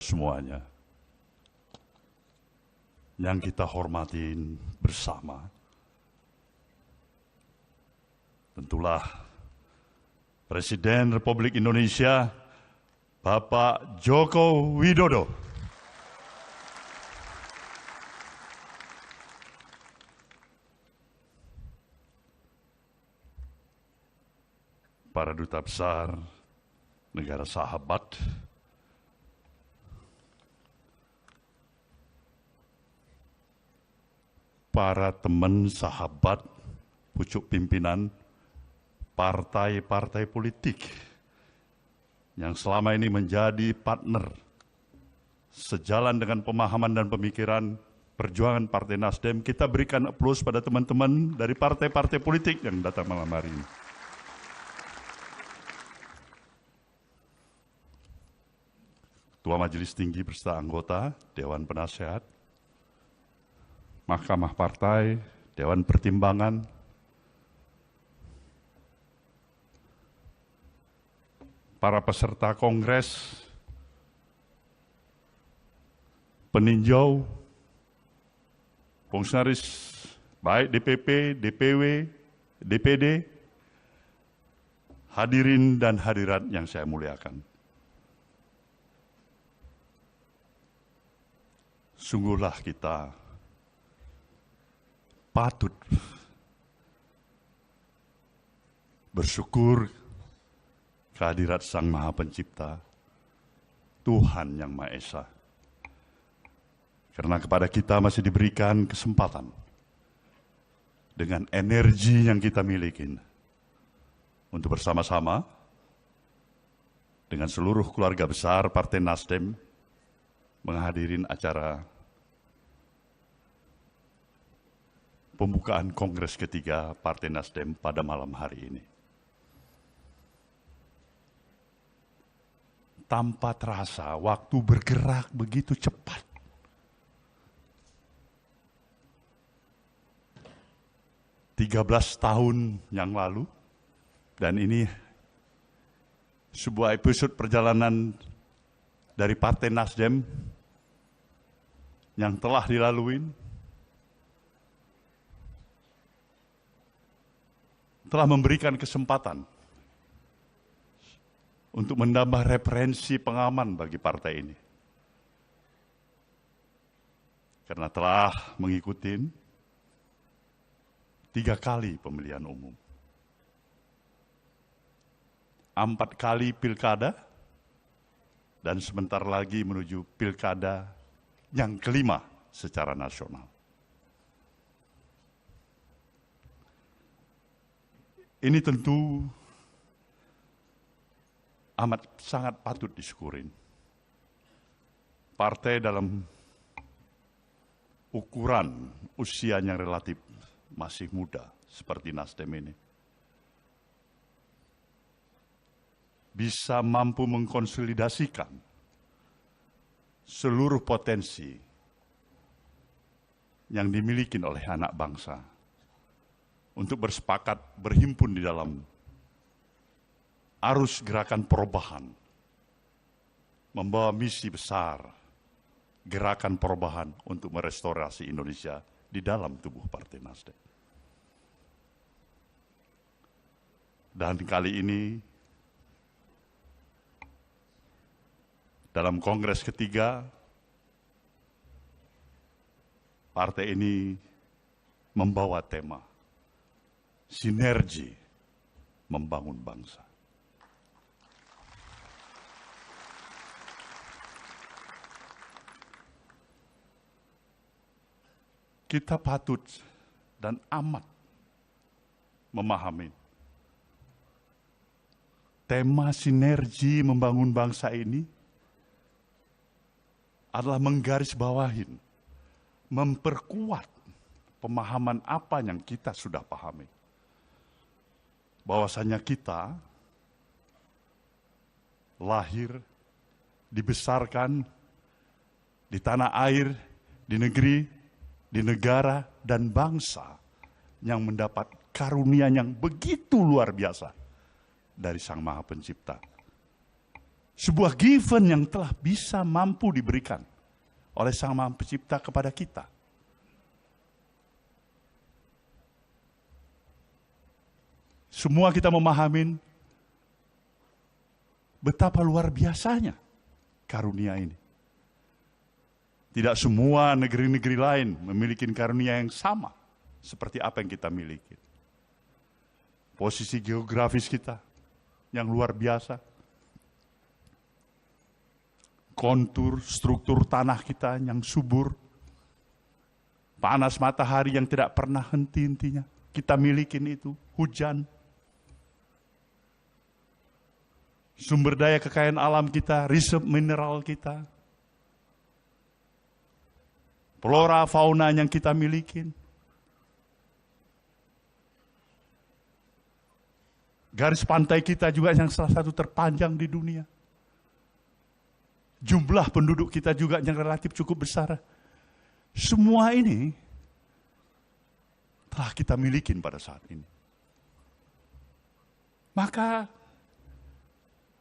semuanya yang kita hormatin bersama, tentulah Presiden Republik Indonesia Bapak Joko Widodo, para duta besar negara sahabat, para teman sahabat pucuk pimpinan partai-partai politik yang selama ini menjadi partner sejalan dengan pemahaman dan pemikiran perjuangan Partai Nasdem. Kita berikan aplaus pada teman-teman dari partai-partai politik yang datang malam hari ini. Ketua Majelis Tinggi beserta anggota Dewan Penasehat, Mahkamah Partai, Dewan Pertimbangan, para peserta kongres, peninjau, fungsionaris baik DPP, DPW, DPD, hadirin dan hadirat yang saya muliakan. Sungguhlah kita patut bersyukur kehadirat Sang Maha Pencipta, Tuhan Yang Maha Esa. Karena kepada kita masih diberikan kesempatan dengan energi yang kita miliki untuk bersama-sama dengan seluruh keluarga besar Partai Nasdem menghadirin acara pembukaan Kongres ketiga Partai Nasdem pada malam hari ini. Tanpa terasa, waktu bergerak begitu cepat. Tiga 13 tahun yang lalu, dan ini sebuah episode perjalanan dari Partai Nasdem yang telah dilalui, telah memberikan kesempatan untuk menambah referensi pengaman bagi partai ini. Karena telah mengikuti 3 kali pemilihan umum, 4 kali pilkada, dan sebentar lagi menuju pilkada yang kelima secara nasional. Ini tentu amat sangat patut disyukurin. Partai dalam ukuran usianya relatif masih muda seperti Nasdem ini bisa mampu mengkonsolidasikan seluruh potensi yang dimiliki oleh anak bangsa untuk bersepakat berhimpun di dalam arus gerakan perubahan, membawa misi besar gerakan perubahan untuk merestorasi Indonesia di dalam tubuh Partai Nasdem. Dan kali ini, dalam Kongres ketiga, partai ini membawa tema sinergi membangun bangsa. Kita patut dan amat memahami tema sinergi membangun bangsa ini adalah menggarisbawahi, memperkuat pemahaman apa yang kita sudah pahami. Bahwasanya kita lahir, dibesarkan di tanah air, di negeri, di negara dan bangsa yang mendapat karunia yang begitu luar biasa dari Sang Maha Pencipta. Sebuah given yang telah bisa mampu diberikan oleh Sang Maha Pencipta kepada kita. Semua kita memahami betapa luar biasanya karunia ini. Tidak semua negeri-negeri lain memiliki karunia yang sama seperti apa yang kita miliki. Posisi geografis kita yang luar biasa. Kontur, struktur tanah kita yang subur. Panas matahari yang tidak pernah henti-hentinya. Kita miliki itu. Hujan. Sumber daya kekayaan alam kita, reserve mineral kita. Flora, fauna yang kita miliki. Garis pantai kita juga yang salah satu terpanjang di dunia. Jumlah penduduk kita juga yang relatif cukup besar. Semua ini telah kita miliki pada saat ini. Maka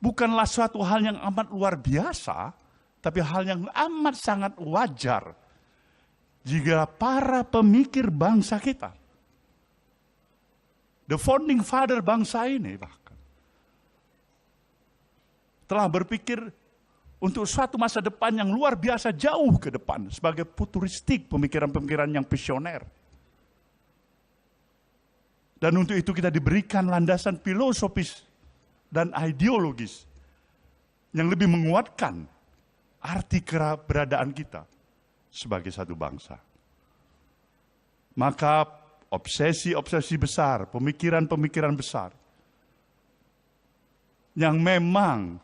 bukanlah suatu hal yang amat luar biasa, tapi hal yang amat sangat wajar jika para pemikir bangsa kita, the founding father bangsa ini bahkan, telah berpikir untuk suatu masa depan yang luar biasa jauh ke depan sebagai futuristik, pemikiran-pemikiran yang visioner. Dan untuk itu kita diberikan landasan filosofis dan ideologis yang lebih menguatkan arti keberadaan kita sebagai satu bangsa. Maka obsesi-obsesi besar, pemikiran-pemikiran besar yang memang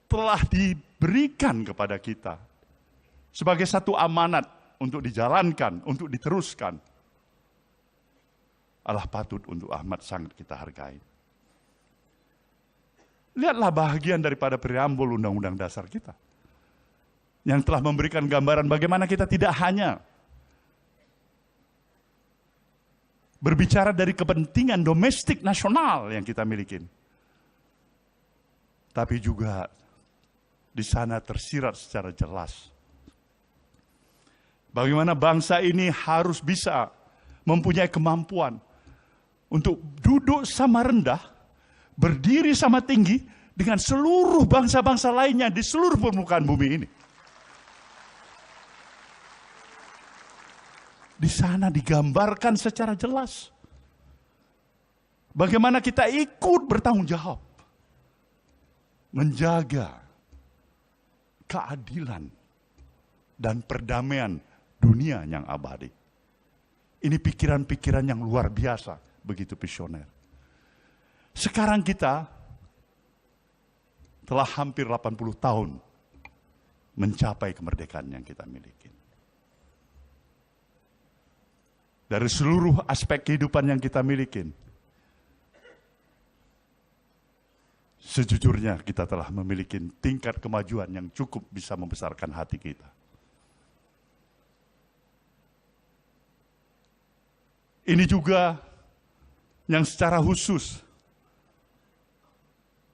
telah diberikan kepada kita sebagai satu amanat untuk dijalankan, untuk diteruskan, adalah patut untuk amat sangat kita hargai. Lihatlah bahagian daripada preambul Undang-Undang Dasar kita yang telah memberikan gambaran bagaimana kita tidak hanya berbicara dari kepentingan domestik nasional yang kita miliki, tapi juga di sana tersirat secara jelas bagaimana bangsa ini harus bisa mempunyai kemampuan untuk duduk sama rendah, berdiri sama tinggi dengan seluruh bangsa-bangsa lainnya di seluruh permukaan bumi ini. Di sana digambarkan secara jelas bagaimana kita ikut bertanggung jawab menjaga keadilan dan perdamaian dunia yang abadi. Ini pikiran-pikiran yang luar biasa, begitu visioner. Sekarang kita telah hampir 80 tahun mencapai kemerdekaan yang kita miliki. Dari seluruh aspek kehidupan yang kita miliki, sejujurnya kita telah memiliki tingkat kemajuan yang cukup bisa membesarkan hati kita. Ini juga yang secara khusus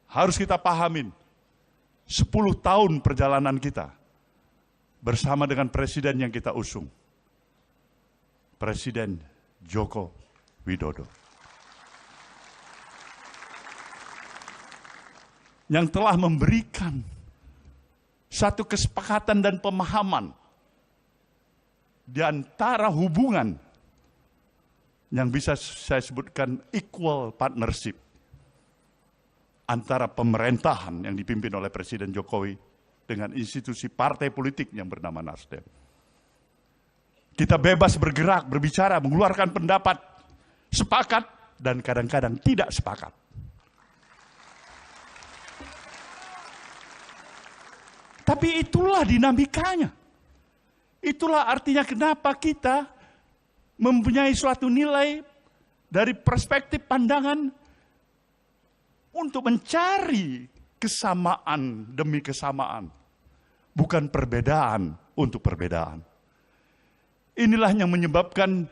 harus kita pahamin. 10 tahun perjalanan kita bersama dengan presiden yang kita usung. Presiden Joko Widodo. Yang telah memberikan satu kesepakatan dan pemahaman di antara hubungan yang bisa saya sebutkan equal partnership antara pemerintahan yang dipimpin oleh Presiden Jokowi dengan institusi partai politik yang bernama Nasdem. Kita bebas bergerak, berbicara, mengeluarkan pendapat, sepakat dan kadang-kadang tidak sepakat. Tapi itulah dinamikanya. Itulah artinya kenapa kita mempunyai suatu nilai dari perspektif pandangan untuk mencari kesamaan demi kesamaan. Bukan perbedaan untuk perbedaan. Inilah yang menyebabkan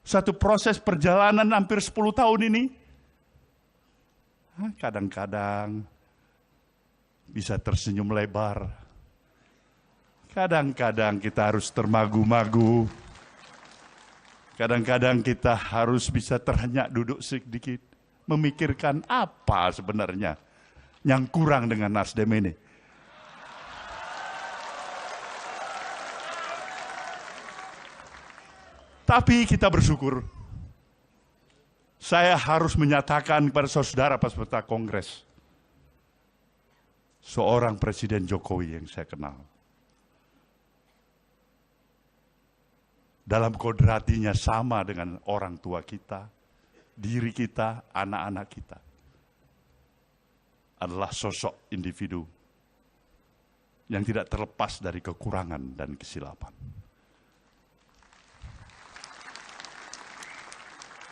satu proses perjalanan hampir 10 tahun ini Kadang-kadang bisa tersenyum lebar. Kadang-kadang kita harus termagu-magu. Kadang-kadang kita harus bisa terhenyak duduk sedikit. Memikirkan apa sebenarnya yang kurang dengan Nasdem ini. Tapi kita bersyukur. Saya harus menyatakan kepada saudara peserta Kongres. Seorang Presiden Jokowi yang saya kenal. Dalam kodratinya sama dengan orang tua kita, diri kita, anak-anak kita. Adalah sosok individu yang tidak terlepas dari kekurangan dan kesilapan.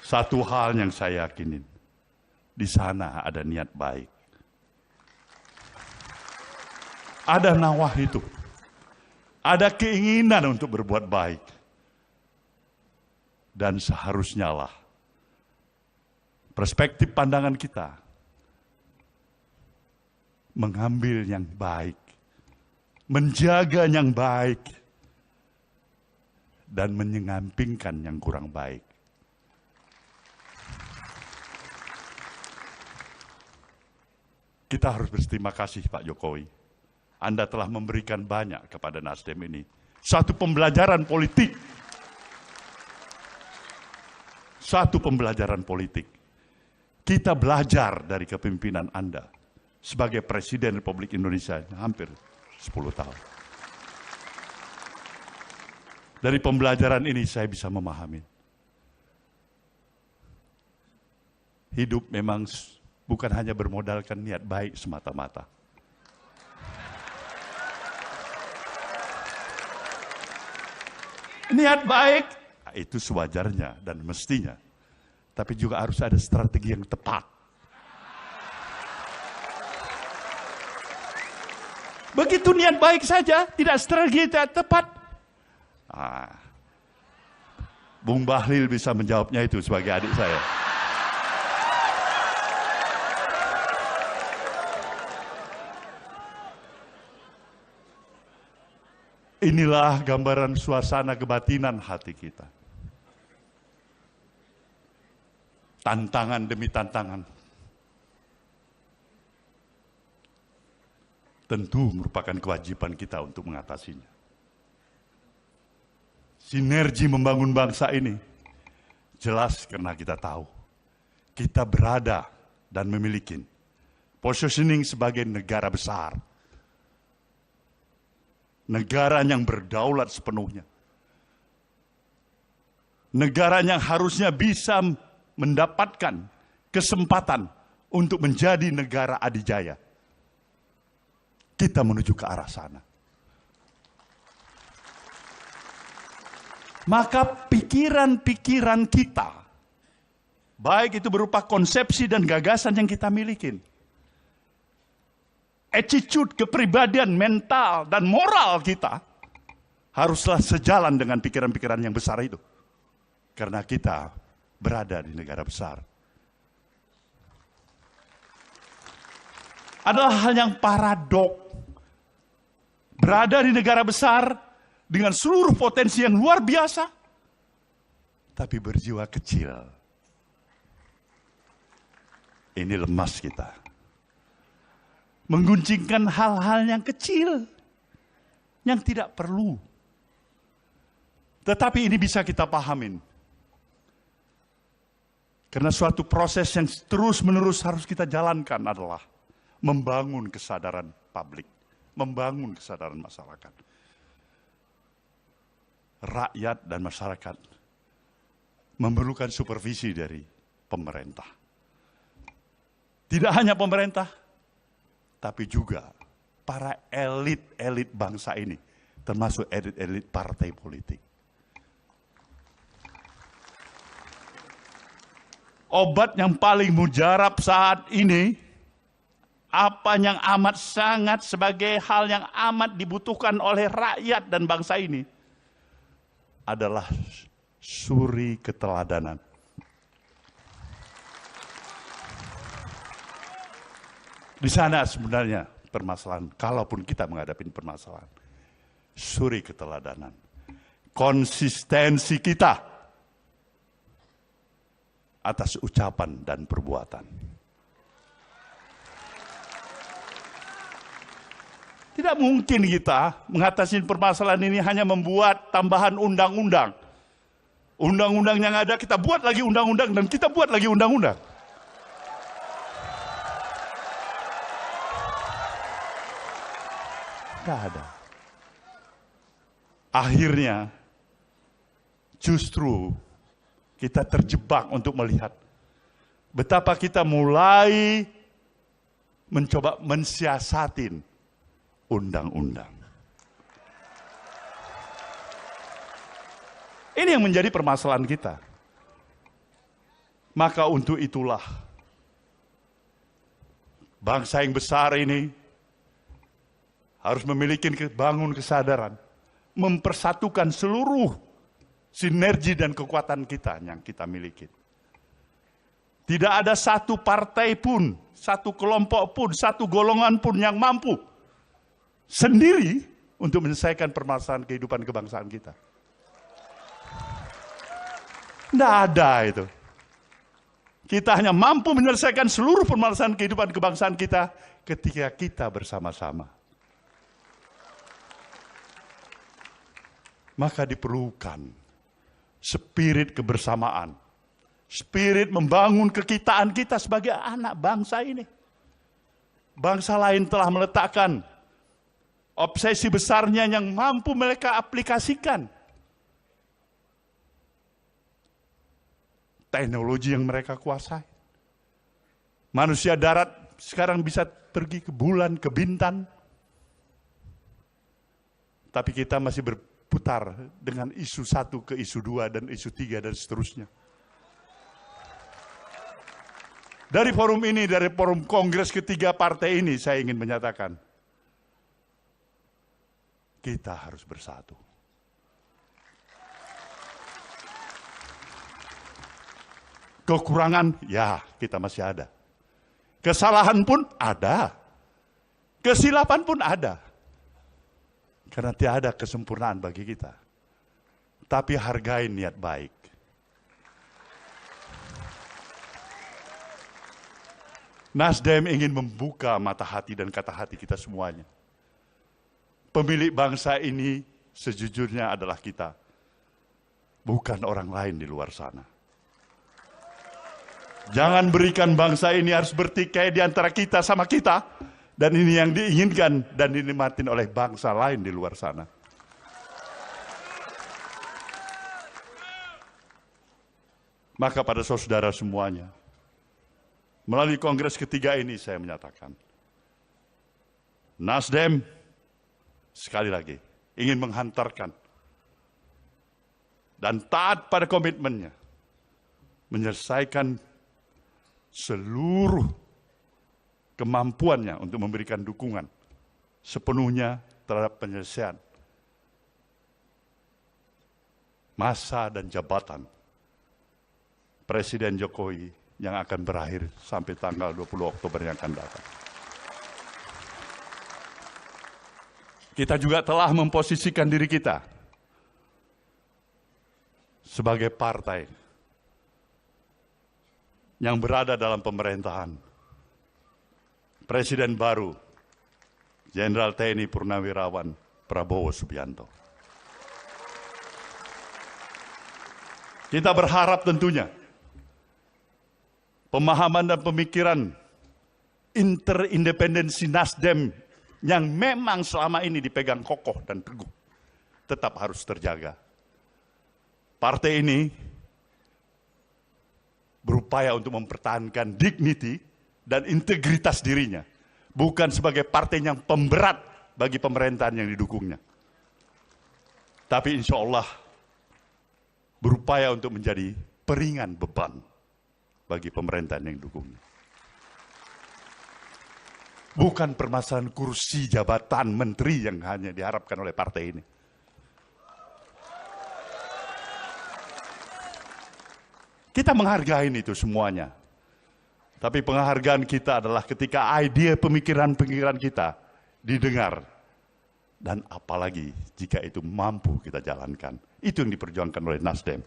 Satu hal yang saya yakinin, di sana ada niat baik. Ada nawah itu. Ada keinginan untuk berbuat baik. Dan seharusnya lah perspektif pandangan kita mengambil yang baik, menjaga yang baik, dan menyampingkan yang kurang baik. Kita harus berterima kasih Pak Jokowi. Anda telah memberikan banyak kepada Nasdem ini. Satu pembelajaran politik. Satu pembelajaran politik. Kita belajar dari kepemimpinan Anda sebagai Presiden Republik Indonesia hampir 10 tahun. Dari pembelajaran ini saya bisa memahami. Hidup memang bukan hanya bermodalkan niat baik semata-mata. Niat baik, itu sewajarnya dan mestinya. Tapi juga harus ada strategi yang tepat. Begitu niat baik saja, tidak strategi yang tepat. Bung Bahlil bisa menjawabnya itu sebagai adik saya. Inilah gambaran suasana kebatinan hati kita. Tantangan demi tantangan. Tentu merupakan kewajiban kita untuk mengatasinya. Sinergi membangun bangsa ini jelas karena kita tahu kita berada dan memiliki positioning sebagai negara besar. Negara yang berdaulat sepenuhnya. Negara yang harusnya bisa mendapatkan kesempatan untuk menjadi negara adidaya. Kita menuju ke arah sana. Maka pikiran-pikiran kita, baik itu berupa konsepsi dan gagasan yang kita miliki, attitude, kepribadian, mental, dan moral kita haruslah sejalan dengan pikiran-pikiran yang besar itu. Karena kita berada di negara besar. Adalah hal yang paradok. Berada di negara besar dengan seluruh potensi yang luar biasa, tapi berjiwa kecil. Ini lemas kita. Mengguncingkan hal-hal yang kecil, yang tidak perlu. Tetapi ini bisa kita pahamin. Karena suatu proses yang terus-menerus harus kita jalankan adalah membangun kesadaran publik, membangun kesadaran masyarakat. Rakyat dan masyarakat memerlukan supervisi dari pemerintah. Tidak hanya pemerintah, tapi juga para elit-elit bangsa ini, termasuk elit-elit partai politik. Obat yang paling mujarab saat ini, apa yang amat sangat sebagai hal yang amat dibutuhkan oleh rakyat dan bangsa ini, adalah suri keteladanan. Di sana sebenarnya permasalahan, kalaupun kita menghadapi permasalahan. Suri keteladanan. Konsistensi kita atas ucapan dan perbuatan. Tidak mungkin kita mengatasi permasalahan ini hanya membuat tambahan undang-undang. Undang-undang yang ada kita buat lagi undang-undang dan kita buat lagi undang-undang. Tidak ada. Akhirnya justru kita terjebak untuk melihat betapa kita mulai mencoba mensiasatin undang-undang. Ini yang menjadi permasalahan kita. Maka untuk itulah bangsa yang besar ini harus memiliki bangun kesadaran, mempersatukan seluruh sinergi dan kekuatan kita yang kita miliki. Tidak ada satu partai pun, satu kelompok pun, satu golongan pun yang mampu sendiri untuk menyelesaikan permasalahan kehidupan kebangsaan kita. Tidak ada itu. Kita hanya mampu menyelesaikan seluruh permasalahan kehidupan kebangsaan kita ketika kita bersama-sama. Maka diperlukan spirit kebersamaan, spirit membangun kekitaan kita sebagai anak bangsa ini. Bangsa lain telah meletakkan obsesi besarnya yang mampu mereka aplikasikan. Teknologi yang mereka kuasai. Manusia darat sekarang bisa pergi ke bulan, ke bintang. Tapi kita masih berputar dengan isu 1 ke isu 2 dan isu 3 dan seterusnya. Dari forum ini, dari forum kongres ketiga partai ini, saya ingin menyatakan, kita harus bersatu. Kekurangan, ya kita masih ada. Kesalahan pun ada. Kesilapan pun ada. Karena tidak ada kesempurnaan bagi kita. Tapi hargai niat baik. Nasdem ingin membuka mata hati dan kata hati kita semuanya. Pemilik bangsa ini sejujurnya adalah kita. Bukan orang lain di luar sana. Jangan berikan bangsa ini harus bertikai di antara kita sama kita. Dan ini yang diinginkan dan dinikmatin oleh bangsa lain di luar sana. Maka pada saudara semuanya, melalui kongres ketiga ini saya menyatakan, Nasdem sekali lagi ingin menghantarkan dan taat pada komitmennya, menyelesaikan seluruh kemampuannya untuk memberikan dukungan sepenuhnya terhadap penyelesaian masa dan jabatan Presiden Jokowi yang akan berakhir sampai tanggal 20 Oktober yang akan datang. Kita juga telah memposisikan diri kita sebagai partai yang berada dalam pemerintahan Presiden baru, Jenderal TNI Purnawirawan Prabowo Subianto. Kita berharap tentunya pemahaman dan pemikiran interindependensi Nasdem yang memang selama ini dipegang kokoh dan teguh tetap harus terjaga. Partai ini berupaya untuk mempertahankan dignity dan integritas dirinya, bukan sebagai partai yang pemberat bagi pemerintahan yang didukungnya. Tapi insya Allah berupaya untuk menjadi peringan beban bagi pemerintahan yang didukungnya. Bukan permasalahan kursi jabatan menteri yang hanya diharapkan oleh partai ini. Kita menghargai itu semuanya. Tapi penghargaan kita adalah ketika ide pemikiran-pemikiran kita didengar. Dan apalagi jika itu mampu kita jalankan. Itu yang diperjuangkan oleh Nasdem.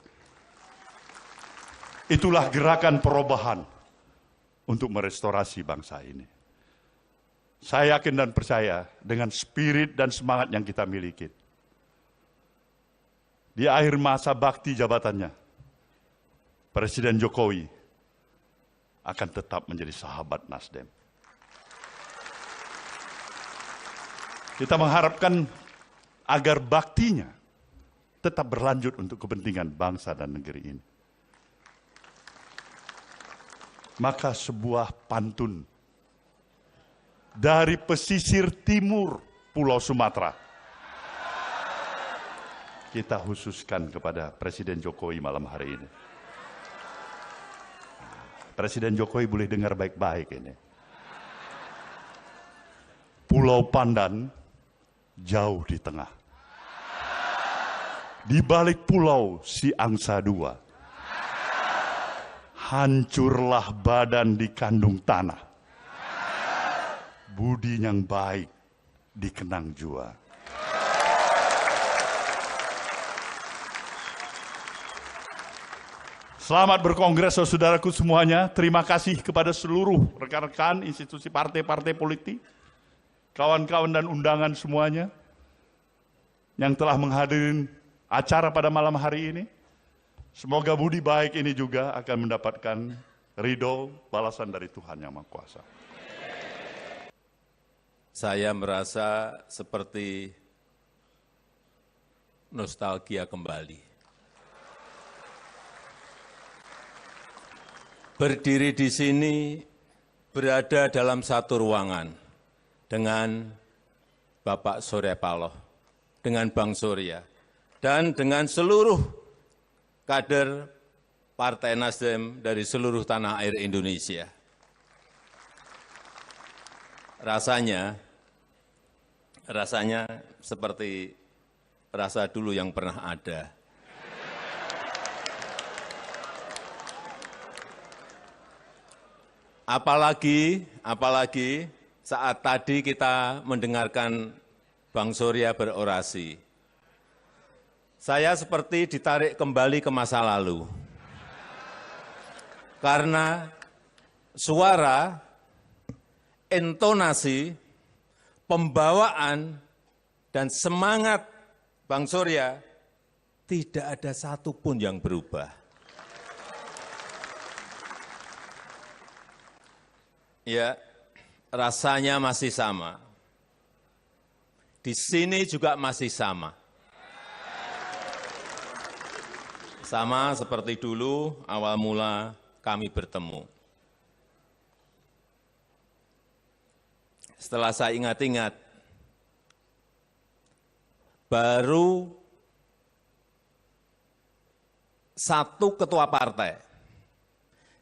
Itulah gerakan perubahan untuk merestorasi bangsa ini. Saya yakin dan percaya dengan spirit dan semangat yang kita miliki. Di akhir masa bakti jabatannya, Presiden Jokowi akan tetap menjadi sahabat Nasdem. Kita mengharapkan agar baktinya tetap berlanjut untuk kepentingan bangsa dan negeri ini. Maka sebuah pantun dari pesisir timur Pulau Sumatera kita khususkan kepada Presiden Jokowi malam hari ini. Presiden Jokowi boleh dengar baik-baik ini. Pulau Pandan jauh di tengah. Di balik pulau si angsa dua. Hancurlah badan di kandung tanah. Budi yang baik dikenang jua. Selamat berkongres saudaraku semuanya. Terima kasih kepada seluruh rekan-rekan institusi partai-partai politik, kawan-kawan dan undangan semuanya yang telah menghadiri acara pada malam hari ini. Semoga budi baik ini juga akan mendapatkan ridho balasan dari Tuhan Yang Maha Kuasa. Saya merasa seperti nostalgia kembali. Berdiri di sini, berada dalam satu ruangan dengan Bapak Surya Paloh, dengan Bang Surya, dan dengan seluruh kader Partai Nasdem dari seluruh tanah air Indonesia. Rasanya seperti rasa dulu yang pernah ada. Apalagi saat tadi kita mendengarkan Bang Surya berorasi. Saya seperti ditarik kembali ke masa lalu. Karena suara, intonasi, pembawaan, dan semangat Bang Surya tidak ada satupun yang berubah. Ya, rasanya masih sama. Di sini juga masih sama. Sama seperti dulu awal mula kami bertemu. Setelah saya ingat-ingat, baru satu ketua partai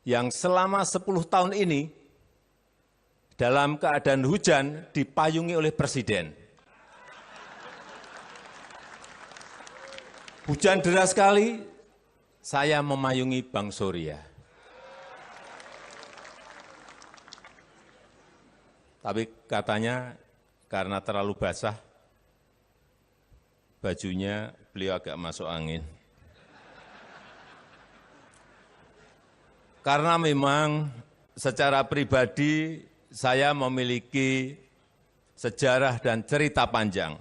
yang selama 10 tahun ini dalam keadaan hujan dipayungi oleh Presiden. Hujan deras sekali, saya memayungi Bang Surya. Tapi katanya karena terlalu basah, bajunya beliau agak masuk angin. Karena memang secara pribadi saya memiliki sejarah dan cerita panjang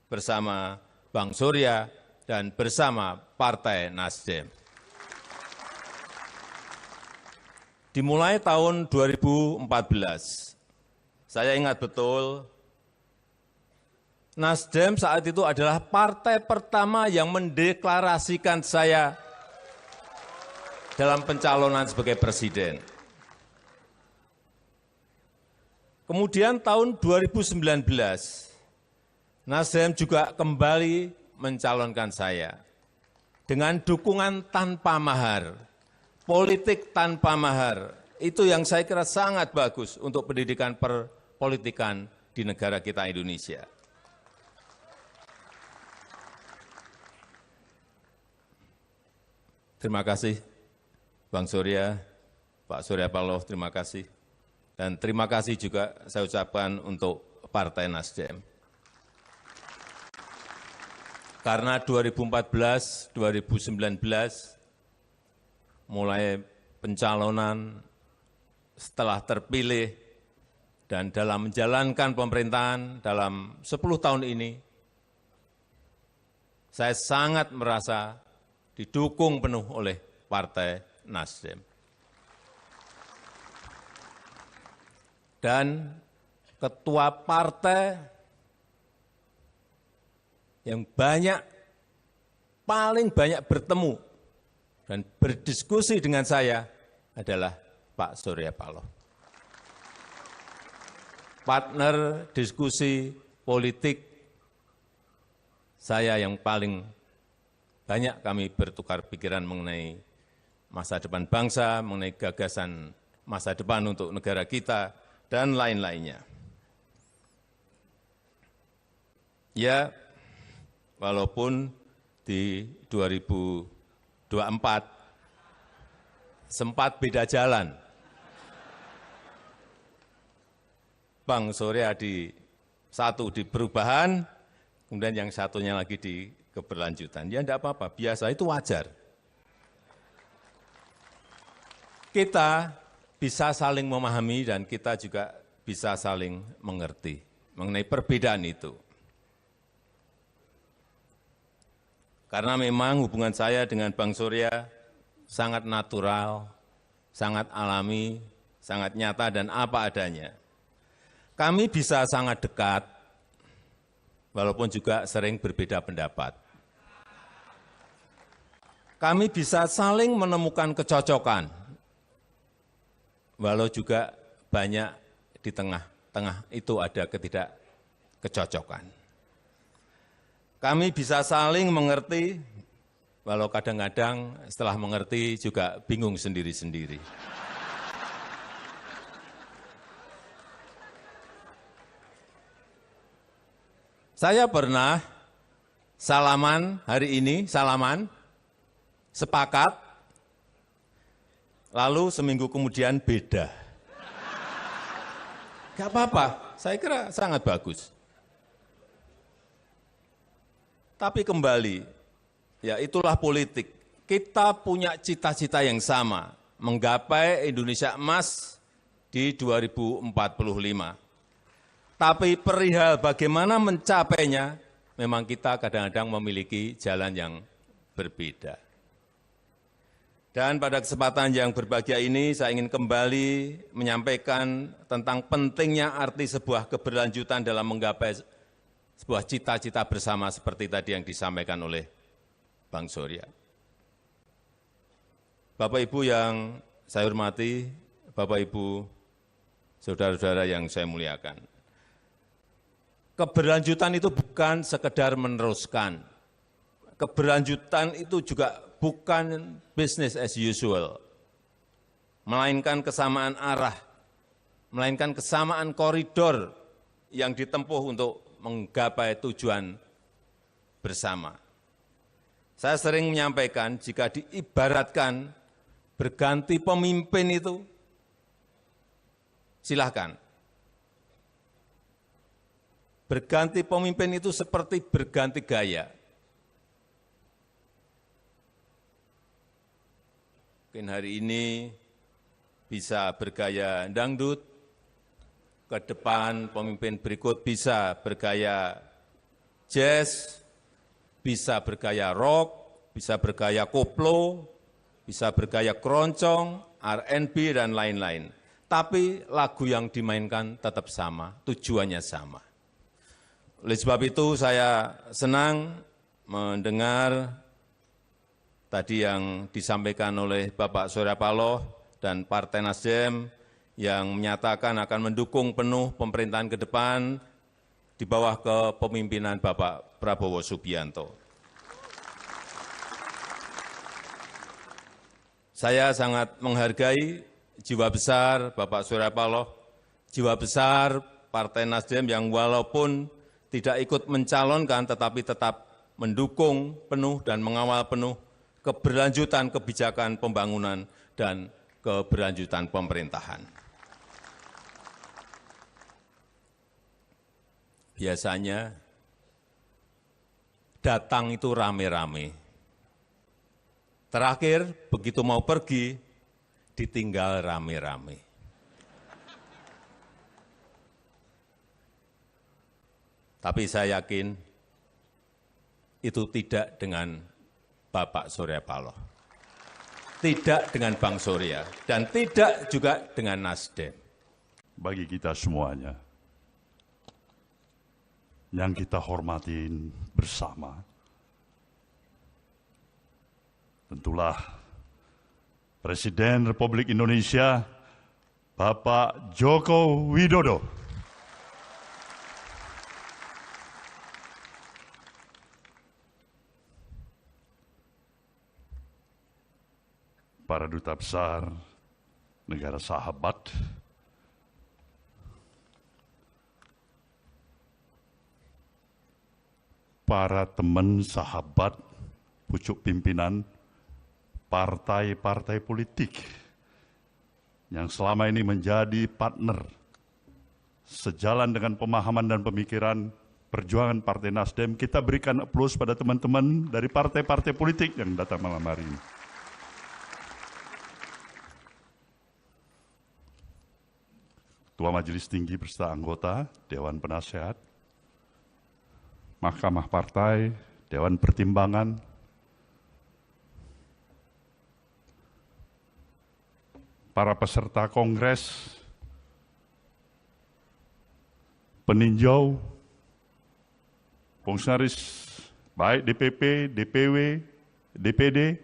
bersama Bang Surya dan bersama Partai Nasdem. Dimulai tahun 2014, saya ingat betul, Nasdem saat itu adalah partai pertama yang mendeklarasikan saya dalam pencalonan sebagai presiden. Kemudian tahun 2019, Nasdem juga kembali mencalonkan saya dengan dukungan tanpa mahar, politik tanpa mahar. Itu yang saya kira sangat bagus untuk pendidikan perpolitikan di negara kita Indonesia. Terima kasih, Bang Surya, Pak Surya Paloh, terima kasih. Dan terima kasih juga saya ucapkan untuk Partai Nasdem. Karena 2014, 2019, mulai pencalonan setelah terpilih dan dalam menjalankan pemerintahan dalam 10 tahun ini, saya sangat merasa didukung penuh oleh Partai Nasdem. Dan ketua partai yang paling banyak bertemu dan berdiskusi dengan saya adalah Pak Surya Paloh. Partner diskusi politik saya yang paling banyak kami bertukar pikiran mengenai masa depan bangsa, mengenai gagasan masa depan untuk negara kita, dan lain-lainnya. Ya, walaupun di 2024 sempat beda jalan. Bang Surya satu di perubahan, kemudian yang satunya lagi di keberlanjutan. Ya enggak apa-apa, biasa, itu wajar. Kita bisa saling memahami dan kita juga bisa saling mengerti mengenai perbedaan itu. Karena memang hubungan saya dengan Bang Surya sangat natural, sangat alami, sangat nyata dan apa adanya. Kami bisa sangat dekat, walaupun juga sering berbeda pendapat. Kami bisa saling menemukan kecocokan, walau juga banyak di tengah-tengah itu ada ketidakkecocokan. Kami bisa saling mengerti, walau kadang-kadang setelah mengerti juga bingung sendiri-sendiri. Saya pernah salaman hari ini, sepakat, lalu seminggu kemudian beda. Gak apa-apa, saya kira sangat bagus. Tapi kembali, ya itulah politik. Kita punya cita-cita yang sama, menggapai Indonesia emas di 2045. Tapi perihal bagaimana mencapainya, memang kita kadang-kadang memiliki jalan yang berbeda. Dan pada kesempatan yang berbahagia ini, saya ingin kembali menyampaikan tentang pentingnya arti sebuah keberlanjutan dalam menggapai sebuah cita-cita bersama seperti tadi yang disampaikan oleh Bang Surya. Bapak Ibu yang saya hormati, Bapak Ibu, saudara-saudara yang saya muliakan. Keberlanjutan itu bukan sekedar meneruskan. Keberlanjutan itu juga bukan business as usual, melainkan kesamaan arah, melainkan kesamaan koridor yang ditempuh untuk menggapai tujuan bersama. Saya sering menyampaikan jika diibaratkan berganti pemimpin itu, silahkan. Berganti pemimpin itu seperti berganti gaya. Mungkin hari ini bisa bergaya dangdut, ke depan pemimpin berikut bisa bergaya jazz, bisa bergaya rock, bisa bergaya koplo, bisa bergaya keroncong, R&B, dan lain-lain. Tapi lagu yang dimainkan tetap sama, tujuannya sama. Oleh sebab itu saya senang mendengar tadi yang disampaikan oleh Bapak Surya Paloh dan Partai Nasdem yang menyatakan akan mendukung penuh pemerintahan ke depan di bawah kepemimpinan Bapak Prabowo Subianto. Saya sangat menghargai jiwa besar Bapak Surya Paloh, jiwa besar Partai Nasdem yang walaupun tidak ikut mencalonkan tetapi tetap mendukung penuh dan mengawal penuh keberlanjutan kebijakan pembangunan dan keberlanjutan pemerintahan. Biasanya datang itu rame-rame. Terakhir, begitu mau pergi, ditinggal rame-rame. Tapi saya yakin itu tidak dengan Bapak Surya Paloh, tidak dengan Bang Surya, dan tidak juga dengan Nasdem. Bagi kita semuanya, yang kita hormatin bersama, tentulah Presiden Republik Indonesia, Bapak Joko Widodo. Para duta besar negara sahabat, para teman sahabat pucuk pimpinan partai-partai politik yang selama ini menjadi partner sejalan dengan pemahaman dan pemikiran perjuangan Partai Nasdem. Kita berikan aplaus pada teman-teman dari partai-partai politik yang datang malam hari ini. Ketua Majelis Tinggi beserta anggota Dewan Penasehat, Mahkamah Partai, Dewan Pertimbangan, para peserta kongres, peninjau, fungsionaris baik DPP, DPW, DPD,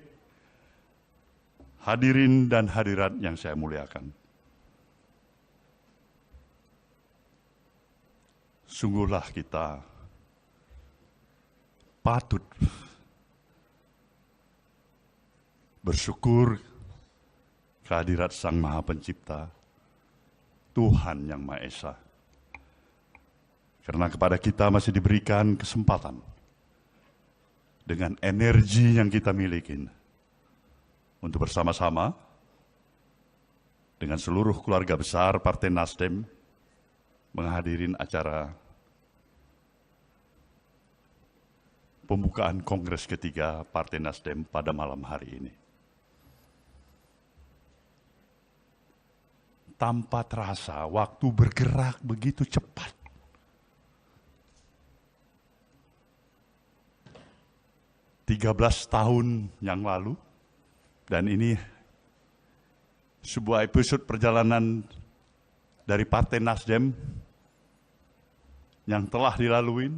hadirin dan hadirat yang saya muliakan. Sungguhlah kita patut bersyukur kehadirat Sang Maha Pencipta, Tuhan Yang Maha Esa. Karena kepada kita masih diberikan kesempatan dengan energi yang kita miliki untuk bersama-sama dengan seluruh keluarga besar Partai Nasdem menghadirin acara pembukaan Kongres ketiga Partai Nasdem pada malam hari ini. Tanpa terasa waktu bergerak begitu cepat. Tiga 13 tahun yang lalu, dan ini sebuah episode perjalanan dari Partai Nasdem yang telah dilalui,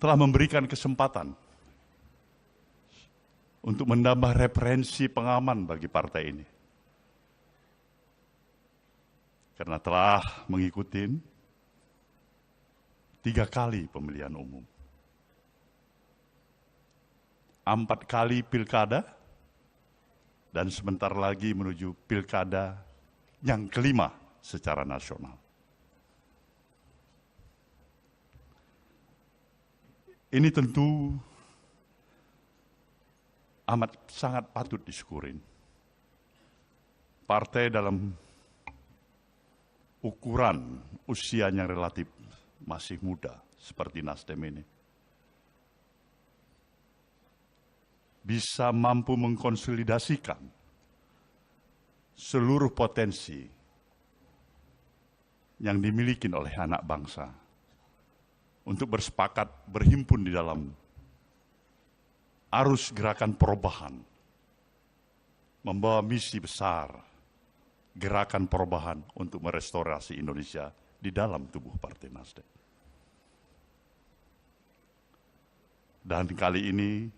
telah memberikan kesempatan untuk menambah referensi pengaman bagi partai ini. Karena telah mengikuti 3 kali pemilihan umum, 4 kali pilkada, dan sebentar lagi menuju pilkada yang kelima secara nasional. Ini tentu amat sangat patut disyukurin. Partai dalam ukuran usia yang relatif masih muda seperti Nasdem ini bisa mampu mengkonsolidasikan seluruh potensi yang dimiliki oleh anak bangsa untuk bersepakat berhimpun di dalam arus gerakan perubahan, membawa misi besar gerakan perubahan untuk merestorasi Indonesia di dalam tubuh Partai Nasdem. Dan kali ini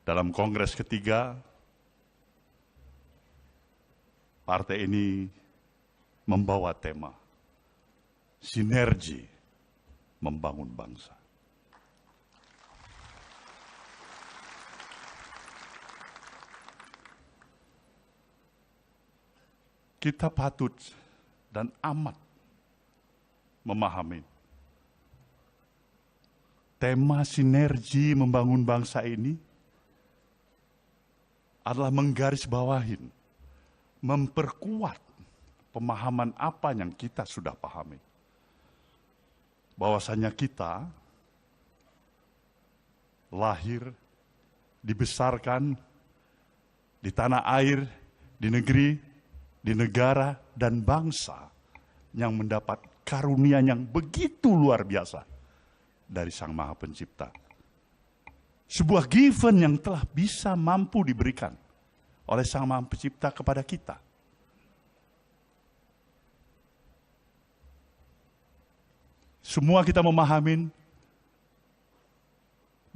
dalam Kongres ketiga, partai ini membawa tema sinergi membangun bangsa. Kita patut dan amat memahami tema sinergi membangun bangsa ini adalah menggarisbawahin, memperkuat pemahaman apa yang kita sudah pahami. Bahwasanya kita lahir, dibesarkan di tanah air, di negeri, di negara, dan bangsa yang mendapat karunia yang begitu luar biasa dari Sang Maha Pencipta. Sebuah given yang telah bisa mampu diberikan oleh Sang Maha Pencipta kepada kita. Semua kita memahami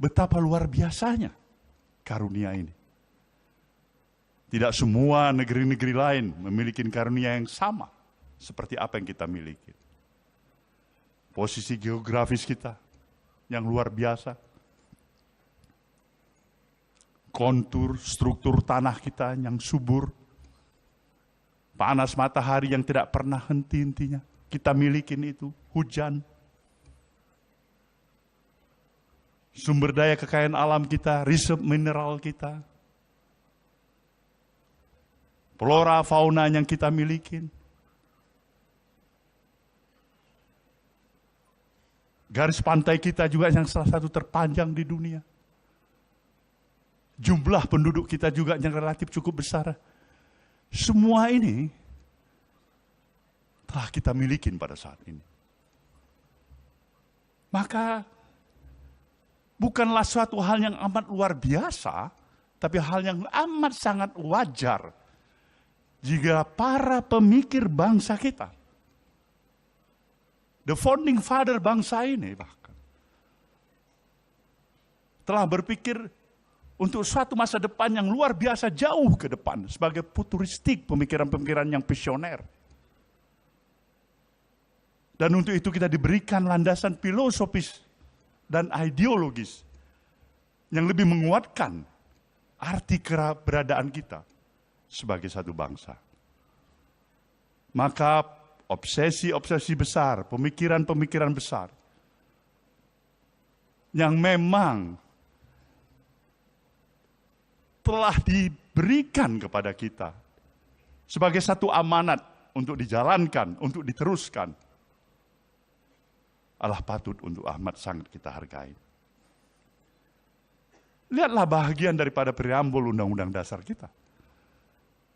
betapa luar biasanya karunia ini. Tidak semua negeri-negeri lain memiliki karunia yang sama seperti apa yang kita miliki. Posisi geografis kita yang luar biasa, kontur, struktur tanah kita yang subur, panas matahari yang tidak pernah henti-hentinya, kita miliki itu, hujan, sumber daya kekayaan alam kita, reserve mineral kita, flora fauna yang kita miliki, garis pantai kita juga yang salah satu terpanjang di dunia. Jumlah penduduk kita juga yang relatif cukup besar. Semua ini telah kita miliki pada saat ini. Maka bukanlah suatu hal yang amat luar biasa, tapi hal yang amat sangat wajar jika para pemikir bangsa kita, the founding father bangsa ini bahkan, telah berpikir untuk suatu masa depan yang luar biasa jauh ke depan sebagai futuristik, pemikiran-pemikiran yang visioner. Dan untuk itu kita diberikan landasan filosofis dan ideologis yang lebih menguatkan arti keberadaan kita sebagai satu bangsa. Maka obsesi-obsesi besar, pemikiran-pemikiran besar yang memang telah diberikan kepada kita sebagai satu amanat untuk dijalankan, untuk diteruskan, adalah patut untuk amat sangat kita hargai. Lihatlah bahagian daripada preambul Undang-Undang Dasar kita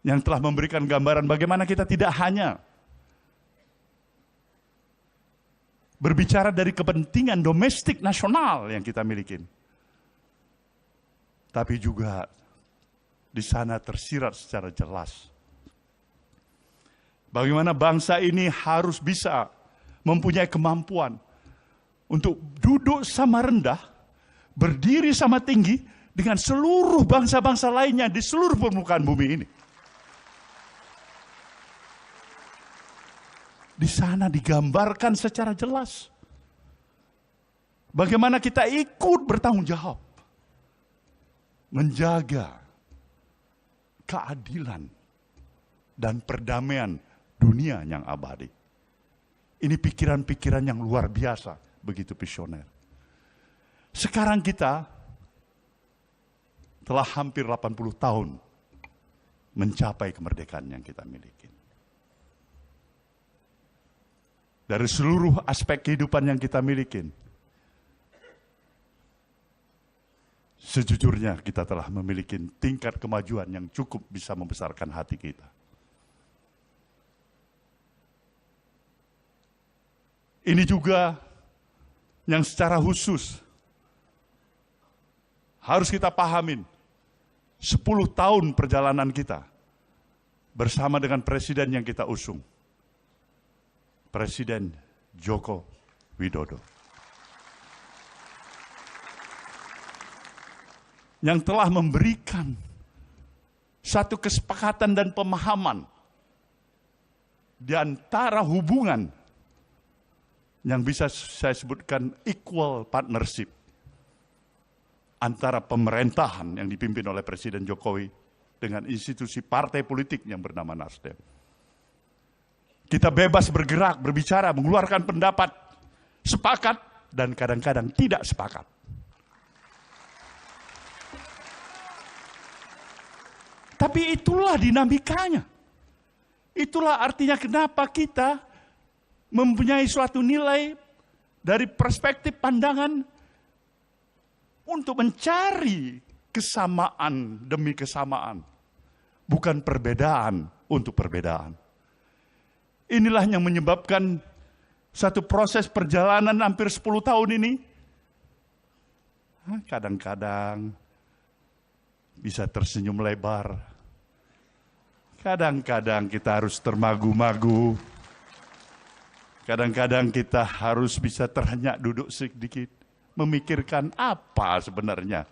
yang telah memberikan gambaran bagaimana kita tidak hanya berbicara dari kepentingan domestik nasional yang kita miliki, tapi juga di sana tersirat secara jelas bagaimana bangsa ini harus bisa mempunyai kemampuan untuk duduk sama rendah, berdiri sama tinggi dengan seluruh bangsa-bangsa lainnya di seluruh permukaan bumi ini. Di sana digambarkan secara jelas bagaimana kita ikut bertanggung jawab menjaga keadilan dan perdamaian dunia yang abadi. Ini pikiran-pikiran yang luar biasa, begitu visioner. Sekarang kita telah hampir 80 tahun mencapai kemerdekaan yang kita miliki. Dari seluruh aspek kehidupan yang kita miliki, sejujurnya kita telah memiliki tingkat kemajuan yang cukup bisa membesarkan hati kita. Ini juga yang secara khusus harus kita pahamin. 10 tahun perjalanan kita bersama dengan presiden yang kita usung, Presiden Joko Widodo, yang telah memberikan satu kesepakatan dan pemahaman di antara hubungan yang bisa saya sebutkan equal partnership antara pemerintahan yang dipimpin oleh Presiden Jokowi dengan institusi partai politik yang bernama Nasdem. Kita bebas bergerak, berbicara, mengeluarkan pendapat, sepakat dan kadang-kadang tidak sepakat. Tapi itulah dinamikanya. Itulah artinya kenapa kita mempunyai suatu nilai dari perspektif pandangan untuk mencari kesamaan demi kesamaan. Bukan perbedaan untuk perbedaan. Inilah yang menyebabkan satu proses perjalanan hampir 10 tahun ini, kadang-kadang bisa tersenyum lebar. Kadang-kadang kita harus termagu-magu. Kadang-kadang kita harus bisa terhenyak duduk sedikit. Memikirkan apa sebenarnya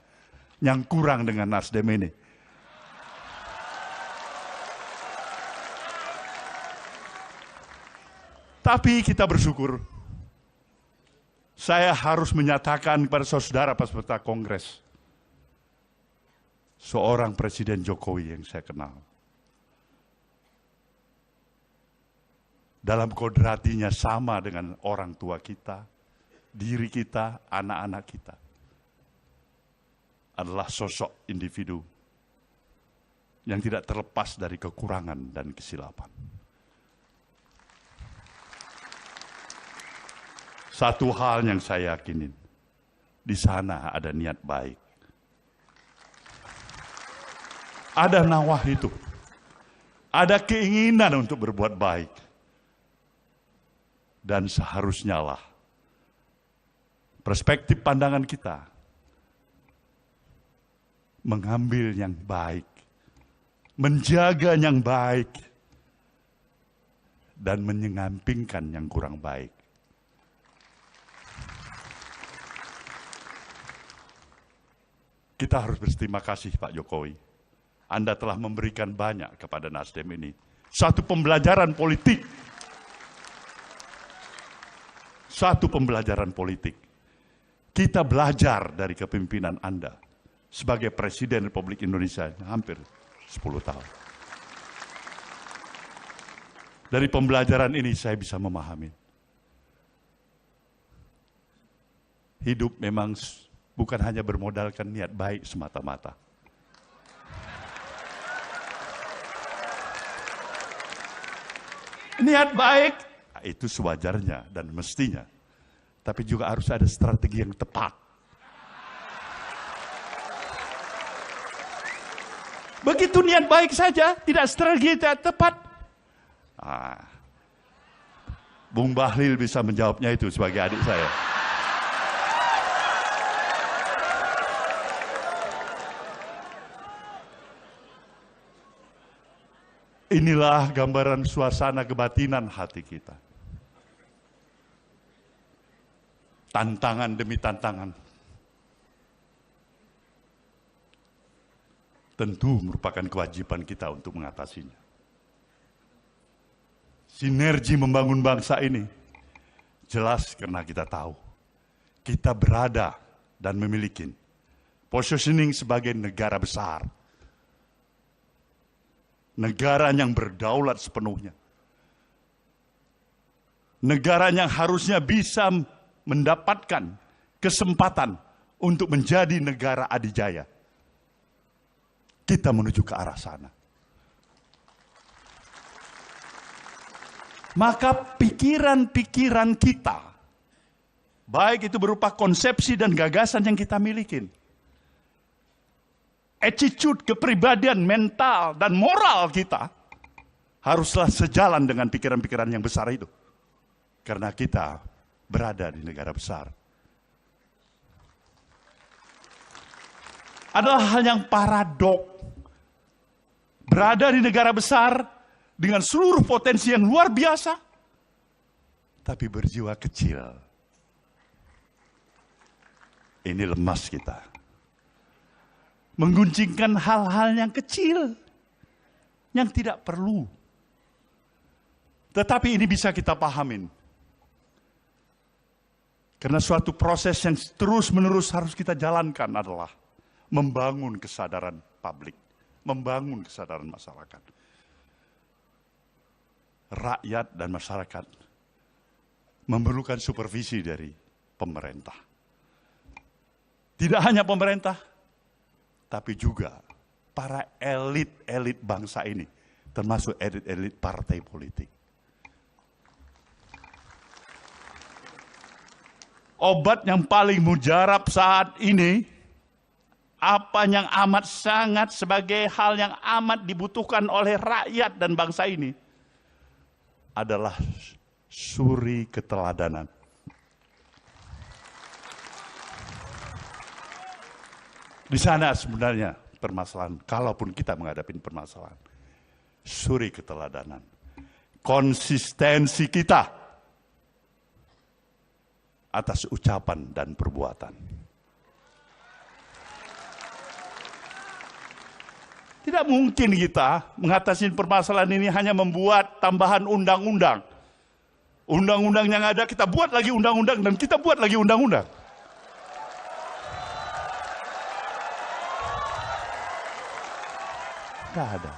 yang kurang dengan Nasdem ini. Tapi kita bersyukur. Saya harus menyatakan kepada saudara peserta Kongres. Seorang Presiden Jokowi yang saya kenal. Dalam kodratinya sama dengan orang tua kita, diri kita, anak-anak kita. Adalah sosok individu yang tidak terlepas dari kekurangan dan kesilapan. Satu hal yang saya yakinin, di sana ada niat baik. Ada nawah itu. Ada keinginan untuk berbuat baik. Dan seharusnya lah perspektif pandangan kita mengambil yang baik, menjaga yang baik, dan menyampingkan yang kurang baik. Kita harus berterima kasih Pak Jokowi. Anda telah memberikan banyak kepada Nasdem ini. Satu pembelajaran politik. Satu pembelajaran politik. Kita belajar dari kepemimpinan Anda sebagai Presiden Republik Indonesia hampir 10 tahun. Dari pembelajaran ini saya bisa memahami. Hidup memang bukan hanya bermodalkan niat baik semata-mata. Niat baik itu sewajarnya dan mestinya. Tapi juga harus ada strategi yang tepat. Begitu niat baik saja, tidak strategi yang tepat. Bung Bahlil bisa menjawabnya itu sebagai adik saya. Inilah gambaran suasana kebatinan hati kita. Tantangan demi tantangan. Tentu merupakan kewajiban kita untuk mengatasinya. Sinergi membangun bangsa ini jelas karena kita tahu kita berada dan memiliki positioning sebagai negara besar. Negara yang berdaulat sepenuhnya. Negara yang harusnya bisa mendapatkan kesempatan untuk menjadi negara adidaya. Kita menuju ke arah sana. Maka pikiran-pikiran kita, baik itu berupa konsepsi dan gagasan yang kita miliki, attitude, kepribadian, mental, dan moral kita haruslah sejalan dengan pikiran-pikiran yang besar itu. Karena kita berada di negara besar. Adalah hal yang paradok. Berada di negara besar dengan seluruh potensi yang luar biasa, tapi berjiwa kecil. Ini lemas kita. Mengguncingkan hal-hal yang kecil, yang tidak perlu. Tetapi ini bisa kita pahamin. Karena suatu proses yang terus-menerus harus kita jalankan adalah membangun kesadaran publik, membangun kesadaran masyarakat. Rakyat dan masyarakat memerlukan supervisi dari pemerintah. Tidak hanya pemerintah, tapi juga para elit-elit bangsa ini, termasuk elit-elit partai politik. Obat yang paling mujarab saat ini, apa yang amat sangat sebagai hal yang amat dibutuhkan oleh rakyat dan bangsa ini, adalah suri keteladanan. Di sana sebenarnya permasalahan, kalaupun kita menghadapi permasalahan, suri keteladanan. Konsistensi kita atas ucapan dan perbuatan. Tidak mungkin kita mengatasi permasalahan ini hanya membuat tambahan undang-undang. Undang-undang yang ada kita buat lagi undang-undang dan kita buat lagi undang-undang. Tidak ada.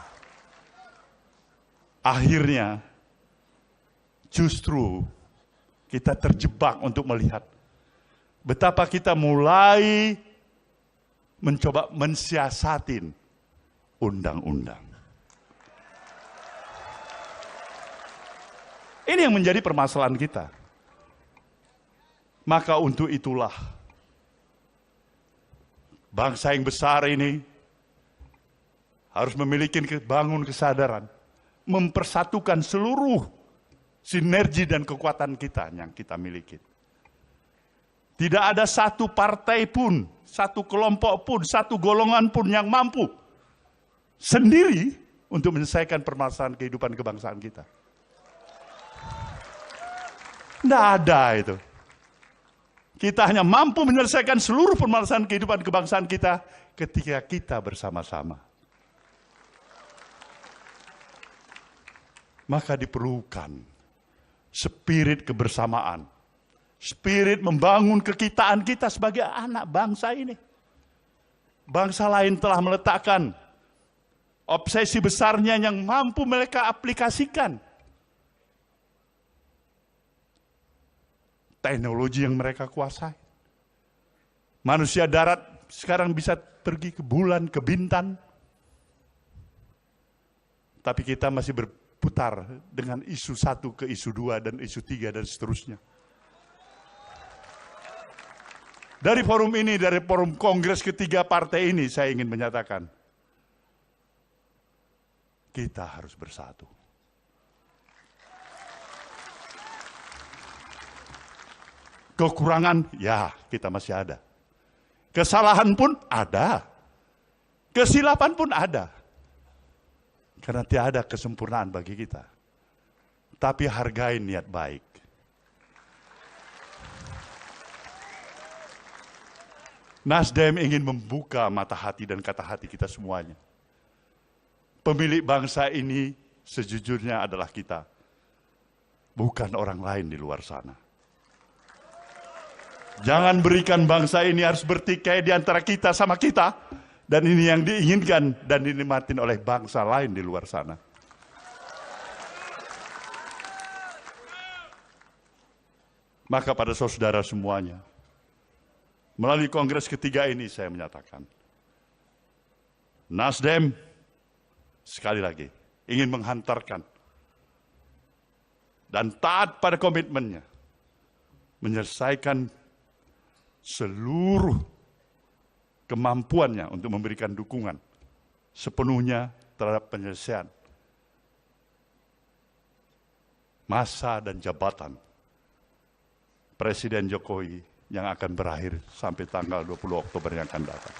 Akhirnya justru kita terjebak untuk melihat betapa kita mulai mencoba mensiasatin undang-undang. Ini yang menjadi permasalahan kita. Maka untuk itulah bangsa yang besar ini harus memiliki bangun kesadaran, mempersatukan seluruh sinergi dan kekuatan kita yang kita miliki. Tidak ada satu partai pun, satu kelompok pun, satu golongan pun yang mampu sendiri untuk menyelesaikan permasalahan kehidupan kebangsaan kita. Tidak ada itu. Kita hanya mampu menyelesaikan seluruh permasalahan kehidupan kebangsaan kita ketika kita bersama-sama. Maka diperlukan spirit kebersamaan, spirit membangun kekitaan kita sebagai anak bangsa ini. Bangsa lain telah meletakkan obsesi besarnya yang mampu mereka aplikasikan. Teknologi yang mereka kuasai. Manusia darat sekarang bisa pergi ke bulan, ke bintang. Tapi kita masih berputar dengan isu 1 ke isu 2 dan isu 3 dan seterusnya. Dari forum ini, dari forum kongres ketiga partai ini, saya ingin menyatakan, kita harus bersatu. Kekurangan, ya kita masih ada. Kesalahan pun ada. Kesilapan pun ada. Karena tidak ada kesempurnaan bagi kita. Tapi hargai niat baik. Nasdem ingin membuka mata hati dan kata hati kita semuanya. Pemilik bangsa ini sejujurnya adalah kita. Bukan orang lain di luar sana. Jangan berikan bangsa ini harus bertikai di antara kita sama kita. Dan ini yang diinginkan dan dinikmatin oleh bangsa lain di luar sana. Maka pada saudara semuanya, melalui kongres ketiga ini saya menyatakan, Nasdem sekali lagi ingin menghantarkan dan taat pada komitmennya, menyelesaikan seluruh kemampuannya untuk memberikan dukungan sepenuhnya terhadap penyelesaian masa dan jabatan Presiden Jokowi yang akan berakhir sampai tanggal 20 Oktober yang akan datang.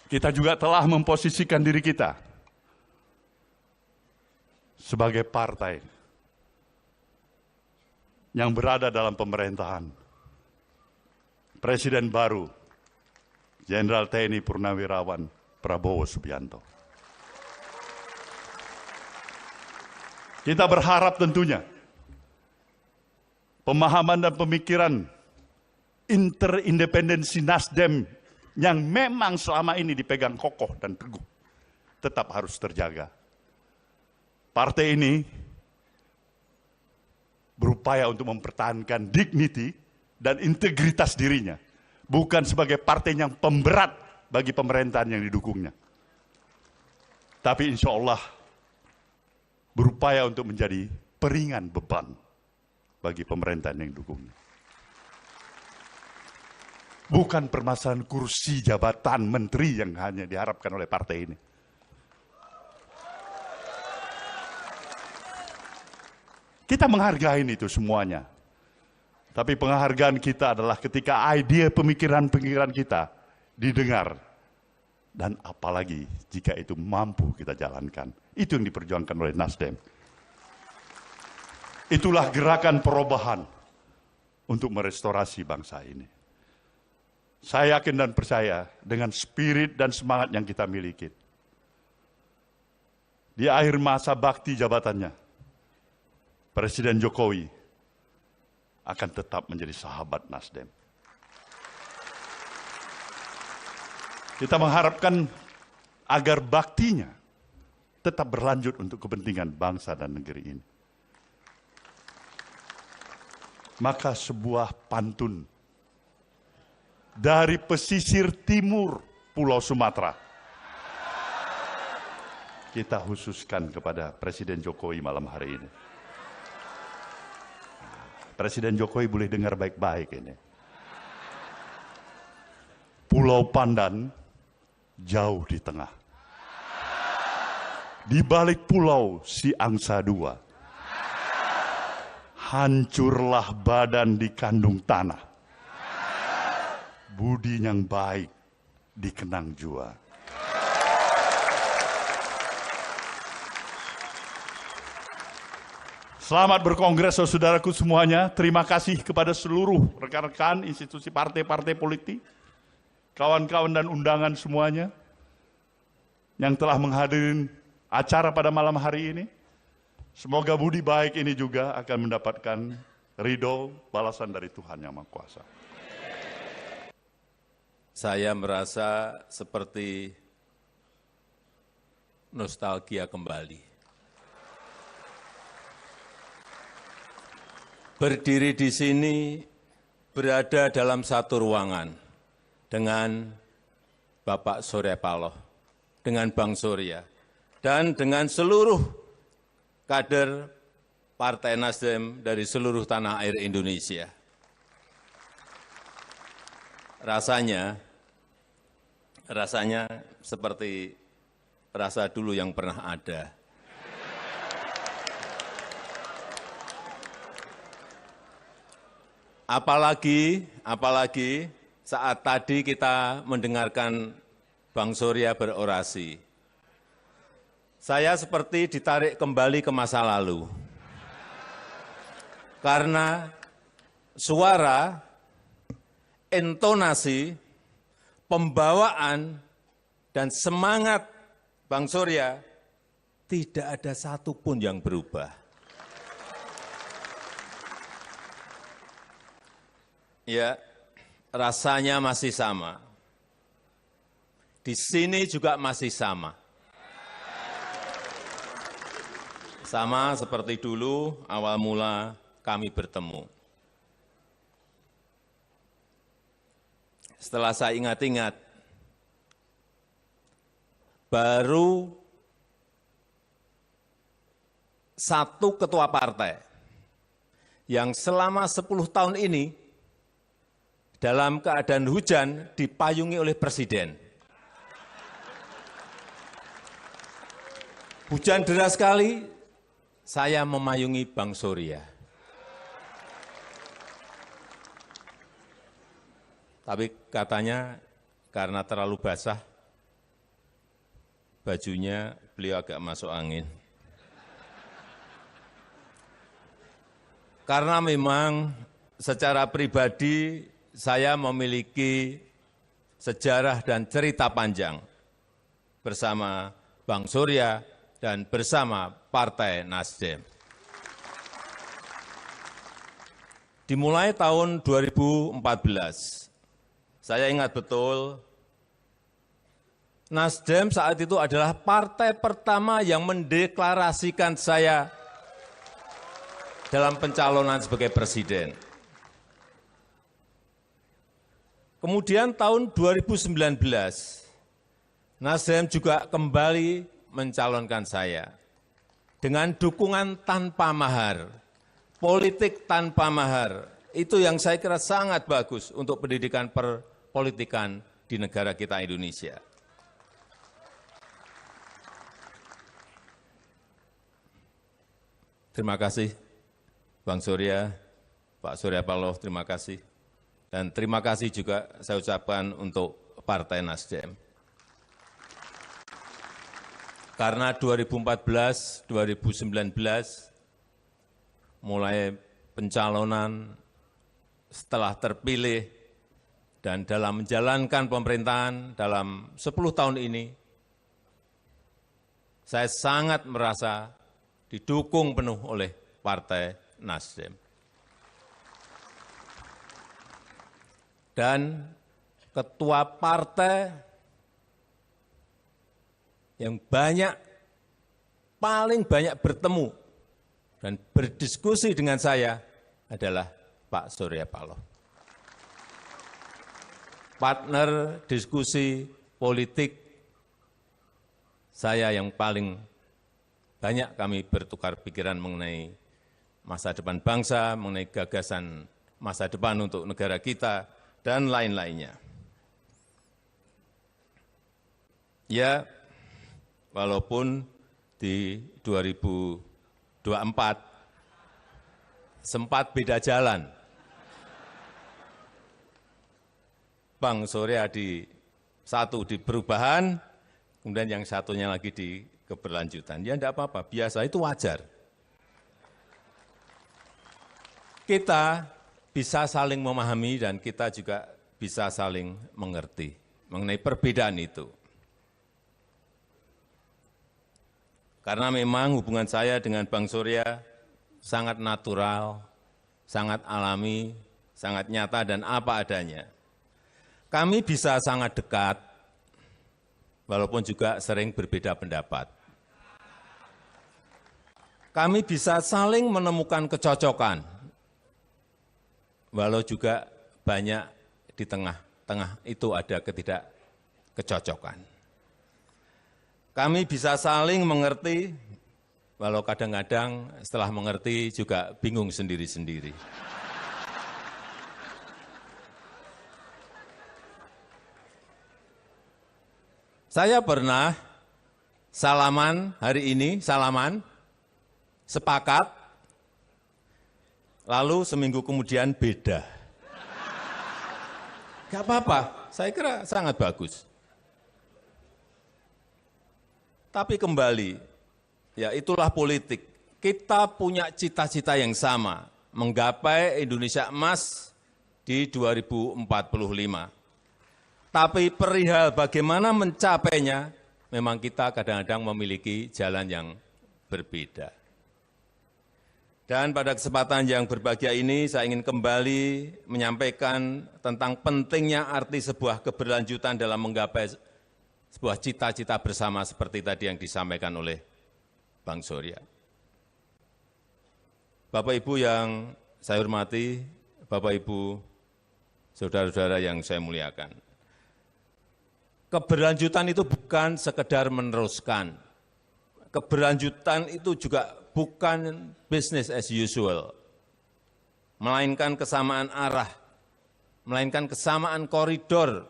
Kita juga telah memposisikan diri kita sebagai partai yang berada dalam pemerintahan. Presiden baru, Jenderal TNI Purnawirawan Prabowo Subianto. Kita berharap tentunya pemahaman dan pemikiran interindependensi Nasdem yang memang selama ini dipegang kokoh dan teguh tetap harus terjaga. Partai ini berupaya untuk mempertahankan dignity dan integritas dirinya, bukan sebagai partai yang pemberat bagi pemerintahan yang didukungnya. Tapi insya Allah berupaya untuk menjadi peringan beban bagi pemerintahan yang didukungnya. Bukan permasalahan kursi jabatan menteri yang hanya diharapkan oleh partai ini. Kita menghargai itu semuanya. Tapi penghargaan kita adalah ketika ide pemikiran-pemikiran kita didengar. Dan apalagi jika itu mampu kita jalankan. Itu yang diperjuangkan oleh Nasdem. Itulah gerakan perubahan untuk merestorasi bangsa ini. Saya yakin dan percaya dengan spirit dan semangat yang kita miliki. Di akhir masa bakti jabatannya, Presiden Jokowi akan tetap menjadi sahabat Nasdem. Kita mengharapkan agar baktinya tetap berlanjut untuk kepentingan bangsa dan negeri ini. Maka sebuah pantun dari pesisir timur Pulau Sumatera kita khususkan kepada Presiden Jokowi malam hari ini. Presiden Jokowi boleh dengar baik-baik ini. Pulau Pandan jauh di tengah. Di balik pulau si angsa dua. Hancurlah badan di kandung tanah. Budi yang baik dikenang jua. Selamat berkongres saudaraku semuanya. Terima kasih kepada seluruh rekan-rekan institusi partai-partai politik, kawan-kawan dan undangan semuanya yang telah menghadiri acara pada malam hari ini. Semoga budi baik ini juga akan mendapatkan ridho balasan dari Tuhan Yang Maha Kuasa. Saya merasa seperti nostalgia kembali. Berdiri di sini, berada dalam satu ruangan dengan Bapak Surya Paloh, dengan Bang Surya, dan dengan seluruh kader Partai Nasdem dari seluruh tanah air Indonesia. Rasanya seperti rasa dulu yang pernah ada. Apalagi saat tadi kita mendengarkan Bang Surya berorasi. Saya seperti ditarik kembali ke masa lalu. Karena suara, intonasi, pembawaan, dan semangat Bang Surya tidak ada satupun yang berubah. Ya, rasanya masih sama. Di sini juga masih sama. Sama seperti dulu awal mula kami bertemu. Setelah saya ingat-ingat, baru satu ketua partai yang selama 10 tahun ini dalam keadaan hujan dipayungi oleh Presiden. Hujan deras sekali, saya memayungi Bang Surya. Tapi katanya karena terlalu basah, bajunya beliau agak masuk angin. Karena memang secara pribadi saya memiliki sejarah dan cerita panjang bersama Bang Surya dan bersama Partai Nasdem. Dimulai tahun 2014, saya ingat betul, Nasdem saat itu adalah partai pertama yang mendeklarasikan saya dalam pencalonan sebagai presiden. Kemudian tahun 2019, Nasdem juga kembali mencalonkan saya dengan dukungan tanpa mahar, politik tanpa mahar. Itu yang saya kira sangat bagus untuk pendidikan perpolitikan di negara kita Indonesia. Terima kasih, Bang Surya, Pak Surya Paloh, terima kasih. Dan terima kasih juga saya ucapkan untuk Partai Nasdem. Karena 2014, 2019, mulai pencalonan setelah terpilih dan dalam menjalankan pemerintahan dalam 10 tahun ini, saya sangat merasa didukung penuh oleh Partai Nasdem. Dan ketua partai yang paling banyak bertemu dan berdiskusi dengan saya adalah Pak Surya Paloh. Partner diskusi politik saya yang paling banyak kami bertukar pikiran mengenai masa depan bangsa, mengenai gagasan masa depan untuk negara kita, dan lain-lainnya. Ya, walaupun di 2024 sempat beda jalan. Bang Surya satu di perubahan, kemudian yang satunya lagi di keberlanjutan. Ya enggak apa-apa, biasa, itu wajar. Kita bisa saling memahami dan kita juga bisa saling mengerti mengenai perbedaan itu. Karena memang hubungan saya dengan Bang Surya sangat natural, sangat alami, sangat nyata dan apa adanya. Kami bisa sangat dekat, walaupun juga sering berbeda pendapat. Kami bisa saling menemukan kecocokan, walau juga banyak di tengah-tengah itu ada ketidakkecocokan. Kami bisa saling mengerti, walau kadang-kadang setelah mengerti juga bingung sendiri-sendiri. Saya pernah salaman hari ini, sepakat, lalu seminggu kemudian beda. Gak apa-apa, saya kira sangat bagus. Tapi kembali, ya itulah politik. Kita punya cita-cita yang sama, menggapai Indonesia emas di 2045. Tapi perihal bagaimana mencapainya, memang kita kadang-kadang memiliki jalan yang berbeda. Dan pada kesempatan yang berbahagia ini, saya ingin kembali menyampaikan tentang pentingnya arti sebuah keberlanjutan dalam menggapai sebuah cita-cita bersama seperti tadi yang disampaikan oleh Bang Surya. Bapak Ibu yang saya hormati, Bapak Ibu, saudara-saudara yang saya muliakan. Keberlanjutan itu bukan sekedar meneruskan. Keberlanjutan itu juga bukan business as usual, melainkan kesamaan arah, melainkan kesamaan koridor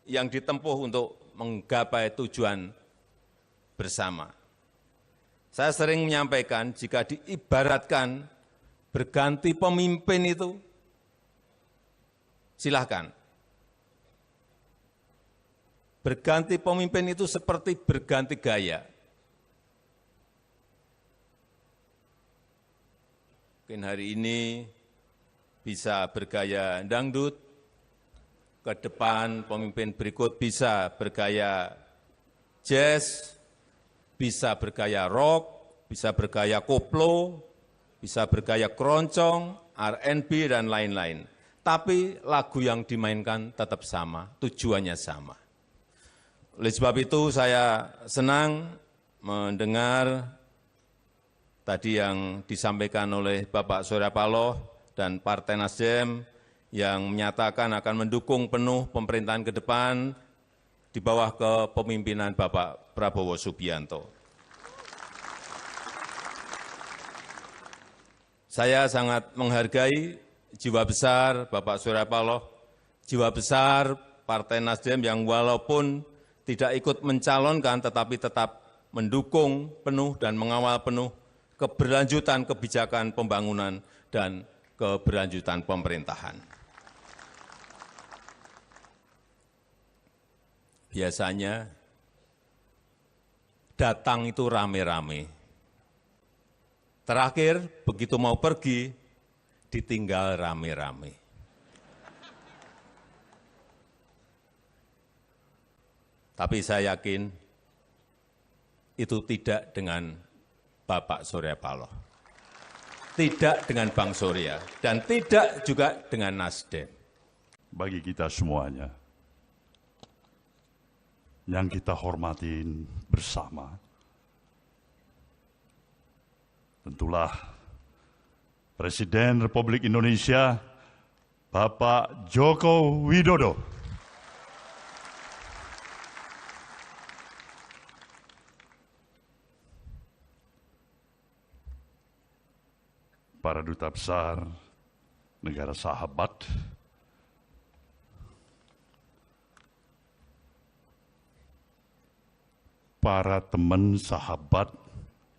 yang ditempuh untuk menggapai tujuan bersama. Saya sering menyampaikan jika diibaratkan berganti pemimpin itu, silahkan. Berganti pemimpin itu seperti berganti gaya. Mungkin hari ini bisa bergaya dangdut, ke depan pemimpin berikut bisa bergaya jazz, bisa bergaya rock, bisa bergaya koplo, bisa bergaya keroncong, R&B, dan lain-lain. Tapi lagu yang dimainkan tetap sama, tujuannya sama. Oleh sebab itu saya senang mendengar tadi yang disampaikan oleh Bapak Surya Paloh dan Partai Nasdem yang menyatakan akan mendukung penuh pemerintahan ke depan di bawah kepemimpinan Bapak Prabowo Subianto. Saya sangat menghargai jiwa besar Bapak Surya Paloh, jiwa besar Partai Nasdem yang walaupun tidak ikut mencalonkan tetapi tetap mendukung penuh dan mengawal penuh keberlanjutan kebijakan pembangunan dan keberlanjutan pemerintahan. Biasanya datang itu rame-rame. Terakhir, begitu mau pergi, ditinggal rame-rame. Tapi saya yakin itu tidak dengan Bapak Surya Paloh, tidak dengan Bang Surya, dan tidak juga dengan Nasdem. Bagi kita semuanya, yang kita hormatin bersama, tentulah Presiden Republik Indonesia, Bapak Joko Widodo. Para duta besar negara sahabat, para teman sahabat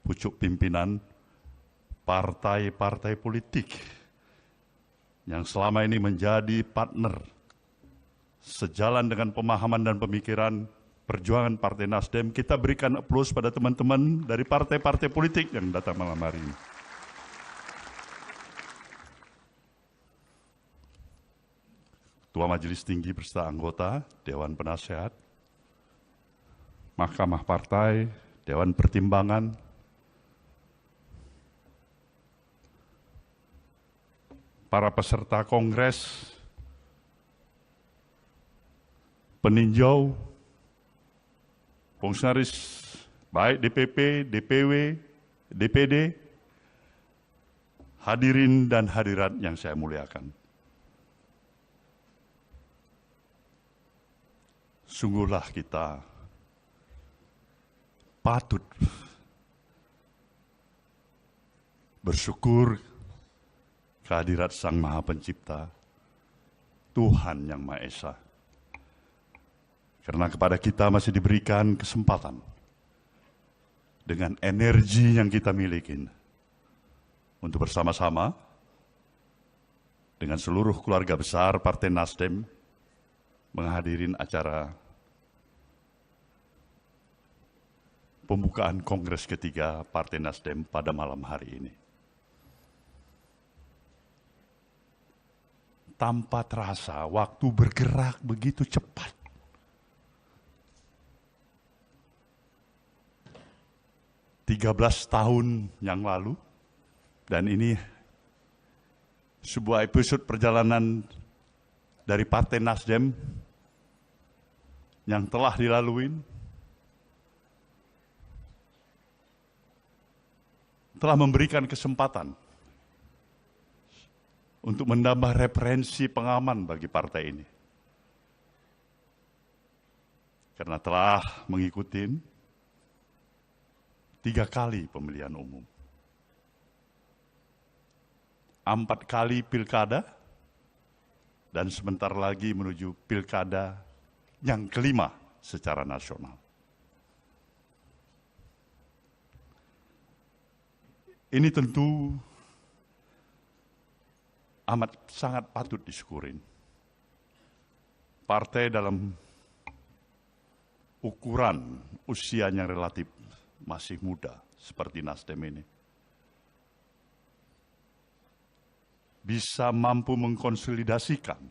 pucuk pimpinan partai-partai politik yang selama ini menjadi partner sejalan dengan pemahaman dan pemikiran perjuangan Partai Nasdem. Kita berikan aplaus pada teman-teman dari partai-partai politik yang datang malam hari ini. Ketua Majelis Tinggi beserta anggota Dewan Penasehat, Mahkamah Partai, Dewan Pertimbangan, para peserta kongres, peninjau, fungsionaris baik DPP, DPW, DPD, hadirin dan hadirat yang saya muliakan. Sungguhlah kita patut bersyukur kehadirat Sang Maha Pencipta, Tuhan Yang Maha Esa. Karena kepada kita masih diberikan kesempatan dengan energi yang kita miliki untuk bersama-sama dengan seluruh keluarga besar Partai Nasdem menghadirin acara pembukaan Kongres ketiga Partai Nasdem pada malam hari ini. Tanpa terasa, waktu bergerak begitu cepat. Tahun yang lalu, dan ini sebuah episode perjalanan dari Partai Nasdem yang telah dilalui, telah memberikan kesempatan untuk menambah referensi pengaman bagi partai ini. Karena telah mengikuti 3 kali pemilihan umum, 4 kali pilkada, dan sebentar lagi menuju pilkada yang kelima secara nasional. Ini tentu amat sangat patut disyukurin. Partai dalam ukuran usianya relatif masih muda seperti Nasdem ini bisa mampu mengkonsolidasikan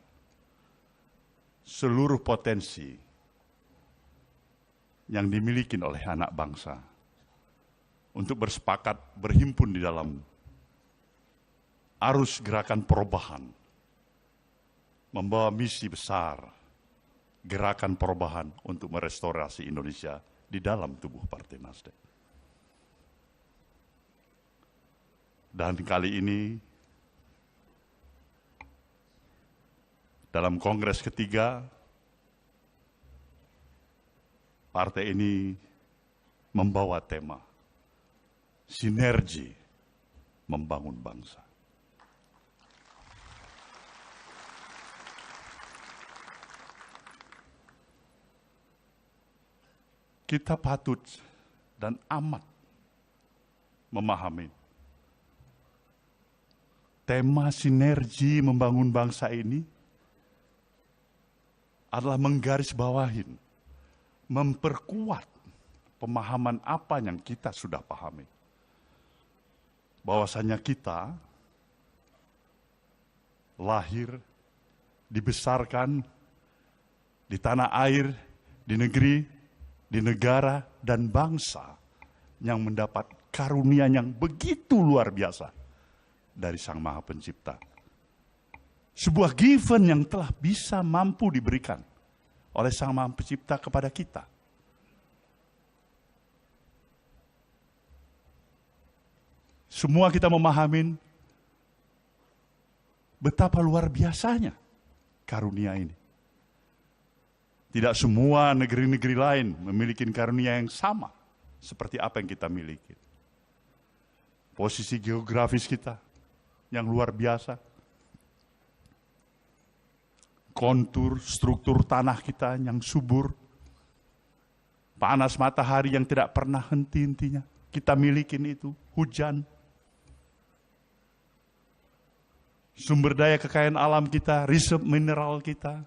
seluruh potensi yang dimiliki oleh anak bangsa untuk bersepakat berhimpun di dalam arus gerakan perubahan, membawa misi besar gerakan perubahan untuk merestorasi Indonesia di dalam tubuh Partai Nasdem. Dan kali ini, dalam kongres ketiga, partai ini membawa tema sinergi membangun bangsa. Kita patut dan amat memahami tema sinergi membangun bangsa ini adalah menggarisbawahin, memperkuat pemahaman apa yang kita sudah pahami. Bahwasanya kita lahir, dibesarkan di tanah air, di negeri, di negara dan bangsa yang mendapat karunia yang begitu luar biasa dari Sang Maha Pencipta. Sebuah given yang telah bisa mampu diberikan oleh Sang Maha Pencipta kepada kita. Semua kita memahami betapa luar biasanya karunia ini. Tidak semua negeri-negeri lain memiliki karunia yang sama seperti apa yang kita miliki. Posisi geografis kita yang luar biasa. Kontur, struktur tanah kita yang subur. Panas matahari yang tidak pernah henti-hentinya. Kita miliki itu, hujan. Sumber daya kekayaan alam kita, reserve mineral kita.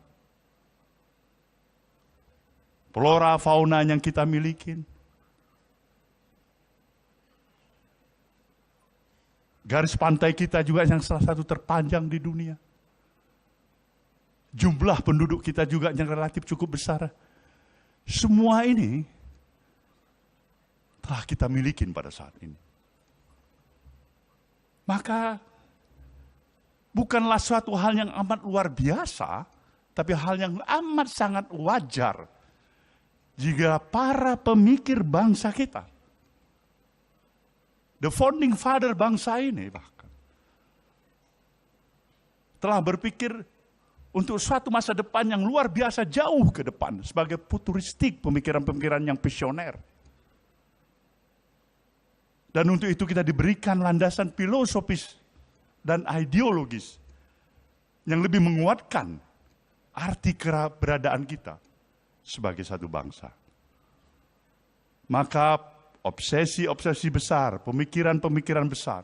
Flora, fauna yang kita miliki. Garis pantai kita juga yang salah satu terpanjang di dunia. Jumlah penduduk kita juga yang relatif cukup besar. Semua ini telah kita miliki pada saat ini. Maka bukanlah suatu hal yang amat luar biasa, tapi hal yang amat sangat wajar jika para pemikir bangsa kita, the founding father bangsa ini bahkan, telah berpikir untuk suatu masa depan yang luar biasa jauh ke depan, sebagai futuristik pemikiran-pemikiran yang visioner. Dan untuk itu kita diberikan landasan filosofis dan ideologis yang lebih menguatkan arti keberadaan kita sebagai satu bangsa. Maka obsesi-obsesi besar, pemikiran-pemikiran besar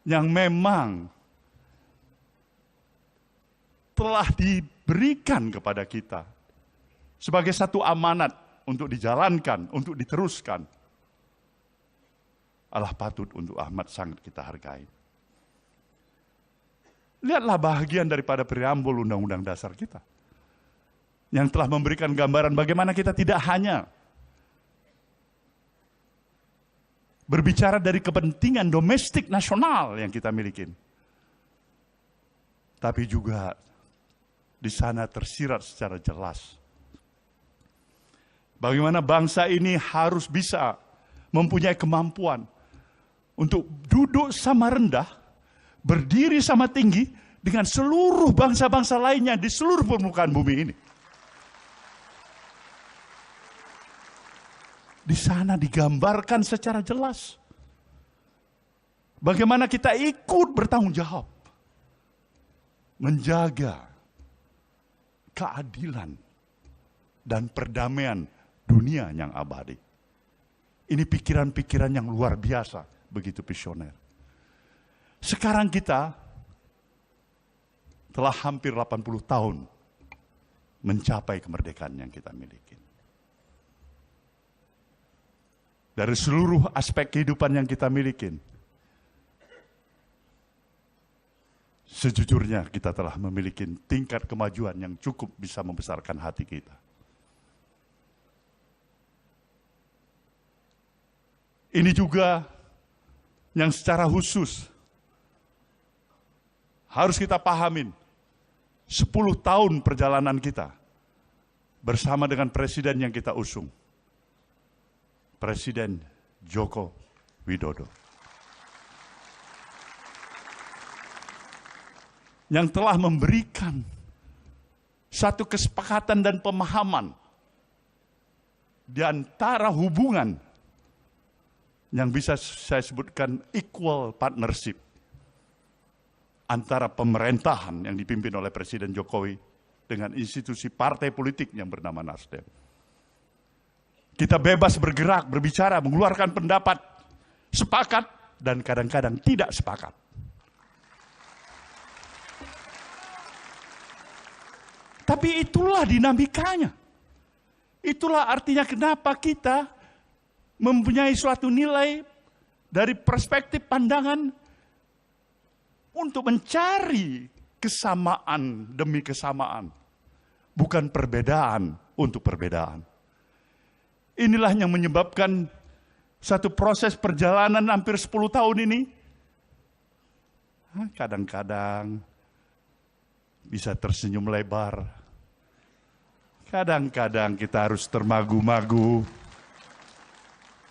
yang memang telah diberikan kepada kita sebagai satu amanat untuk dijalankan, untuk diteruskan, adalah patut untuk amat sangat kita hargai. Lihatlah bahagian daripada preambul Undang-Undang Dasar kita yang telah memberikan gambaran bagaimana kita tidak hanya berbicara dari kepentingan domestik nasional yang kita miliki, tapi juga di sana tersirat secara jelas bagaimana bangsa ini harus bisa mempunyai kemampuan untuk duduk sama rendah, berdiri sama tinggi dengan seluruh bangsa-bangsa lainnya di seluruh permukaan bumi ini. Di sana digambarkan secara jelas bagaimana kita ikut bertanggung jawab menjaga keadilan dan perdamaian dunia yang abadi. Ini pikiran-pikiran yang luar biasa, begitu visioner. Sekarang kita telah hampir 80 tahun mencapai kemerdekaan yang kita miliki. Dari seluruh aspek kehidupan yang kita miliki, sejujurnya kita telah memiliki tingkat kemajuan yang cukup bisa membesarkan hati kita. Ini juga yang secara khusus harus kita pahamin. 10 tahun perjalanan kita bersama dengan presiden yang kita usung, Presiden Joko Widodo. yang telah memberikan satu kesepakatan dan pemahaman di antara hubungan yang bisa saya sebutkan equal partnership antara pemerintahan yang dipimpin oleh Presiden Jokowi dengan institusi partai politik yang bernama Nasdem. Kita bebas bergerak, berbicara, mengeluarkan pendapat, sepakat, dan kadang-kadang tidak sepakat. Tapi itulah dinamikanya. Itulah artinya kenapa kita mempunyai suatu nilai dari perspektif pandangan untuk mencari kesamaan demi kesamaan. Bukan perbedaan untuk perbedaan. Inilah yang menyebabkan satu proses perjalanan hampir 10 tahun ini. Kadang-kadang bisa tersenyum lebar. Kadang-kadang kita harus termagu-magu.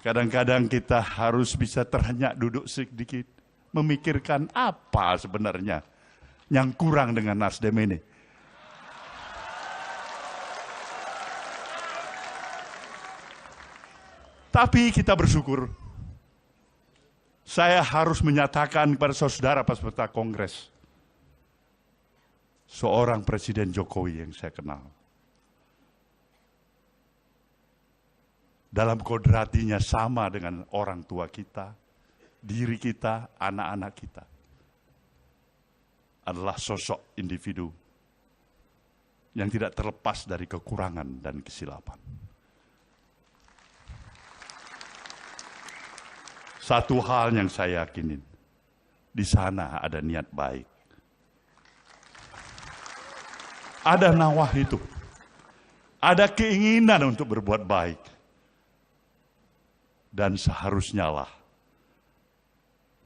Kadang-kadang kita harus bisa terhenyak duduk sedikit. Memikirkan apa sebenarnya yang kurang dengan Nasdem ini. Tapi kita bersyukur. Saya harus menyatakan kepada saudara peserta Kongres. Seorang Presiden Jokowi yang saya kenal. Dalam kodratinya sama dengan orang tua kita, diri kita, anak-anak kita. Adalah sosok individu yang tidak terlepas dari kekurangan dan kesilapan. Satu hal yang saya yakinin, di sana ada niat baik. Ada nawah itu. Ada keinginan untuk berbuat baik. Dan seharusnya lah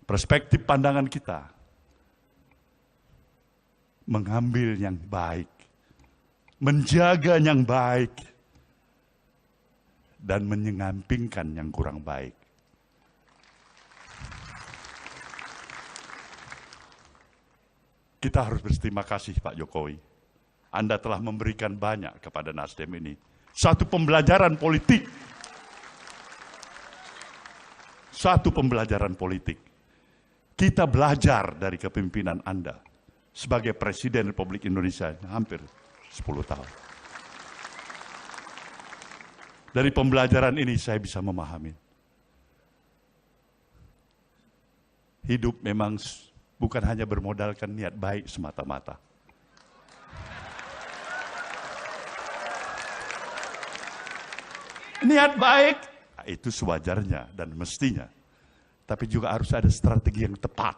perspektif pandangan kita mengambil yang baik, menjaga yang baik, dan menyampingkan yang kurang baik. Kita harus berterima kasih Pak Jokowi. Anda telah memberikan banyak kepada Nasdem ini. Satu pembelajaran politik. Satu pembelajaran politik. Kita belajar dari kepemimpinan Anda sebagai Presiden Republik Indonesia hampir 10 tahun. Dari pembelajaran ini saya bisa memahami. Hidup memang bukan hanya bermodalkan niat baik semata-mata. Niat baik, itu sewajarnya dan mestinya. Tapi juga harus ada strategi yang tepat.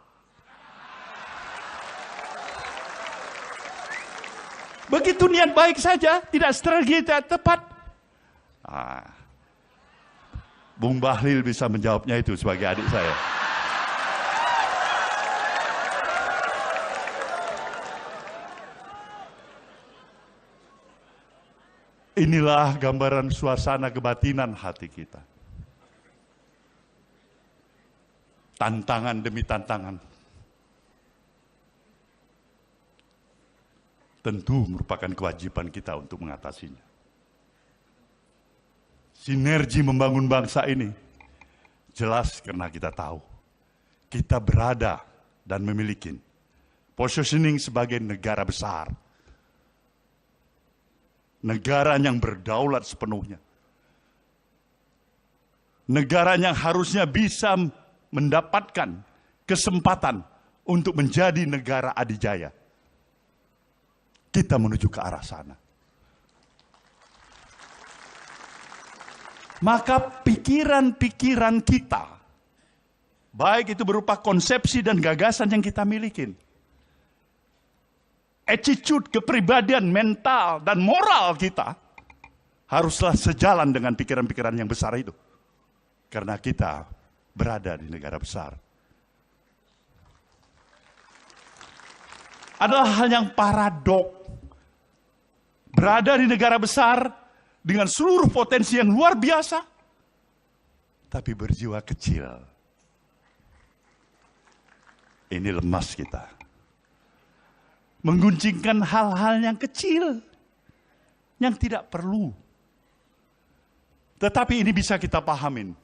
Begitu niat baik saja, tidak strategi yang tepat. Bung Bahlil bisa menjawabnya itu sebagai adik saya. Inilah gambaran suasana kebatinan hati kita. Tantangan demi tantangan. Tentu merupakan kewajiban kita untuk mengatasinya. Sinergi membangun bangsa ini jelas karena kita tahu kita berada dan memiliki positioning sebagai negara besar. Negara yang berdaulat sepenuhnya. Negara yang harusnya bisa mendapatkan kesempatan untuk menjadi negara adidaya. Kita menuju ke arah sana. Maka pikiran-pikiran kita, baik itu berupa konsepsi dan gagasan yang kita miliki, attitude, kepribadian, mental, dan moral kita haruslah sejalan dengan pikiran-pikiran yang besar itu. Karena kita berada di negara besar. Adalah hal yang paradok. Berada di negara besar dengan seluruh potensi yang luar biasa, tapi berjiwa kecil. Ini lemas kita. mengguncingkan hal-hal yang kecil, yang tidak perlu. Tetapi ini bisa kita pahamin.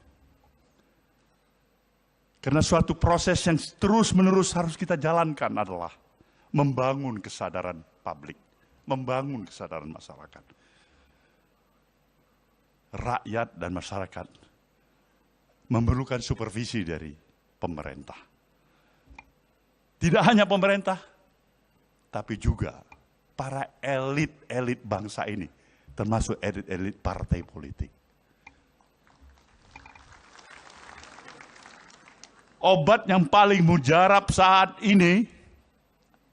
Karena suatu proses yang terus-menerus harus kita jalankan adalah membangun kesadaran publik, membangun kesadaran masyarakat. Rakyat dan masyarakat memerlukan supervisi dari pemerintah. Tidak hanya pemerintah, tapi juga para elit-elit bangsa ini, termasuk elit-elit partai politik. Obat yang paling mujarab saat ini,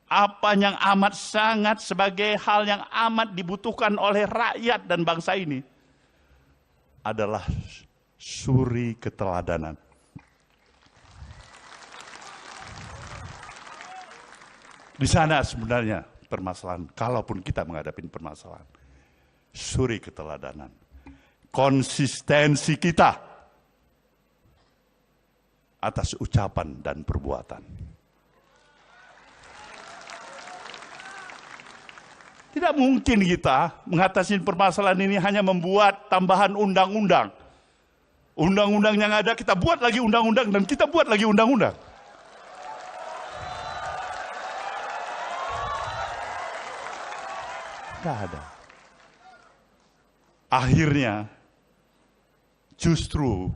apa yang amat sangat sebagai hal yang amat dibutuhkan oleh rakyat dan bangsa ini, adalah suri keteladanan. Di sana sebenarnya permasalahan, kalaupun kita menghadapi permasalahan, suri keteladanan. Konsistensi kita atas ucapan dan perbuatan. Tidak mungkin kita mengatasi permasalahan ini hanya membuat tambahan undang-undang. Undang-undang yang ada kita buat lagi undang-undang dan kita buat lagi undang-undang. Tidak ada. Akhirnya justru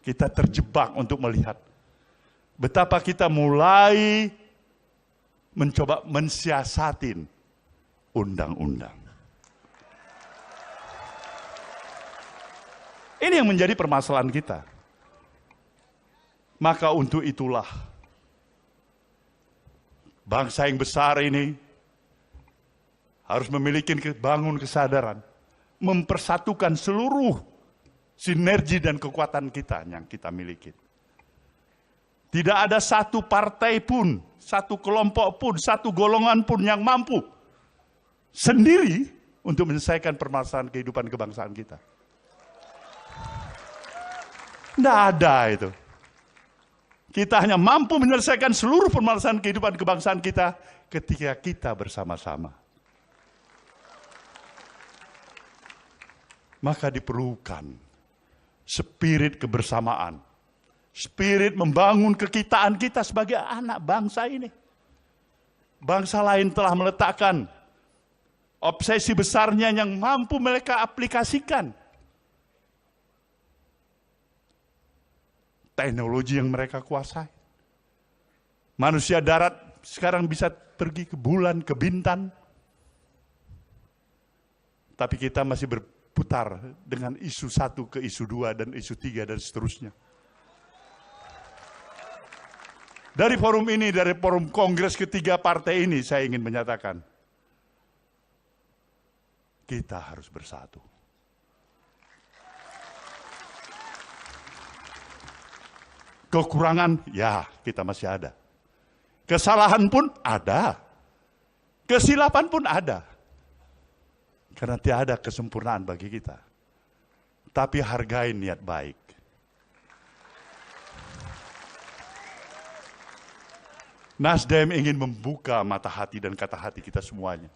kita terjebak untuk melihat betapa kita mulai mencoba mensiasatin undang-undang. Ini yang menjadi permasalahan kita. Maka untuk itulah bangsa yang besar ini harus memiliki bangun kesadaran, mempersatukan seluruh sinergi dan kekuatan kita yang kita miliki. Tidak ada satu partai pun, satu kelompok pun, satu golongan pun yang mampu sendiri untuk menyelesaikan permasalahan kehidupan kebangsaan kita. Tidak ada itu. Kita hanya mampu menyelesaikan seluruh permasalahan kehidupan kebangsaan kita ketika kita bersama-sama. Maka diperlukan spirit kebersamaan, spirit membangun kekitaan kita sebagai anak bangsa ini. Bangsa lain telah meletakkan obsesi besarnya yang mampu mereka aplikasikan. Teknologi yang mereka kuasai. Manusia darat sekarang bisa pergi ke bulan, ke bintang. Tapi kita masih berputar dengan isu 1 ke isu 2 dan isu 3 dan seterusnya. Dari forum ini, dari forum kongres ketiga partai ini, saya ingin menyatakan, kita harus bersatu. Kekurangan, ya kita masih ada. Kesalahan pun ada. Kesilapan pun ada. Karena tidak ada kesempurnaan bagi kita. Tapi hargai niat baik. Nasdem ingin membuka mata hati dan kata hati kita semuanya.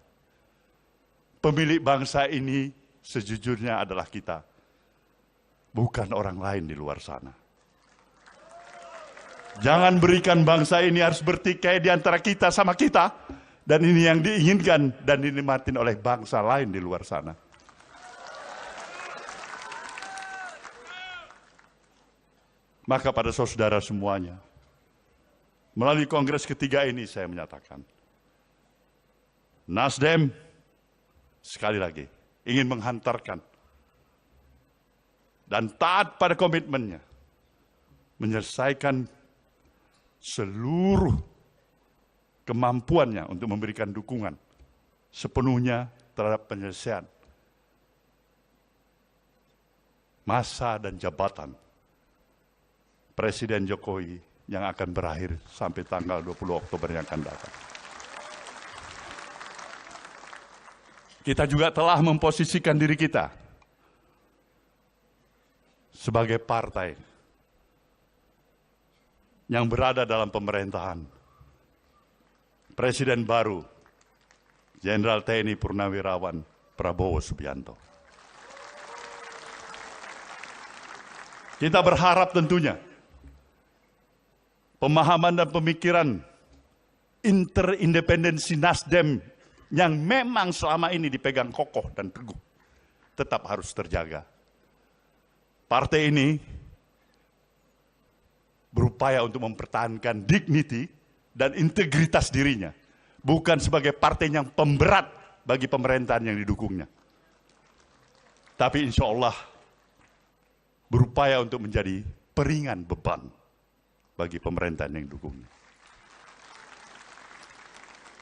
Pemilik bangsa ini sejujurnya adalah kita. Bukan orang lain di luar sana. Jangan berikan bangsa ini harus bertikai di antara kita sama kita. Dan ini yang diinginkan dan dinikmatin oleh bangsa lain di luar sana. Maka pada saudara semuanya, melalui kongres ketiga ini saya menyatakan, Nasdem sekali lagi ingin menghantarkan dan taat pada komitmennya, menyelesaikan seluruh kemampuannya untuk memberikan dukungan sepenuhnya terhadap penyelesaian masa dan jabatan Presiden Jokowi yang akan berakhir sampai tanggal 20 Oktober yang akan datang. Kita juga telah memposisikan diri kita sebagai partai yang berada dalam pemerintahan. Presiden baru Jenderal TNI Purnawirawan Prabowo Subianto. Kita berharap tentunya pemahaman dan pemikiran interindependensi Nasdem yang memang selama ini dipegang kokoh dan teguh tetap harus terjaga. Partai ini berupaya untuk mempertahankan dignity dan integritas dirinya, bukan sebagai partai yang pemberat bagi pemerintahan yang didukungnya. Tapi insya Allah berupaya untuk menjadi peringan beban bagi pemerintahan yang didukungnya.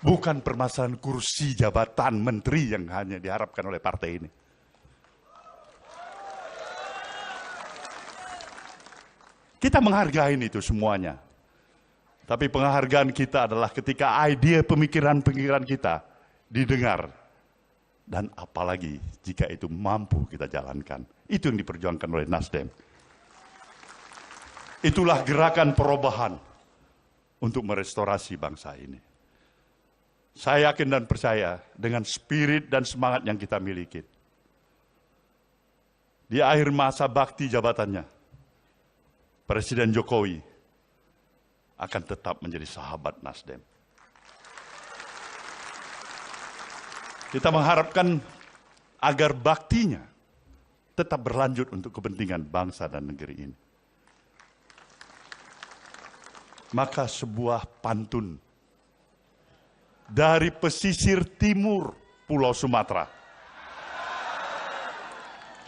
Bukan permasalahan kursi jabatan menteri yang hanya diharapkan oleh partai ini. Kita menghargai itu semuanya. Tapi penghargaan kita adalah ketika ide pemikiran-pemikiran kita didengar. Dan apalagi jika itu mampu kita jalankan. Itu yang diperjuangkan oleh Nasdem. Itulah gerakan perubahan untuk merestorasi bangsa ini. Saya yakin dan percaya dengan spirit dan semangat yang kita miliki. Di akhir masa bakti jabatannya, Presiden Jokowi akan tetap menjadi sahabat Nasdem. Kita mengharapkan agar baktinya tetap berlanjut untuk kepentingan bangsa dan negeri ini. Maka sebuah pantun dari pesisir timur Pulau Sumatera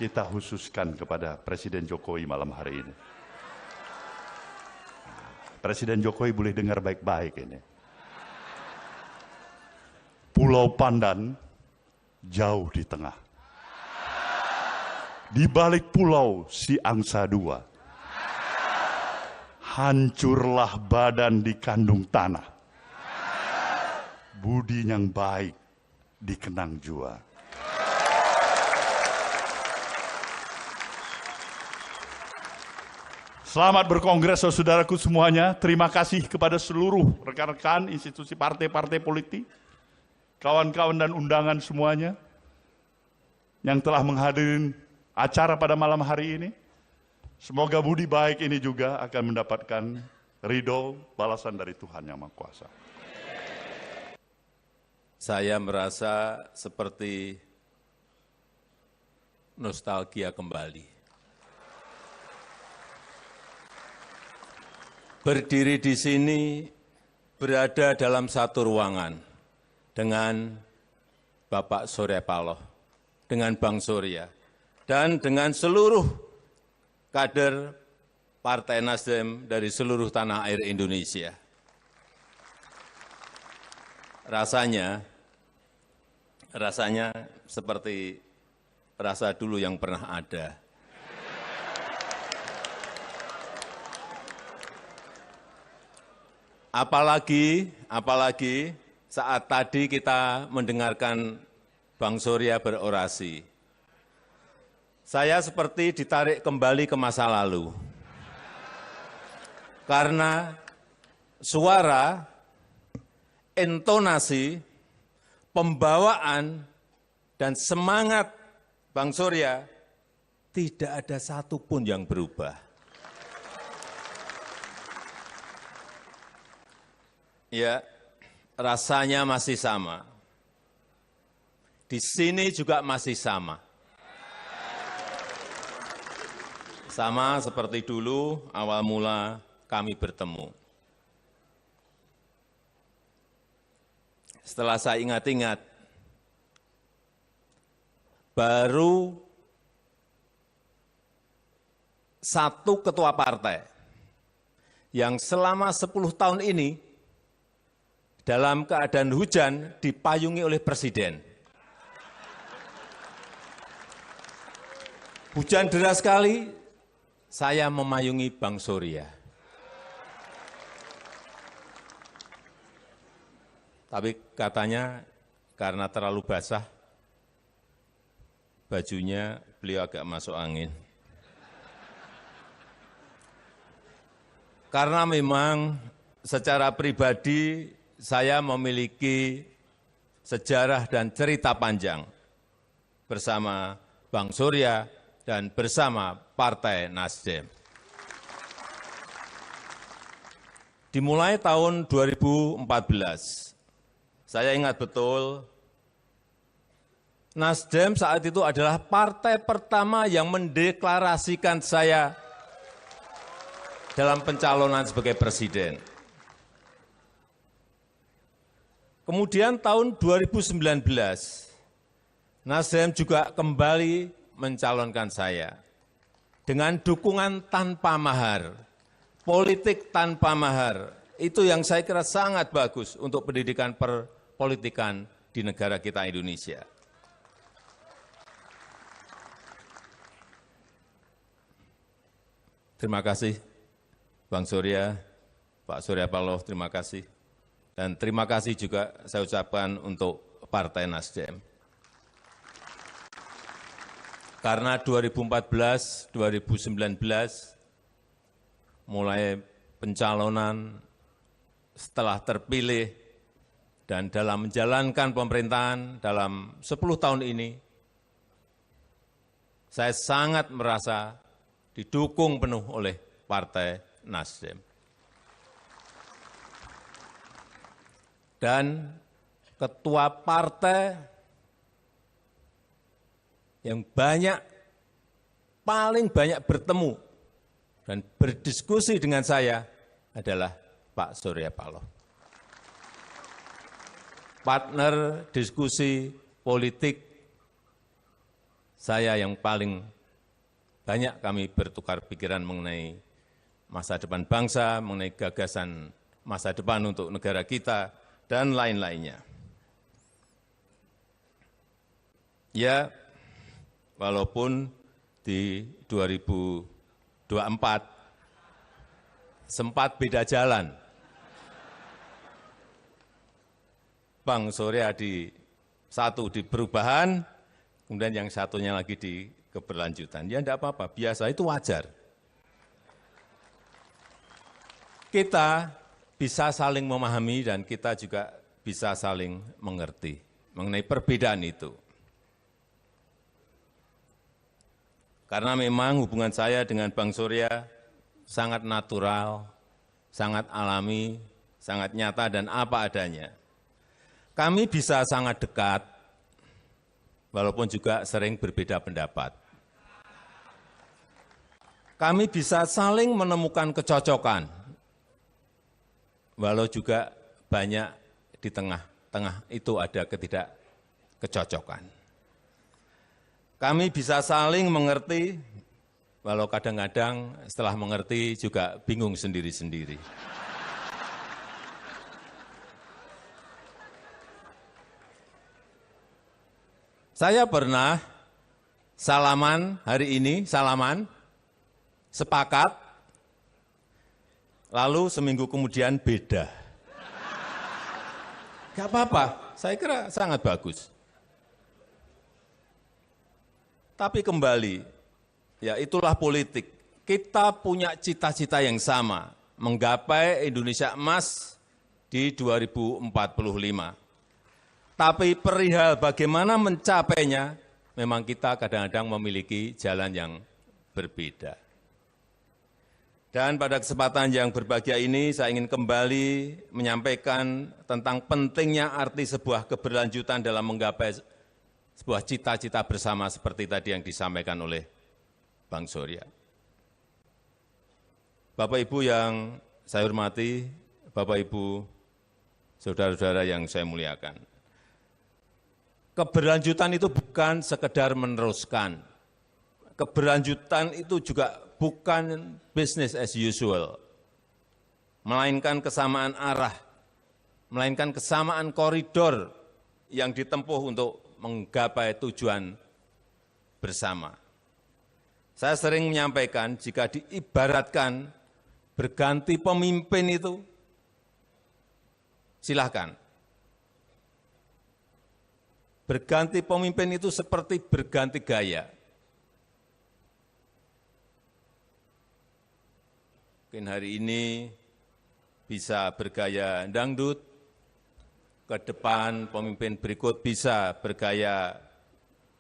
kita khususkan kepada Presiden Jokowi malam hari ini. Presiden Jokowi boleh dengar baik-baik ini. Pulau Pandan jauh di tengah. Di balik pulau si angsa dua. Hancurlah badan di kandung tanah. Budi yang baik dikenang jua. Selamat berkongres saudaraku semuanya. Terima kasih kepada seluruh rekan-rekan institusi partai-partai politik, kawan-kawan dan undangan semuanya yang telah menghadiri acara pada malam hari ini. Semoga budi baik ini juga akan mendapatkan ridho balasan dari Tuhan Yang Maha Kuasa. Saya merasa seperti nostalgia kembali. Berdiri di sini, berada dalam satu ruangan dengan Bapak Surya Paloh, dengan Bang Surya, dan dengan seluruh kader Partai Nasdem dari seluruh tanah air Indonesia. Rasanya seperti rasa dulu yang pernah ada. Apalagi saat tadi kita mendengarkan Bang Surya berorasi. Saya seperti ditarik kembali ke masa lalu. Karena suara, intonasi, pembawaan, dan semangat Bang Surya tidak ada satupun yang berubah. Ya, rasanya masih sama. Di sini juga masih sama. Sama seperti dulu awal mula kami bertemu. Setelah saya ingat-ingat, baru satu ketua partai yang selama 10 tahun ini dalam keadaan hujan dipayungi oleh Presiden. Hujan deras sekali, saya memayungi Bang Surya. Tapi katanya karena terlalu basah, bajunya beliau agak masuk angin. Karena memang secara pribadi saya memiliki sejarah dan cerita panjang bersama Bang Surya dan bersama Partai Nasdem. Dimulai tahun 2014, saya ingat betul, Nasdem saat itu adalah partai pertama yang mendeklarasikan saya dalam pencalonan sebagai presiden. Kemudian tahun 2019, Nasdem juga kembali mencalonkan saya dengan dukungan tanpa mahar, politik tanpa mahar. Itu yang saya kira sangat bagus untuk pendidikan perpolitikan di negara kita Indonesia. Terima kasih, Bang Surya, Pak Surya Paloh, terima kasih. Dan terima kasih juga saya ucapkan untuk Partai Nasdem. Karena 2014, 2019, mulai pencalonan setelah terpilih dan dalam menjalankan pemerintahan dalam 10 tahun ini, saya sangat merasa didukung penuh oleh Partai Nasdem. Dan ketua partai yang paling banyak bertemu dan berdiskusi dengan saya adalah Pak Surya Paloh. Partner diskusi politik saya yang paling banyak kami bertukar pikiran mengenai masa depan bangsa, mengenai gagasan masa depan untuk negara kita, dan lain-lainnya. Ya, walaupun di 2024 sempat beda jalan. Bang Surya satu di perubahan, kemudian yang satunya lagi di keberlanjutan. Ya enggak apa-apa, biasa, itu wajar. Kita bisa saling memahami dan kita juga bisa saling mengerti mengenai perbedaan itu. Karena memang hubungan saya dengan Bang Surya sangat natural, sangat alami, sangat nyata dan apa adanya. Kami bisa sangat dekat, walaupun juga sering berbeda pendapat. Kami bisa saling menemukan kecocokan, walau juga banyak di tengah-tengah itu ada ketidakkecocokan. Kami bisa saling mengerti, walau kadang-kadang setelah mengerti juga bingung sendiri-sendiri. Saya pernah salaman hari ini, sepakat, lalu seminggu kemudian beda. Gak apa-apa, saya kira sangat bagus. Tapi kembali, ya itulah politik. Kita punya cita-cita yang sama, menggapai Indonesia emas di 2045. Tapi perihal bagaimana mencapainya, memang kita kadang-kadang memiliki jalan yang berbeda. Dan pada kesempatan yang berbahagia ini, saya ingin kembali menyampaikan tentang pentingnya arti sebuah keberlanjutan dalam menggapai sebuah cita-cita bersama seperti tadi yang disampaikan oleh Bang Surya. Bapak Ibu yang saya hormati, Bapak Ibu, saudara-saudara yang saya muliakan. Keberlanjutan itu bukan sekedar meneruskan. Keberlanjutan itu juga bukan business as usual, melainkan kesamaan arah, melainkan kesamaan koridor yang ditempuh untuk menggapai tujuan bersama. Saya sering menyampaikan jika diibaratkan berganti pemimpin itu, silahkan. Berganti pemimpin itu seperti berganti gaya. Mungkin hari ini bisa bergaya dangdut, ke depan pemimpin berikut bisa bergaya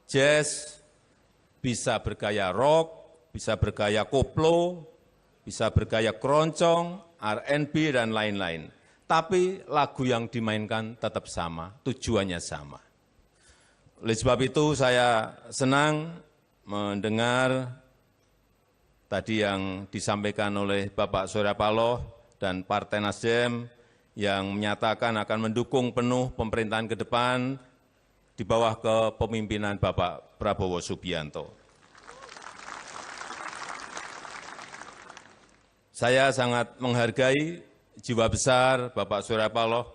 jazz, bisa bergaya rock, bisa bergaya koplo, bisa bergaya keroncong, R&B, dan lain-lain. Tapi lagu yang dimainkan tetap sama, tujuannya sama. Oleh sebab itu saya senang mendengar tadi yang disampaikan oleh Bapak Surya Paloh dan Partai Nasdem yang menyatakan akan mendukung penuh pemerintahan ke depan di bawah kepemimpinan Bapak Prabowo Subianto. Saya sangat menghargai jiwa besar Bapak Surya Paloh,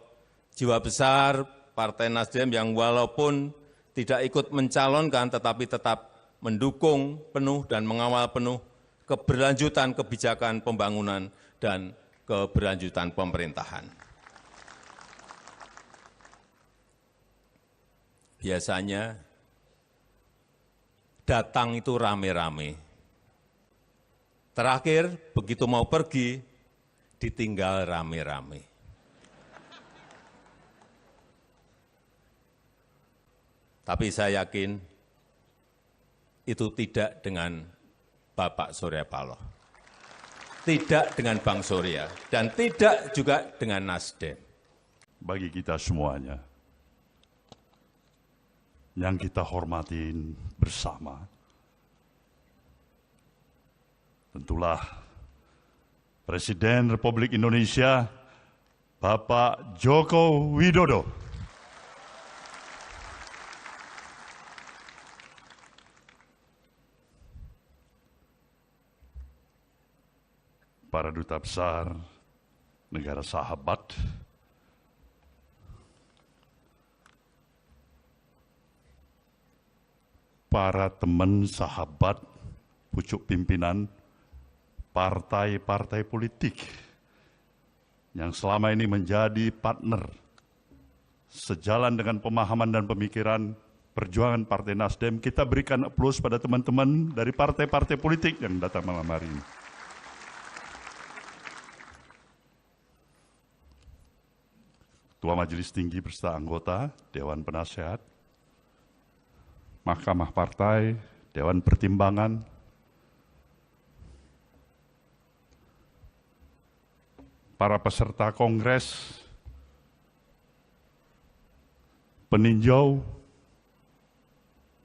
jiwa besar Partai Nasdem yang walaupun tidak ikut mencalonkan tetapi tetap mendukung penuh dan mengawal penuh keberlanjutan kebijakan pembangunan dan keberlanjutan pemerintahan. Biasanya datang itu rame-rame. Terakhir, begitu mau pergi, ditinggal rame-rame. Tapi saya yakin itu tidak dengan Bapak Surya Paloh, tidak dengan Bang Surya, dan tidak juga dengan Nasdem. Bagi kita semuanya, yang kita hormatin bersama, tentulah Presiden Republik Indonesia, Bapak Joko Widodo. Para duta besar negara sahabat, para teman sahabat pucuk pimpinan partai-partai politik yang selama ini menjadi partner sejalan dengan pemahaman dan pemikiran perjuangan Partai Nasdem. Kita berikan aplaus pada teman-teman dari partai-partai politik yang datang malam hari ini. Ketua Majelis Tinggi beserta anggota Dewan Penasehat, Mahkamah Partai, Dewan Pertimbangan, para peserta kongres, peninjau,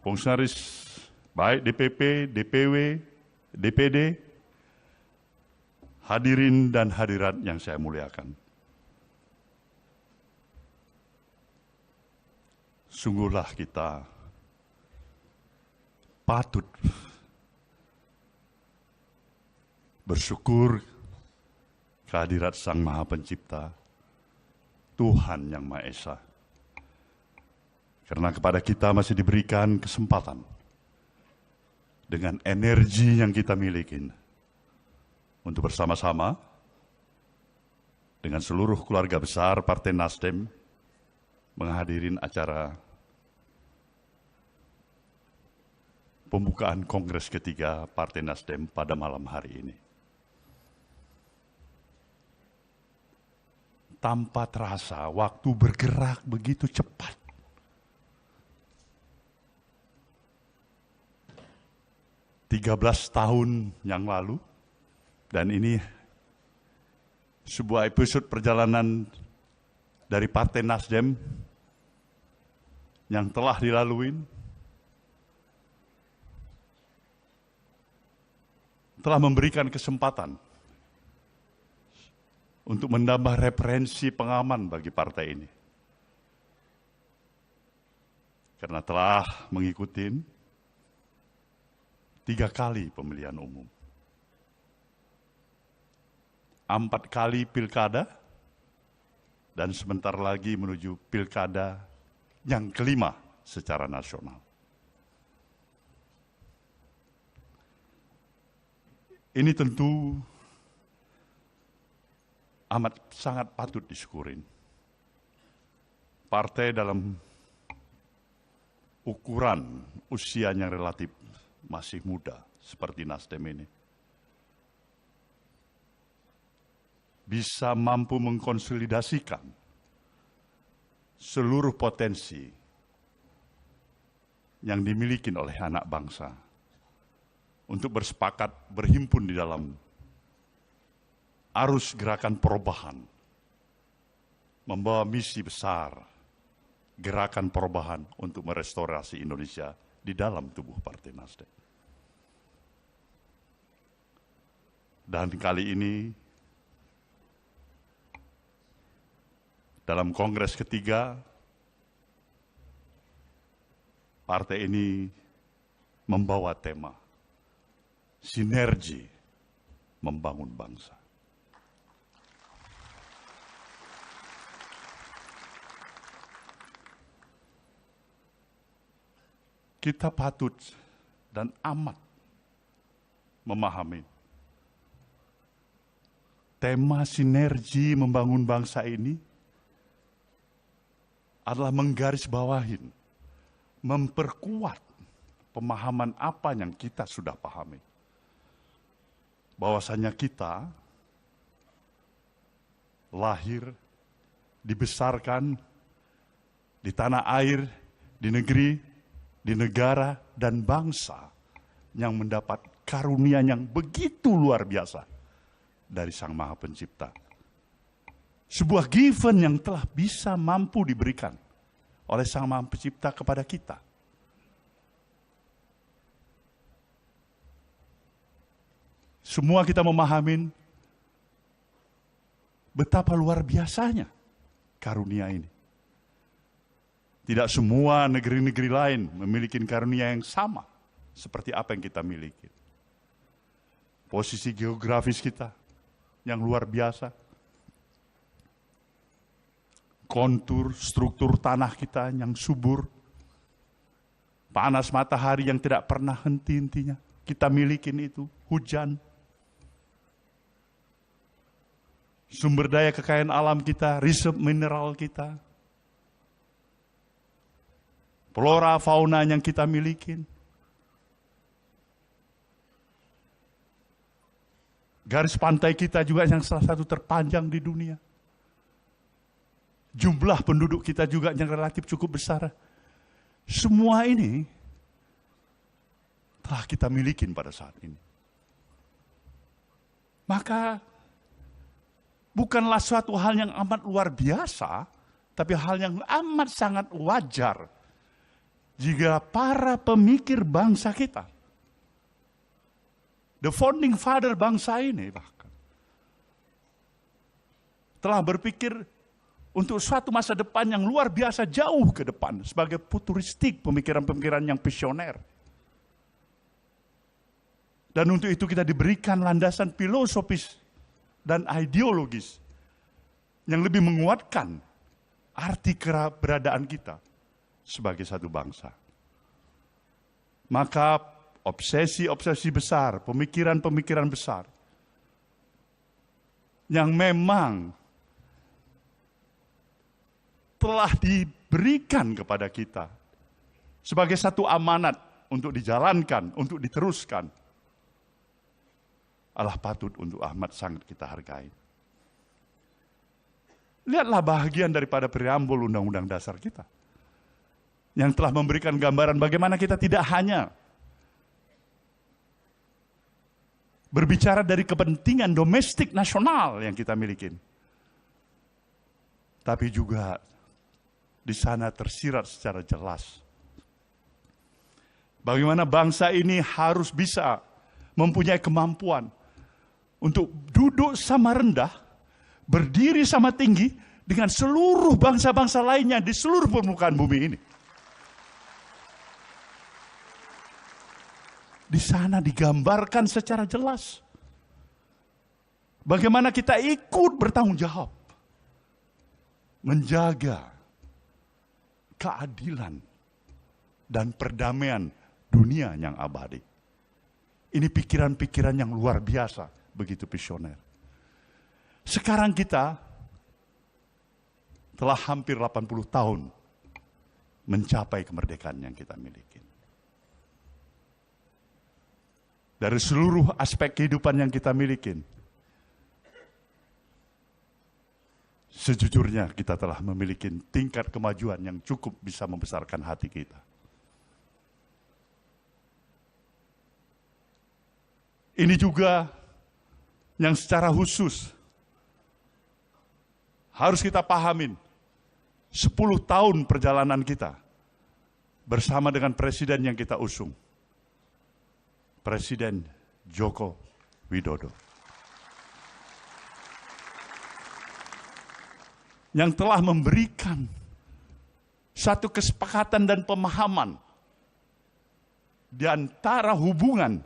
fungsionaris baik DPP, DPW, DPD, hadirin dan hadirat yang saya muliakan. Sungguhlah kita patut bersyukur kehadirat Sang Maha Pencipta, Tuhan Yang Maha Esa. Karena kepada kita masih diberikan kesempatan dengan energi yang kita miliki untuk bersama-sama dengan seluruh keluarga besar Partai Nasdem menghadirin acara pembukaan Kongres ketiga Partai Nasdem pada malam hari ini. Tanpa terasa, waktu bergerak begitu cepat. Tiga 13 tahun yang lalu, dan ini sebuah episode perjalanan dari Partai Nasdem yang telah dilalui, telah memberikan kesempatan untuk menambah referensi pengaman bagi partai ini. Karena telah mengikuti 3 kali pemilihan umum, 4 kali pilkada, dan sebentar lagi menuju pilkada yang kelima secara nasional. Ini tentu amat sangat patut disyukurin. Partai dalam ukuran usia yang relatif masih muda seperti Nasdem ini bisa mampu mengkonsolidasikan seluruh potensi yang dimiliki oleh anak bangsa untuk bersepakat berhimpun di dalam arus gerakan perubahan, membawa misi besar gerakan perubahan untuk merestorasi Indonesia di dalam tubuh Partai Nasdem. Dan kali ini, dalam Kongres ketiga, partai ini membawa tema sinergi membangun bangsa. Kita patut dan amat memahami tema sinergi membangun bangsa ini adalah menggarisbawahi, memperkuat pemahaman apa yang kita sudah pahami. Bahwasanya kita lahir, dibesarkan di tanah air, di negeri, di negara dan bangsa yang mendapat karunia yang begitu luar biasa dari Sang Maha Pencipta. Sebuah given yang telah bisa mampu diberikan oleh Sang Maha Pencipta kepada kita. Semua kita memahami betapa luar biasanya karunia ini. Tidak semua negeri-negeri lain memiliki karunia yang sama seperti apa yang kita miliki. Posisi geografis kita yang luar biasa. Kontur, struktur tanah kita yang subur. Panas matahari yang tidak pernah henti-hentinya. Kita miliki itu, hujan. Sumber daya kekayaan alam kita, reserve mineral kita. Flora, fauna yang kita miliki. Garis pantai kita juga yang salah satu terpanjang di dunia. Jumlah penduduk kita juga yang relatif cukup besar. Semua ini telah kita miliki pada saat ini. Maka bukanlah suatu hal yang amat luar biasa, tapi hal yang amat sangat wajar jika para pemikir bangsa kita, the founding father bangsa ini bahkan, telah berpikir untuk suatu masa depan yang luar biasa jauh ke depan sebagai futuristik, pemikiran-pemikiran yang visioner. Dan untuk itu kita diberikan landasan filosofis dan ideologis yang lebih menguatkan arti keberadaan kita sebagai satu bangsa. Maka obsesi-obsesi besar, pemikiran-pemikiran besar yang memang telah diberikan kepada kita sebagai satu amanat untuk dijalankan, untuk diteruskan, adalah patut untuk amat sangat kita hargai. Lihatlah bahagian daripada preambul Undang-Undang Dasar kita yang telah memberikan gambaran bagaimana kita tidak hanya berbicara dari kepentingan domestik nasional yang kita miliki, tapi juga di sana tersirat secara jelas bagaimana bangsa ini harus bisa mempunyai kemampuan untuk duduk sama rendah, berdiri sama tinggi dengan seluruh bangsa-bangsa lainnya di seluruh permukaan bumi ini. Di sana digambarkan secara jelas bagaimana kita ikut bertanggung jawab menjaga keadilan dan perdamaian dunia yang abadi. Ini pikiran-pikiran yang luar biasa, begitu visioner. Sekarang kita telah hampir 80 tahun mencapai kemerdekaan yang kita miliki. Dari seluruh aspek kehidupan yang kita miliki, Sejujurnya kita telah memiliki tingkat kemajuan yang cukup bisa membesarkan hati kita. Ini juga yang secara khusus harus kita pahamin. 10 tahun perjalanan kita bersama dengan presiden yang kita usung, Presiden Joko Widodo, yang telah memberikan satu kesepakatan dan pemahaman di antara hubungan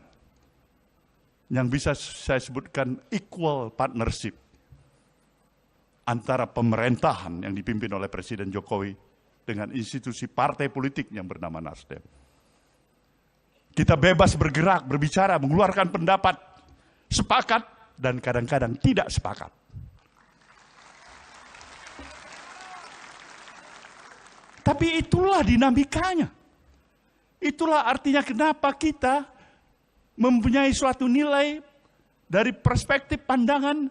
yang bisa saya sebutkan equal partnership antara pemerintahan yang dipimpin oleh Presiden Jokowi dengan institusi partai politik yang bernama Nasdem. Kita bebas bergerak, berbicara, mengeluarkan pendapat, sepakat dan kadang-kadang tidak sepakat. Tapi itulah dinamikanya. Itulah artinya kenapa kita mempunyai suatu nilai dari perspektif pandangan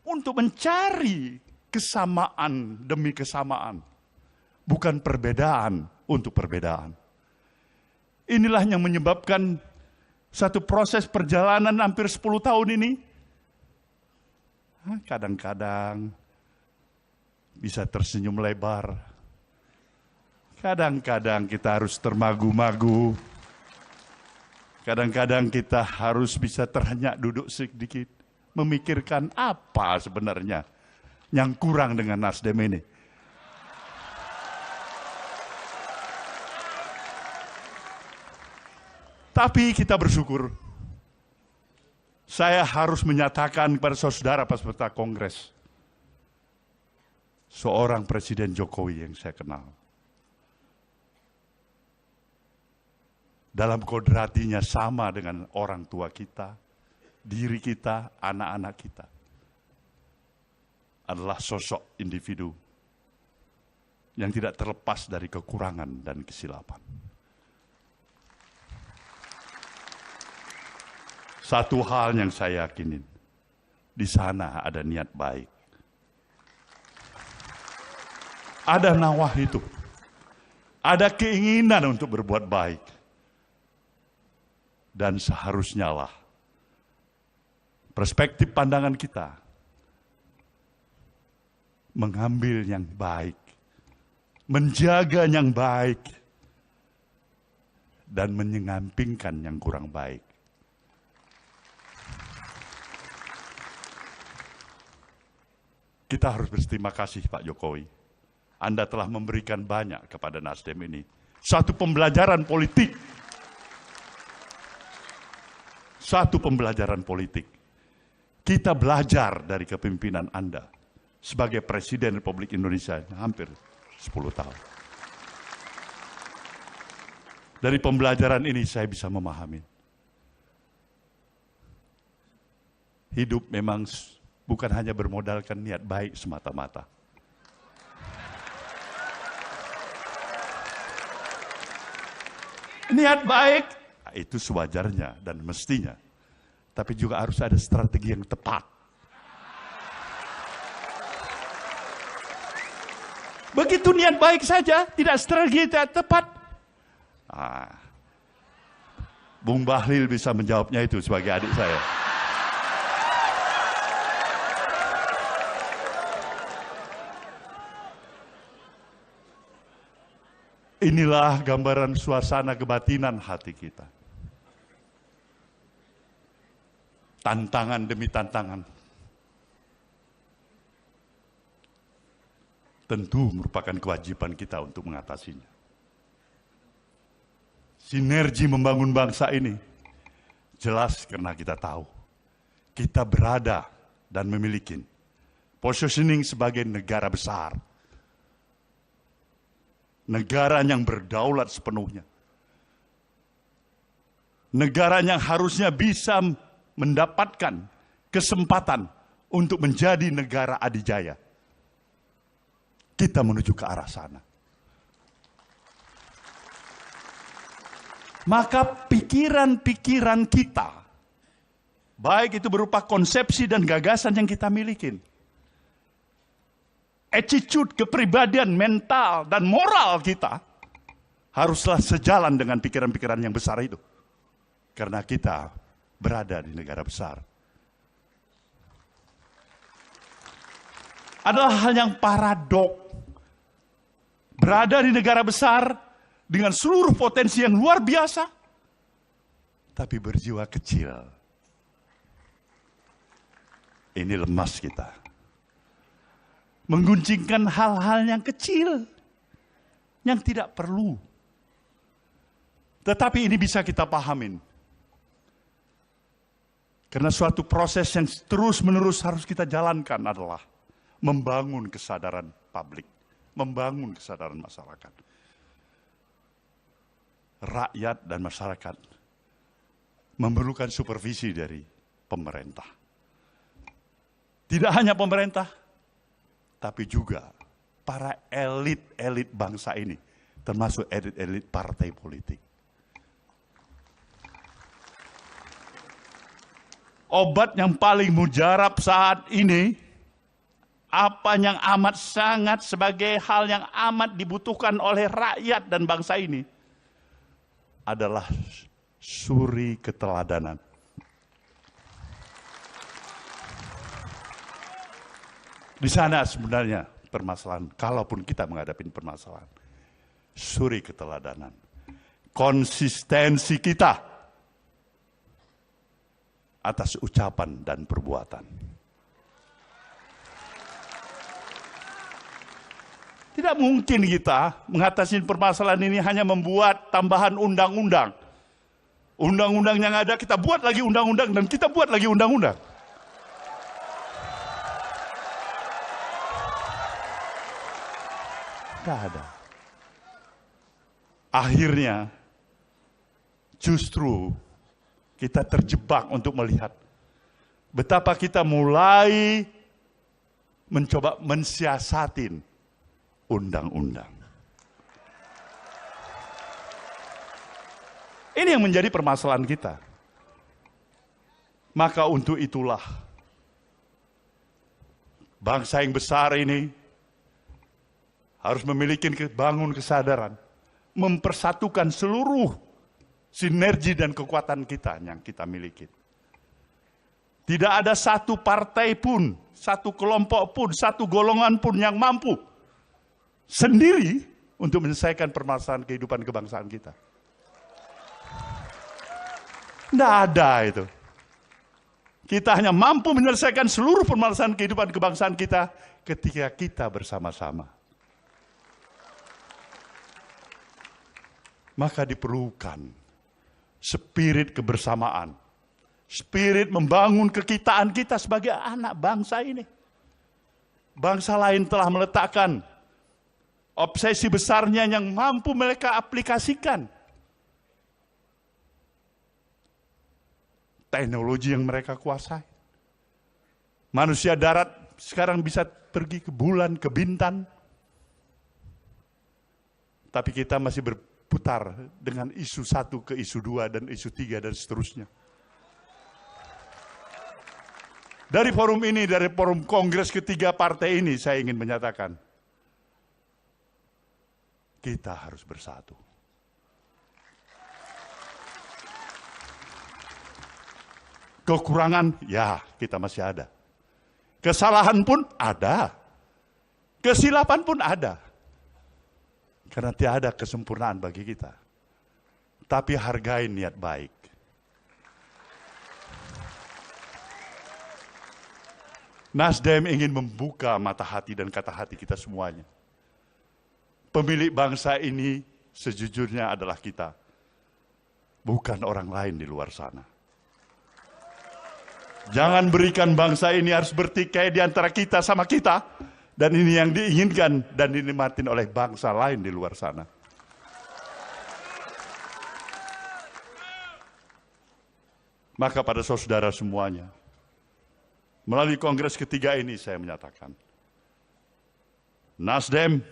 untuk mencari kesamaan demi kesamaan, bukan perbedaan untuk perbedaan. Inilah yang menyebabkan satu proses perjalanan hampir 10 tahun ini, kadang-kadang bisa tersenyum lebar, kadang-kadang kita harus termagu-magu, kadang-kadang kita harus bisa terhenyak duduk sedikit, memikirkan apa sebenarnya yang kurang dengan Nasdem ini. Tapi kita bersyukur, saya harus menyatakan kepada saudara peserta Kongres, seorang Presiden Jokowi yang saya kenal, dalam kodratinya sama dengan orang tua kita, diri kita, anak-anak kita, adalah sosok individu yang tidak terlepas dari kekurangan dan kesilapan. Satu hal yang saya yakinin, di sana ada niat baik. Ada nawah itu, ada keinginan untuk berbuat baik. Dan seharusnya lah perspektif pandangan kita mengambil yang baik, menjaga yang baik, dan menyampingkan yang kurang baik. Kita harus berterima kasih Pak Jokowi. Anda telah memberikan banyak kepada Nasdem ini. Satu pembelajaran politik. Satu pembelajaran politik. Kita belajar dari kepemimpinan Anda sebagai Presiden Republik Indonesia hampir 10 tahun. Dari pembelajaran ini saya bisa memahami. Hidup memang bukan hanya bermodalkan niat baik semata-mata. Niat baik, itu sewajarnya dan mestinya. Tapi juga harus ada strategi yang tepat. Begitu niat baik saja, tidak strategi tidak tepat. Bung Bahlil bisa menjawabnya itu sebagai adik saya. Inilah gambaran suasana kebatinan hati kita. Tantangan demi tantangan. Tentu merupakan kewajiban kita untuk mengatasinya. Sinergi membangun bangsa ini jelas karena kita tahu kita berada dan memiliki positioning sebagai negara besar. Negara yang berdaulat sepenuhnya. Negara yang harusnya bisa mendapatkan kesempatan untuk menjadi negara adidaya. Kita menuju ke arah sana. Maka pikiran-pikiran kita, baik itu berupa konsepsi dan gagasan yang kita miliki, attitude, kepribadian, mental, dan moral kita haruslah sejalan dengan pikiran-pikiran yang besar itu. Karena kita berada di negara besar. Adalah hal yang paradok. Berada di negara besar dengan seluruh potensi yang luar biasa, tapi berjiwa kecil. Ini lemas kita. Mengguncingkan hal-hal yang kecil, yang tidak perlu. Tetapi ini bisa kita pahamin. Karena suatu proses yang terus-menerus harus kita jalankan adalah membangun kesadaran publik, membangun kesadaran masyarakat. Rakyat dan masyarakat memerlukan supervisi dari pemerintah. Tidak hanya pemerintah, tapi juga para elit-elit bangsa ini, termasuk elit-elit partai politik. Obat yang paling mujarab saat ini, apa yang amat sangat sebagai hal yang amat dibutuhkan oleh rakyat dan bangsa ini, adalah suri keteladanan. Di sana sebenarnya permasalahan, kalaupun kita menghadapi permasalahan, suri keteladanan. Konsistensi kita atas ucapan dan perbuatan. Tidak mungkin kita mengatasi permasalahan ini hanya membuat tambahan undang-undang. Undang-undang yang ada kita buat lagi undang-undang dan kita buat lagi undang-undang. Tidak ada. Akhirnya justru kita terjebak untuk melihat betapa kita mulai mencoba mensiasatin undang-undang. Ini yang menjadi permasalahan kita. Maka untuk itulah bangsa yang besar ini harus memiliki bangun kesadaran, mempersatukan seluruh sinergi dan kekuatan kita yang kita miliki. Tidak ada satu partai pun, satu kelompok pun, satu golongan pun yang mampu sendiri untuk menyelesaikan permasalahan kehidupan kebangsaan kita. Tidak ada itu. Kita hanya mampu menyelesaikan seluruh permasalahan kehidupan kebangsaan kita ketika kita bersama-sama. Maka diperlukan spirit kebersamaan, spirit membangun kekitaan kita sebagai anak bangsa ini. Bangsa lain telah meletakkan obsesi besarnya yang mampu mereka aplikasikan. Teknologi yang mereka kuasai. Manusia darat sekarang bisa pergi ke bulan, ke bintang. Tapi kita masih berputar dengan isu 1 ke isu 2 dan isu 3 dan seterusnya. Dari forum ini, dari forum kongres ketiga partai ini, saya ingin menyatakan, kita harus bersatu. Kekurangan, ya kita masih ada. Kesalahan pun ada. Kesilapan pun ada. Karena tidak ada kesempurnaan bagi kita. Tapi hargai niat baik. Nasdem ingin membuka mata hati dan kata hati kita semuanya. Pemilik bangsa ini sejujurnya adalah kita. Bukan orang lain di luar sana. Jangan berikan bangsa ini harus bertikai di antara kita sama kita. Dan ini yang diinginkan dan dinikmatin oleh bangsa lain di luar sana. Maka pada saudara semuanya, melalui kongres ketiga ini saya menyatakan, Nasdem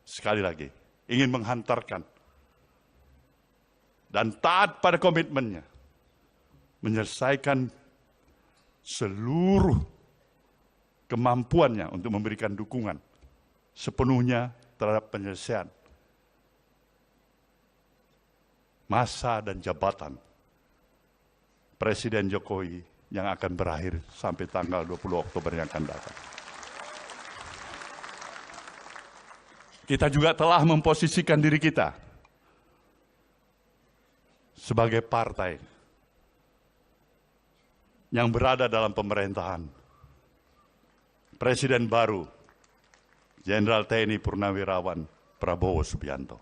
sekali lagi ingin menghantarkan dan taat pada komitmennya, menyelesaikan seluruh kemampuannya untuk memberikan dukungan sepenuhnya terhadap penyelesaian masa dan jabatan Presiden Jokowi yang akan berakhir sampai tanggal 20 Oktober yang akan datang. Kita juga telah memposisikan diri kita sebagai partai yang berada dalam pemerintahan Presiden baru, Jenderal TNI Purnawirawan Prabowo Subianto.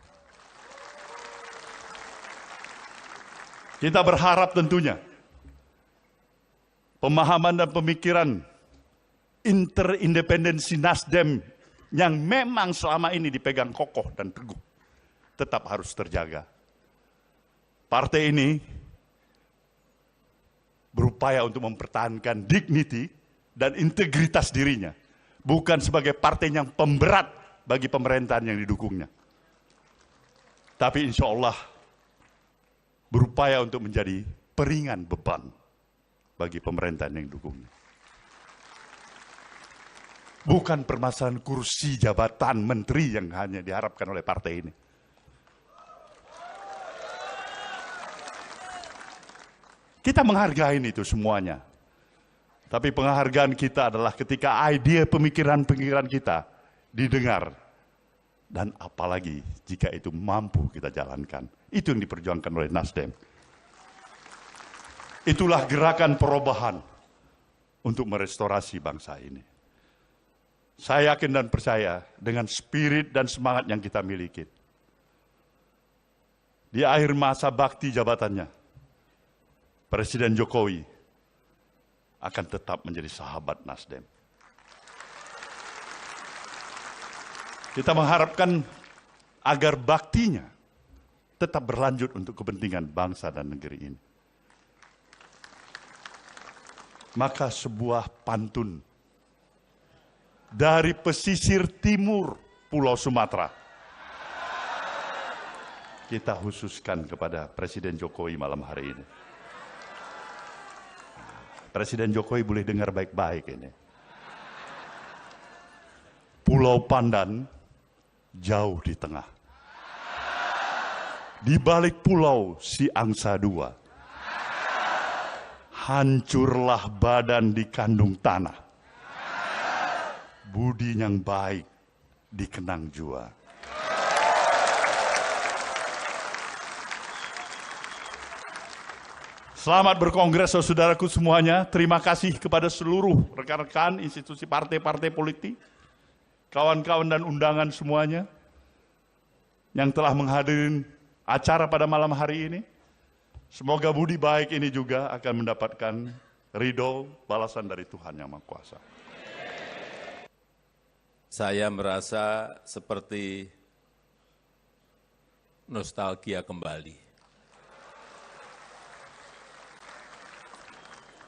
Kita berharap tentunya pemahaman dan pemikiran interindependensi Nasdem yang memang selama ini dipegang kokoh dan teguh tetap harus terjaga. Partai ini berupaya untuk mempertahankan dignity dan integritas dirinya, bukan sebagai partai yang pemberat bagi pemerintahan yang didukungnya. Tapi insya Allah berupaya untuk menjadi peringan beban bagi pemerintahan yang didukungnya. Bukan permasalahan kursi jabatan menteri yang hanya diharapkan oleh partai ini. Kita menghargai itu semuanya. Tapi penghargaan kita adalah ketika ide pemikiran-pemikiran kita didengar. Dan apalagi jika itu mampu kita jalankan. Itu yang diperjuangkan oleh Nasdem. Itulah gerakan perubahan untuk merestorasi bangsa ini. Saya yakin dan percaya dengan spirit dan semangat yang kita miliki. Di akhir masa bakti jabatannya, Presiden Jokowi akan tetap menjadi sahabat Nasdem. Kita mengharapkan agar baktinya tetap berlanjut untuk kepentingan bangsa dan negeri ini. Maka sebuah pantun dari pesisir timur Pulau Sumatera kita khususkan kepada Presiden Jokowi malam hari ini. Presiden Jokowi boleh dengar baik-baik ini. Pulau Pandan jauh di tengah. Di balik pulau si angsa dua. Hancurlah badan dikandung tanah. Budi yang baik dikenang jua. Selamat berkongres saudaraku semuanya. Terima kasih kepada seluruh rekan-rekan institusi partai-partai politik, kawan-kawan dan undangan semuanya yang telah menghadiri acara pada malam hari ini. Semoga budi baik ini juga akan mendapatkan ridho balasan dari Tuhan Yang Maha Kuasa. Saya merasa seperti nostalgia kembali.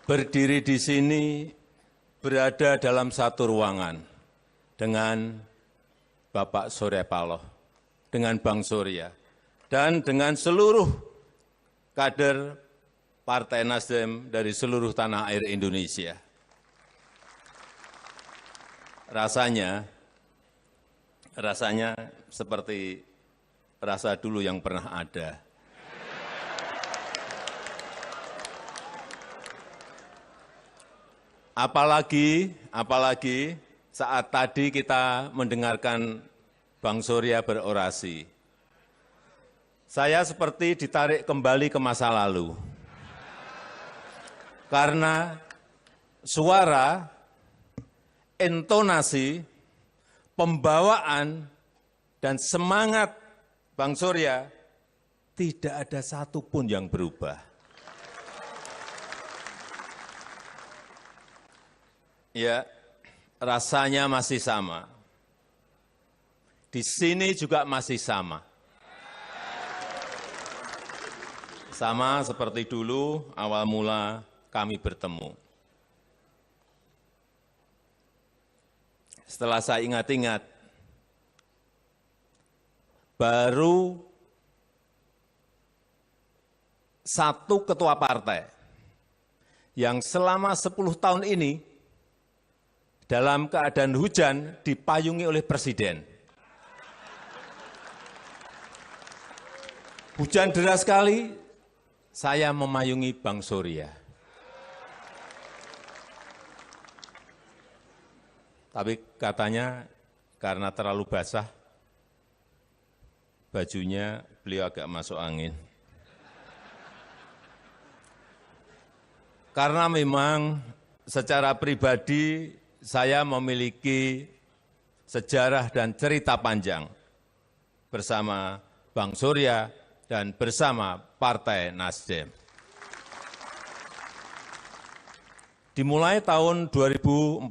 Berdiri di sini, berada dalam satu ruangan dengan Bapak Surya Paloh, dengan Bang Surya, dan dengan seluruh kader Partai Nasdem dari seluruh tanah air Indonesia. Rasanya seperti rasa dulu yang pernah ada. Apalagi saat tadi kita mendengarkan Bang Surya berorasi. Saya seperti ditarik kembali ke masa lalu. Karena suara, intonasi, pembawaan, dan semangat Bang Surya tidak ada satupun yang berubah. Ya, rasanya masih sama. Di sini juga masih sama. Sama seperti dulu awal mula kami bertemu. Setelah saya ingat-ingat, baru satu ketua partai yang selama 10 tahun ini dalam keadaan hujan dipayungi oleh Presiden. Hujan deras sekali, saya memayungi Bang Surya. Tapi katanya karena terlalu basah, bajunya beliau agak masuk angin. Karena memang secara pribadi saya memiliki sejarah dan cerita panjang bersama Bang Surya dan bersama Partai Nasdem. Dimulai tahun 2014,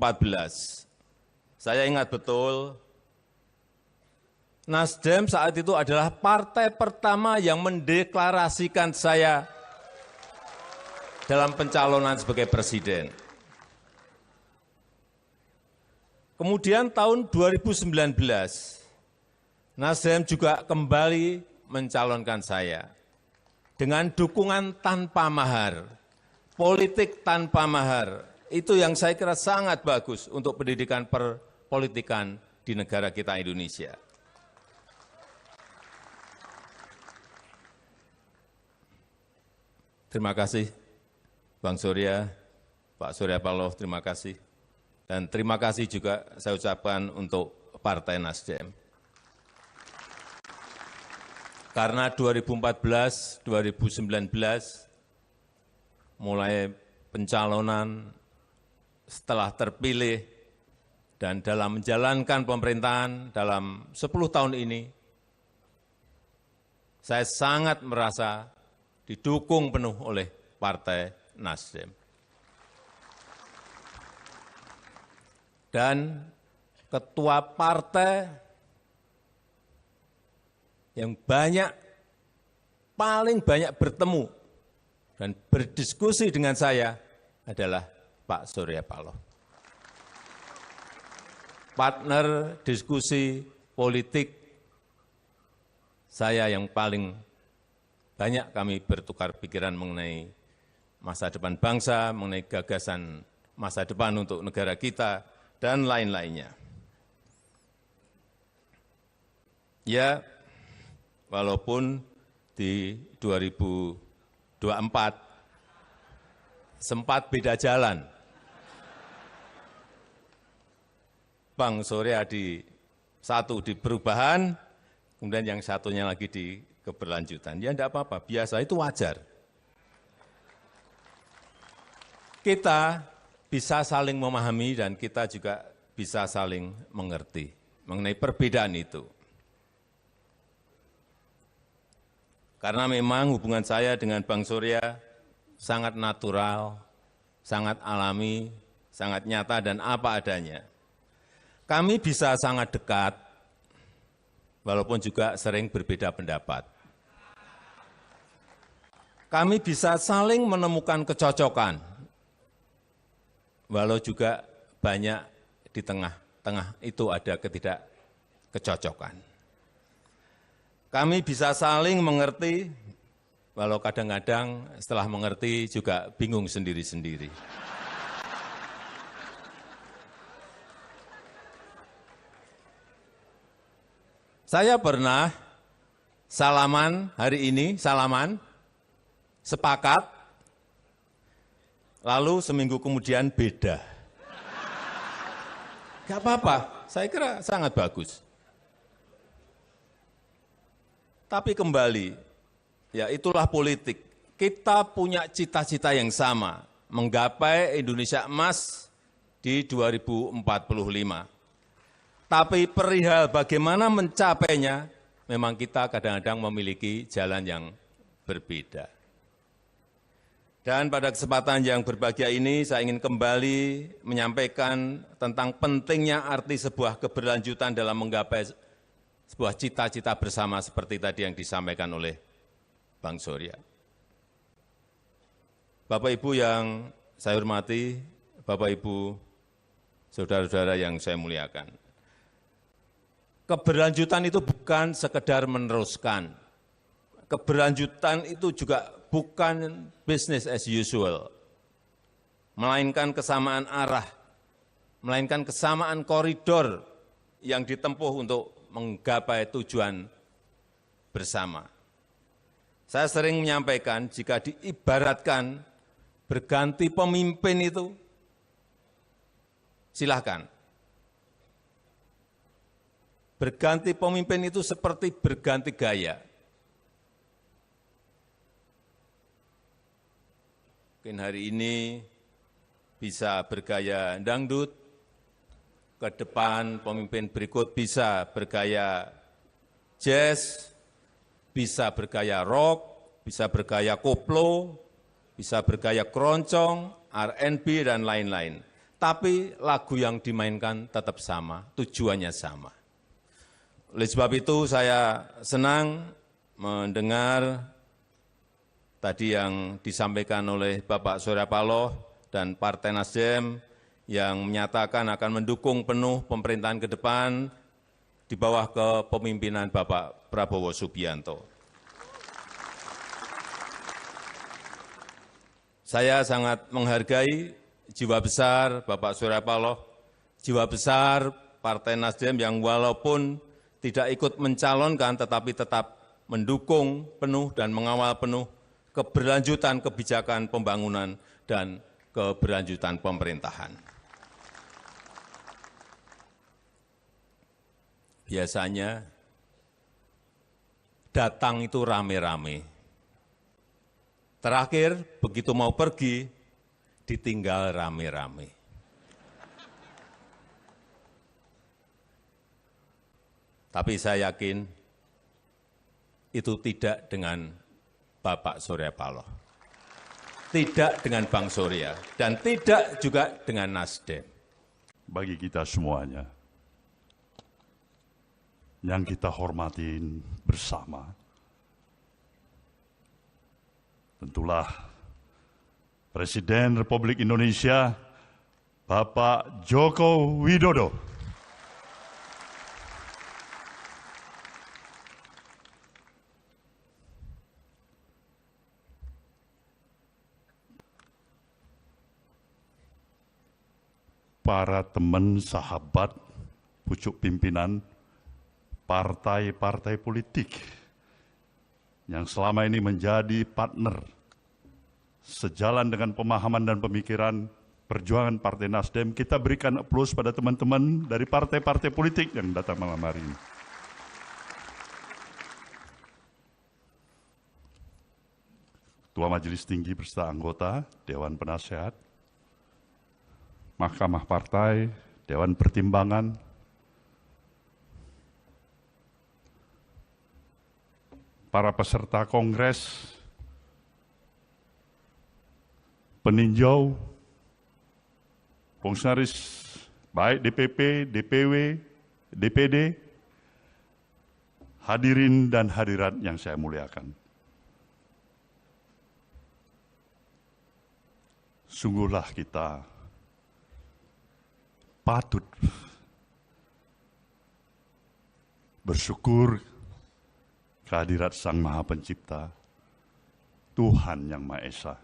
saya ingat betul, Nasdem saat itu adalah partai pertama yang mendeklarasikan saya dalam pencalonan sebagai presiden. Kemudian tahun 2019, Nasdem juga kembali mencalonkan saya dengan dukungan tanpa mahar, politik tanpa mahar. Itu yang saya kira sangat bagus untuk pendidikan perpolitikan di negara kita Indonesia. Terima kasih Bang Surya, Pak Surya Paloh, terima kasih. Dan terima kasih juga saya ucapkan untuk Partai Nasdem. Karena 2014, 2019, mulai pencalonan setelah terpilih dan dalam menjalankan pemerintahan dalam 10 tahun ini, saya sangat merasa didukung penuh oleh Partai Nasdem. Dan ketua partai yang paling banyak bertemu dan berdiskusi dengan saya adalah Pak Surya Paloh. Partner diskusi politik saya yang paling banyak kami bertukar pikiran mengenai masa depan bangsa, mengenai gagasan masa depan untuk negara kita, dan lain-lainnya. Ya, walaupun di 2024 sempat beda jalan. Bang Surya satu di perubahan, kemudian yang satunya lagi di keberlanjutan. Ya enggak apa-apa, biasa, itu wajar. Kita bisa saling memahami dan kita juga bisa saling mengerti mengenai perbedaan itu. Karena memang hubungan saya dengan Bang Surya sangat natural, sangat alami, sangat nyata dan apa adanya. Kami bisa sangat dekat, walaupun juga sering berbeda pendapat. Kami bisa saling menemukan kecocokan, walau juga banyak di tengah-tengah itu ada ketidakkecocokan. Kami bisa saling mengerti, walau kadang-kadang setelah mengerti juga bingung sendiri-sendiri. Saya pernah salaman hari ini, sepakat, lalu seminggu kemudian beda. Gak apa-apa, saya kira sangat bagus. Tapi kembali, ya itulah politik. Kita punya cita-cita yang sama, menggapai Indonesia emas di 2045. Tapi perihal bagaimana mencapainya, memang kita kadang-kadang memiliki jalan yang berbeda. Dan pada kesempatan yang berbahagia ini, saya ingin kembali menyampaikan tentang pentingnya arti sebuah keberlanjutan dalam menggapai sebuah cita-cita bersama seperti tadi yang disampaikan oleh Bang Surya. Bapak Ibu yang saya hormati, Bapak Ibu, saudara-saudara yang saya muliakan. Keberlanjutan itu bukan sekedar meneruskan. Keberlanjutan itu juga bukan business as usual, melainkan kesamaan arah, melainkan kesamaan koridor yang ditempuh untuk menggapai tujuan bersama. Saya sering menyampaikan jika diibaratkan berganti pemimpin itu, silahkan. Berganti pemimpin itu seperti berganti gaya. Mungkin hari ini bisa bergaya dangdut, ke depan pemimpin berikut bisa bergaya jazz, bisa bergaya rock, bisa bergaya koplo, bisa bergaya keroncong, R&B, dan lain-lain. Tapi lagu yang dimainkan tetap sama, tujuannya sama. Oleh sebab itu saya senang mendengar tadi yang disampaikan oleh Bapak Surya Paloh dan Partai Nasdem yang menyatakan akan mendukung penuh pemerintahan ke depan di bawah kepemimpinan Bapak Prabowo Subianto. Saya sangat menghargai jiwa besar Bapak Surya Paloh, jiwa besar Partai Nasdem yang walaupun tidak ikut mencalonkan tetapi tetap mendukung penuh dan mengawal penuh keberlanjutan kebijakan pembangunan dan keberlanjutan pemerintahan. Biasanya datang itu rame-rame. Terakhir, begitu mau pergi, ditinggal rame-rame. Tapi saya yakin itu tidak dengan Bapak Surya Paloh, tidak dengan Bang Surya, dan tidak juga dengan Nasdem. Bagi kita semuanya, yang kita hormatin bersama, tentulah Presiden Republik Indonesia, Bapak Joko Widodo. Para teman, sahabat, pucuk pimpinan partai-partai politik yang selama ini menjadi partner sejalan dengan pemahaman dan pemikiran perjuangan Partai Nasdem, kita berikan aplaus pada teman-teman dari partai-partai politik yang datang malam hari ini. Ketua Majelis Tinggi beserta anggota Dewan Penasehat, Mahkamah Partai, Dewan Pertimbangan, para peserta Kongres, peninjau, fungsionaris baik DPP, DPW, DPD, hadirin dan hadirat yang saya muliakan. Sungguhlah kita patut bersyukur kehadirat Sang Maha Pencipta, Tuhan Yang Maha Esa.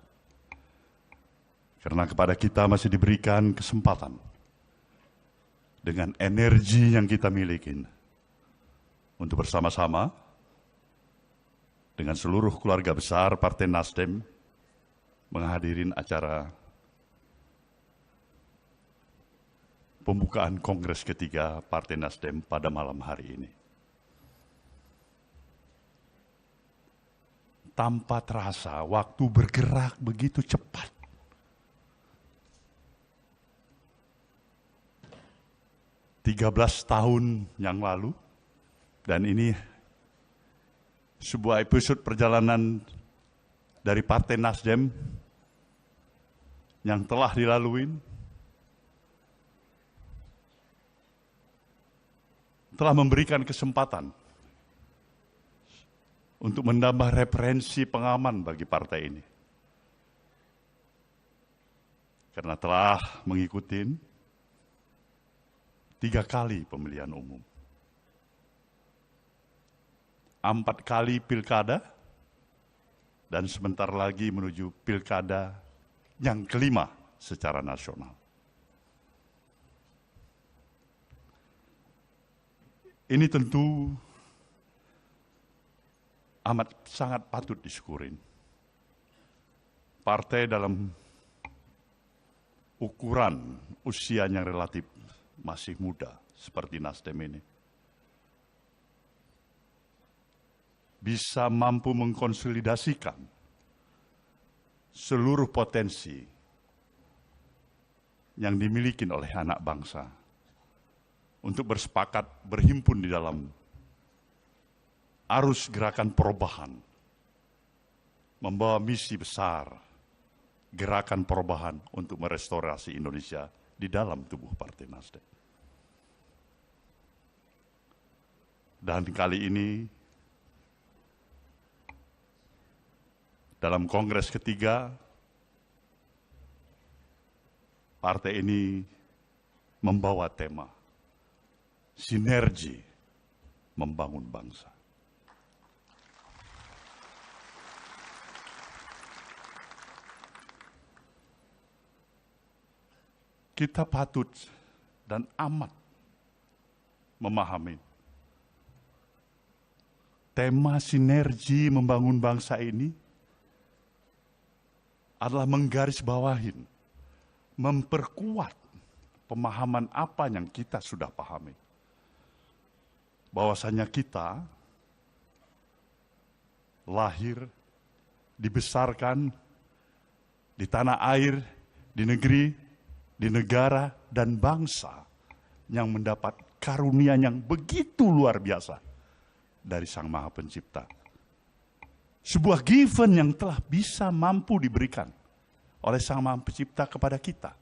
Karena kepada kita masih diberikan kesempatan dengan energi yang kita miliki untuk bersama-sama dengan seluruh keluarga besar Partai Nasdem menghadiri acara pembukaan Kongres ketiga Partai Nasdem pada malam hari ini. Tanpa terasa, waktu bergerak begitu cepat. Tiga 13 tahun yang lalu, dan ini sebuah episode perjalanan dari Partai Nasdem yang telah dilalui, telah memberikan kesempatan untuk menambah referensi pengaman bagi partai ini. Karena telah mengikuti 3 kali pemilihan umum, 4 kali pilkada, dan sebentar lagi menuju pilkada yang kelima secara nasional. Ini tentu amat sangat patut disyukurin. Partai dalam ukuran usia yang relatif masih muda seperti Nasdem ini bisa mampu mengkonsolidasikan seluruh potensi yang dimiliki oleh anak bangsa untuk bersepakat berhimpun di dalam arus gerakan perubahan, membawa misi besar gerakan perubahan untuk merestorasi Indonesia di dalam tubuh Partai Nasdem. Dan kali ini, dalam Kongres ketiga, partai ini membawa tema sinergi membangun bangsa. Kita patut dan amat memahami tema sinergi membangun bangsa ini adalah menggarisbawahi, memperkuat pemahaman apa yang kita sudah pahami. Bahwasanya kita lahir, dibesarkan di tanah air, di negeri, di negara, dan bangsa yang mendapat karunia yang begitu luar biasa dari Sang Maha Pencipta. Sebuah given yang telah bisa mampu diberikan oleh Sang Maha Pencipta kepada kita.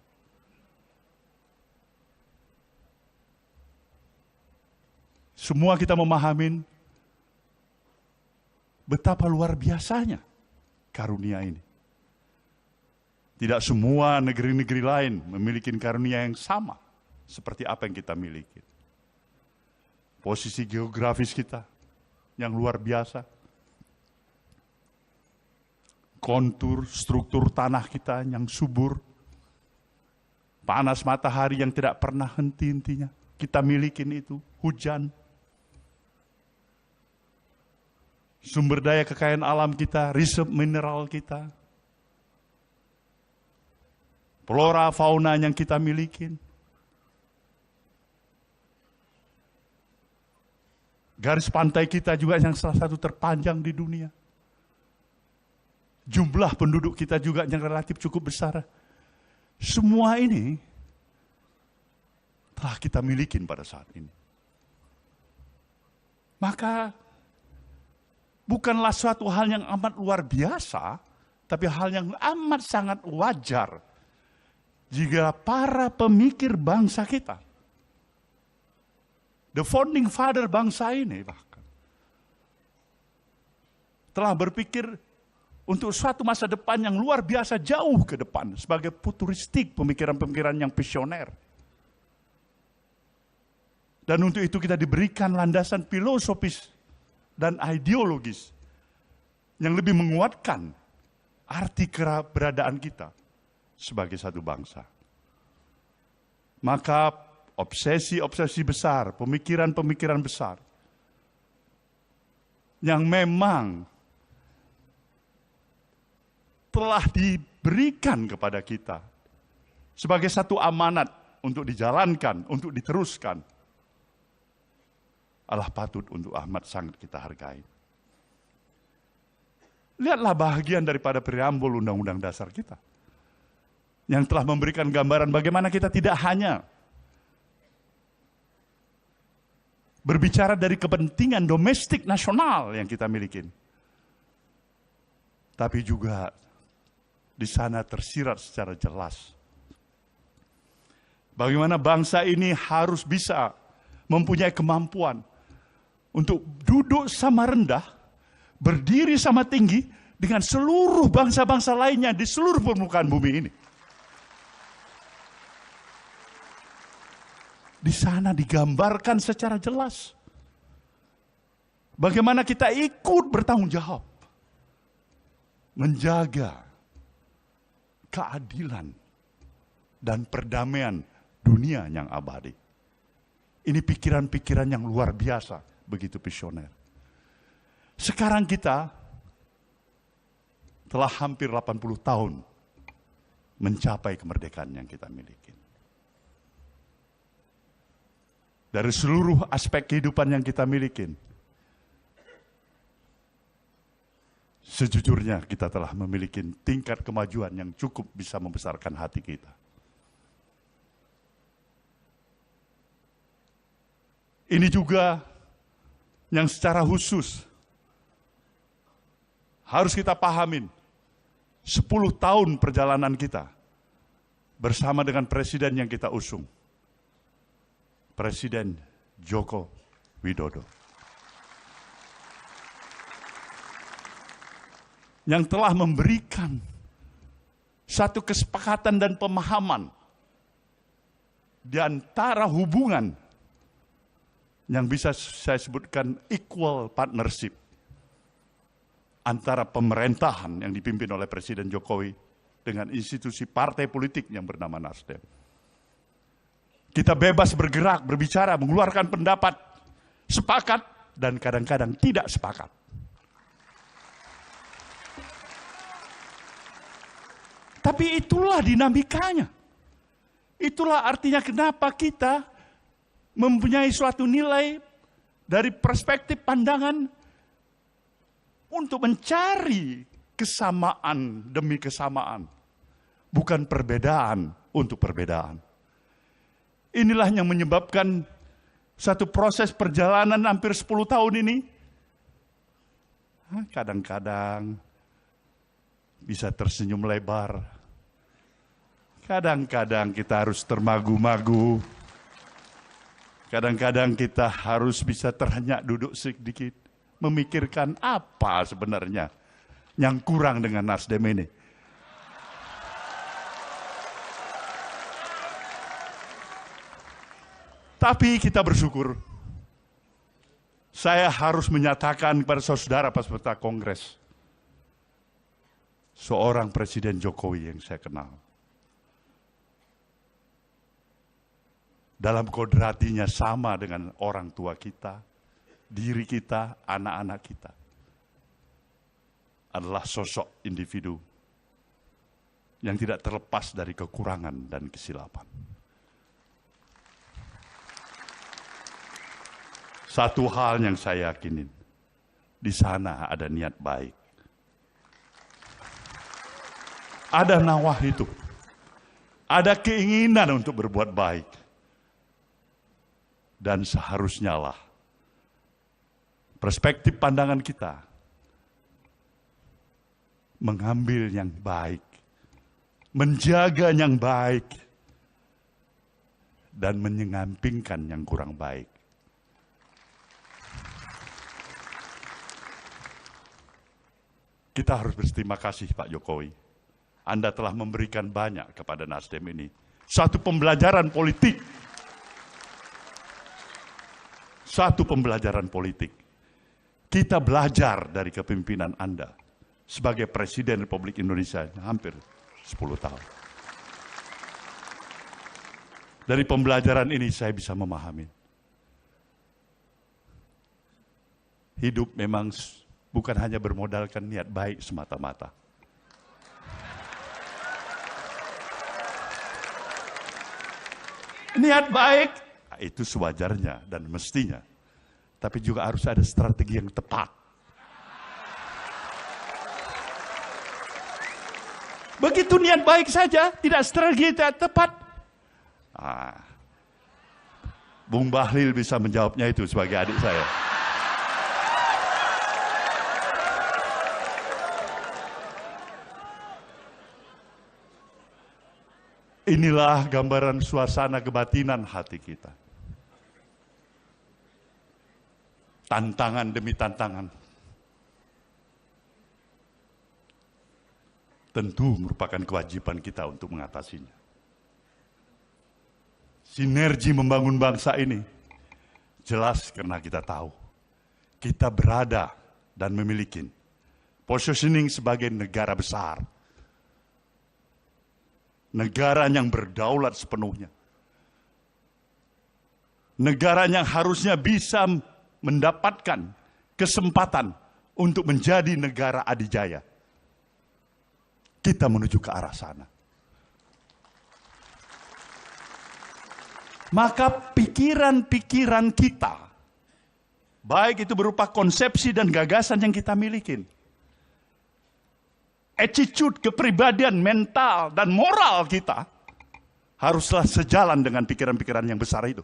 Semua kita memahami betapa luar biasanya karunia ini. Tidak semua negeri-negeri lain memiliki karunia yang sama seperti apa yang kita miliki. Posisi geografis kita yang luar biasa. Kontur, struktur tanah kita yang subur. Panas matahari yang tidak pernah henti-hentinya. Kita miliki itu, hujan. Sumber daya kekayaan alam kita, reserve mineral kita. Flora, fauna yang kita miliki. Garis pantai kita juga yang salah satu terpanjang di dunia. Jumlah penduduk kita juga yang relatif cukup besar. Semua ini telah kita miliki pada saat ini. Maka bukanlah suatu hal yang amat luar biasa, tapi hal yang amat sangat wajar jika para pemikir bangsa kita, the founding father bangsa ini bahkan, telah berpikir untuk suatu masa depan yang luar biasa jauh ke depan sebagai futuristik, pemikiran-pemikiran yang visioner. Dan untuk itu kita diberikan landasan filosofis dan ideologis yang lebih menguatkan arti keberadaan kita sebagai satu bangsa. Maka obsesi-obsesi besar, pemikiran-pemikiran besar yang memang telah diberikan kepada kita sebagai satu amanat untuk dijalankan, untuk diteruskan, adalah patut untuk amat sangat kita hargai. Lihatlah bahagian daripada preambul Undang-Undang Dasar kita yang telah memberikan gambaran bagaimana kita tidak hanya berbicara dari kepentingan domestik nasional yang kita miliki, tapi juga di sana tersirat secara jelas bagaimana bangsa ini harus bisa mempunyai kemampuan untuk duduk sama rendah, berdiri sama tinggi dengan seluruh bangsa-bangsa lainnya di seluruh permukaan bumi ini. Di sana digambarkan secara jelas bagaimana kita ikut bertanggung jawab menjaga keadilan dan perdamaian dunia yang abadi. Ini pikiran-pikiran yang luar biasa, begitu visioner. Sekarang kita telah hampir 80 tahun mencapai kemerdekaan yang kita miliki. Dari seluruh aspek kehidupan yang kita miliki, sejujurnya kita telah memiliki tingkat kemajuan yang cukup bisa membesarkan hati kita. Ini juga yang secara khusus harus kita pahamin. 10 tahun perjalanan kita bersama dengan presiden yang kita usung. Presiden Joko Widodo. Yang telah memberikan satu kesepakatan dan pemahaman di antara hubungan yang bisa saya sebutkan equal partnership antara pemerintahan yang dipimpin oleh Presiden Jokowi dengan institusi partai politik yang bernama Nasdem. Kita bebas bergerak, berbicara, mengeluarkan pendapat, sepakat, dan kadang-kadang tidak sepakat. Tapi itulah dinamikanya. Itulah artinya kenapa kita mempunyai suatu nilai dari perspektif pandangan untuk mencari kesamaan demi kesamaan, bukan perbedaan untuk perbedaan. Inilah yang menyebabkan satu proses perjalanan hampir 10 tahun ini, kadang-kadang bisa tersenyum lebar, kadang-kadang kita harus termagu-magu, kadang-kadang kita harus bisa terhenyak duduk sedikit, memikirkan apa sebenarnya yang kurang dengan Nasdem ini. Tapi kita bersyukur. Saya harus menyatakan kepada saudara peserta Kongres, seorang Presiden Jokowi yang saya kenal, dalam kodratinya sama dengan orang tua kita, diri kita, anak-anak kita, adalah sosok individu yang tidak terlepas dari kekurangan dan kesilapan. Satu hal yang saya yakinin, di sana ada niat baik. Ada nawah itu. Ada keinginan untuk berbuat baik. Dan seharusnya lah perspektif pandangan kita mengambil yang baik, menjaga yang baik, dan menyampingkan yang kurang baik. Kita harus berterima kasih Pak Jokowi. Anda telah memberikan banyak kepada Nasdem ini. Satu pembelajaran politik. Satu pembelajaran politik. Kita belajar dari kepemimpinan Anda sebagai Presiden Republik Indonesia hampir 10 tahun. Dari pembelajaran ini saya bisa memahami. Hidup memang bukan hanya bermodalkan niat baik semata-mata. Niat baik, itu sewajarnya dan mestinya. Tapi juga harus ada strategi yang tepat. Begitu niat baik saja, tidak strategi yang tepat. Bung Bahlil bisa menjawabnya itu sebagai adik saya. Inilah gambaran suasana kebatinan hati kita. Tantangan demi tantangan. Tentu merupakan kewajiban kita untuk mengatasinya. Sinergi membangun bangsa ini jelas karena kita tahu kita berada dan memiliki positioning sebagai negara besar. Negara yang berdaulat sepenuhnya. negara yang harusnya bisa mendapatkan kesempatan untuk menjadi negara adidaya. Kita menuju ke arah sana. Maka pikiran-pikiran kita, baik itu berupa konsepsi dan gagasan yang kita miliki, attitude, kepribadian, mental, dan moral kita, haruslah sejalan dengan pikiran-pikiran yang besar itu.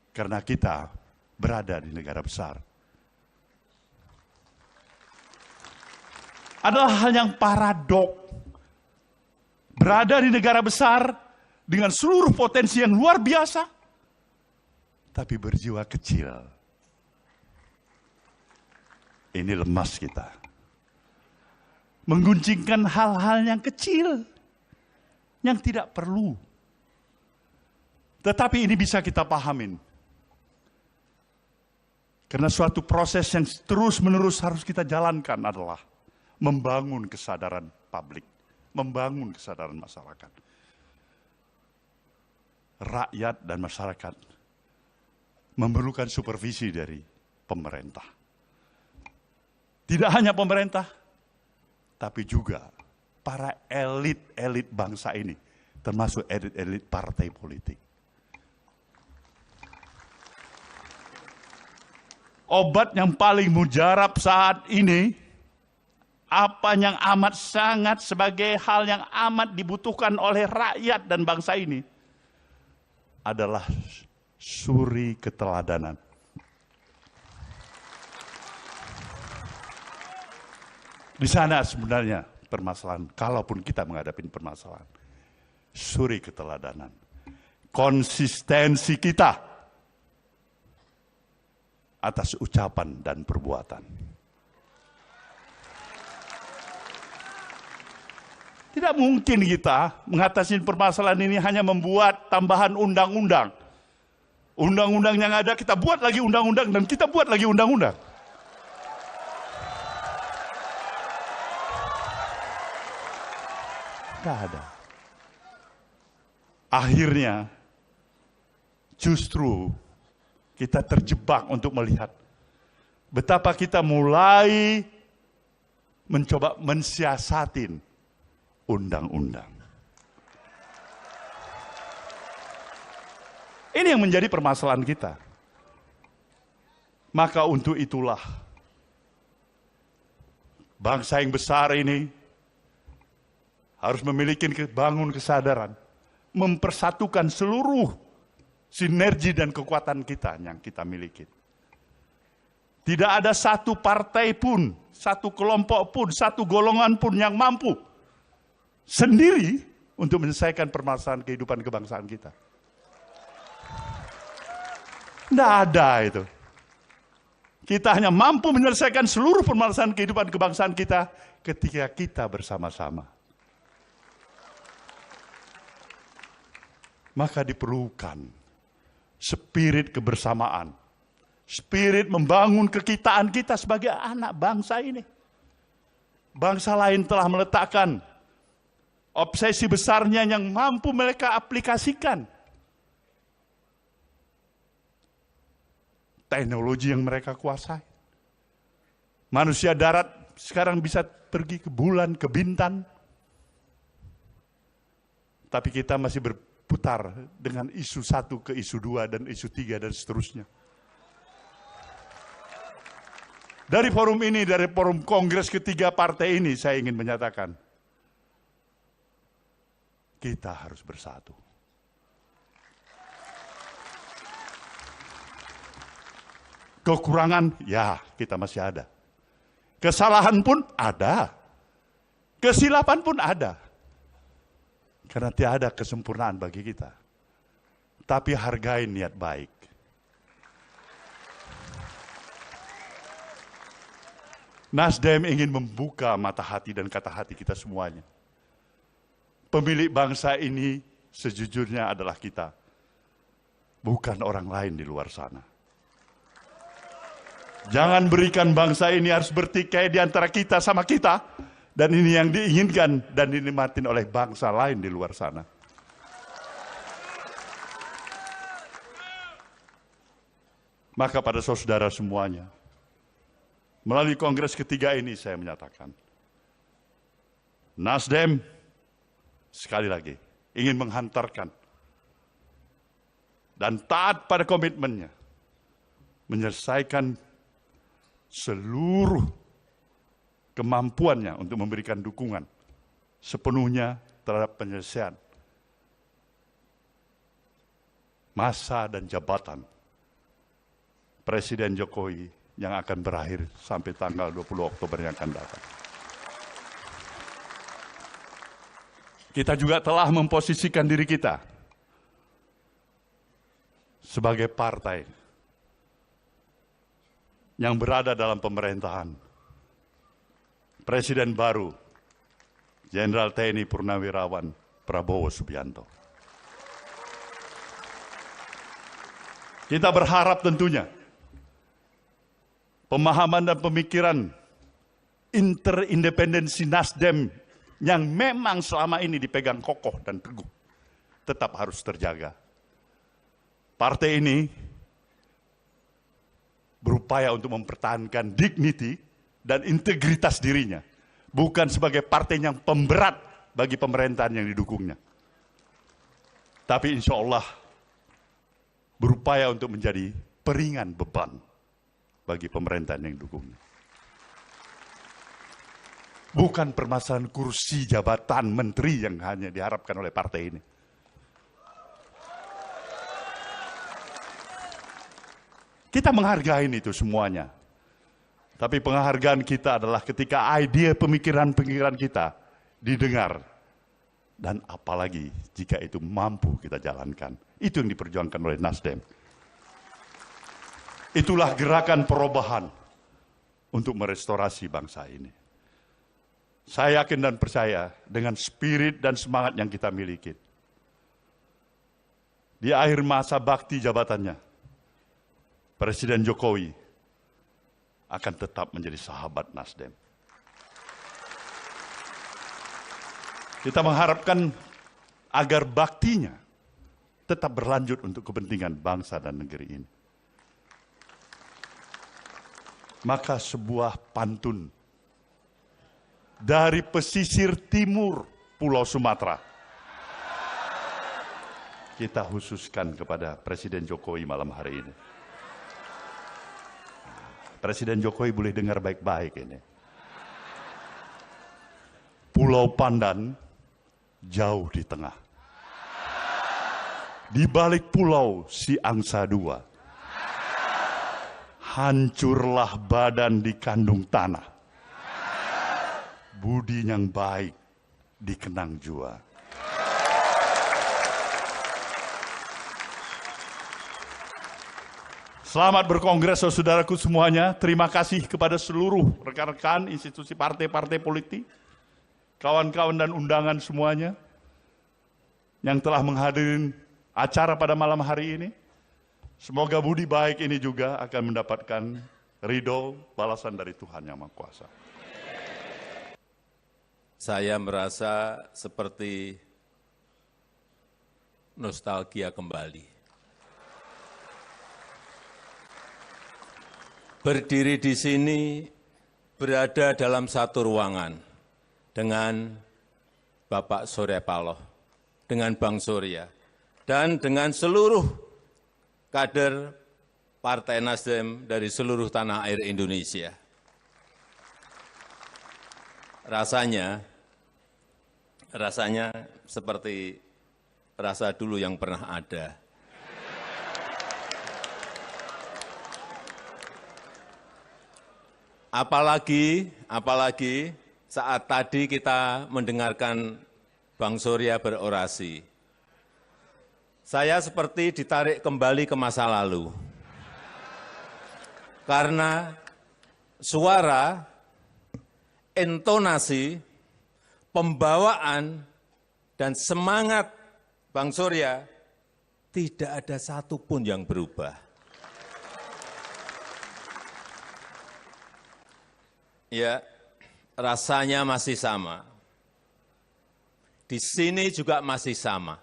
Karena kita berada di negara besar. Adalah hal yang paradok. Berada di negara besar, dengan seluruh potensi yang luar biasa, tapi berjiwa kecil. Ini lemas kita. Mengguncingkan hal-hal yang kecil, yang tidak perlu. Tetapi ini bisa kita pahamin. Karena suatu proses yang terus-menerus harus kita jalankan adalah membangun kesadaran publik, membangun kesadaran masyarakat. Rakyat dan masyarakat memerlukan supervisi dari pemerintah. Tidak hanya pemerintah, tapi juga para elit-elit bangsa ini, termasuk elit-elit partai politik. Obat yang paling mujarab saat ini, apa yang amat sangat sebagai hal yang amat dibutuhkan oleh rakyat dan bangsa ini, adalah suri keteladanan. Di sana sebenarnya permasalahan, kalaupun kita menghadapi permasalahan, suri keteladanan. Konsistensi kita atas ucapan dan perbuatan. Tidak mungkin kita mengatasi permasalahan ini hanya membuat tambahan undang-undang. Undang-undang yang ada kita buat lagi undang-undang dan kita buat lagi undang-undang. Tidak ada. Akhirnya justru kita terjebak untuk melihat betapa kita mulai mencoba mensiasatin undang-undang. Ini yang menjadi permasalahan kita. Maka untuk itulah bangsa yang besar ini harus memiliki bangun kesadaran, mempersatukan seluruh sinergi dan kekuatan kita yang kita miliki. Tidak ada satu partai pun, satu kelompok pun, satu golongan pun yang mampu sendiri untuk menyelesaikan permasalahan kehidupan kebangsaan kita. Tidak ada itu. Kita hanya mampu menyelesaikan seluruh permasalahan kehidupan kebangsaan kita ketika kita bersama-sama. Maka diperlukan spirit kebersamaan, spirit membangun kekitaan kita sebagai anak bangsa ini. Bangsa lain telah meletakkan obsesi besarnya yang mampu mereka aplikasikan. Teknologi yang mereka kuasai. Manusia darat sekarang bisa pergi ke bulan, ke bintang. Tapi kita masih berputar dengan isu 1 ke isu 2 dan isu 3 dan seterusnya. Dari forum ini, dari forum kongres ketiga partai ini, saya ingin menyatakan, kita harus bersatu. Kekurangan, ya kita masih ada. Kesalahan pun ada. Kesilapan pun ada. Karena tidak ada kesempurnaan bagi kita. Tapi hargai niat baik. Nasdem ingin membuka mata hati dan kata hati kita semuanya. Pemilik bangsa ini sejujurnya adalah kita. Bukan orang lain di luar sana. Jangan berikan bangsa ini harus bertikai di antara kita sama kita. Dan ini yang diinginkan dan dinikmatin oleh bangsa lain di luar sana. Maka pada saudara semuanya, melalui kongres ketiga ini saya menyatakan, Nasdem sekali lagi ingin menghantarkan dan taat pada komitmennya, menyelesaikan seluruh kemampuannya untuk memberikan dukungan sepenuhnya terhadap penyelesaian masa dan jabatan Presiden Jokowi yang akan berakhir sampai tanggal 20 Oktober yang akan datang. Kita juga telah memposisikan diri kita sebagai partai yang berada dalam pemerintahan Presiden baru, Jenderal TNI Purnawirawan Prabowo Subianto. Kita berharap tentunya pemahaman dan pemikiran interindependensi Nasdem yang memang selama ini dipegang kokoh dan teguh tetap harus terjaga. Partai ini berupaya untuk mempertahankan dignity dan integritas dirinya, bukan sebagai partai yang pemberat bagi pemerintahan yang didukungnya. Tapi insya Allah berupaya untuk menjadi peringan beban bagi pemerintahan yang didukungnya. Bukan permasalahan kursi jabatan menteri yang hanya diharapkan oleh partai ini. Kita menghargai itu semuanya. Tapi penghargaan kita adalah ketika ide pemikiran-pemikiran kita didengar. Dan apalagi jika itu mampu kita jalankan. Itu yang diperjuangkan oleh Nasdem. Itulah gerakan perubahan untuk merestorasi bangsa ini. Saya yakin dan percaya dengan spirit dan semangat yang kita miliki. Di akhir masa bakti jabatannya, Presiden Jokowi akan tetap menjadi sahabat Nasdem. Kita mengharapkan agar baktinya tetap berlanjut untuk kepentingan bangsa dan negeri ini. Maka sebuah pantun dari pesisir timur Pulau Sumatera kita khususkan kepada Presiden Jokowi malam hari ini. Presiden Jokowi boleh dengar baik-baik ini. Pulau Pandan jauh di tengah. Di balik pulau si Angsa II, hancurlah badan dikandung tanah. Budi yang baik dikenang jua. Selamat berkongres saudaraku semuanya. Terima kasih kepada seluruh rekan-rekan institusi partai-partai politik, kawan-kawan dan undangan semuanya yang telah menghadiri acara pada malam hari ini. Semoga budi baik ini juga akan mendapatkan ridho balasan dari Tuhan Yang Maha Kuasa. Saya merasa seperti nostalgia kembali. Berdiri di sini, berada dalam satu ruangan dengan Bapak Surya Paloh, dengan Bang Surya, dan dengan seluruh kader Partai Nasdem dari seluruh tanah air Indonesia. Rasanya seperti rasa dulu yang pernah ada. Apalagi saat tadi kita mendengarkan Bang Surya berorasi. Saya seperti ditarik kembali ke masa lalu. Karena suara, intonasi, pembawaan, dan semangat Bang Surya tidak ada satupun yang berubah. Ya, rasanya masih sama. Di sini juga masih sama.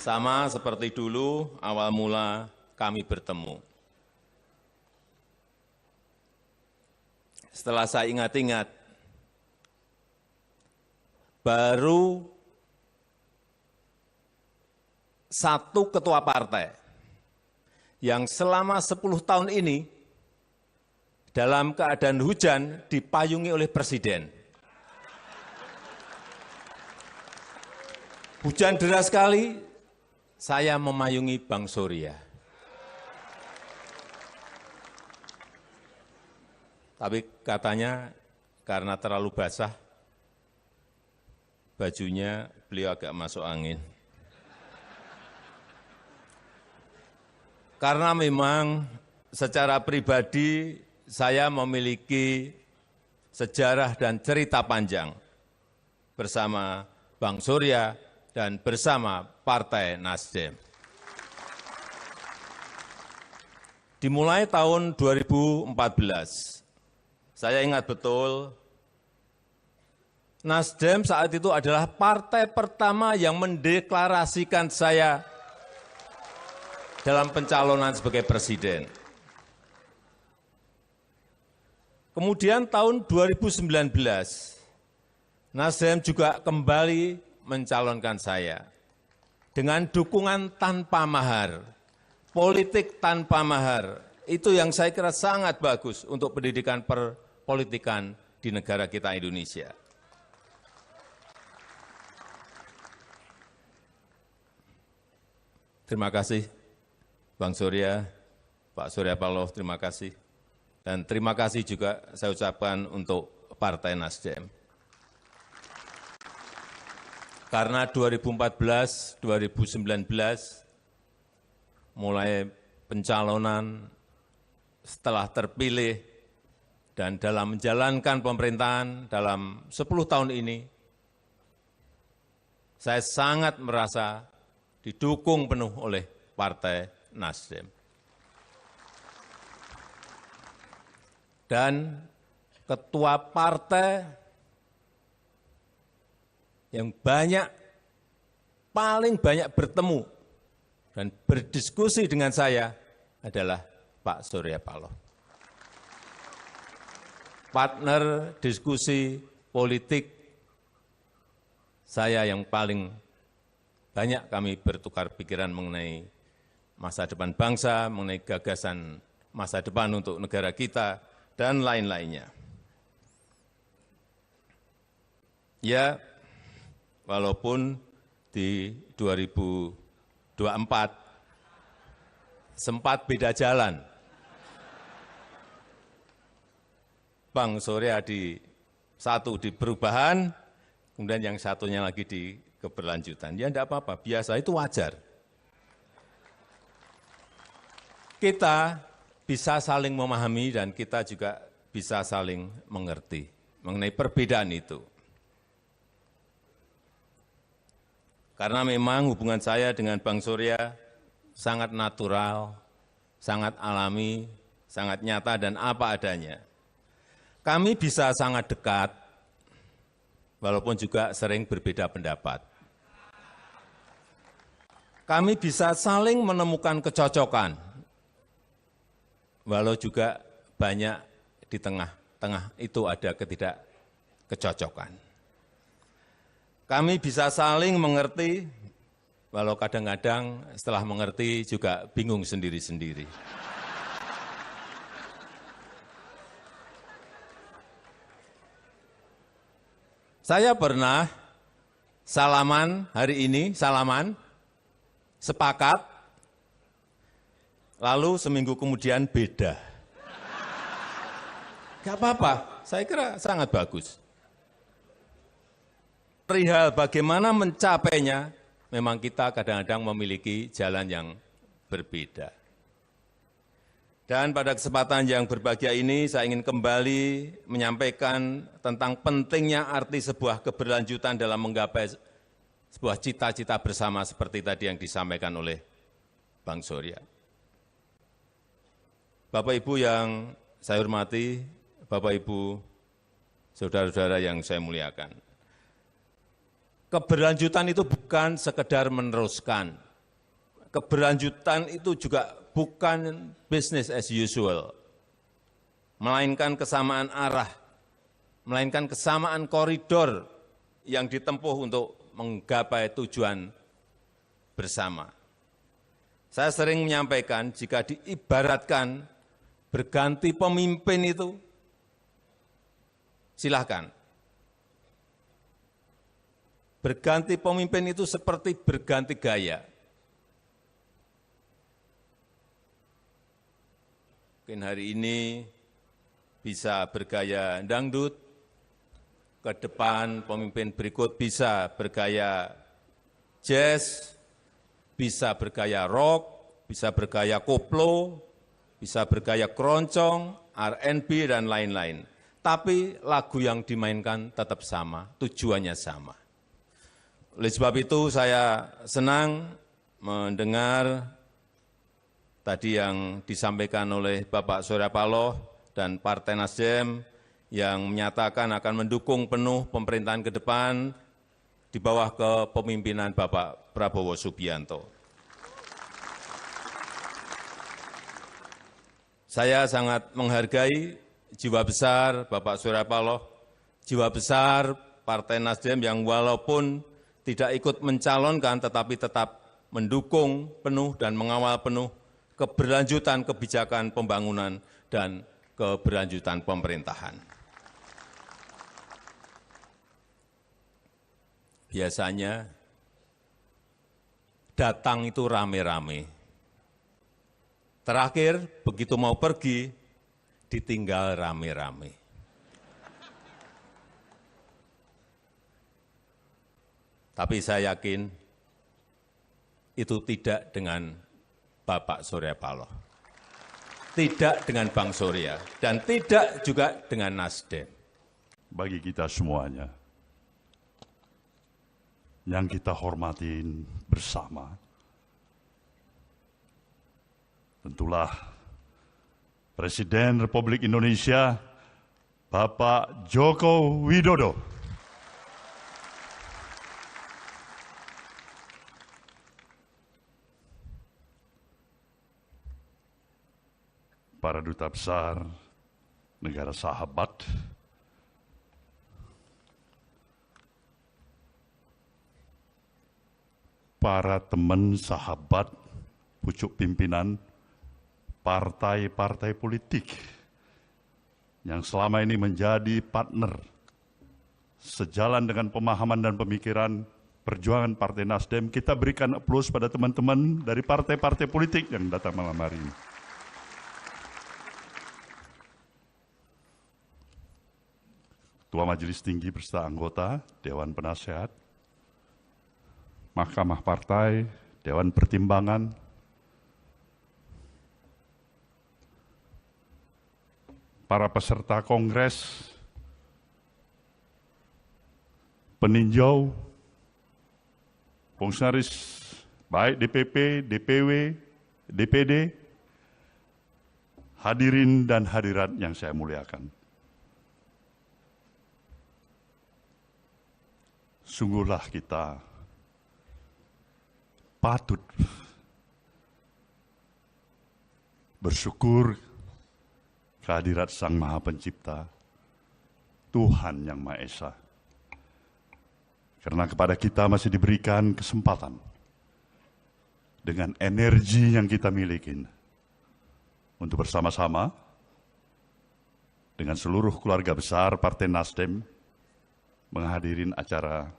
Sama seperti dulu awal mula kami bertemu. Setelah saya ingat-ingat, baru satu ketua partai yang selama 10 tahun ini dalam keadaan hujan dipayungi oleh Presiden. Hujan deras sekali, saya memayungi Bang Surya. Tapi katanya karena terlalu basah, bajunya beliau agak masuk angin. Karena memang secara pribadi saya memiliki sejarah dan cerita panjang bersama Bang Surya dan bersama Partai Nasdem. Dimulai tahun 2014, saya ingat betul, Nasdem saat itu adalah partai pertama yang mendeklarasikan saya dalam pencalonan sebagai presiden. Kemudian tahun 2019, Nasdem juga kembali mencalonkan saya dengan dukungan tanpa mahar, politik tanpa mahar. Itu yang saya kira sangat bagus untuk pendidikan perpolitikan di negara kita Indonesia. Terima kasih Bang Surya, Pak Surya Paloh, terima kasih. Dan terima kasih juga saya ucapkan untuk Partai Nasdem. Karena 2014, 2019, mulai pencalonan setelah terpilih dan dalam menjalankan pemerintahan dalam 10 tahun ini, saya sangat merasa didukung penuh oleh Partai Nasdem. Dan ketua partai yang paling banyak bertemu dan berdiskusi dengan saya adalah Pak Surya Paloh. Partner diskusi politik saya yang paling banyak kami bertukar pikiran mengenai masa depan bangsa, mengenai gagasan masa depan untuk negara kita, dan lain-lainnya. Ya, walaupun di 2024 sempat beda jalan. Bang Surya satu di perubahan, kemudian yang satunya lagi di keberlanjutan. Ya enggak apa-apa, biasa, itu wajar. Kita bisa saling memahami dan kita juga bisa saling mengerti mengenai perbedaan itu. Karena memang hubungan saya dengan Bang Surya sangat natural, sangat alami, sangat nyata dan apa adanya. Kami bisa sangat dekat, walaupun juga sering berbeda pendapat. Kami bisa saling menemukan kecocokan, walau juga banyak di tengah-tengah itu ada ketidakkecocokan. Kami bisa saling mengerti, walau kadang-kadang setelah mengerti juga bingung sendiri-sendiri. Saya pernah salaman hari ini, sepakat, lalu seminggu kemudian beda. Gak apa-apa, saya kira sangat bagus. Perihal bagaimana mencapainya, memang kita kadang-kadang memiliki jalan yang berbeda. Dan pada kesempatan yang berbahagia ini, saya ingin kembali menyampaikan tentang pentingnya arti sebuah keberlanjutan dalam menggapai sebuah cita-cita bersama seperti tadi yang disampaikan oleh Bang Surya. Bapak Ibu yang saya hormati, Bapak Ibu, saudara-saudara yang saya muliakan. Keberlanjutan itu bukan sekedar meneruskan, keberlanjutan itu juga bukan business as usual, melainkan kesamaan arah, melainkan kesamaan koridor yang ditempuh untuk menggapai tujuan bersama. Saya sering menyampaikan jika diibaratkan berganti pemimpin itu, silahkan. Berganti pemimpin itu seperti berganti gaya. Mungkin hari ini bisa bergaya dangdut, ke depan pemimpin berikut bisa bergaya jazz, bisa bergaya rock, bisa bergaya koplo, bisa bergaya keroncong, R&B, dan lain-lain. Tapi lagu yang dimainkan tetap sama, tujuannya sama. Oleh sebab itu saya senang mendengar tadi yang disampaikan oleh Bapak Surya Paloh dan Partai Nasdem yang menyatakan akan mendukung penuh pemerintahan ke depan di bawah kepemimpinan Bapak Prabowo Subianto. Saya sangat menghargai jiwa besar Bapak Surya Paloh, jiwa besar Partai Nasdem yang walaupun tidak ikut mencalonkan tetapi tetap mendukung penuh dan mengawal penuh keberlanjutan kebijakan pembangunan dan keberlanjutan pemerintahan. Biasanya datang itu rame-rame. Terakhir, begitu mau pergi, ditinggal rame-rame. Tapi saya yakin itu tidak dengan Bapak Surya Paloh, tidak dengan Bang Surya, dan tidak juga dengan Nasdem. Bagi kita semuanya, yang kita hormatin bersama, tentulah Presiden Republik Indonesia, Bapak Joko Widodo. Para duta besar negara sahabat, para teman sahabat pucuk pimpinan partai-partai politik yang selama ini menjadi partner sejalan dengan pemahaman dan pemikiran perjuangan Partai Nasdem. Kita berikan aplaus pada teman-teman dari partai-partai politik yang datang malam hari ini. Ketua Majelis Tinggi beserta anggota Dewan Penasehat, Mahkamah Partai, Dewan Pertimbangan, para peserta kongres, peninjau, fungsionaris baik DPP, DPW, DPD, hadirin dan hadirat yang saya muliakan. Sungguhlah kita patut bersyukur kehadirat Sang Maha Pencipta, Tuhan Yang Maha Esa. Karena kepada kita masih diberikan kesempatan dengan energi yang kita miliki untuk bersama-sama dengan seluruh keluarga besar Partai Nasdem menghadirin acara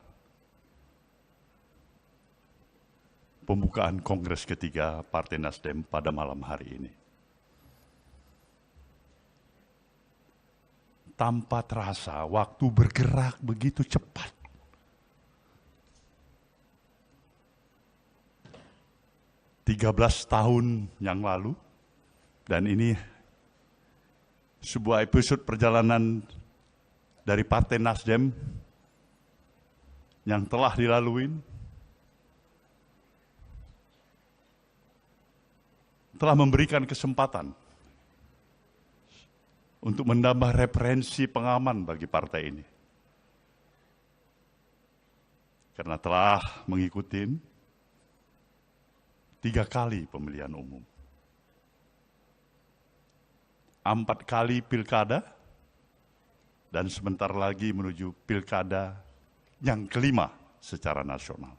pembukaan Kongres ketiga Partai Nasdem pada malam hari ini. Tanpa terasa, waktu bergerak begitu cepat. Tiga 13 tahun yang lalu, dan ini sebuah episode perjalanan dari Partai Nasdem yang telah dilalui, telah memberikan kesempatan untuk menambah referensi pengaman bagi partai ini. Karena telah mengikuti 3 kali pemilihan umum, 4 kali pilkada, dan sebentar lagi menuju pilkada yang kelima secara nasional.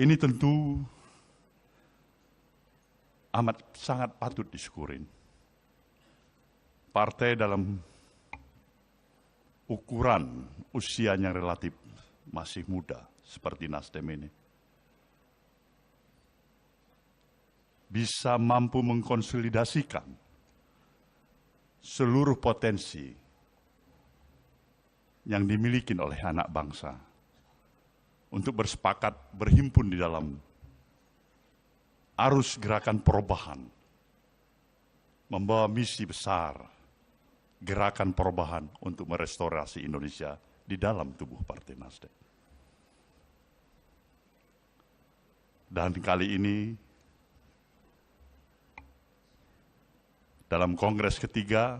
Ini tentu amat sangat patut disyukurin. Partai dalam ukuran usianya relatif masih muda seperti Nasdem ini bisa mampu mengkonsolidasikan seluruh potensi yang dimiliki oleh anak bangsa untuk bersepakat berhimpun di dalam arus gerakan perubahan, membawa misi besar gerakan perubahan untuk merestorasi Indonesia di dalam tubuh Partai Nasdem. Dan kali ini dalam kongres ketiga,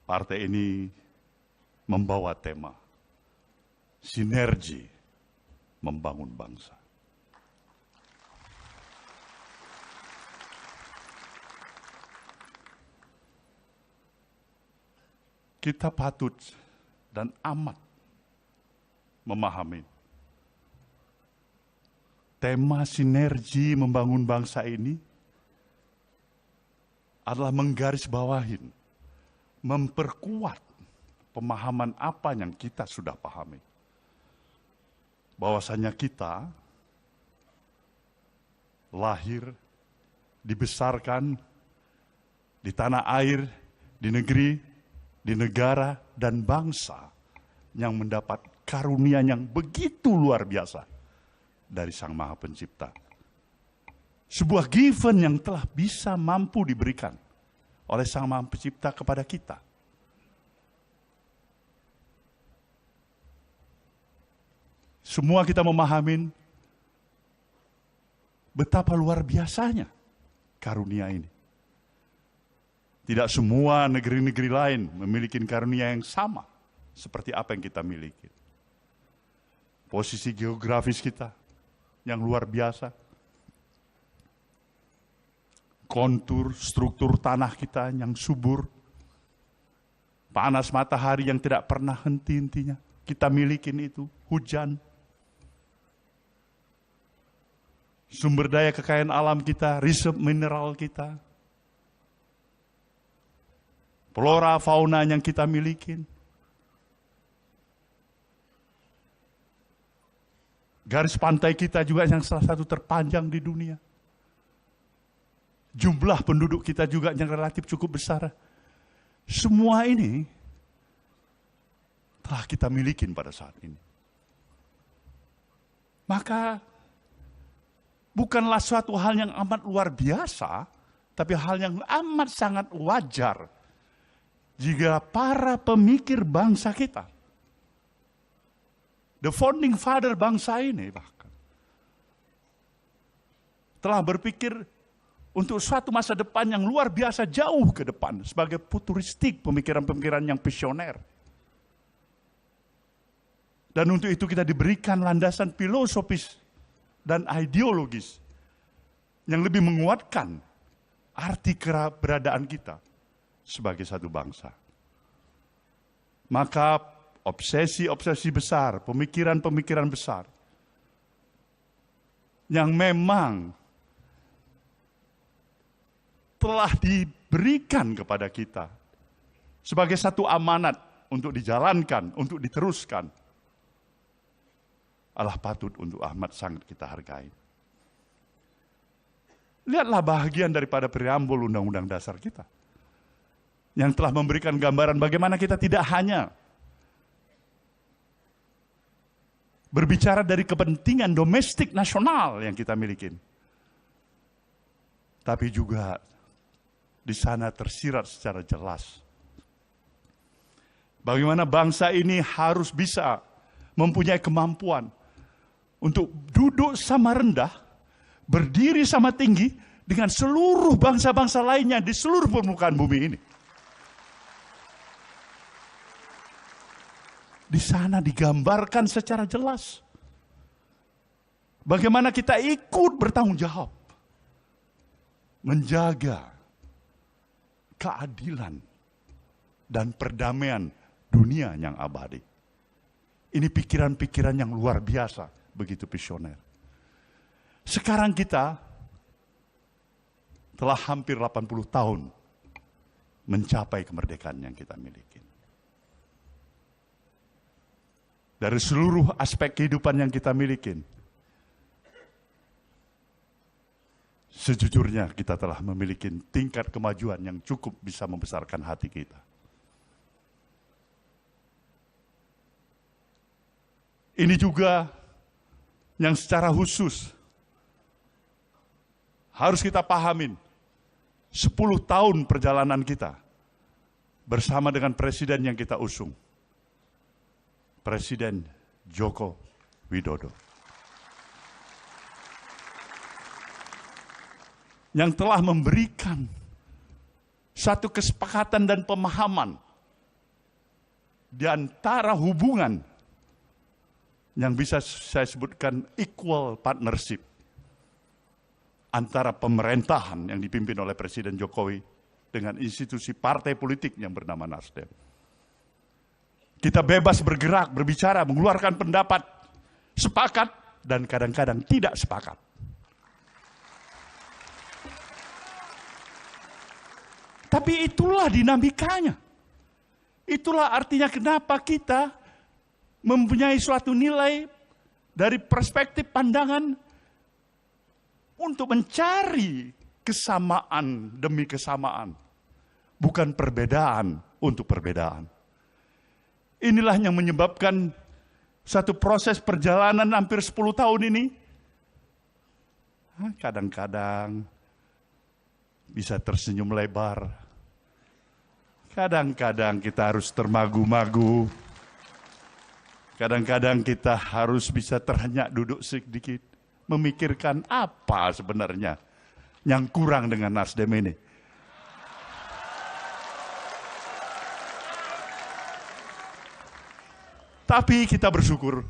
partai ini membawa tema sinergi membangun bangsa. Kita patut dan amat memahami tema sinergi membangun bangsa ini adalah menggarisbawahi, memperkuat pemahaman apa yang kita sudah pahami. Bahwasanya kita lahir, dibesarkan di tanah air, di negeri, di negara dan bangsa yang mendapat karunia yang begitu luar biasa dari Sang Maha Pencipta. Sebuah given yang telah bisa mampu diberikan oleh Sang Maha Pencipta kepada kita. Semua kita memahami betapa luar biasanya karunia ini. Tidak semua negeri-negeri lain memiliki karunia yang sama seperti apa yang kita miliki. Posisi geografis kita yang luar biasa. Kontur, struktur tanah kita yang subur. Panas matahari yang tidak pernah henti-hentinya. Kita miliki itu, hujan. Sumber daya kekayaan alam kita, reserve mineral kita. Flora, fauna yang kita miliki. Garis pantai kita juga yang salah satu terpanjang di dunia. Jumlah penduduk kita juga yang relatif cukup besar. Semua ini telah kita miliki pada saat ini. Maka bukanlah suatu hal yang amat luar biasa, tapi hal yang amat sangat wajar jika para pemikir bangsa kita, the founding father bangsa ini bahkan, telah berpikir untuk suatu masa depan yang luar biasa jauh ke depan sebagai futuristik, pemikiran-pemikiran yang visioner. Dan untuk itu kita diberikan landasan filosofis dan ideologis yang lebih menguatkan arti keberadaan kita sebagai satu bangsa. Maka obsesi-obsesi besar, pemikiran-pemikiran besar yang memang telah diberikan kepada kita sebagai satu amanat untuk dijalankan, untuk diteruskan, adalah patut untuk amat sangat kita hargai. Lihatlah bahagian daripada preambul Undang-Undang Dasar kita yang telah memberikan gambaran bagaimana kita tidak hanya berbicara dari kepentingan domestik nasional yang kita miliki, tapi juga di sana tersirat secara jelas bagaimana bangsa ini harus bisa mempunyai kemampuan untuk duduk sama rendah, berdiri sama tinggi dengan seluruh bangsa-bangsa lainnya di seluruh permukaan bumi ini. Di sana digambarkan secara jelas bagaimana kita ikut bertanggung jawab menjaga keadilan dan perdamaian dunia yang abadi. Ini pikiran-pikiran yang luar biasa, begitu visioner. Sekarang kita telah hampir 80 tahun mencapai kemerdekaan yang kita miliki. Dari seluruh aspek kehidupan yang kita miliki, sejujurnya kita telah memiliki tingkat kemajuan yang cukup bisa membesarkan hati kita. Ini juga yang secara khusus harus kita pahamin. 10 tahun perjalanan kita bersama dengan presiden yang kita usung. Presiden Joko Widodo. Yang telah memberikan satu kesepakatan dan pemahaman di antara hubungan yang bisa saya sebutkan equal partnership antara pemerintahan yang dipimpin oleh Presiden Jokowi dengan institusi partai politik yang bernama Nasdem. Kita bebas bergerak, berbicara, mengeluarkan pendapat, sepakat dan kadang-kadang tidak sepakat. Tapi itulah dinamikanya. Itulah artinya kenapa kita mempunyai suatu nilai dari perspektif pandangan untuk mencari kesamaan demi kesamaan. Bukan perbedaan untuk perbedaan. Inilah yang menyebabkan satu proses perjalanan hampir 10 tahun ini. Kadang-kadang bisa tersenyum lebar. Kadang-kadang kita harus termagu-magu. Kadang-kadang kita harus bisa terhenyak duduk sedikit. Memikirkan apa sebenarnya yang kurang dengan Nasdem ini. Tapi kita bersyukur.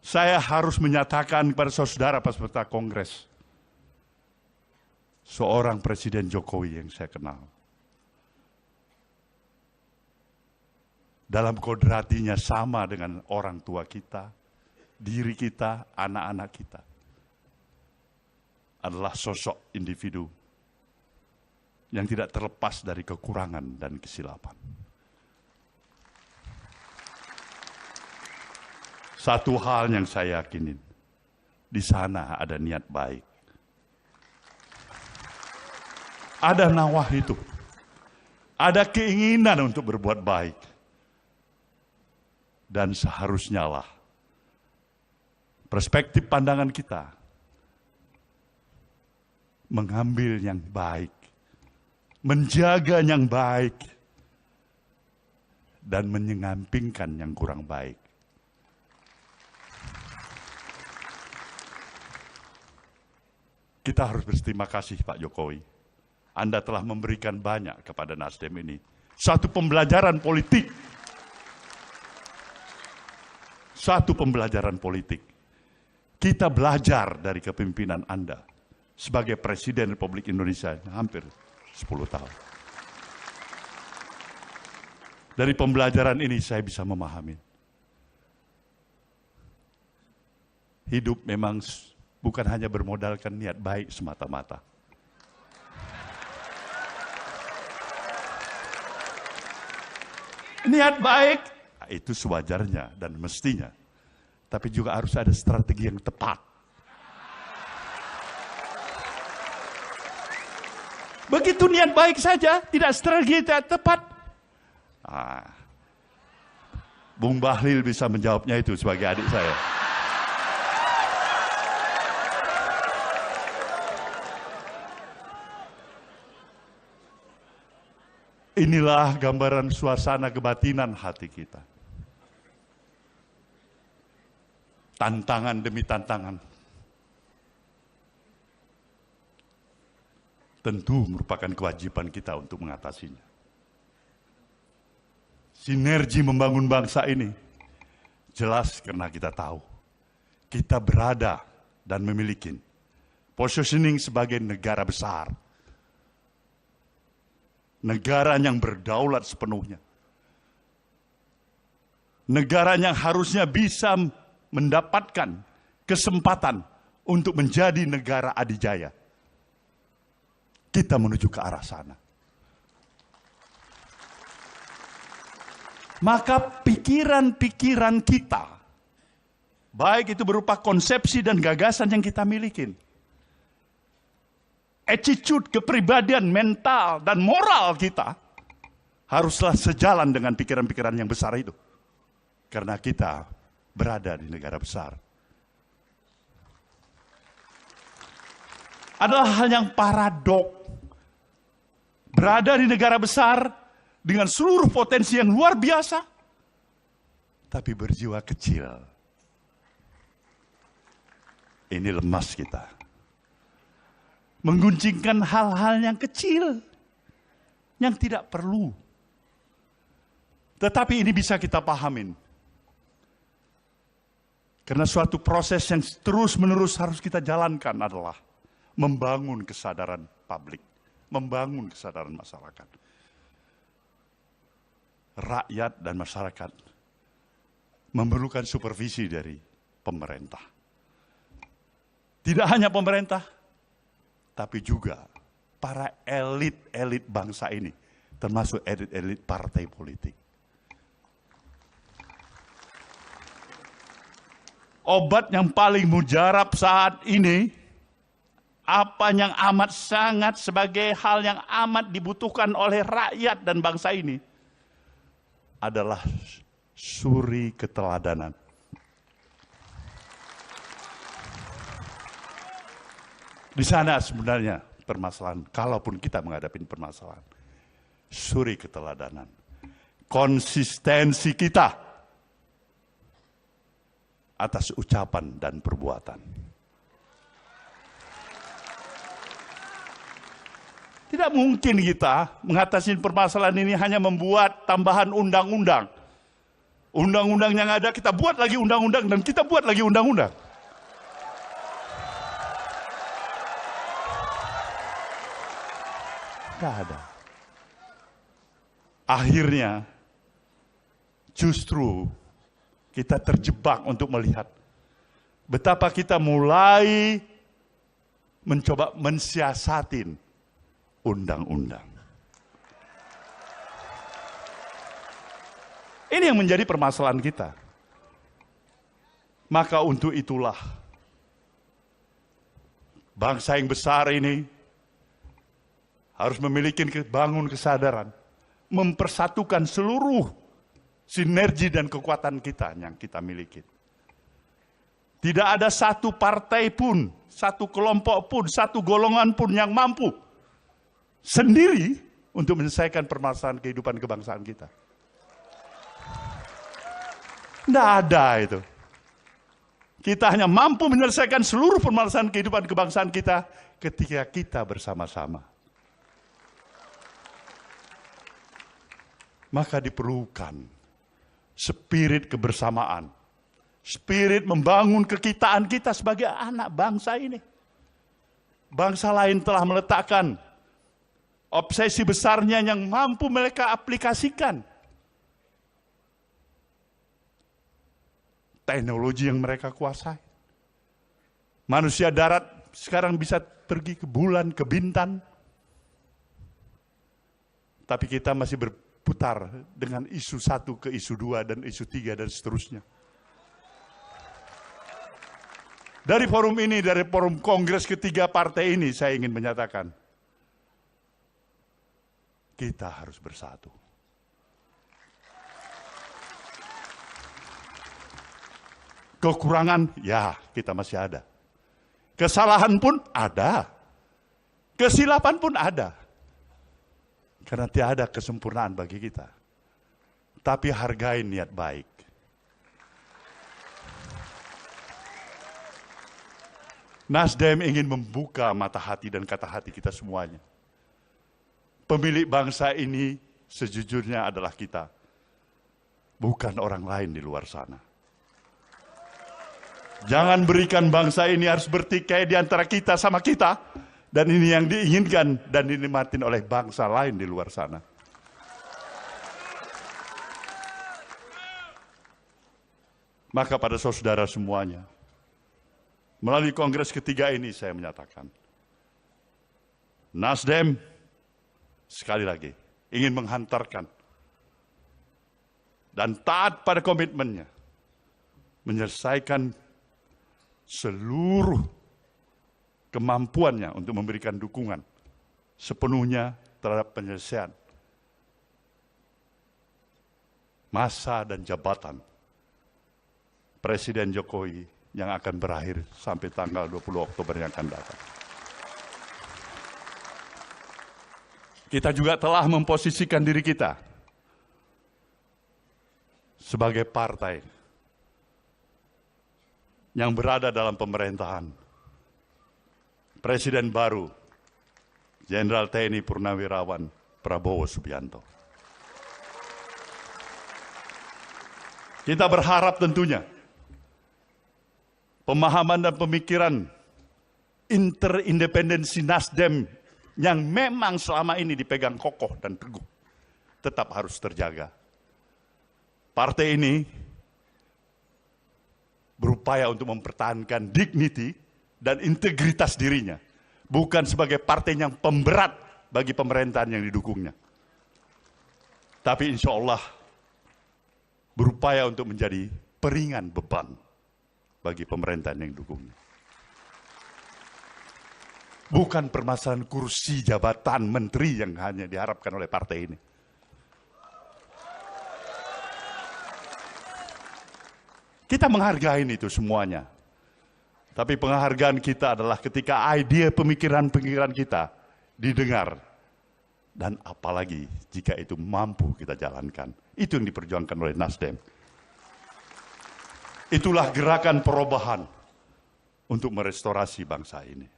Saya harus menyatakan kepada saudara peserta kongres. Seorang Presiden Jokowi yang saya kenal. Dalam kodratinya sama dengan orang tua kita, diri kita, anak-anak kita. Adalah sosok individu yang tidak terlepas dari kekurangan dan kesilapan. Satu hal yang saya yakinin, di sana ada niat baik. Ada nawah itu. Ada keinginan untuk berbuat baik. Dan seharusnya lah perspektif pandangan kita mengambil yang baik, menjaga yang baik, dan menyampingkan yang kurang baik. Kita harus berterima kasih Pak Jokowi. Anda telah memberikan banyak kepada Nasdem ini. Satu pembelajaran politik. Satu pembelajaran politik. Kita belajar dari kepemimpinan Anda sebagai Presiden Republik Indonesia hampir 10 tahun. Dari pembelajaran ini saya bisa memahami. Hidup memang bukan hanya bermodalkan niat baik semata-mata. Niat baik, itu sewajarnya dan mestinya. Tapi juga harus ada strategi yang tepat. Begitu niat baik saja, tidak strategi yang tepat. Bung Bahlil bisa menjawabnya itu sebagai adik saya. Inilah gambaran suasana kebatinan hati kita. Tantangan demi tantangan. Tentu merupakan kewajiban kita untuk mengatasinya. sinergi membangun bangsa ini jelas karena kita tahu kita berada dan memiliki positioning sebagai negara besar. Negara yang berdaulat sepenuhnya. Negara yang harusnya bisa mendapatkan kesempatan untuk menjadi negara adidaya. Kita menuju ke arah sana. Maka pikiran-pikiran kita, baik itu berupa konsepsi dan gagasan yang kita miliki, attitude, kepribadian, mental, dan moral kita haruslah sejalan dengan pikiran-pikiran yang besar itu. Karena kita berada di negara besar. Adalah hal yang paradok. Berada di negara besar dengan seluruh potensi yang luar biasa, tapi berjiwa kecil. Ini lemas kita. Mengguncingkan hal-hal yang kecil, yang tidak perlu. Tetapi ini bisa kita pahamin. Karena suatu proses yang terus-menerus harus kita jalankan adalah membangun kesadaran publik, membangun kesadaran masyarakat. Rakyat dan masyarakat memerlukan supervisi dari pemerintah. Tidak hanya pemerintah, tapi juga para elit-elit bangsa ini, termasuk elit-elit partai politik. Obat yang paling mujarab saat ini, apa yang amat sangat sebagai hal yang amat dibutuhkan oleh rakyat dan bangsa ini, adalah suri keteladanan. Di sana sebenarnya permasalahan, kalaupun kita menghadapi permasalahan, suri keteladanan. Konsistensi kita atas ucapan dan perbuatan. Tidak mungkin kita mengatasi permasalahan ini hanya membuat tambahan undang-undang. Undang-undang yang ada kita buat lagi undang-undang dan kita buat lagi undang-undang. Tidak ada. Akhirnya justru kita terjebak untuk melihat betapa kita mulai mencoba mensiasatin undang-undang. Ini yang menjadi permasalahan kita. Maka untuk itulah bangsa yang besar ini harus memiliki bangun kesadaran, mempersatukan seluruh sinergi dan kekuatan kita yang kita miliki. Tidak ada satu partai pun, satu kelompok pun, satu golongan pun yang mampu sendiri untuk menyelesaikan permasalahan kehidupan kebangsaan kita. Tidak ada itu. Kita hanya mampu menyelesaikan seluruh permasalahan kehidupan kebangsaan kita ketika kita bersama-sama. Maka diperlukan spirit kebersamaan, spirit membangun kekitaan kita sebagai anak bangsa ini. Bangsa lain telah meletakkan obsesi besarnya yang mampu mereka aplikasikan. Teknologi yang mereka kuasai. Manusia darat sekarang bisa pergi ke bulan, ke bintang. Tapi kita masih berputar dengan isu 1 ke isu 2 dan isu 3 dan seterusnya. Dari forum ini, dari forum kongres ketiga partai ini, saya ingin menyatakan, kita harus bersatu. Kekurangan, ya kita masih ada. Kesalahan pun ada. Kesilapan pun ada. Karena tidak ada kesempurnaan bagi kita. Tapi hargai niat baik. Nasdem ingin membuka mata hati dan kata hati kita semuanya. Pemilik bangsa ini sejujurnya adalah kita. bukan orang lain di luar sana. Jangan berikan bangsa ini harus bertikai di antara kita sama kita, dan ini yang diinginkan dan dinikmatin oleh bangsa lain di luar sana. Maka pada saudara semuanya, melalui kongres ketiga ini saya menyatakan, Nasdem sekali lagi ingin menghantarkan dan taat pada komitmennya, menyelesaikan seluruh kemampuannya untuk memberikan dukungan sepenuhnya terhadap penyelesaian masa dan jabatan Presiden Jokowi yang akan berakhir sampai tanggal 20 Oktober yang akan datang. Kita juga telah memposisikan diri kita sebagai partai yang berada dalam pemerintahan Presiden baru, Jenderal TNI Purnawirawan Prabowo Subianto. Kita berharap tentunya pemahaman dan pemikiran interindependensi Nasdem yang memang selama ini dipegang kokoh dan teguh tetap harus terjaga. Partai ini berupaya untuk mempertahankan dignity dan integritas dirinya, bukan sebagai partai yang pemberat bagi pemerintahan yang didukungnya. Tapi insya Allah berupaya untuk menjadi peringan beban bagi pemerintahan yang didukungnya. Bukan permasalahan kursi jabatan menteri yang hanya diharapkan oleh partai ini. Kita menghargai itu semuanya. Tapi penghargaan kita adalah ketika ide pemikiran-pemikiran kita didengar. Dan apalagi jika itu mampu kita jalankan. Itu yang diperjuangkan oleh Nasdem. Itulah gerakan perubahan untuk merestorasi bangsa ini.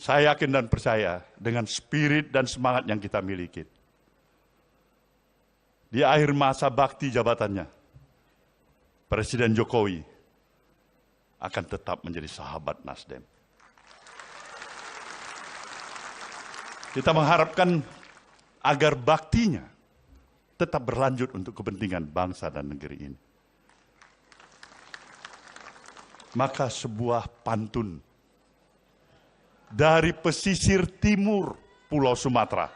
Saya yakin dan percaya dengan spirit dan semangat yang kita miliki. Di akhir masa bakti jabatannya, Presiden Jokowi akan tetap menjadi sahabat Nasdem. Kita mengharapkan agar baktinya tetap berlanjut untuk kepentingan bangsa dan negeri ini. Maka sebuah pantun dari pesisir timur Pulau Sumatera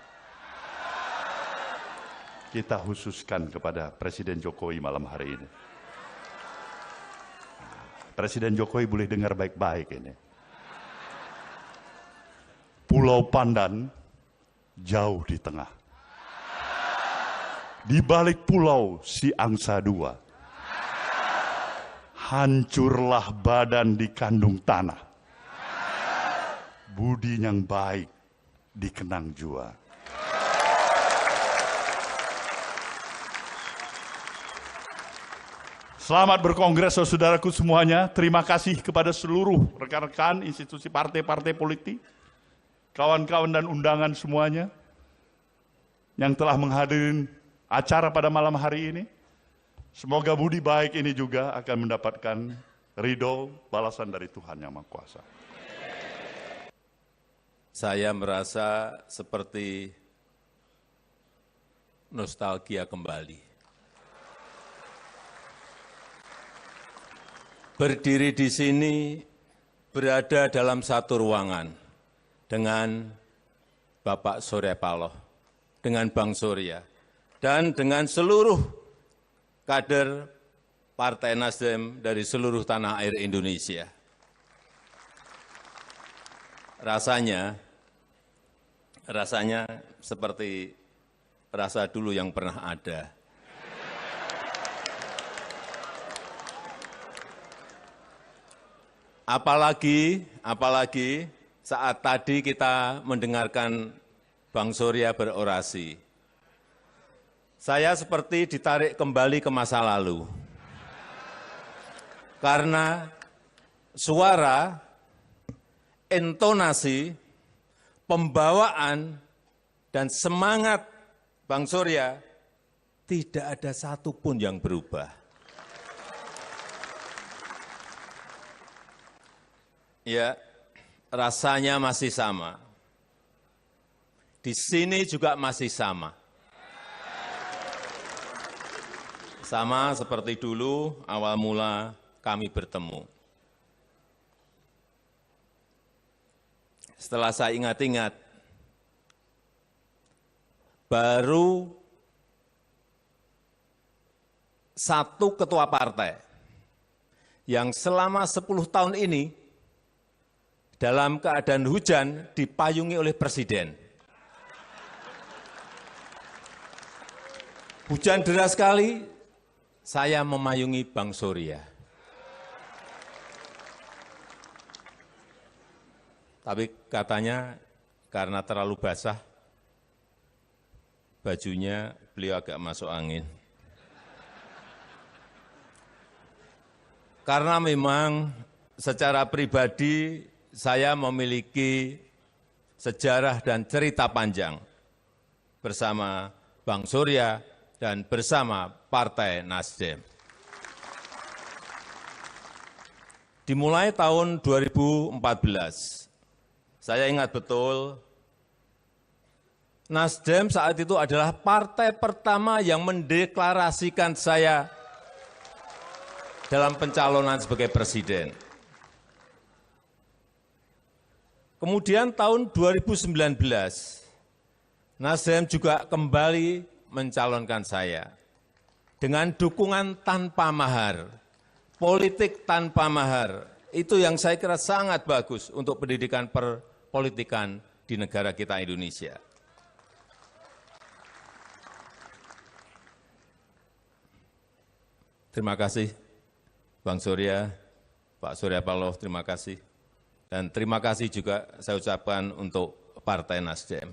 kita khususkan kepada Presiden Jokowi malam hari ini. Presiden Jokowi boleh dengar baik-baik ini. Pulau Pandan jauh di tengah. Di balik pulau si angsa dua. Hancurlah badan dikandung tanah. Budi yang baik dikenang jua. Selamat berkongres saudaraku semuanya. Terima kasih kepada seluruh rekan-rekan institusi partai-partai politik, kawan-kawan dan undangan semuanya yang telah menghadiri acara pada malam hari ini. Semoga budi baik ini juga akan mendapatkan ridho balasan dari Tuhan Yang Maha Kuasa. Saya merasa seperti nostalgia kembali. Berdiri di sini, berada dalam satu ruangan dengan Bapak Surya Paloh, dengan Bang Surya, dan dengan seluruh kader Partai Nasdem dari seluruh tanah air Indonesia. Rasanya seperti rasa dulu yang pernah ada. Apalagi saat tadi kita mendengarkan Bang Surya berorasi. Saya seperti ditarik kembali ke masa lalu. Karena suara, intonasi, pembawaan, dan semangat Bang Surya tidak ada satupun yang berubah. Ya, rasanya masih sama. Di sini juga masih sama. Sama seperti dulu awal mula kami bertemu. Setelah saya ingat-ingat, baru satu ketua partai yang selama 10 tahun ini dalam keadaan hujan dipayungi oleh Presiden. Hujan deras sekali, saya memayungi Bang Surya. Tapi katanya karena terlalu basah, bajunya beliau agak masuk angin. Karena memang secara pribadi saya memiliki sejarah dan cerita panjang bersama Bang Surya dan bersama Partai Nasdem. Dimulai tahun 2014, saya ingat betul, Nasdem saat itu adalah partai pertama yang mendeklarasikan saya dalam pencalonan sebagai presiden. Kemudian tahun 2019, Nasdem juga kembali mencalonkan saya dengan dukungan tanpa mahar, politik tanpa mahar. Itu yang saya kira sangat bagus untuk pendidikan perpolitikan di negara kita Indonesia. Terima kasih Bang Surya, Pak Surya Paloh, terima kasih. Dan terima kasih juga saya ucapkan untuk Partai Nasdem.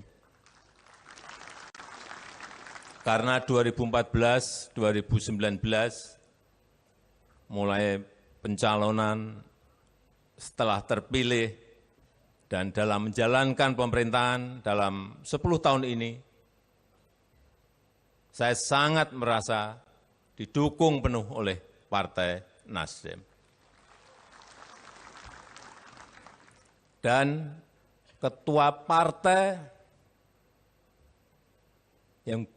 Karena 2014, 2019 mulai pencalonan setelah terpilih dan dalam menjalankan pemerintahan dalam 10 tahun ini, saya sangat merasa didukung penuh oleh Partai Nasdem. Dan ketua partai yang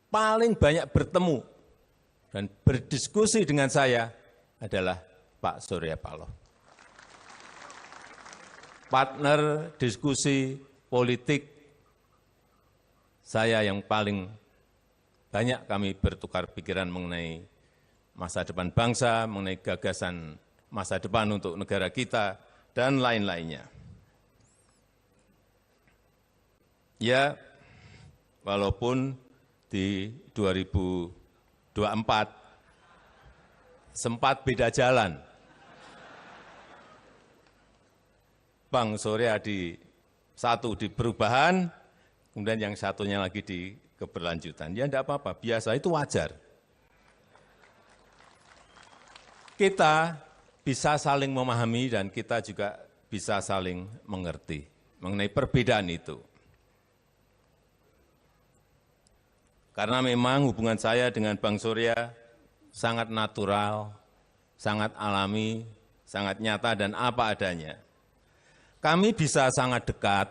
paling banyak bertemu dan berdiskusi dengan saya adalah Pak Surya Paloh. Partner diskusi politik saya yang paling banyak kami bertukar pikiran mengenai masa depan bangsa, mengenai gagasan masa depan untuk negara kita, dan lain-lainnya. Ya, walaupun di 2024 sempat beda jalan. Bang Surya satu di perubahan, kemudian yang satunya lagi di keberlanjutan. Ya enggak apa-apa, biasa, itu wajar. Kita bisa saling memahami dan kita juga bisa saling mengerti mengenai perbedaan itu. Karena memang hubungan saya dengan Bang Surya sangat natural, sangat alami, sangat nyata dan apa adanya. Kami bisa sangat dekat,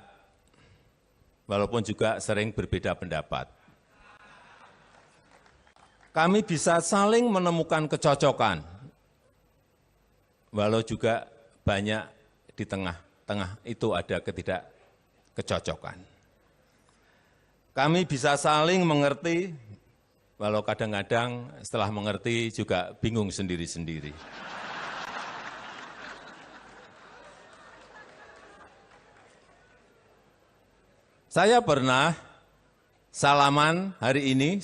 walaupun juga sering berbeda pendapat. Kami bisa saling menemukan kecocokan, walau juga banyak di tengah-tengah itu ada ketidakkecocokan. Kami bisa saling mengerti, walau kadang-kadang setelah mengerti juga bingung sendiri-sendiri. Saya pernah salaman hari ini,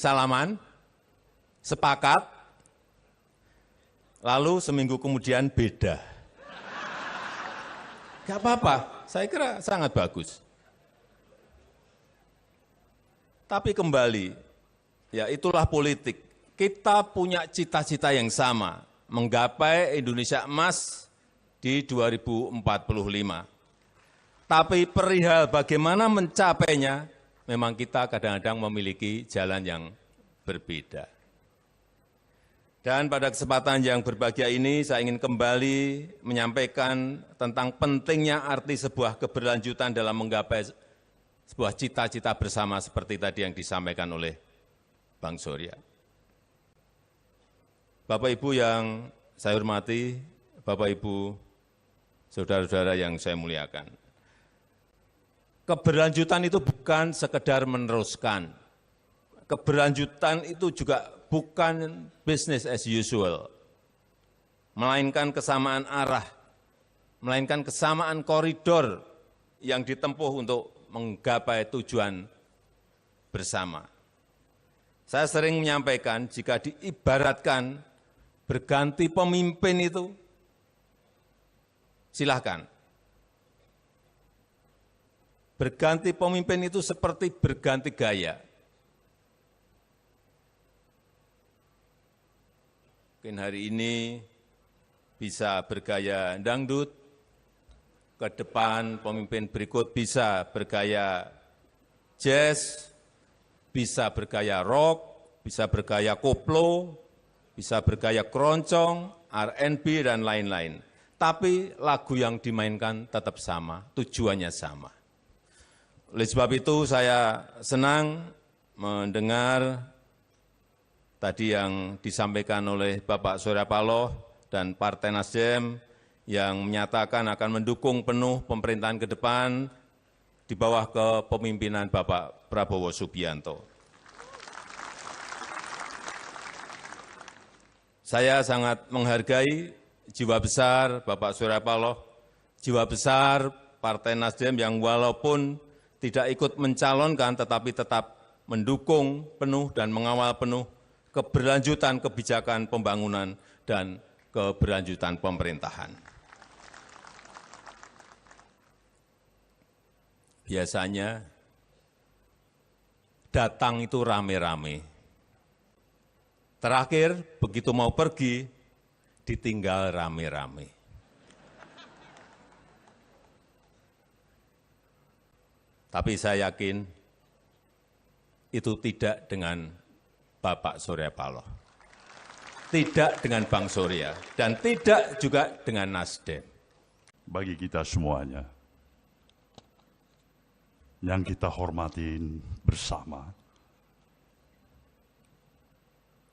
sepakat, lalu seminggu kemudian beda. Gak apa-apa, saya kira sangat bagus. Tapi kembali, ya itulah politik. Kita punya cita-cita yang sama, menggapai Indonesia emas di 2045. Tapi perihal bagaimana mencapainya, memang kita kadang-kadang memiliki jalan yang berbeda. Dan pada kesempatan yang berbahagia ini, saya ingin kembali menyampaikan tentang pentingnya arti sebuah keberlanjutan dalam menggapai sebuah cita-cita bersama seperti tadi yang disampaikan oleh Bang Surya. Bapak Ibu yang saya hormati, Bapak Ibu, saudara-saudara yang saya muliakan. Keberlanjutan itu bukan sekedar meneruskan. Keberlanjutan itu juga bukan business as usual, melainkan kesamaan arah, melainkan kesamaan koridor yang ditempuh untuk menggapai tujuan bersama. Saya sering menyampaikan jika diibaratkan berganti pemimpin itu, silahkan. Berganti pemimpin itu seperti berganti gaya. Mungkin hari ini bisa bergaya dangdut, ke depan pemimpin berikut bisa bergaya jazz, bisa bergaya rock, bisa bergaya koplo, bisa bergaya keroncong, R&B, dan lain-lain. Tapi lagu yang dimainkan tetap sama, tujuannya sama. Oleh sebab itu saya senang mendengar tadi yang disampaikan oleh Bapak Surya Paloh dan Partai Nasdem yang menyatakan akan mendukung penuh pemerintahan ke depan di bawah kepemimpinan Bapak Prabowo Subianto. Saya sangat menghargai jiwa besar Bapak Surya Paloh, jiwa besar Partai Nasdem yang walaupun tidak ikut mencalonkan tetapi tetap mendukung penuh dan mengawal penuh keberlanjutan kebijakan pembangunan dan keberlanjutan pemerintahan. Biasanya datang itu rame-rame. Terakhir, begitu mau pergi, ditinggal rame-rame. Tapi saya yakin itu tidak dengan Bapak Surya Paloh, tidak dengan Bang Surya, dan tidak juga dengan Nasdem. Bagi kita semuanya, yang kita hormatin bersama,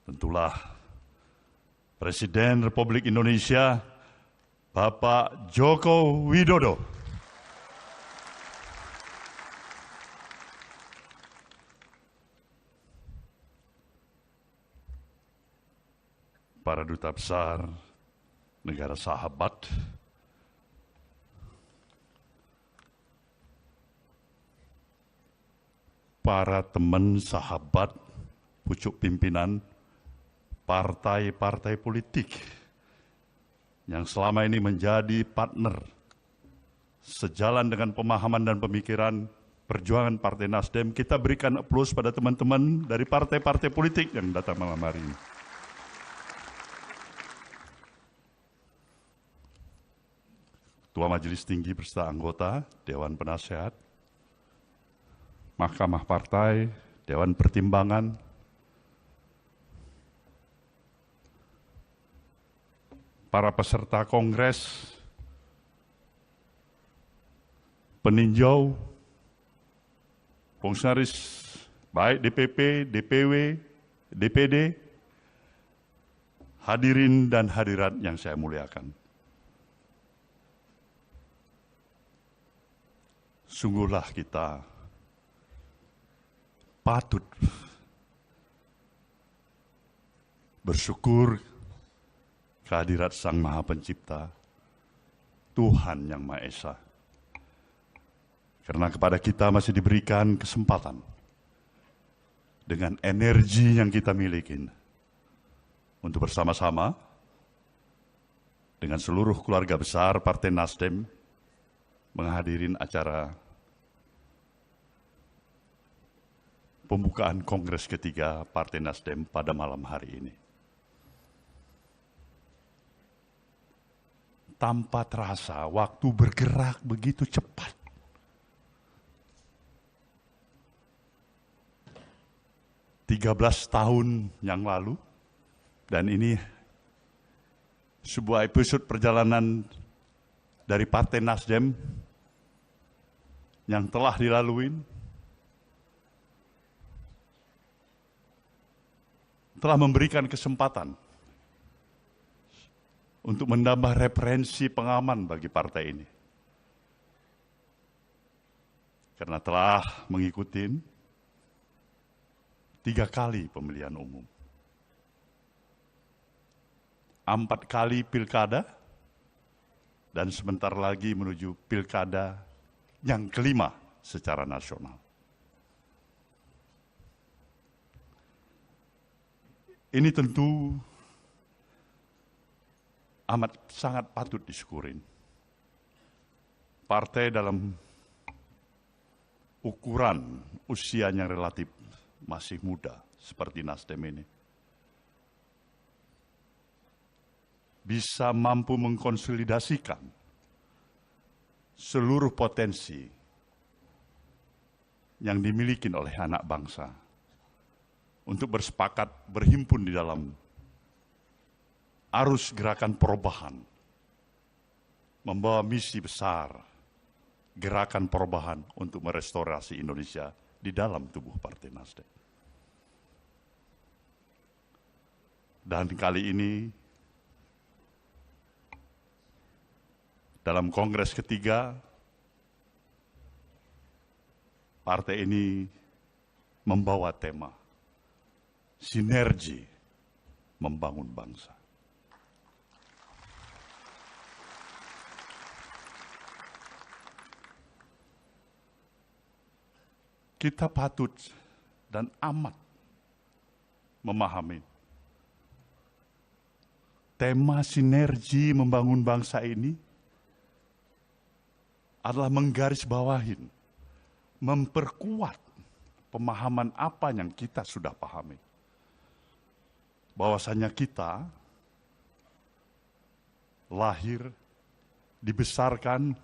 tentulah Presiden Republik Indonesia, Bapak Joko Widodo. Para duta besar negara sahabat, para teman sahabat pucuk pimpinan partai-partai politik yang selama ini menjadi partner sejalan dengan pemahaman dan pemikiran perjuangan Partai Nasdem. Kita berikan aplaus pada teman-teman dari partai-partai politik yang datang malam hari ini. Ketua Majelis Tinggi beserta anggota Dewan Penasehat, Mahkamah Partai, Dewan Pertimbangan, para peserta kongres, peninjau, fungsionaris baik DPP, DPW, DPD, hadirin dan hadirat yang saya muliakan. Sungguhlah kita patut bersyukur kehadirat Sang Maha Pencipta, Tuhan Yang Maha Esa. Karena kepada kita masih diberikan kesempatan dengan energi yang kita miliki untuk bersama-sama dengan seluruh keluarga besar Partai Nasdem menghadirin acara pembukaan Kongres ketiga Partai Nasdem pada malam hari ini. Tanpa terasa, waktu bergerak begitu cepat. 13 tahun yang lalu, dan ini sebuah episode perjalanan dari Partai Nasdem yang telah dilalui, telah memberikan kesempatan untuk menambah referensi pengaman bagi partai ini. Karena telah mengikuti 3 kali pemilihan umum, 4 kali pilkada, dan sebentar lagi menuju pilkada yang kelima secara nasional. Ini tentu amat sangat patut disyukurin. Partai dalam ukuran usianya relatif masih muda seperti Nasdem ini bisa mampu mengkonsolidasikan seluruh potensi yang dimiliki oleh anak bangsa untuk bersepakat berhimpun di dalam arus gerakan perubahan, membawa misi besar gerakan perubahan untuk merestorasi Indonesia di dalam tubuh Partai Nasdem. Dan kali ini, dalam kongres ketiga, partai ini membawa tema sinergi membangun bangsa. Kita patut dan amat memahami tema sinergi membangun bangsa ini adalah menggarisbawahin, memperkuat pemahaman apa yang kita sudah pahami. Bahwasanya kita lahir, dibesarkan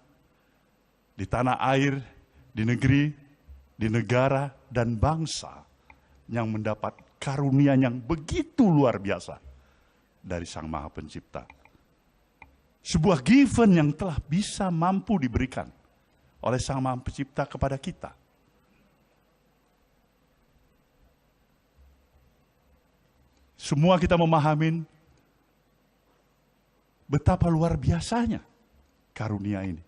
di tanah air, di negeri, di negara dan bangsa yang mendapat karunia yang begitu luar biasa dari Sang Maha Pencipta. Sebuah given yang telah bisa mampu diberikan oleh Sang Maha Pencipta kepada kita. Semua kita memahami betapa luar biasanya karunia ini.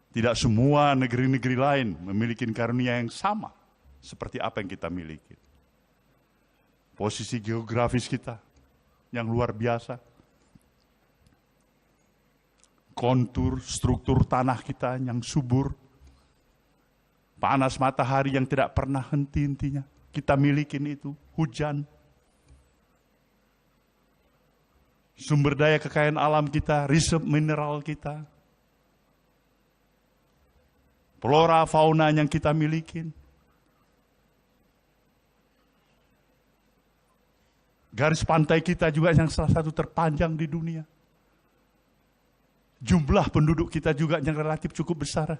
Tidak semua negeri-negeri lain memiliki karunia yang sama seperti apa yang kita miliki. Posisi geografis kita yang luar biasa, kontur, struktur tanah kita yang subur, panas matahari yang tidak pernah henti-hentinya, kita miliki itu, hujan, sumber daya kekayaan alam kita, reserve mineral kita, flora fauna yang kita miliki, garis pantai kita juga yang salah satu terpanjang di dunia. Jumlah penduduk kita juga yang relatif cukup besar.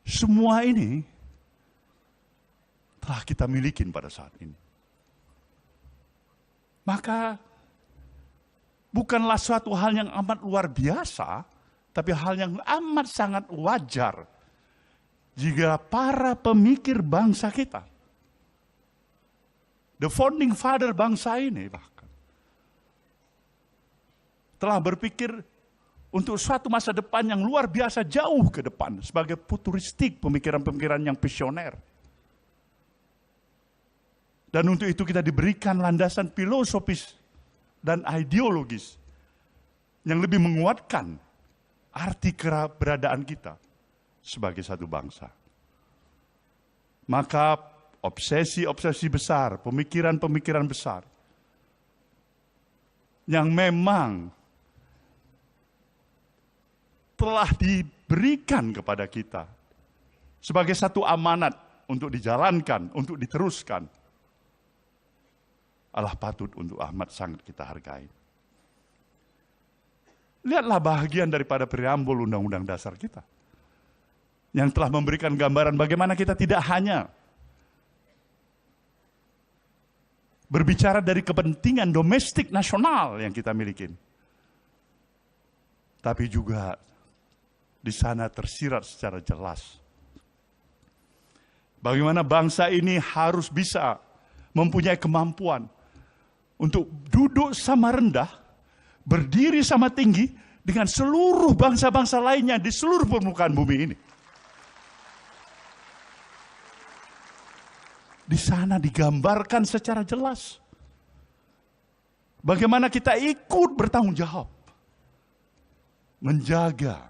Semua ini telah kita miliki pada saat ini. Maka bukanlah suatu hal yang amat luar biasa, tapi hal yang amat sangat wajar jika para pemikir bangsa kita, the founding father bangsa ini bahkan, telah berpikir untuk suatu masa depan yang luar biasa jauh ke depan sebagai futuristik, pemikiran-pemikiran yang visioner. Dan untuk itu kita diberikan landasan filosofis dan ideologis yang lebih menguatkan arti keberadaan kita sebagai satu bangsa. Maka obsesi-obsesi besar, pemikiran-pemikiran besar yang memang telah diberikan kepada kita sebagai satu amanat untuk dijalankan, untuk diteruskan, adalah patut untuk amat sangat kita hargai. Lihatlah bahagian daripada preambul Undang-Undang Dasar kita yang telah memberikan gambaran bagaimana kita tidak hanya berbicara dari kepentingan domestik nasional yang kita miliki. Tapi juga di sana tersirat secara jelas bagaimana bangsa ini harus bisa mempunyai kemampuan untuk duduk sama rendah, berdiri sama tinggi dengan seluruh bangsa-bangsa lainnya di seluruh permukaan bumi ini. Di sana digambarkan secara jelas bagaimana kita ikut bertanggung jawab menjaga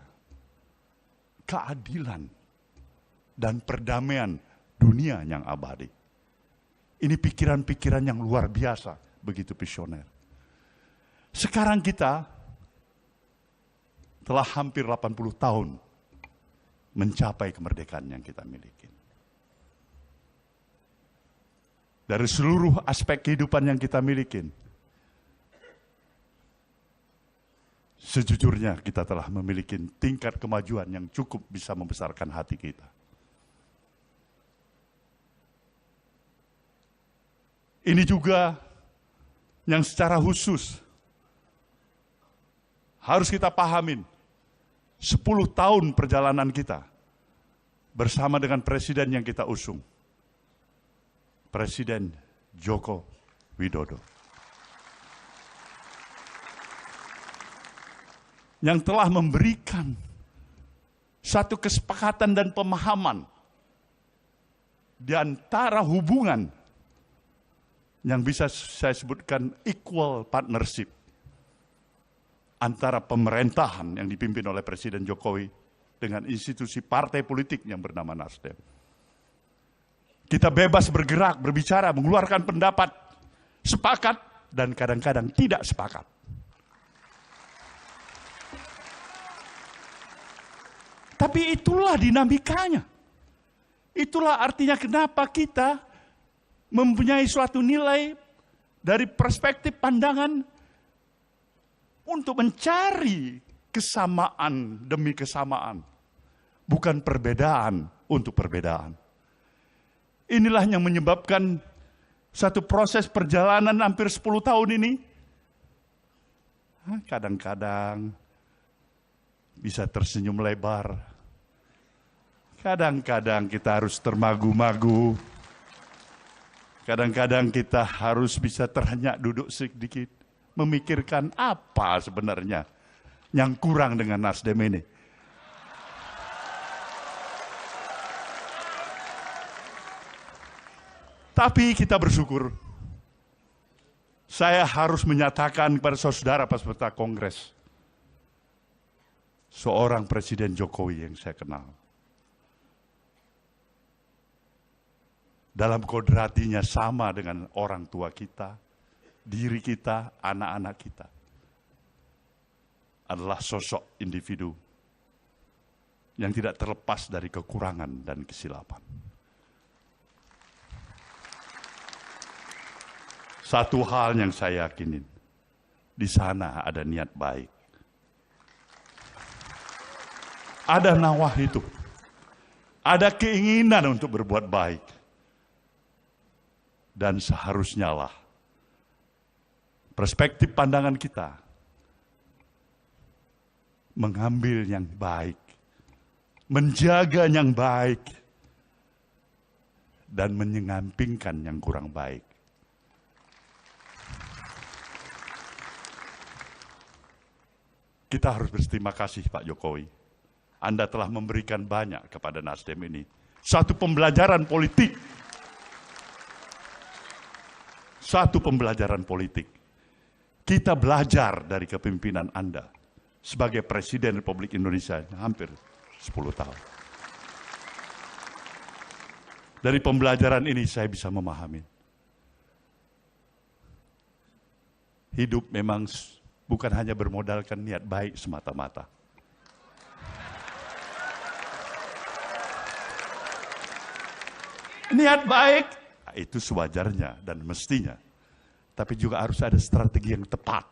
keadilan dan perdamaian dunia yang abadi. Ini pikiran-pikiran yang luar biasa, begitu visioner. Sekarang kita telah hampir 80 tahun mencapai kemerdekaan yang kita miliki. Dari seluruh aspek kehidupan yang kita miliki, sejujurnya kita telah memiliki tingkat kemajuan yang cukup bisa membesarkan hati kita. Ini juga yang secara khusus harus kita pahamin. 10 tahun perjalanan kita bersama dengan presiden yang kita usung. Presiden Joko Widodo. Yang telah memberikan satu kesepakatan dan pemahaman di antara hubungan yang bisa saya sebutkan equal partnership antara pemerintahan yang dipimpin oleh Presiden Jokowi dengan institusi partai politik yang bernama Nasdem. Kita bebas bergerak, berbicara, mengeluarkan pendapat, sepakat, dan kadang-kadang tidak sepakat. Tapi itulah dinamikanya. Itulah artinya kenapa kita mempunyai suatu nilai dari perspektif pandangan untuk mencari kesamaan demi kesamaan. Bukan perbedaan untuk perbedaan. Inilah yang menyebabkan satu proses perjalanan hampir 10 tahun ini. Kadang-kadang bisa tersenyum lebar. Kadang-kadang kita harus termagu-magu. Kadang-kadang kita harus bisa terhenyak duduk sedikit. Memikirkan apa sebenarnya yang kurang dengan Nasdem ini. Tapi kita bersyukur, saya harus menyatakan kepada saudara peserta Kongres, seorang Presiden Jokowi yang saya kenal, dalam kodratinya sama dengan orang tua kita, diri kita, anak-anak kita, adalah sosok individu yang tidak terlepas dari kekurangan dan kesilapan. Satu hal yang saya yakinin, di sana ada niat baik. Ada nawah itu. Ada keinginan untuk berbuat baik. Dan seharusnya lah perspektif pandangan kita mengambil yang baik, menjaga yang baik, dan menyampingkan yang kurang baik. Kita harus berterima kasih Pak Jokowi. Anda telah memberikan banyak kepada Nasdem ini. Satu pembelajaran politik. Satu pembelajaran politik. Kita belajar dari kepemimpinan Anda sebagai Presiden Republik Indonesia hampir 10 tahun. Dari pembelajaran ini saya bisa memahami. Hidup memang bukan hanya bermodalkan niat baik semata-mata. Niat baik, itu sewajarnya dan mestinya. Tapi juga harus ada strategi yang tepat.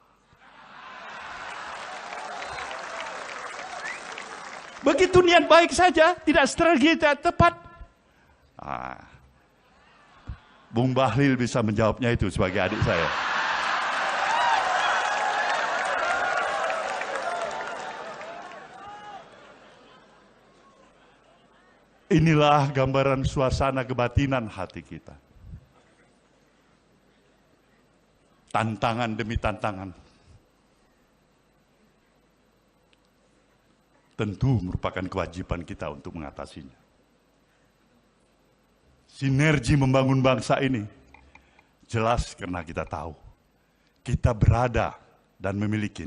Begitu niat baik saja, tidak strategi yang tepat. Bung Bahlil bisa menjawabnya itu sebagai adik saya. Inilah gambaran suasana kebatinan hati kita. Tantangan demi tantangan. Tentu merupakan kewajiban kita untuk mengatasinya. Sinergi membangun bangsa ini jelas karena kita tahu kita berada dan memiliki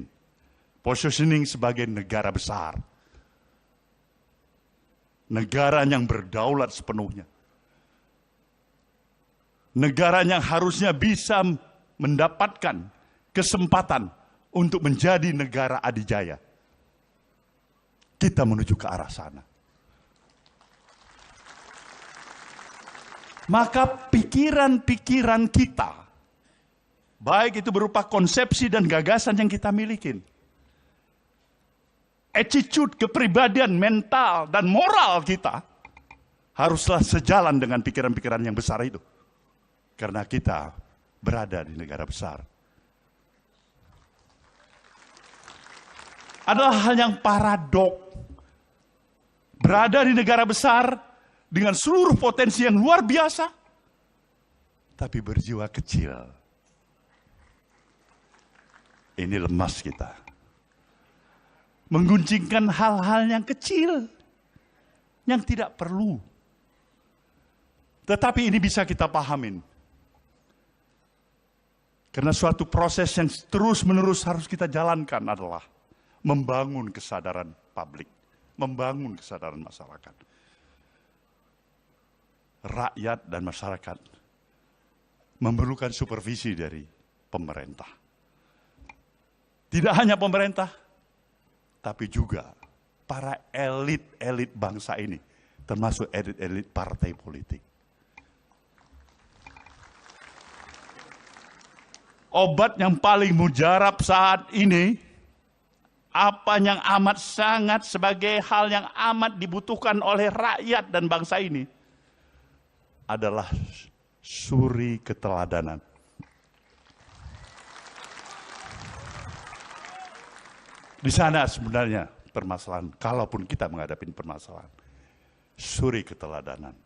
positioning sebagai negara besar. Negara yang berdaulat sepenuhnya. Negara yang harusnya bisa mendapatkan kesempatan untuk menjadi negara adidaya. Kita menuju ke arah sana. Maka pikiran-pikiran kita, baik itu berupa konsepsi dan gagasan yang kita miliki, attitude, kepribadian, mental, dan moral kita haruslah sejalan dengan pikiran-pikiran yang besar itu. Karena kita berada di negara besar. Adalah hal yang paradok. Berada di negara besar dengan seluruh potensi yang luar biasa, tapi berjiwa kecil. Ini lemas kita. Mengguncingkan hal-hal yang kecil, yang tidak perlu. Tetapi ini bisa kita pahamin. Karena suatu proses yang terus-menerus harus kita jalankan adalah membangun kesadaran publik, membangun kesadaran masyarakat. Rakyat dan masyarakat memerlukan supervisi dari pemerintah. Tidak hanya pemerintah, tapi juga para elit-elit bangsa ini, termasuk elit-elit partai politik. Obat yang paling mujarab saat ini, apa yang amat sangat sebagai hal yang amat dibutuhkan oleh rakyat dan bangsa ini, adalah suri keteladanan. Di sana sebenarnya permasalahan, kalaupun kita menghadapi permasalahan, suri keteladanan.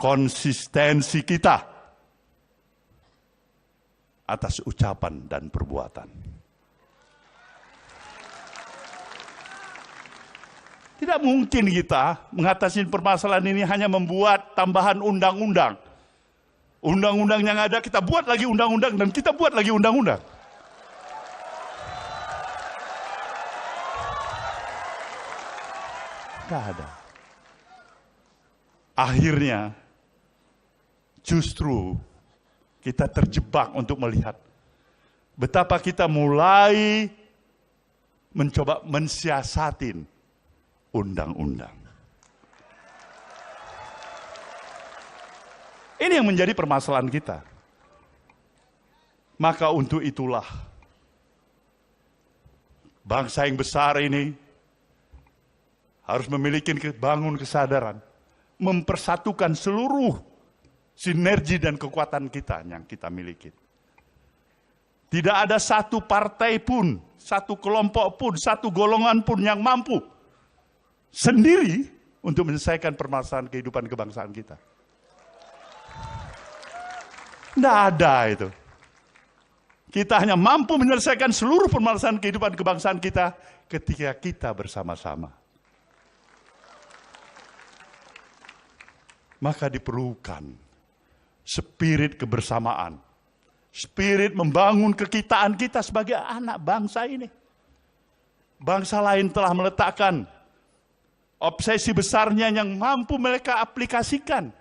Konsistensi kita atas ucapan dan perbuatan. Tidak mungkin kita mengatasi permasalahan ini hanya membuat tambahan undang-undang. Undang-undang yang ada kita buat lagi undang-undang dan kita buat lagi undang-undang. Tidak ada. Akhirnya justru kita terjebak untuk melihat betapa kita mulai mencoba mensiasatin undang-undang. Ini yang menjadi permasalahan kita. Maka untuk itulah bangsa yang besar ini harus memiliki bangun kesadaran, mempersatukan seluruh sinergi dan kekuatan kita yang kita miliki. Tidak ada satu partai pun, satu kelompok pun, satu golongan pun yang mampu sendiri untuk menyelesaikan permasalahan kehidupan kebangsaan kita. Tidak ada itu. Kita hanya mampu menyelesaikan seluruh permasalahan kehidupan kebangsaan kita ketika kita bersama-sama. Maka diperlukan spirit kebersamaan, spirit membangun kekitaan kita sebagai anak bangsa ini. Bangsa lain telah meletakkan obsesi besarnya yang mampu mereka aplikasikan.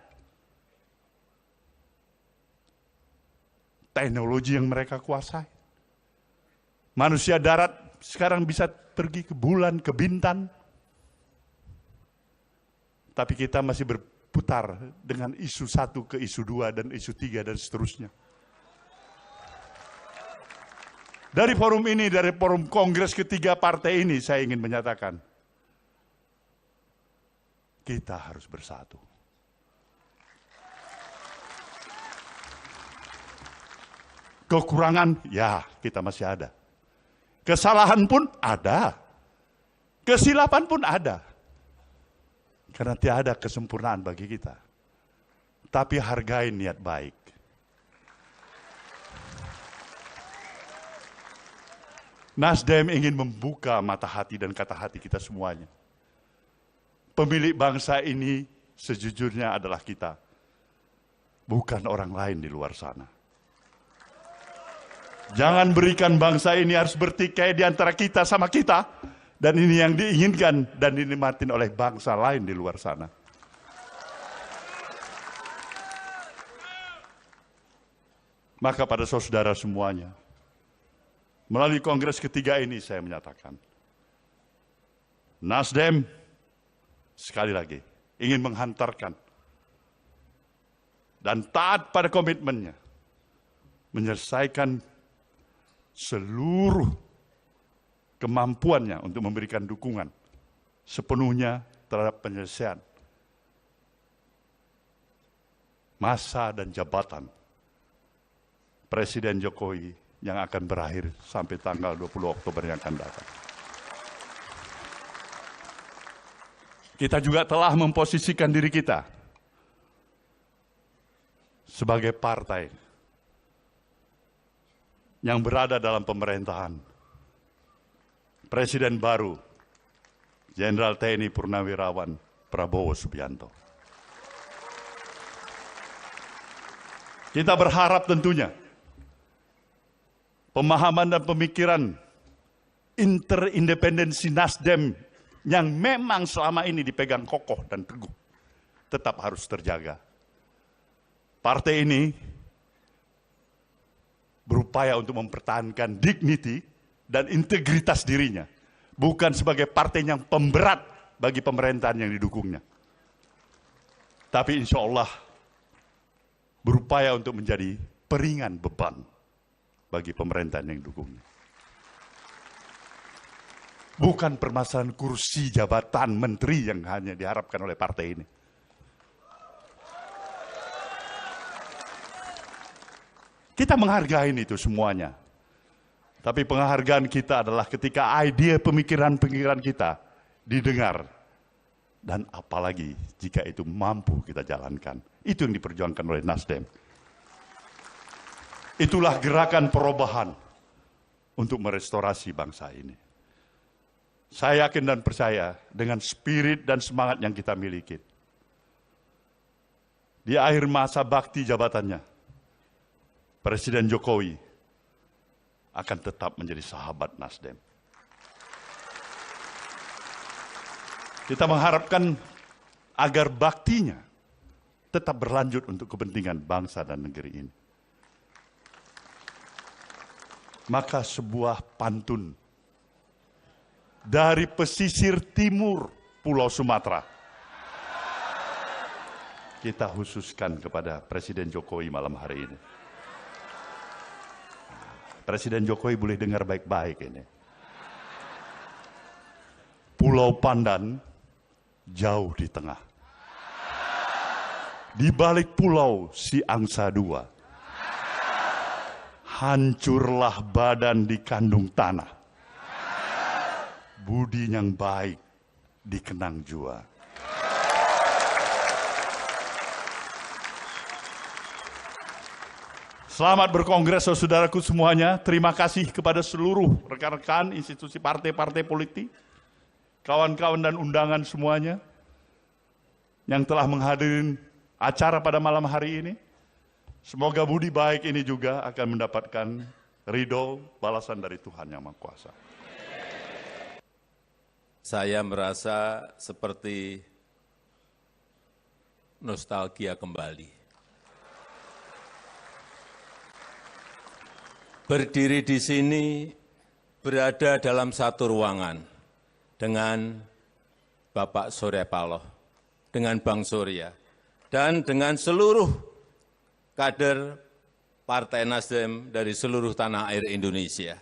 Teknologi yang mereka kuasai. Manusia darat sekarang bisa pergi ke bulan, ke bintang. Tapi kita masih berputar dengan isu 1 ke isu 2 dan isu 3 dan seterusnya. Dari forum ini, dari forum kongres ketiga partai ini, saya ingin menyatakan, kita harus bersatu. Kekurangan, ya kita masih ada. Kesalahan pun ada. Kesilapan pun ada. Karena tiada kesempurnaan bagi kita. Tapi hargai niat baik. Nasdem ingin membuka mata hati dan kata hati kita semuanya. Pemilik bangsa ini sejujurnya adalah kita. Bukan orang lain di luar sana. Jangan berikan bangsa ini harus bertikai di antara kita sama kita. Dan ini yang diinginkan dan dinikmatin oleh bangsa lain di luar sana. Maka pada saudara semuanya, melalui kongres ketiga ini saya menyatakan, Nasdem sekali lagi ingin menghantarkan dan taat pada komitmennya, menyelesaikan seluruh kemampuannya untuk memberikan dukungan sepenuhnya terhadap penyelesaian masa dan jabatan Presiden Jokowi yang akan berakhir sampai tanggal 20 Oktober yang akan datang. Kita juga telah memposisikan diri kita sebagai partai yang berada dalam pemerintahan Presiden baru, Jenderal TNI Purnawirawan Prabowo Subianto. Kita berharap tentunya pemahaman dan pemikiran interindependensi Nasdem yang memang selama ini dipegang kokoh dan teguh tetap harus terjaga. Partai ini berupaya untuk mempertahankan dignity dan integritas dirinya, bukan sebagai partai yang pemberat bagi pemerintahan yang didukungnya. Tapi insya Allah berupaya untuk menjadi peringan beban bagi pemerintahan yang didukungnya. Bukan permasalahan kursi jabatan menteri yang hanya diharapkan oleh partai ini. Kita menghargai itu semuanya. Tapi penghargaan kita adalah ketika ide pemikiran-pemikiran kita didengar. Dan apalagi jika itu mampu kita jalankan. Itu yang diperjuangkan oleh Nasdem. Itulah gerakan perubahan untuk merestorasi bangsa ini. Saya yakin dan percaya dengan spirit dan semangat yang kita miliki. Di akhir masa bakti jabatannya, Presiden Jokowi akan tetap menjadi sahabat Nasdem. Kita mengharapkan agar baktinya tetap berlanjut untuk kepentingan bangsa dan negeri ini. Maka sebuah pantun dari pesisir timur Pulau Sumatera kita khususkan kepada Presiden Jokowi malam hari ini. Presiden Jokowi boleh dengar baik-baik ini. Pulau Pandan jauh di tengah. Di balik pulau si angsa dua. Hancurlah badan di kandung tanah. Budi yang baik dikenang jua. Selamat berkongres saudaraku semuanya. Terima kasih kepada seluruh rekan-rekan institusi partai-partai politik, kawan-kawan dan undangan semuanya yang telah menghadiri acara pada malam hari ini. Semoga budi baik ini juga akan mendapatkan ridho balasan dari Tuhan Yang Maha Kuasa. Saya merasa seperti nostalgia kembali. Berdiri di sini, berada dalam satu ruangan dengan Bapak Surya Paloh, dengan Bang Surya, dan dengan seluruh kader Partai Nasdem dari seluruh tanah air Indonesia.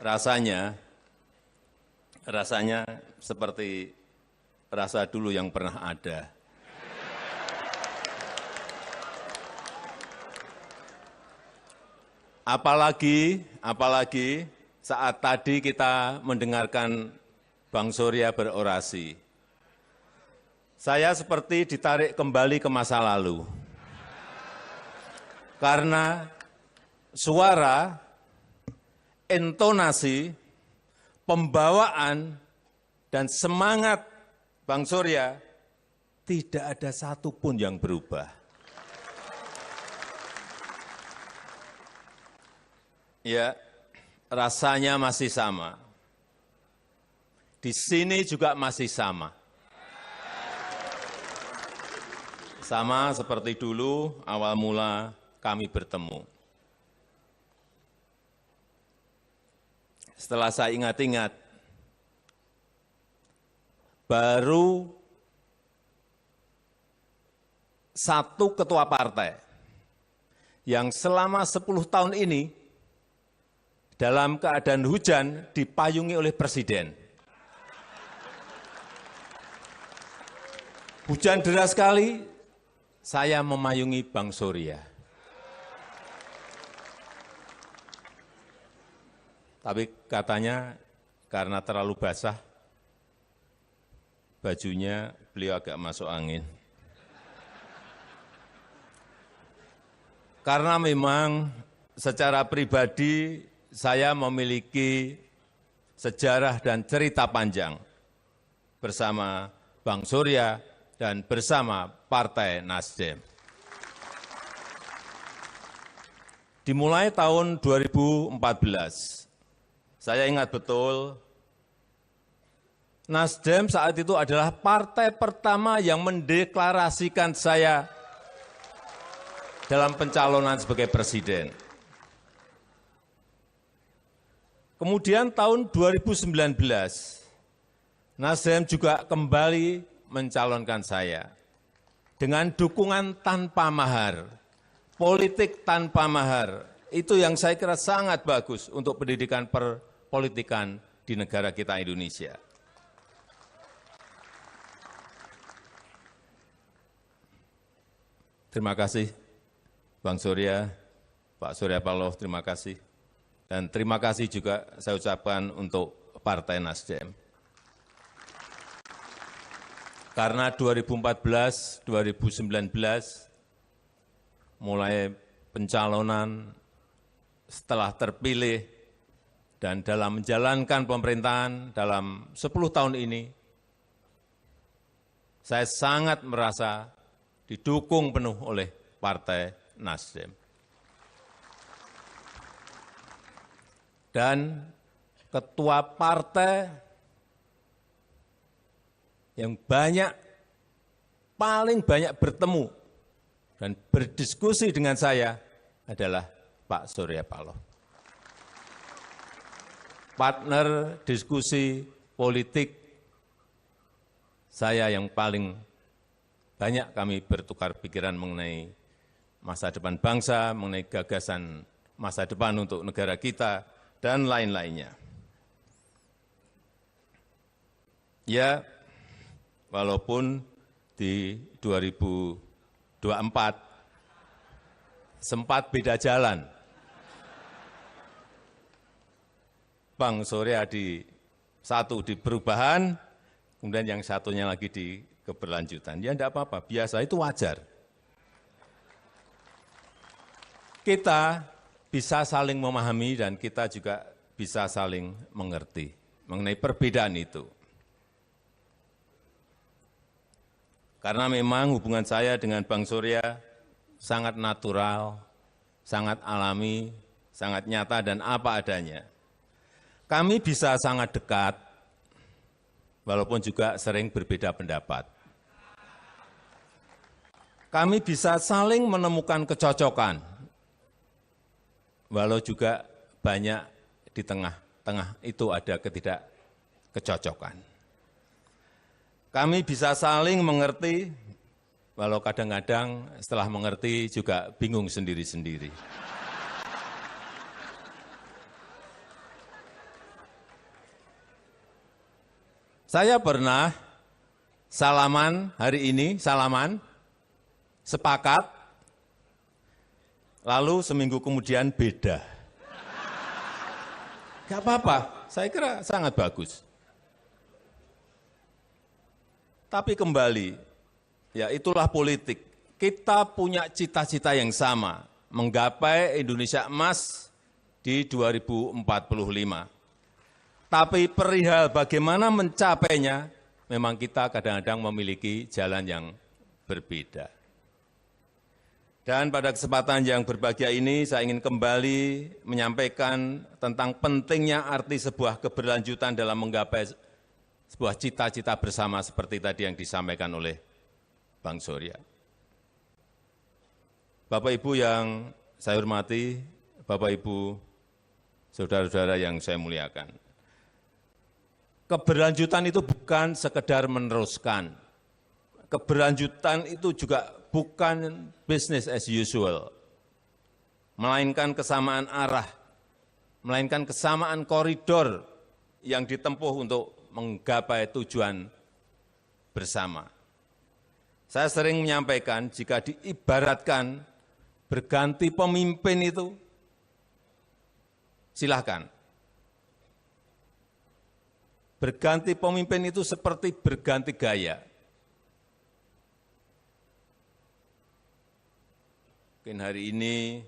Rasanya seperti rasa dulu yang pernah ada. Apalagi saat tadi kita mendengarkan Bang Surya berorasi. Saya seperti ditarik kembali ke masa lalu. Karena suara, intonasi, pembawaan, dan semangat Bang Surya tidak ada satupun yang berubah. Ya, rasanya masih sama. Di sini juga masih sama. Sama seperti dulu awal mula kami bertemu. Setelah saya ingat-ingat, baru satu ketua partai yang selama 10 tahun ini dalam keadaan hujan dipayungi oleh presiden. Hujan deras sekali, saya memayungi Bang Surya. Tapi katanya karena terlalu basah, bajunya beliau agak masuk angin. Karena memang secara pribadi saya memiliki sejarah dan cerita panjang bersama Bang Surya dan bersama Partai Nasdem. Dimulai tahun 2014, saya ingat betul, Nasdem saat itu adalah partai pertama yang mendeklarasikan saya dalam pencalonan sebagai presiden. Kemudian tahun 2019, Nasdem juga kembali mencalonkan saya dengan dukungan tanpa mahar, politik tanpa mahar. Itu yang saya kira sangat bagus untuk pendidikan perpolitikan di negara kita Indonesia. Terima kasih Bang Surya, Pak Surya Paloh, terima kasih. Dan terima kasih juga saya ucapkan untuk Partai Nasdem. Karena 2014, 2019 mulai pencalonan setelah terpilih dan dalam menjalankan pemerintahan dalam 10 tahun ini, saya sangat merasa didukung penuh oleh Partai Nasdem. Dan ketua partai yang paling banyak bertemu dan berdiskusi dengan saya adalah Pak Surya Paloh. Partner diskusi politik saya yang paling banyak kami bertukar pikiran mengenai masa depan bangsa, mengenai gagasan masa depan untuk negara kita, dan lain-lainnya. Ya, walaupun di 2024 sempat beda jalan. Bang Surya satu di perubahan, kemudian yang satunya lagi di keberlanjutan. Ya enggak apa-apa, biasa, itu wajar. Kita bisa saling memahami dan kita juga bisa saling mengerti mengenai perbedaan itu. Karena memang hubungan saya dengan Bang Surya sangat natural, sangat alami, sangat nyata dan apa adanya. Kami bisa sangat dekat, walaupun juga sering berbeda pendapat. Kami bisa saling menemukan kecocokan, walau juga banyak di tengah-tengah itu ada ketidakkecocokan. Kami bisa saling mengerti, walau kadang-kadang setelah mengerti juga bingung sendiri-sendiri. Saya pernah salaman hari ini, sepakat, lalu seminggu kemudian beda. Nggak apa-apa, saya kira sangat bagus. Tapi kembali, ya itulah politik. Kita punya cita-cita yang sama, menggapai Indonesia emas di 2045. Tapi perihal bagaimana mencapainya, memang kita kadang-kadang memiliki jalan yang berbeda. Dan pada kesempatan yang berbahagia ini, saya ingin kembali menyampaikan tentang pentingnya arti sebuah keberlanjutan dalam menggapai sebuah cita-cita bersama seperti tadi yang disampaikan oleh Bang Surya. Bapak Ibu yang saya hormati, Bapak Ibu, saudara-saudara yang saya muliakan. Keberlanjutan itu bukan sekedar meneruskan. Keberlanjutan itu juga bukan business as usual, melainkan kesamaan arah, melainkan kesamaan koridor yang ditempuh untuk menggapai tujuan bersama. Saya sering menyampaikan jika diibaratkan berganti pemimpin itu, silahkan. Berganti pemimpin itu seperti berganti gaya. Mungkin hari ini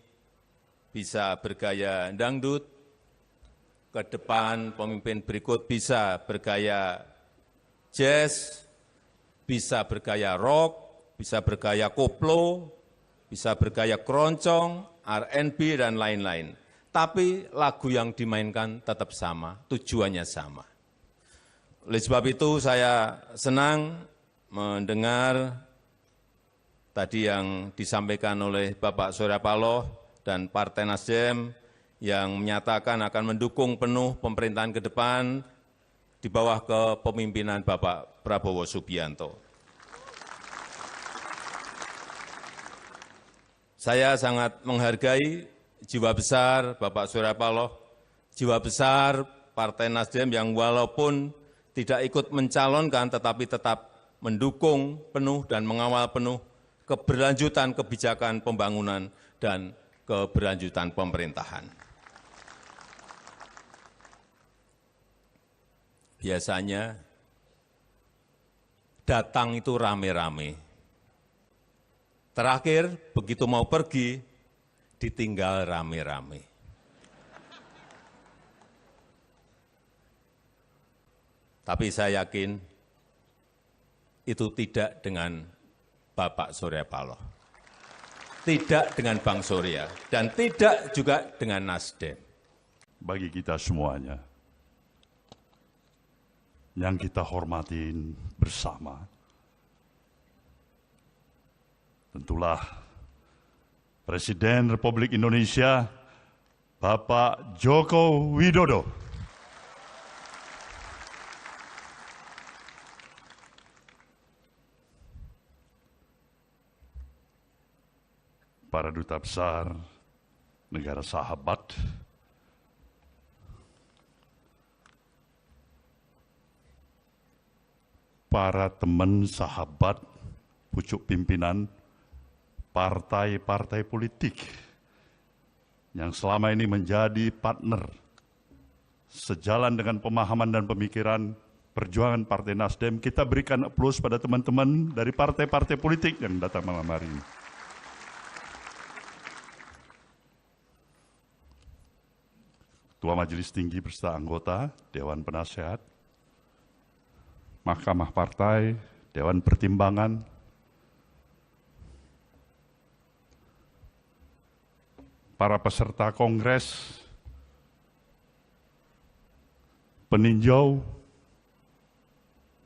bisa bergaya dangdut, ke depan pemimpin berikut bisa bergaya jazz, bisa bergaya rock, bisa bergaya koplo, bisa bergaya keroncong, R&B, dan lain-lain. Tapi lagu yang dimainkan tetap sama, tujuannya sama. Oleh sebab itu saya senang mendengar tadi yang disampaikan oleh Bapak Surya Paloh dan Partai Nasdem yang menyatakan akan mendukung penuh pemerintahan ke depan di bawah kepemimpinan Bapak Prabowo Subianto. Saya sangat menghargai jiwa besar Bapak Surya Paloh, jiwa besar Partai Nasdem yang walaupun tidak ikut mencalonkan tetapi tetap mendukung penuh dan mengawal penuh keberlanjutan kebijakan pembangunan dan keberlanjutan pemerintahan. Biasanya datang itu rame-rame. Terakhir, begitu mau pergi, ditinggal rame-rame. Tapi saya yakin itu tidak dengan Bapak Surya Paloh, tidak dengan Bang Surya, dan tidak juga dengan Nasdem. Bagi kita semuanya, yang kita hormatin bersama, tentulah Presiden Republik Indonesia, Bapak Joko Widodo. Para duta besar negara sahabat, para teman sahabat pucuk pimpinan partai-partai politik yang selama ini menjadi partner sejalan dengan pemahaman dan pemikiran perjuangan Partai Nasdem. Kita berikan aplaus pada teman-teman dari partai-partai politik yang datang malam hari ini. Ketua Majelis Tinggi beserta anggota Dewan Penasehat, Mahkamah Partai, Dewan Pertimbangan, para peserta kongres, peninjau,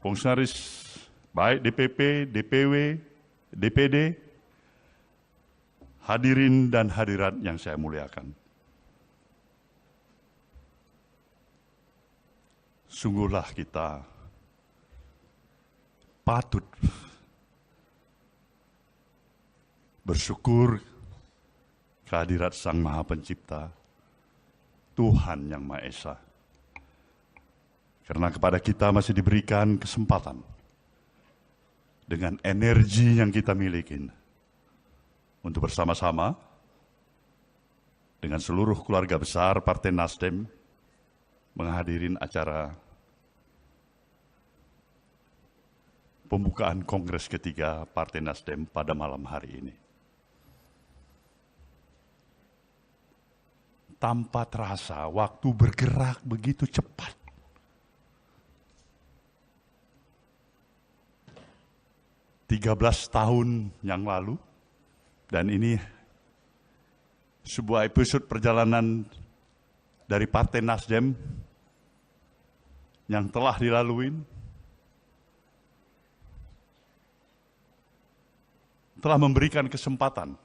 fungsionaris baik DPP, DPW, DPD, hadirin dan hadirat yang saya muliakan. Sungguhlah kita patut bersyukur kehadirat Sang Maha Pencipta, Tuhan Yang Maha Esa. Karena kepada kita masih diberikan kesempatan dengan energi yang kita miliki untuk bersama-sama dengan seluruh keluarga besar Partai Nasdem menghadirin acara pembukaan Kongres ketiga Partai Nasdem pada malam hari ini. Tanpa terasa, waktu bergerak begitu cepat. Tiga 13 tahun yang lalu, dan ini sebuah episode perjalanan dari Partai Nasdem yang telah dilalui, telah memberikan kesempatan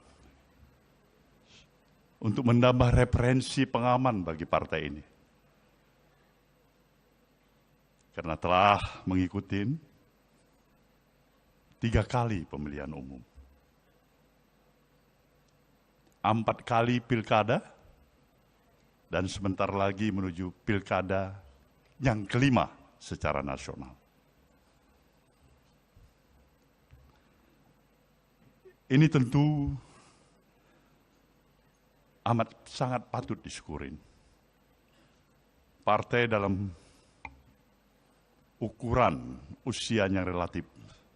untuk menambah referensi pengaman bagi partai ini. Karena telah mengikuti 3 kali pemilihan umum, 4 kali pilkada, dan sebentar lagi menuju pilkada yang kelima secara nasional. Ini tentu amat sangat patut disyukurin. Partai dalam ukuran usianya relatif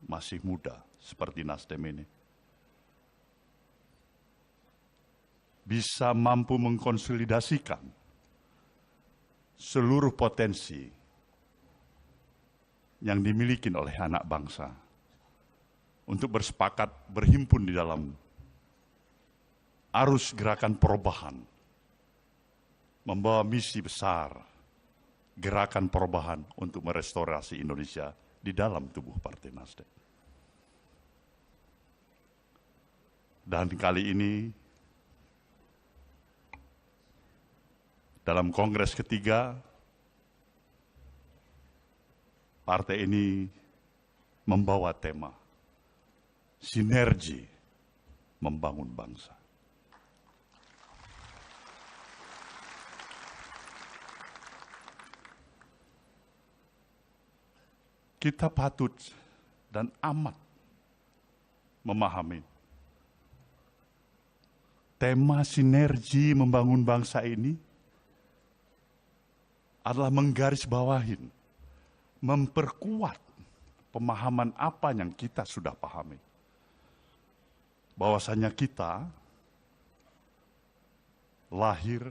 masih muda seperti Nasdem ini bisa mampu mengkonsolidasikan seluruh potensi yang dimiliki oleh anak bangsa untuk bersepakat berhimpun di dalam arus gerakan perubahan, membawa misi besar gerakan perubahan untuk merestorasi Indonesia di dalam tubuh Partai Nasdem. Dan kali ini, dalam Kongres ketiga, partai ini membawa tema sinergi membangun bangsa. Kita patut dan amat memahami tema sinergi membangun bangsa ini adalah menggarisbawahi, memperkuat pemahaman apa yang kita sudah pahami. Bahwasanya kita lahir,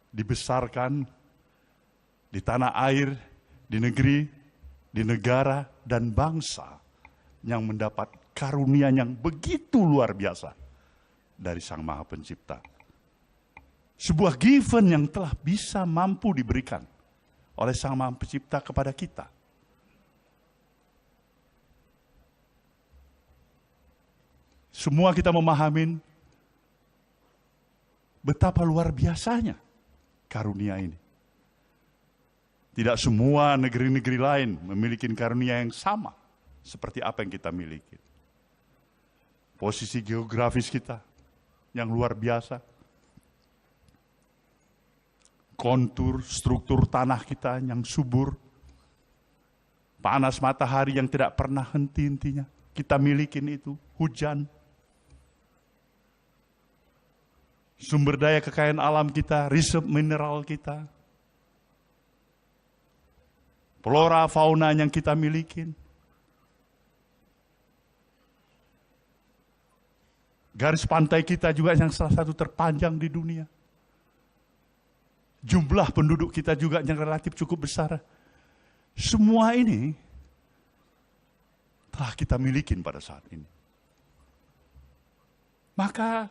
dibesarkan di tanah air, di negeri, di negara dan bangsa yang mendapat karunia yang begitu luar biasa dari Sang Maha Pencipta. Sebuah given yang telah bisa mampu diberikan oleh Sang Maha Pencipta kepada kita. Semua kita memahami betapa luar biasanya karunia ini. Tidak semua negeri-negeri lain memiliki karunia yang sama seperti apa yang kita miliki. Posisi geografis kita yang luar biasa. Kontur, struktur tanah kita yang subur. Panas matahari yang tidak pernah henti-hentinya. Kita miliki itu, hujan. Sumber daya kekayaan alam kita, reserve mineral kita. Flora, fauna yang kita miliki. Garis pantai kita juga yang salah satu terpanjang di dunia. Jumlah penduduk kita juga yang relatif cukup besar. Semua ini telah kita miliki pada saat ini. Maka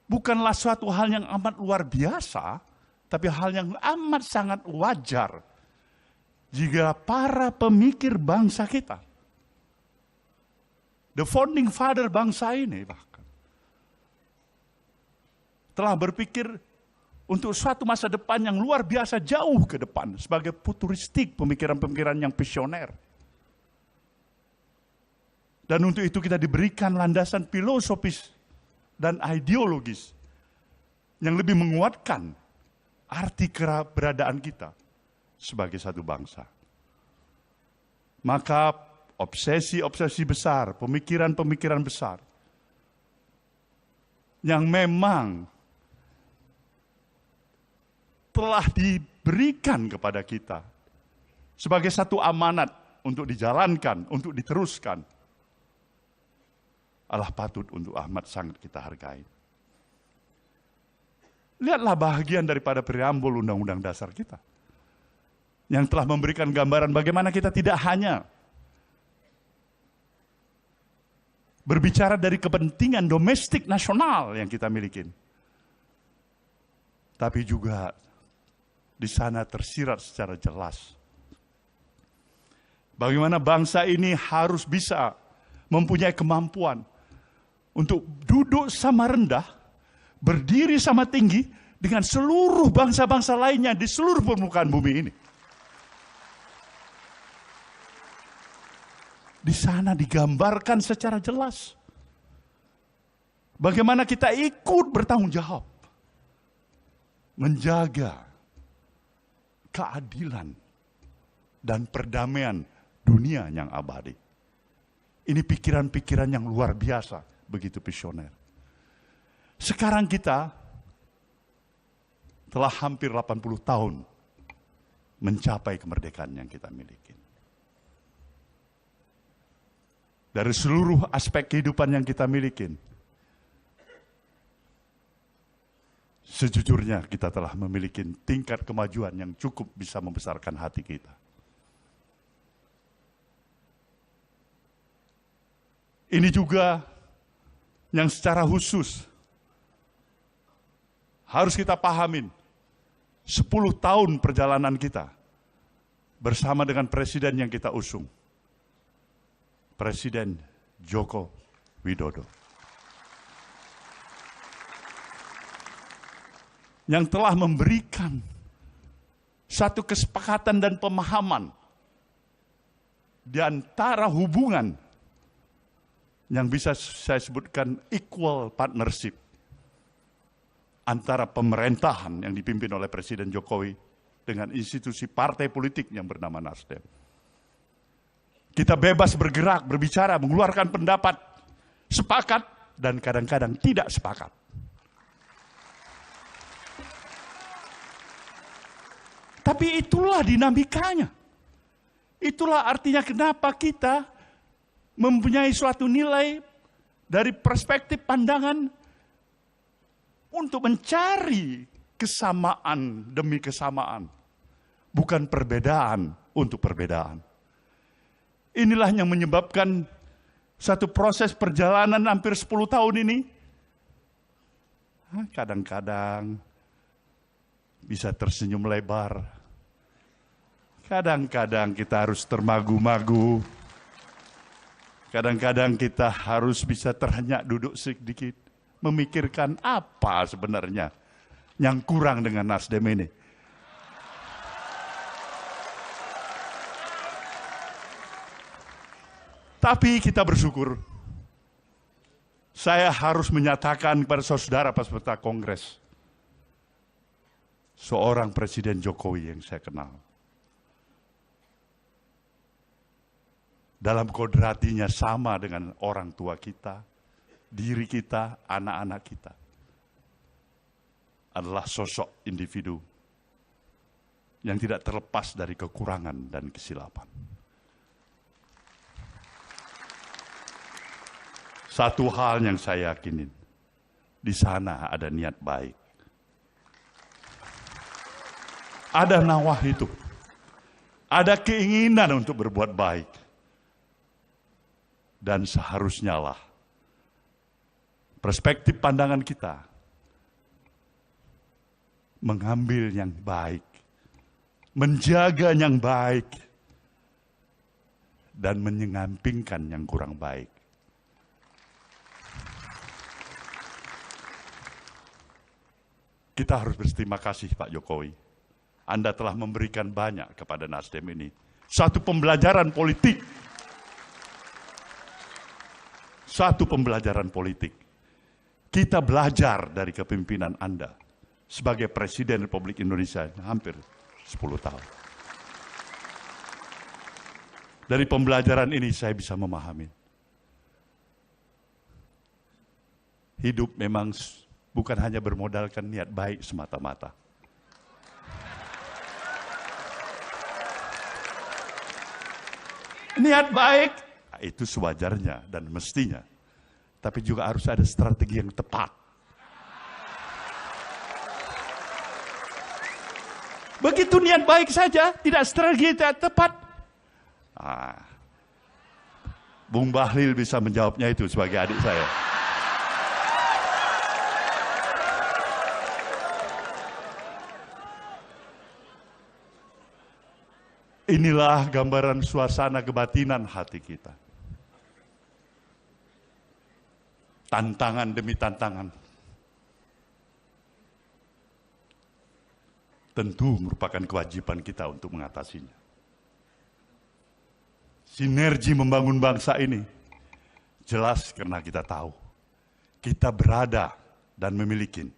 bukanlah suatu hal yang amat luar biasa, tapi hal yang amat sangat wajar jika para pemikir bangsa kita, the founding father bangsa ini bahkan, telah berpikir untuk suatu masa depan yang luar biasa jauh ke depan sebagai futuristik, pemikiran-pemikiran yang visioner. Dan untuk itu kita diberikan landasan filosofis dan ideologis yang lebih menguatkan arti keberadaan kita sebagai satu bangsa. Maka obsesi-obsesi besar, pemikiran-pemikiran besar yang memang telah diberikan kepada kita sebagai satu amanat untuk dijalankan, untuk diteruskan, adalah patut untuk amat sangat kita hargai. Lihatlah bahagian daripada preambul Undang-Undang Dasar kita, yang telah memberikan gambaran bagaimana kita tidak hanya berbicara dari kepentingan domestik nasional yang kita miliki, tapi juga di sana tersirat secara jelas bagaimana bangsa ini harus bisa mempunyai kemampuan untuk duduk sama rendah, berdiri sama tinggi dengan seluruh bangsa-bangsa lainnya di seluruh permukaan bumi ini. Di sana digambarkan secara jelas bagaimana kita ikut bertanggung jawab menjaga keadilan dan perdamaian dunia yang abadi. Ini pikiran-pikiran yang luar biasa, begitu visioner. Sekarang kita telah hampir 80 tahun mencapai kemerdekaan yang kita miliki. Dari seluruh aspek kehidupan yang kita miliki, sejujurnya kita telah memiliki tingkat kemajuan yang cukup bisa membesarkan hati kita. Ini juga yang secara khusus harus kita pahamin. 10 tahun perjalanan kita bersama dengan presiden yang kita usung, Presiden Joko Widodo, yang telah memberikan satu kesepakatan dan pemahaman di antara hubungan yang bisa saya sebutkan equal partnership antara pemerintahan yang dipimpin oleh Presiden Jokowi dengan institusi partai politik yang bernama Nasdem. Kita bebas bergerak, berbicara, mengeluarkan pendapat, sepakat, dan kadang-kadang tidak sepakat. Tapi itulah dinamikanya. Itulah artinya kenapa kita mempunyai suatu nilai dari perspektif pandangan untuk mencari kesamaan demi kesamaan, bukan perbedaan untuk perbedaan. Inilah yang menyebabkan satu proses perjalanan hampir 10 tahun ini, kadang-kadang bisa tersenyum lebar, kadang-kadang kita harus termagu-magu, kadang-kadang kita harus bisa terhenyak duduk sedikit, memikirkan apa sebenarnya yang kurang dengan Nasdem ini. Tapi kita bersyukur, saya harus menyatakan kepada saudara peserta Kongres, seorang Presiden Jokowi yang saya kenal, dalam kodratinya sama dengan orang tua kita, diri kita, anak-anak kita, adalah sosok individu yang tidak terlepas dari kekurangan dan kesilapan. Satu hal yang saya yakinin, di sana ada niat baik. Ada nawah itu. Ada keinginan untuk berbuat baik. Dan seharusnya lah perspektif pandangan kita mengambil yang baik, menjaga yang baik, dan menyampingkan yang kurang baik. Kita harus berterima kasih Pak Jokowi. Anda telah memberikan banyak kepada Nasdem ini. Satu pembelajaran politik. Satu pembelajaran politik. Kita belajar dari kepemimpinan Anda sebagai Presiden Republik Indonesia hampir 10 tahun. Dari pembelajaran ini saya bisa memahami. Hidup memang bukan hanya bermodalkan niat baik semata-mata. Niat baik, itu sewajarnya dan mestinya. Tapi juga harus ada strategi yang tepat. Begitu niat baik saja, tidak strategi tidak tepat. Bung Bahlil bisa menjawabnya itu sebagai adik saya. Inilah gambaran suasana kebatinan hati kita. Tantangan demi tantangan. Tentu merupakan kewajiban kita untuk mengatasinya. Sinergi membangun bangsa ini jelas karena kita tahu kita berada dan memiliki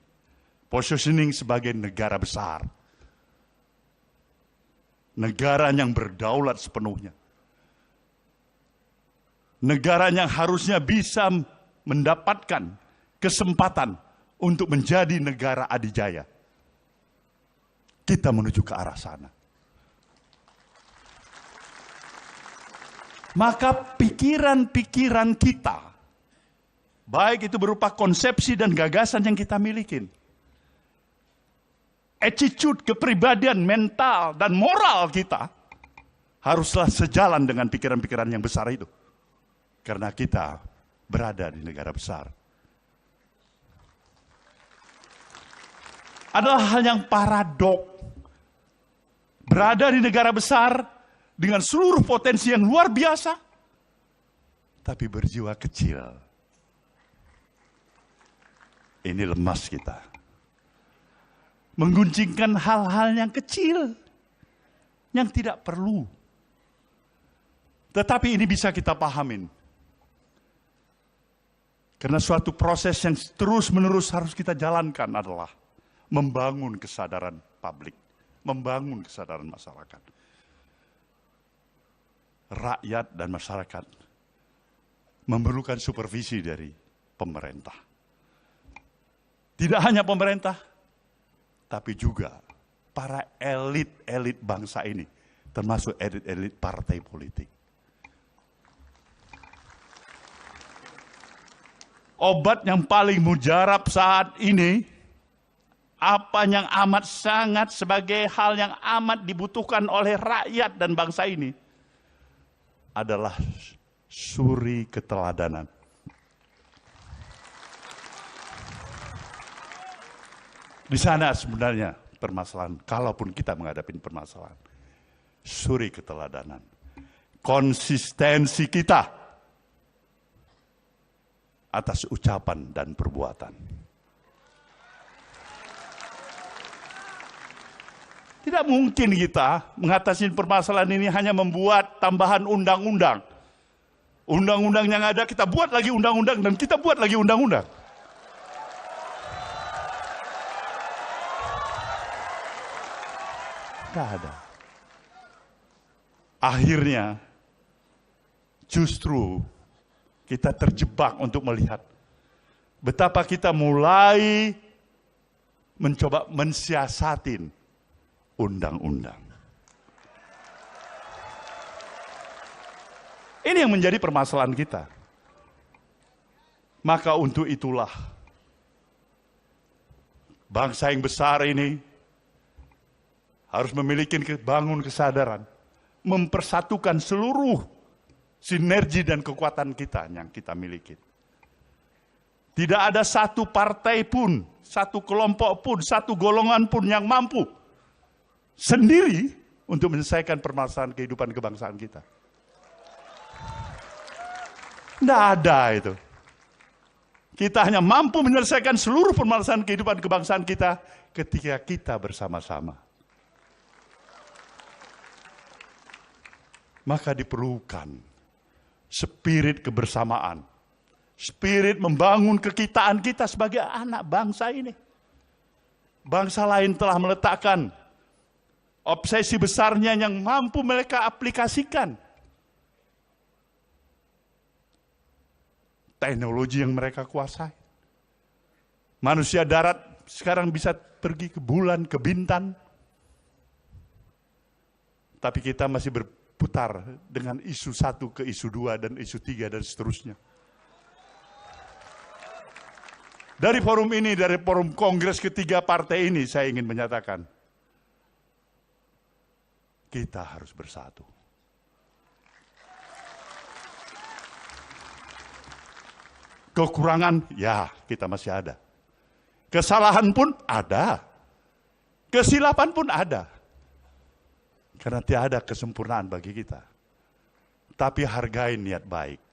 positioning sebagai negara besar. Negara yang berdaulat sepenuhnya. Negara yang harusnya bisa mendapatkan kesempatan untuk menjadi negara adidaya. Kita menuju ke arah sana. Maka pikiran-pikiran kita, baik itu berupa konsepsi dan gagasan yang kita miliki, attitude, kepribadian, mental, dan moral kita, haruslah sejalan dengan pikiran-pikiran yang besar itu. Karena kita berada di negara besar. Adalah hal yang paradok. Berada di negara besar dengan seluruh potensi yang luar biasa, tapi berjiwa kecil. Ini lemas kita. Mengguncingkan hal-hal yang kecil, yang tidak perlu. Tetapi ini bisa kita pahamin. Karena suatu proses yang terus-menerus harus kita jalankan adalah membangun kesadaran publik, membangun kesadaran masyarakat. Rakyat dan masyarakat memerlukan supervisi dari pemerintah. Tidak hanya pemerintah, tapi juga para elit-elit bangsa ini, termasuk elit-elit partai politik. Obat yang paling mujarab saat ini, apa yang amat sangat sebagai hal yang amat dibutuhkan oleh rakyat dan bangsa ini, adalah suri keteladanan. Di sana sebenarnya permasalahan, kalaupun kita menghadapi permasalahan, suri keteladanan. Konsistensi kita atas ucapan dan perbuatan. Tidak mungkin kita mengatasi permasalahan ini hanya membuat tambahan undang-undang. Undang-undang yang ada kita buat lagi undang-undang dan kita buat lagi undang-undang. Tidak ada. Akhirnya justru kita terjebak untuk melihat betapa kita mulai mencoba mensiasatin undang-undang. Ini yang menjadi permasalahan kita. Maka untuk itulah bangsa yang besar ini harus memiliki bangun kesadaran, mempersatukan seluruh sinergi dan kekuatan kita yang kita miliki. Tidak ada satu partai pun, satu kelompok pun, satu golongan pun yang mampu sendiri untuk menyelesaikan permasalahan kehidupan kebangsaan kita. Tidak ada itu. Kita hanya mampu menyelesaikan seluruh permasalahan kehidupan kebangsaan kita ketika kita bersama-sama. Maka diperlukan spirit kebersamaan, spirit membangun kekitaan kita sebagai anak bangsa ini. Bangsa lain telah meletakkan obsesi besarnya yang mampu mereka aplikasikan. Teknologi yang mereka kuasai. Manusia darat sekarang bisa pergi ke bulan, ke bintang. Tapi kita masih berputar dengan isu 1 ke isu 2 dan isu 3 dan seterusnya. Dari forum ini, dari forum kongres ketiga partai ini, saya ingin menyatakan, kita harus bersatu. Kekurangan, ya kita masih ada. Kesalahan pun ada. Kesilapan pun ada. Karena tiada kesempurnaan bagi kita. Tapi hargai niat baik.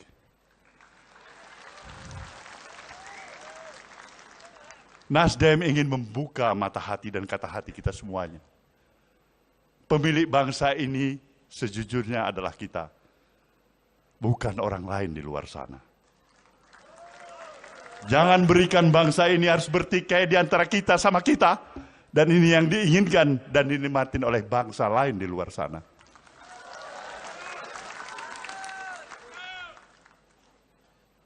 Nasdem ingin membuka mata hati dan kata hati kita semuanya. Pemilik bangsa ini sejujurnya adalah kita. Bukan orang lain di luar sana. Jangan berikan bangsa ini harus bertikai di antara kita sama kita. Dan ini yang diinginkan dan dinikmatin oleh bangsa lain di luar sana.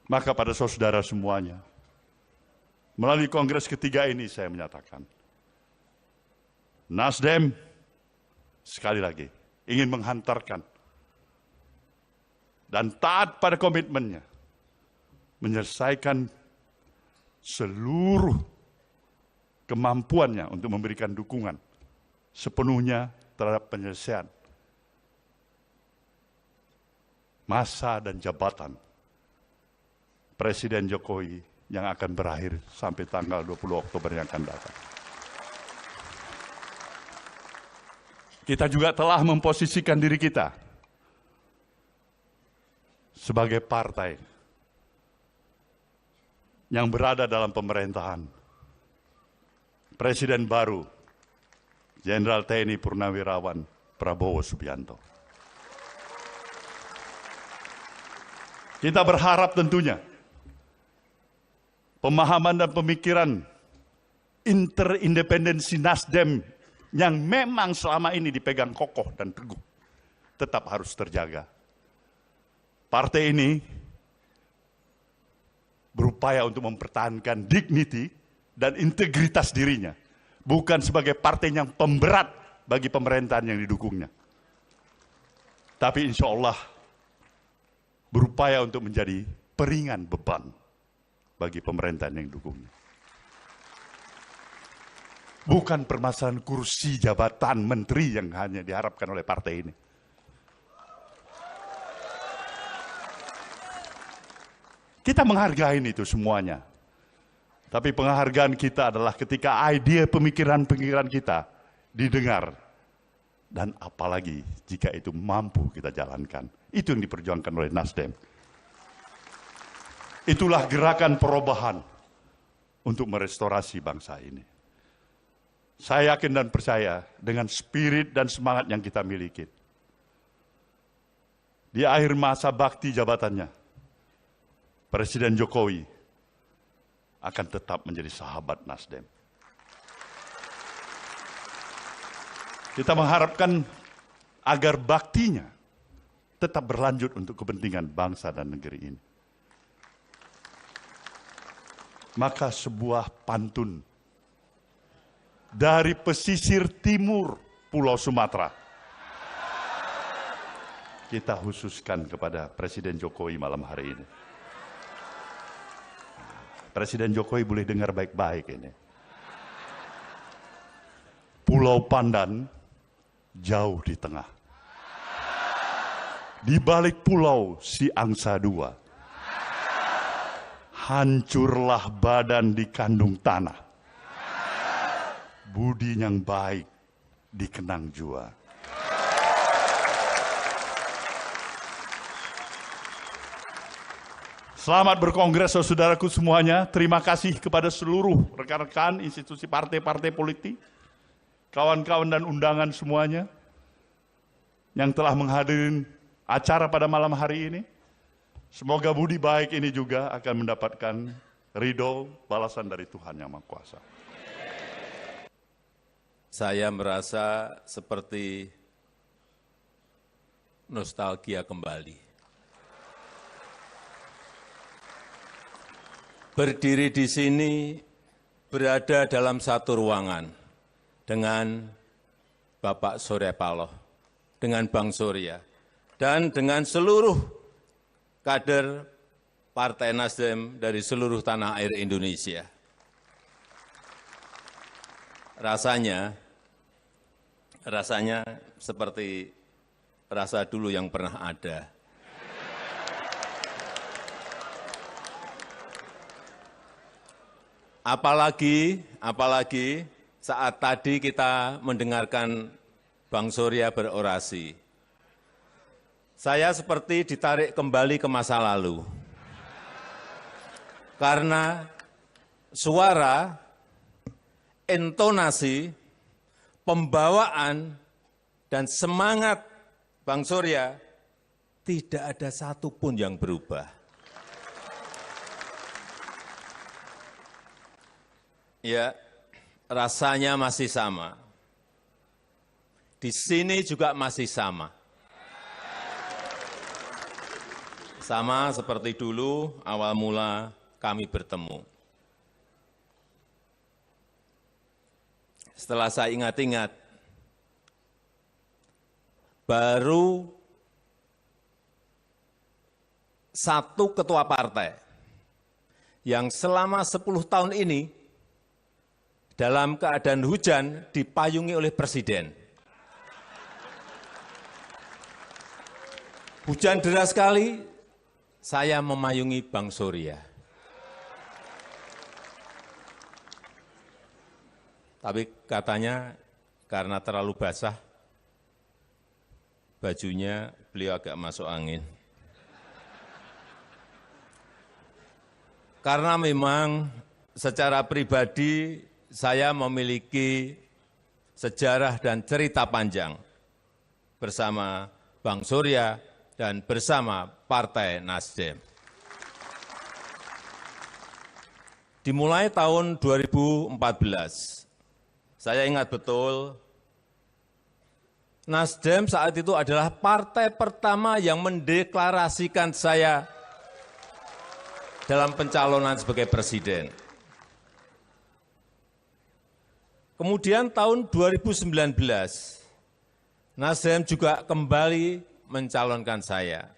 Maka pada saudara semuanya, melalui kongres ketiga ini saya menyatakan, Nasdem sekali lagi ingin menghantarkan dan taat pada komitmennya, menyelesaikan seluruh kemampuannya untuk memberikan dukungan sepenuhnya terhadap penyelesaian masa dan jabatan Presiden Jokowi yang akan berakhir sampai tanggal 20 Oktober yang akan datang. Kita juga telah memposisikan diri kita sebagai partai yang berada dalam pemerintahan Presiden baru, Jenderal TNI Purnawirawan Prabowo Subianto. Kita berharap tentunya pemahaman dan pemikiran interindependensi Nasdem yang memang selama ini dipegang kokoh dan teguh tetap harus terjaga. Partai ini berupaya untuk mempertahankan dignity dan integritas dirinya, bukan sebagai partai yang pemberat bagi pemerintahan yang didukungnya. Tapi insya Allah berupaya untuk menjadi peringan beban bagi pemerintahan yang didukungnya. Bukan permasalahan kursi jabatan menteri yang hanya diharapkan oleh partai ini. Kita menghargai itu semuanya. Tapi penghargaan kita adalah ketika ide pemikiran-pemikiran kita didengar. Dan apalagi jika itu mampu kita jalankan. Itu yang diperjuangkan oleh Nasdem. Itulah gerakan perubahan untuk merestorasi bangsa ini. Saya yakin dan percaya dengan spirit dan semangat yang kita miliki. Di akhir masa bakti jabatannya, Presiden Jokowi akan tetap menjadi sahabat Nasdem. Kita mengharapkan agar baktinya tetap berlanjut untuk kepentingan bangsa dan negeri ini. Maka sebuah pantun dari pesisir timur Pulau Sumatera kita khususkan kepada Presiden Jokowi malam hari ini. Presiden Jokowi boleh dengar baik-baik ini. Pulau Pandan jauh di tengah. Di balik pulau si angsa dua. Hancurlah badan dikandung tanah. Budi yang baik dikenang jua. Selamat berkongres saudaraku semuanya. Terima kasih kepada seluruh rekan-rekan institusi partai-partai politik, kawan-kawan dan undangan semuanya yang telah menghadiri acara pada malam hari ini. Semoga budi baik ini juga akan mendapatkan ridho balasan dari Tuhan Yang Maha Kuasa. Saya merasa seperti nostalgia kembali. Berdiri di sini, berada dalam satu ruangan dengan Bapak Surya Paloh, dengan Bang Surya, dan dengan seluruh kader Partai Nasdem dari seluruh tanah air Indonesia. Rasanya seperti rasa dulu yang pernah ada. Apalagi saat tadi kita mendengarkan Bang Surya berorasi. Saya seperti ditarik kembali ke masa lalu. Karena suara, intonasi, pembawaan, dan semangat Bang Surya tidak ada satupun yang berubah. Ya, rasanya masih sama. Di sini juga masih sama. Sama seperti dulu awal mula kami bertemu. Setelah saya ingat-ingat, baru satu ketua partai yang selama 10 tahun ini dalam keadaan hujan dipayungi oleh Presiden. Hujan deras sekali, saya memayungi Bang Surya. Tapi katanya karena terlalu basah, bajunya beliau agak masuk angin. Karena memang secara pribadi saya memiliki sejarah dan cerita panjang bersama Bang Surya dan bersama Partai Nasdem. Dimulai tahun 2014, saya ingat betul, Nasdem saat itu adalah partai pertama yang mendeklarasikan saya dalam pencalonan sebagai presiden. Kemudian tahun 2019, Nasdem juga kembali mencalonkan saya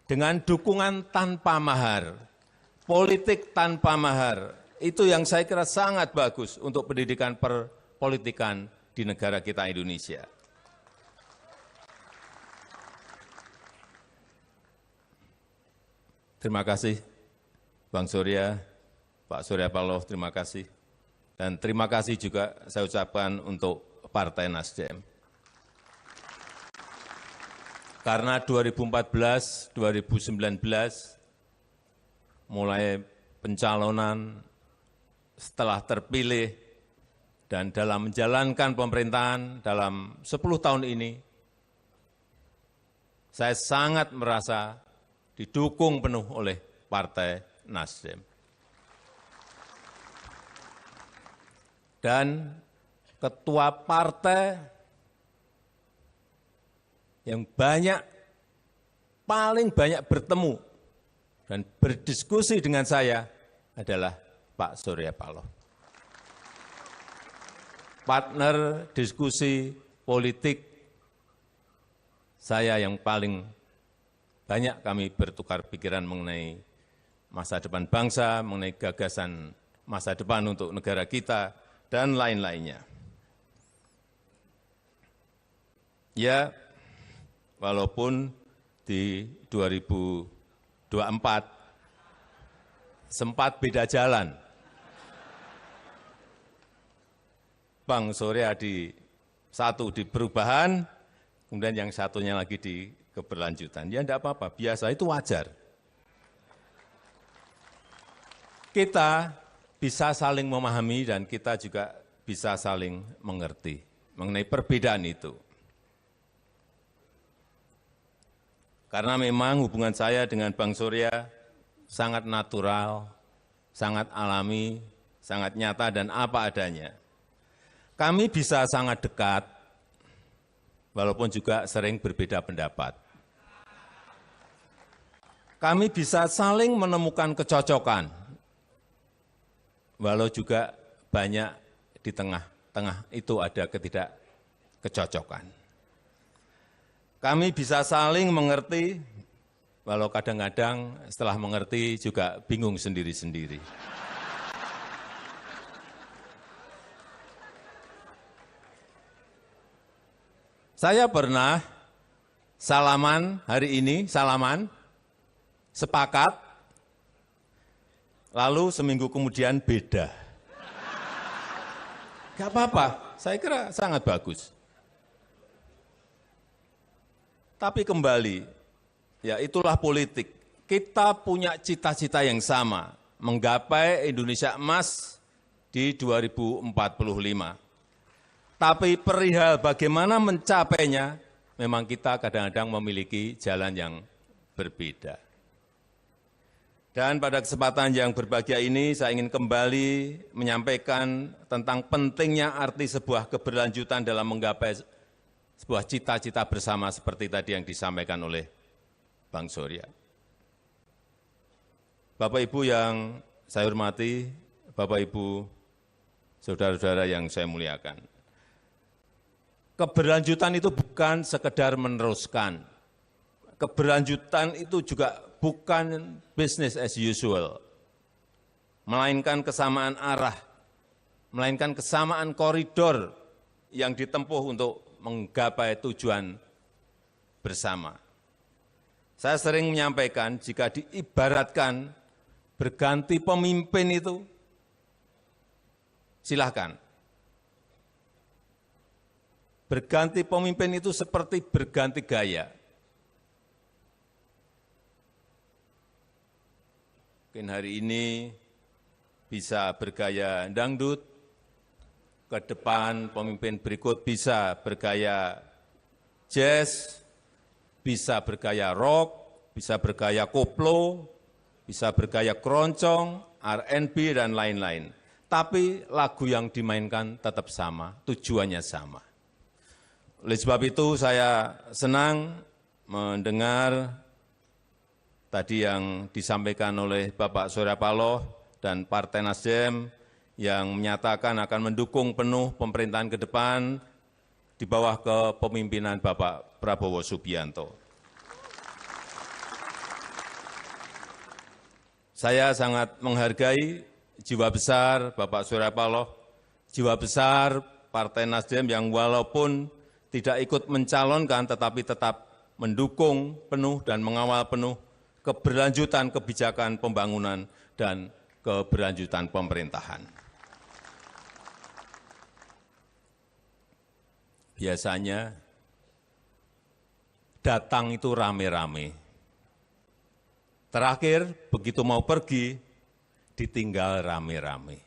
dengan dukungan tanpa mahar, politik tanpa mahar. Itu yang saya kira sangat bagus untuk pendidikan perpolitikan di negara kita Indonesia. Terima kasih, Bang Surya, Pak Surya Paloh, terima kasih. Dan terima kasih juga saya ucapkan untuk Partai Nasdem. Karena 2014, 2019, mulai pencalonan setelah terpilih dan dalam menjalankan pemerintahan dalam 10 tahun ini, saya sangat merasa didukung penuh oleh Partai Nasdem. Dan ketua partai yang paling banyak bertemu dan berdiskusi dengan saya adalah Pak Surya Paloh. Partner diskusi politik saya yang paling banyak kami bertukar pikiran mengenai masa depan bangsa, mengenai gagasan masa depan untuk negara kita, dan lain-lainnya. Ya, walaupun di 2024 sempat beda jalan. Bang Surya satu di perubahan, kemudian yang satunya lagi di keberlanjutan. Ya enggak apa-apa, biasa, itu wajar. Kita bisa saling memahami dan kita juga bisa saling mengerti mengenai perbedaan itu. Karena memang hubungan saya dengan Bang Surya sangat natural, sangat alami, sangat nyata dan apa adanya. Kami bisa sangat dekat, walaupun juga sering berbeda pendapat. Kami bisa saling menemukan kecocokan, walau juga banyak di tengah-tengah itu ada ketidakkecocokan. kami bisa saling mengerti, walau kadang-kadang setelah mengerti juga bingung sendiri-sendiri. Saya pernah salaman hari ini, sepakat, lalu seminggu kemudian beda. Gak apa-apa, saya kira sangat bagus. Tapi kembali, ya itulah politik. Kita punya cita-cita yang sama, menggapai Indonesia emas di 2045. Tapi perihal bagaimana mencapainya, memang kita kadang-kadang memiliki jalan yang berbeda. Dan pada kesempatan yang berbahagia ini, saya ingin kembali menyampaikan tentang pentingnya arti sebuah keberlanjutan dalam menggapai sebuah cita-cita bersama seperti tadi yang disampaikan oleh Bang Surya. Bapak Ibu yang saya hormati, Bapak Ibu, saudara-saudara yang saya muliakan. Keberlanjutan itu bukan sekedar meneruskan. Keberlanjutan itu juga bukan business as usual, melainkan kesamaan arah, melainkan kesamaan koridor yang ditempuh untuk menggapai tujuan bersama. Saya sering menyampaikan jika diibaratkan berganti pemimpin itu, silahkan. Berganti pemimpin itu seperti berganti gaya. Mungkin hari ini bisa bergaya dangdut, ke depan pemimpin berikut bisa bergaya jazz, bisa bergaya rock, bisa bergaya koplo, bisa bergaya keroncong, R&B, dan lain-lain. Tapi lagu yang dimainkan tetap sama, tujuannya sama. Oleh sebab itu saya senang mendengar tadi yang disampaikan oleh Bapak Surya Paloh dan Partai Nasdem yang menyatakan akan mendukung penuh pemerintahan ke depan di bawah kepemimpinan Bapak Prabowo Subianto. Saya sangat menghargai jiwa besar Bapak Surya Paloh, jiwa besar Partai Nasdem yang walaupun tidak ikut mencalonkan tetapi tetap mendukung penuh dan mengawal penuh keberlanjutan kebijakan pembangunan dan keberlanjutan pemerintahan. Biasanya datang itu rame-rame. Terakhir, begitu mau pergi, ditinggal rame-rame.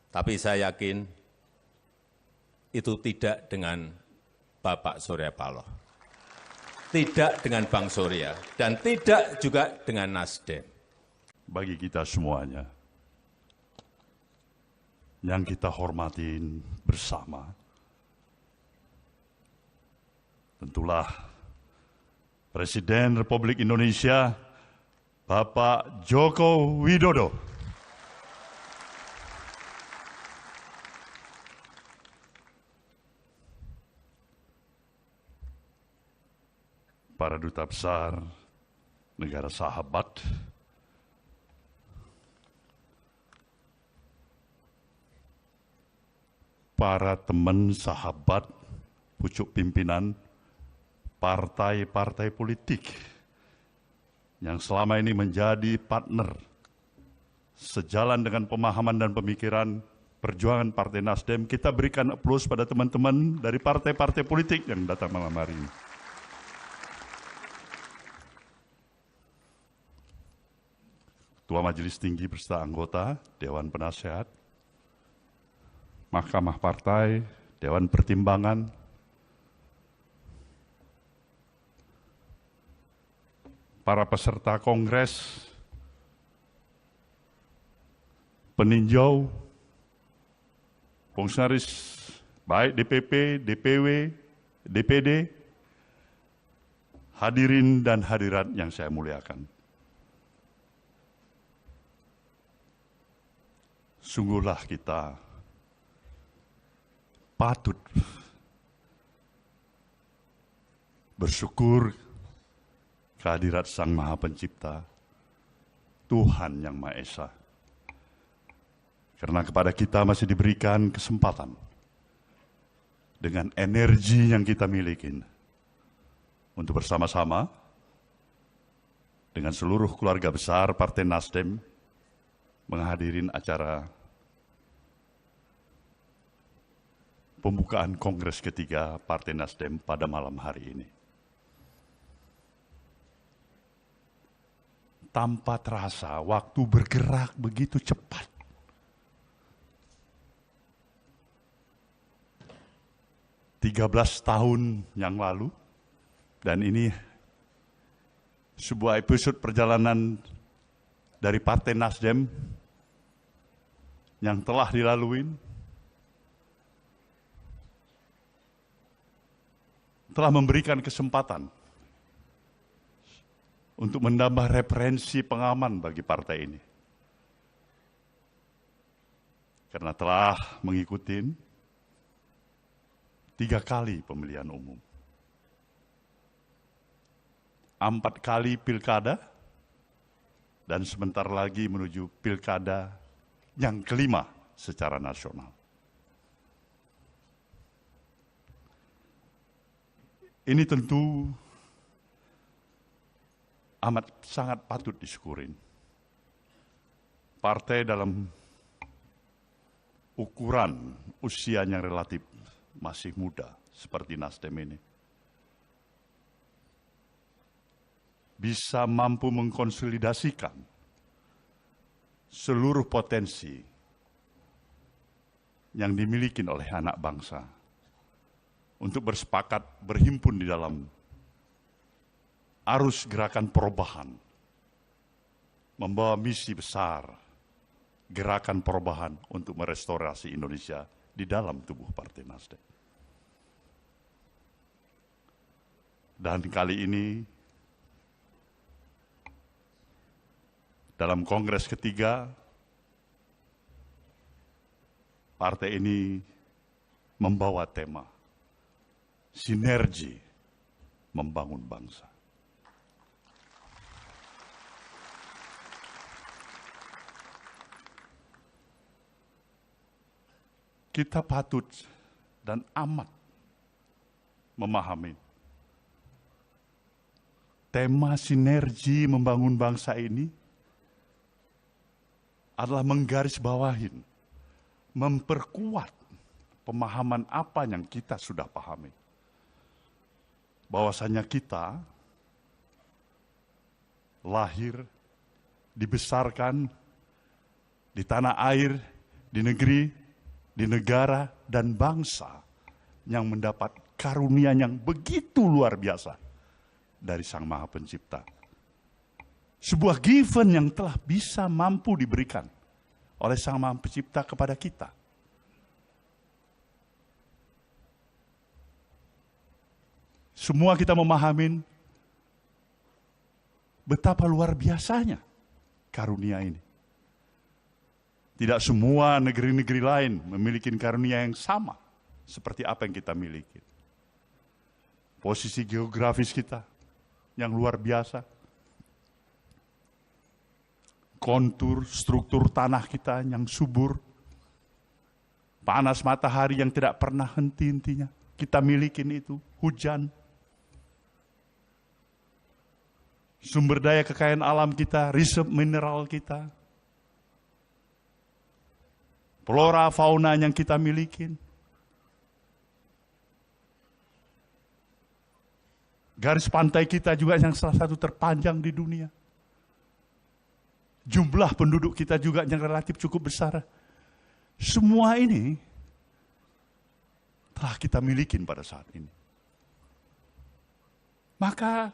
Tapi saya yakin itu tidak dengan Bapak Surya Paloh, tidak dengan Bang Surya, dan tidak juga dengan Nasdem. Bagi kita semuanya, yang kita hormatin bersama, tentulah Presiden Republik Indonesia, Bapak Joko Widodo. Para duta besar negara sahabat, para teman sahabat pucuk pimpinan partai-partai politik yang selama ini menjadi partner sejalan dengan pemahaman dan pemikiran perjuangan Partai Nasdem, kita berikan aplaus pada teman-teman dari partai-partai politik yang datang malam hari ini. Ketua Majelis Tinggi beserta anggota Dewan Penasehat, Mahkamah Partai, Dewan Pertimbangan, para peserta Kongres, peninjau, fungsionaris baik DPP, DPW, DPD, hadirin dan hadirat yang saya muliakan. Sungguhlah kita patut bersyukur kehadirat Sang Maha Pencipta, Tuhan Yang Maha Esa. Karena kepada kita masih diberikan kesempatan dengan energi yang kita miliki untuk bersama-sama dengan seluruh keluarga besar Partai Nasdem menghadirin acara pembukaan Kongres ketiga Partai Nasdem pada malam hari ini. Tanpa terasa waktu bergerak begitu cepat. 13 tahun yang lalu, dan ini sebuah episode perjalanan dari Partai Nasdem yang telah dilalui, telah memberikan kesempatan untuk menambah referensi pengaman bagi partai ini. Karena telah mengikuti 3 kali pemilihan umum, 4 kali pilkada, dan sebentar lagi menuju pilkada yang kelima secara nasional. Ini tentu amat sangat patut disyukurin. Partai dalam ukuran usia yang relatif masih muda seperti Nasdem ini bisa mampu mengkonsolidasikan seluruh potensi yang dimiliki oleh anak bangsa untuk bersepakat berhimpun di dalam arus gerakan perubahan, membawa misi besar gerakan perubahan untuk merestorasi Indonesia di dalam tubuh Partai Nasdem. Dan kali ini, dalam Kongres ketiga, partai ini membawa tema sinergi membangun bangsa. Kita patut dan amat memahami tema sinergi membangun bangsa ini adalah menggarisbawahin, memperkuat pemahaman apa yang kita sudah pahami. Bahwasanya kita lahir, dibesarkan di tanah air, di negeri, di negara dan bangsa yang mendapat karunia yang begitu luar biasa dari Sang Maha Pencipta. Sebuah given yang telah bisa mampu diberikan oleh Sang Maha Pencipta kepada kita. Semua kita memahami betapa luar biasanya karunia ini. Tidak semua negeri-negeri lain memiliki karunia yang sama seperti apa yang kita miliki. Posisi geografis kita yang luar biasa. Kontur, struktur tanah kita yang subur. Panas matahari yang tidak pernah henti-hentinya. Kita miliki itu, hujan. Sumber daya kekayaan alam kita, reserve mineral kita. Flora, fauna yang kita miliki. Garis pantai kita juga yang salah satu terpanjang di dunia. Jumlah penduduk kita juga yang relatif cukup besar. Semua ini telah kita miliki pada saat ini. Maka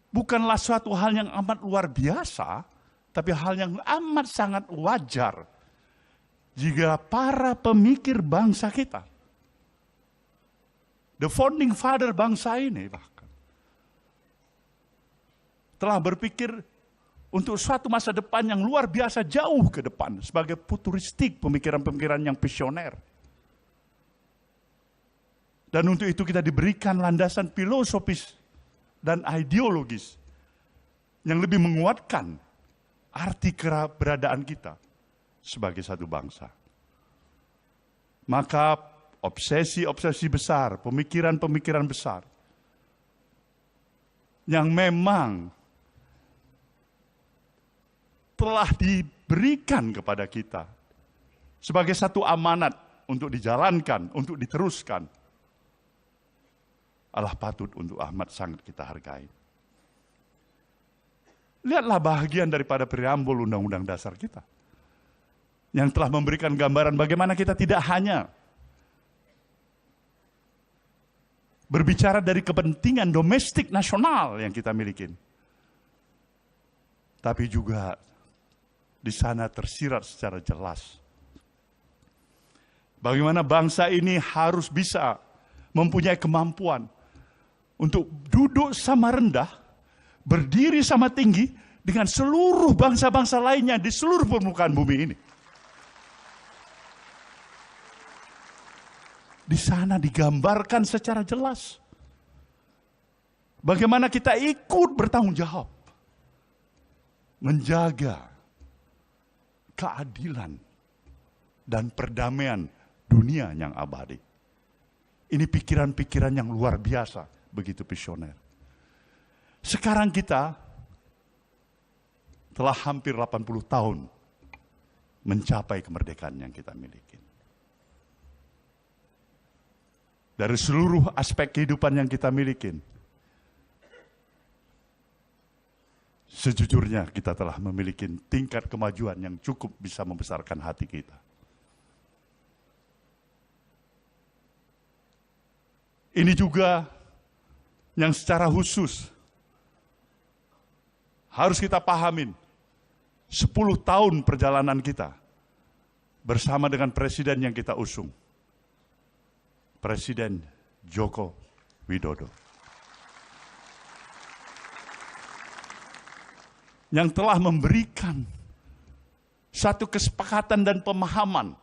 bukanlah suatu hal yang amat luar biasa, tapi hal yang amat sangat wajar jika para pemikir bangsa kita, the founding father bangsa ini bahkan, telah berpikir untuk suatu masa depan yang luar biasa jauh ke depan sebagai futuristik, pemikiran-pemikiran yang visioner. Dan untuk itu kita diberikan landasan filosofis dan ideologis yang lebih menguatkan arti keberadaan kita sebagai satu bangsa. Maka obsesi-obsesi besar, pemikiran-pemikiran besar yang memang telah diberikan kepada kita sebagai satu amanat untuk dijalankan, untuk diteruskan, adalah patut untuk amat sangat kita hargai. Lihatlah bahagian daripada preambul Undang-Undang Dasar kita yang telah memberikan gambaran bagaimana kita tidak hanya berbicara dari kepentingan domestik nasional yang kita miliki, tapi juga di sana tersirat secara jelas bagaimana bangsa ini harus bisa mempunyai kemampuan untuk duduk sama rendah, berdiri sama tinggi dengan seluruh bangsa-bangsa lainnya di seluruh permukaan bumi ini. Di sana digambarkan secara jelas bagaimana kita ikut bertanggung jawab menjaga keadilan dan perdamaian dunia yang abadi. Ini pikiran-pikiran yang luar biasa, begitu visioner. Sekarang kita telah hampir 80 tahun mencapai kemerdekaan yang kita miliki. Dari seluruh aspek kehidupan yang kita miliki, sejujurnya kita telah memiliki tingkat kemajuan yang cukup bisa membesarkan hati kita. Ini juga yang secara khusus harus kita pahamin. 10 tahun perjalanan kita bersama dengan presiden yang kita usung, Presiden Joko Widodo, yang telah memberikan satu kesepakatan dan pemahaman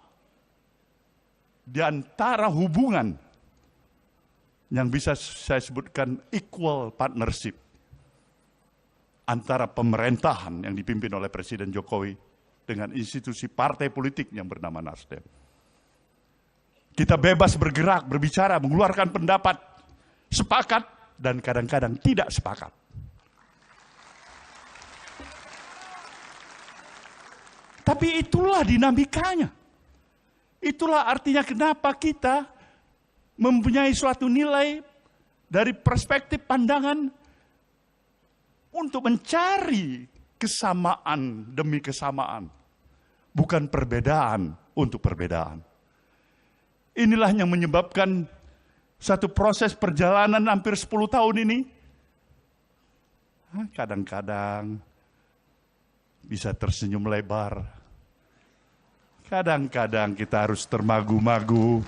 di antara hubungan yang bisa saya sebutkan equal partnership antara pemerintahan yang dipimpin oleh Presiden Jokowi dengan institusi partai politik yang bernama Nasdem. Kita bebas bergerak, berbicara, mengeluarkan pendapat, sepakat dan kadang-kadang tidak sepakat. Tapi itulah dinamikanya. Itulah artinya kenapa kita mempunyai suatu nilai dari perspektif pandangan untuk mencari kesamaan demi kesamaan, bukan perbedaan untuk perbedaan. Inilah yang menyebabkan satu proses perjalanan hampir 10 tahun ini, kadang-kadang bisa tersenyum lebar, kadang-kadang kita harus termagu-magu,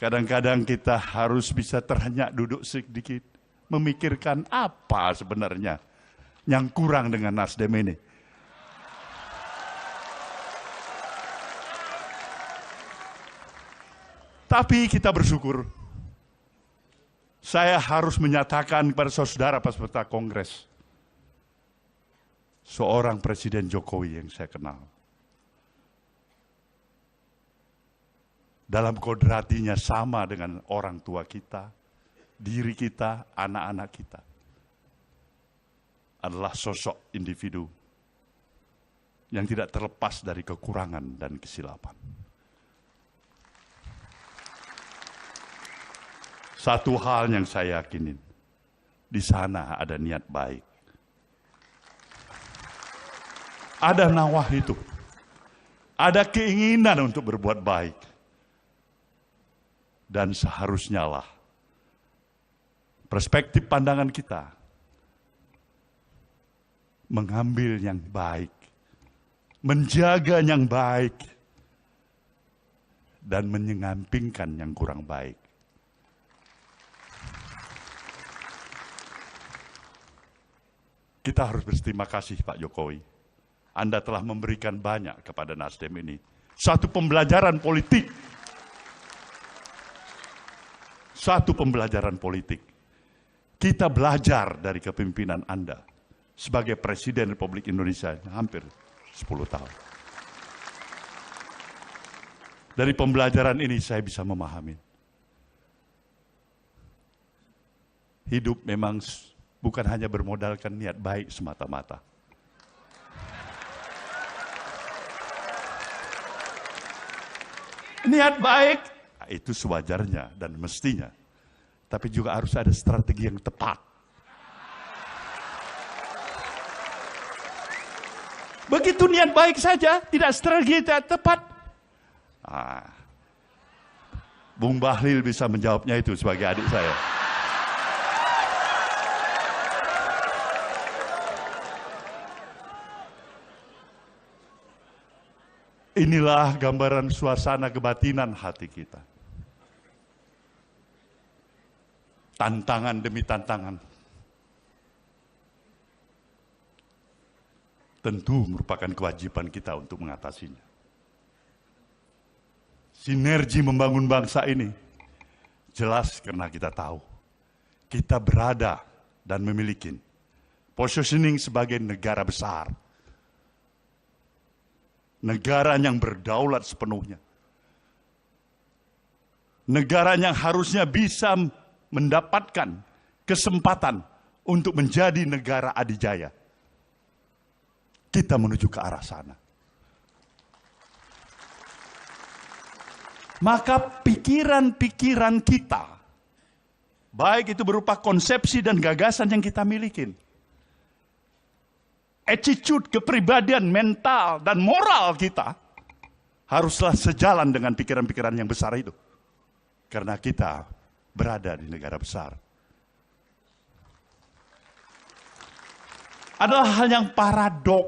kadang-kadang kita harus bisa terhenyak duduk sedikit, memikirkan apa sebenarnya yang kurang dengan Nasdem ini. Tapi kita bersyukur, saya harus menyatakan kepada saudara peserta Kongres, seorang Presiden Jokowi yang saya kenal, dalam kodratinya sama dengan orang tua kita, diri kita, anak-anak kita, adalah sosok individu yang tidak terlepas dari kekurangan dan kesilapan. Satu hal yang saya yakinin, di sana ada niat baik. Ada nawah itu. Ada keinginan untuk berbuat baik. Dan seharusnya lah perspektif pandangan kita mengambil yang baik, menjaga yang baik, dan menyampingkan yang kurang baik. Kita harus berterima kasih Pak Jokowi. Anda telah memberikan banyak kepada Nasdem ini. Satu pembelajaran politik. suatu pembelajaran politik. Kita belajar dari kepemimpinan Anda sebagai Presiden Republik Indonesia hampir 10 tahun. Dari pembelajaran ini saya bisa memahami. Hidup memang bukan hanya bermodalkan niat baik semata-mata. Niat baik, itu sewajarnya dan mestinya. Tapi juga harus ada strategi yang tepat. Begitu niat baik saja, tidak strategi yang tepat. Bung Bahlil bisa menjawabnya itu sebagai adik saya. Inilah gambaran suasana kebatinan hati kita. Tantangan demi tantangan. Tentu merupakan kewajiban kita untuk mengatasinya. Sinergi membangun bangsa ini jelas karena kita tahu kita berada dan memiliki positioning sebagai negara besar. Negara yang berdaulat sepenuhnya. Negara yang harusnya bisa mendapatkan kesempatan untuk menjadi negara adidaya. Kita menuju ke arah sana. Maka pikiran-pikiran kita, baik itu berupa konsepsi dan gagasan yang kita miliki, attitude, kepribadian, mental, dan moral kita haruslah sejalan dengan pikiran-pikiran yang besar itu. Karena kita berada di negara besar. Adalah hal yang paradok.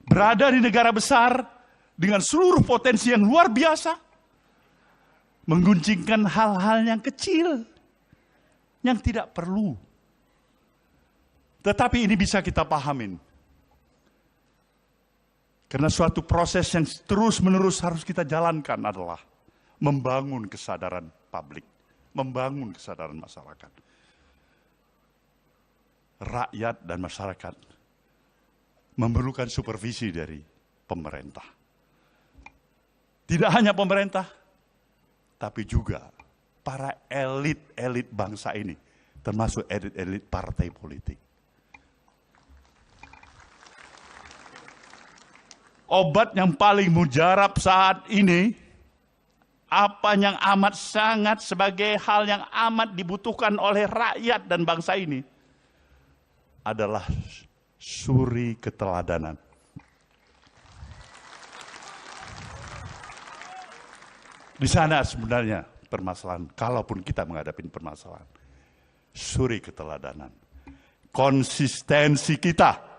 Berada di negara besar dengan seluruh potensi yang luar biasa. Mengguncingkan hal-hal yang kecil. Yang tidak perlu. Tetapi ini bisa kita pahamin. Karena suatu proses yang terus-menerus harus kita jalankan adalah membangun kesadaran publik, membangun kesadaran masyarakat. Rakyat dan masyarakat memerlukan supervisi dari pemerintah. Tidak hanya pemerintah, tapi juga para elit-elit bangsa ini, termasuk elit-elit partai politik. Obat yang paling mujarab saat ini, apa yang amat sangat sebagai hal yang amat dibutuhkan oleh rakyat dan bangsa ini, adalah suri keteladanan. Di sana sebenarnya permasalahan, kalaupun kita menghadapi permasalahan, suri keteladanan. Konsistensi kita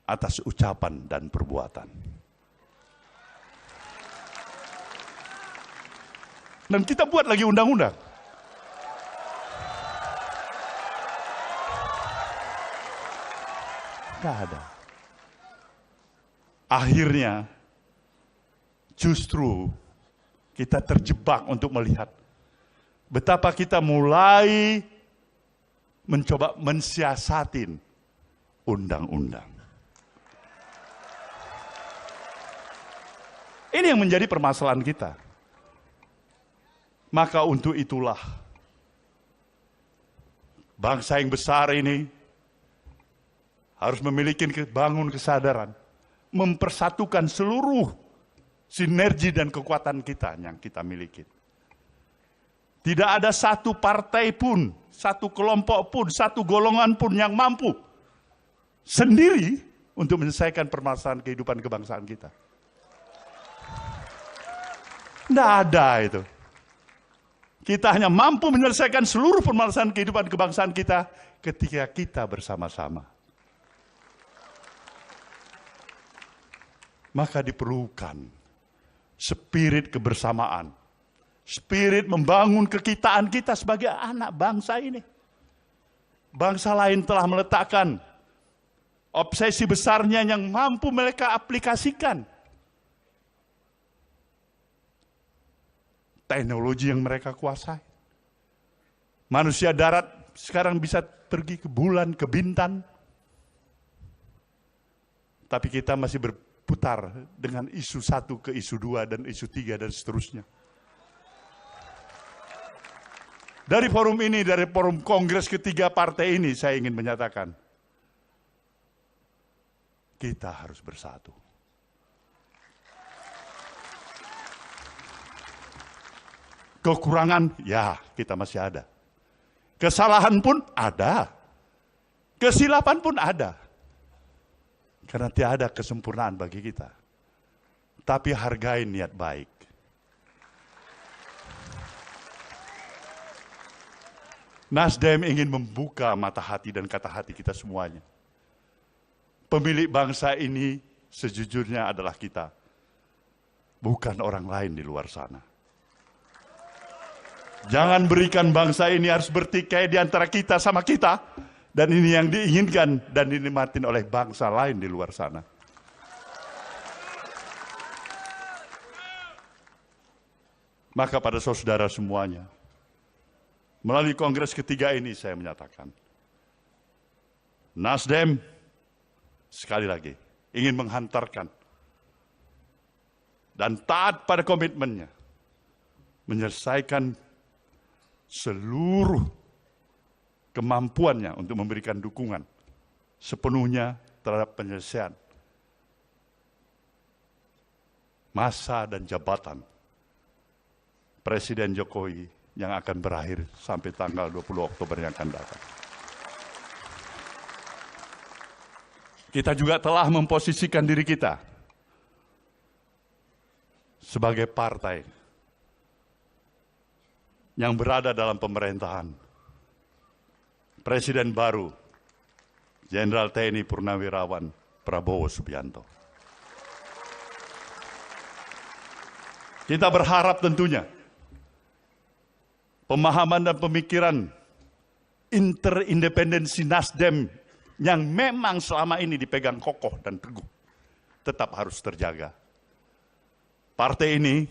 atas ucapan dan perbuatan. Dan kita buat lagi undang-undang. Tidak ada. Akhirnya, justru kita terjebak untuk melihat betapa kita mulai mencoba mensiasatin undang-undang. Ini yang menjadi permasalahan kita. Maka untuk itulah bangsa yang besar ini harus memiliki bangun kesadaran, mempersatukan seluruh sinergi dan kekuatan kita yang kita miliki. Tidak ada satu partai pun, satu kelompok pun, satu golongan pun yang mampu sendiri untuk menyelesaikan permasalahan kehidupan kebangsaan kita. Tidak ada itu. Kita hanya mampu menyelesaikan seluruh permasalahan kehidupan kebangsaan kita ketika kita bersama-sama. Maka diperlukan spirit kebersamaan, spirit membangun kekitaan kita sebagai anak bangsa ini. Bangsa lain telah meletakkan obsesi besarnya yang mampu mereka aplikasikan. teknologi yang mereka kuasai. Manusia darat sekarang bisa pergi ke bulan, ke bintang. Tapi kita masih berputar dengan isu 1 ke isu 2 dan isu 3 dan seterusnya. Dari forum ini, dari forum kongres ketiga partai ini, saya ingin menyatakan, kita harus bersatu. Kekurangan, ya kita masih ada. Kesalahan pun ada. Kesilapan pun ada. Karena tiada kesempurnaan bagi kita. Tapi hargai niat baik. Nasdem ingin membuka mata hati dan kata hati kita semuanya. Pemilik bangsa ini sejujurnya adalah kita. Bukan orang lain di luar sana. Jangan berikan bangsa ini harus bertikai di antara kita sama kita. Dan ini yang diinginkan dan dinikmatin oleh bangsa lain di luar sana. Maka pada saudara semuanya, melalui kongres ketiga ini saya menyatakan, Nasdem sekali lagi ingin menghantarkan dan taat pada komitmennya, menyelesaikan seluruh kemampuannya untuk memberikan dukungan sepenuhnya terhadap penyelesaian masa dan jabatan Presiden Jokowi yang akan berakhir sampai tanggal 20 Oktober yang akan datang. Kita juga telah memposisikan diri kita sebagai partai yang berada dalam pemerintahan Presiden baru, Jenderal TNI Purnawirawan Prabowo Subianto. Kita berharap tentunya pemahaman dan pemikiran interindependensi Nasdem yang memang selama ini dipegang kokoh dan teguh tetap harus terjaga. Partai ini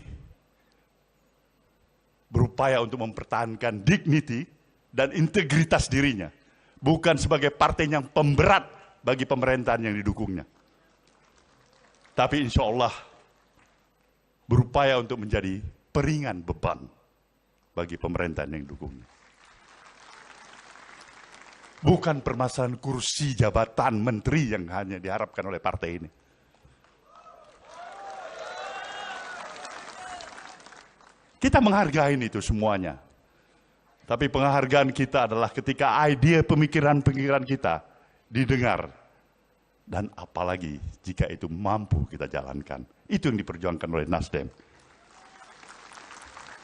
berupaya untuk mempertahankan dignity dan integritas dirinya, bukan sebagai partai yang pemberat bagi pemerintahan yang didukungnya. Tapi insya Allah berupaya untuk menjadi peringan beban bagi pemerintahan yang didukungnya. Bukan permasalahan kursi jabatan menteri yang hanya diharapkan oleh partai ini. Kita menghargai itu semuanya. Tapi penghargaan kita adalah ketika ide pemikiran-pemikiran kita didengar. Dan apalagi jika itu mampu kita jalankan. Itu yang diperjuangkan oleh Nasdem.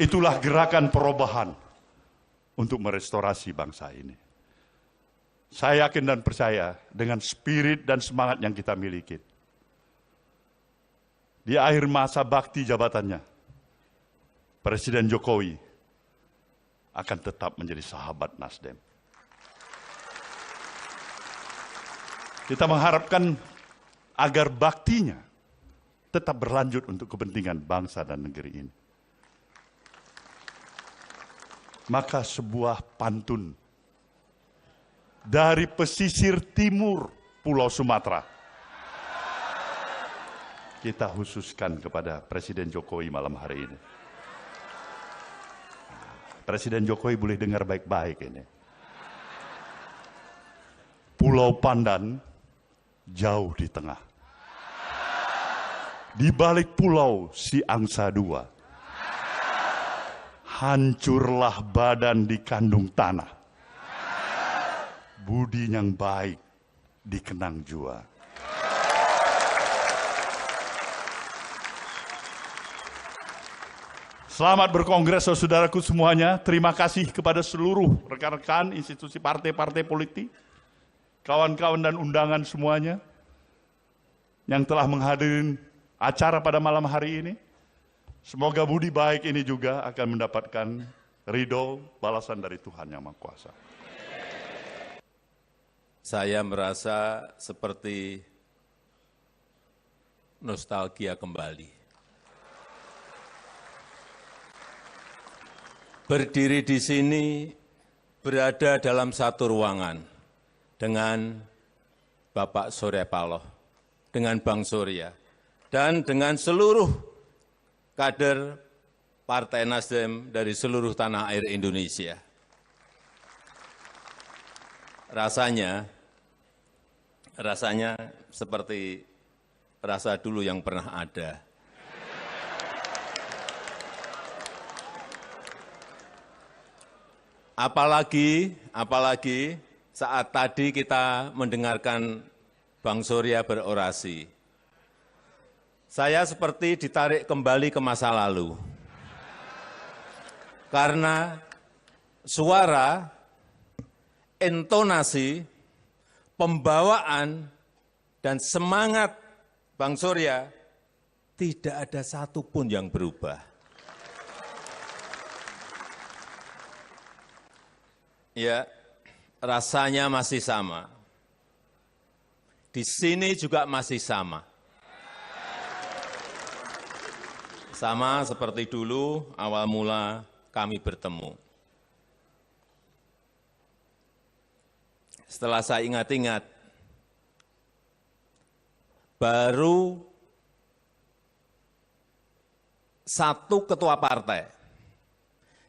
Itulah gerakan perubahan untuk merestorasi bangsa ini. Saya yakin dan percaya dengan spirit dan semangat yang kita miliki. Di akhir masa bakti jabatannya, Presiden Jokowi akan tetap menjadi sahabat Nasdem. Kita mengharapkan agar baktinya tetap berlanjut untuk kepentingan bangsa dan negeri ini. Maka sebuah pantun dari pesisir timur Pulau Sumatera kita khususkan kepada Presiden Jokowi malam hari ini. Presiden Jokowi boleh dengar baik-baik ini. Pulau Pandan jauh di tengah. Di balik pulau si angsa dua. Hancurlah badan di kandung tanah. Budi yang baik dikenang jua. Selamat berkongres saudaraku semuanya. Terima kasih kepada seluruh rekan-rekan institusi partai-partai politik, kawan-kawan dan undangan semuanya yang telah menghadiri acara pada malam hari ini. Semoga budi baik ini juga akan mendapatkan ridho balasan dari Tuhan Yang Maha Kuasa. Saya merasa seperti nostalgia kembali. berdiri di sini, berada dalam satu ruangan dengan Bapak Surya Paloh, dengan Bang Surya, dan dengan seluruh kader Partai Nasdem dari seluruh tanah air Indonesia. Rasanya seperti rasa dulu yang pernah ada. Apalagi saat tadi kita mendengarkan Bang Surya berorasi. Saya seperti ditarik kembali ke masa lalu. Karena suara, intonasi, pembawaan, dan semangat Bang Surya tidak ada satupun yang berubah. Ya, rasanya masih sama. Di sini juga masih sama. Sama seperti dulu awal mula kami bertemu. Setelah saya ingat-ingat, baru satu ketua partai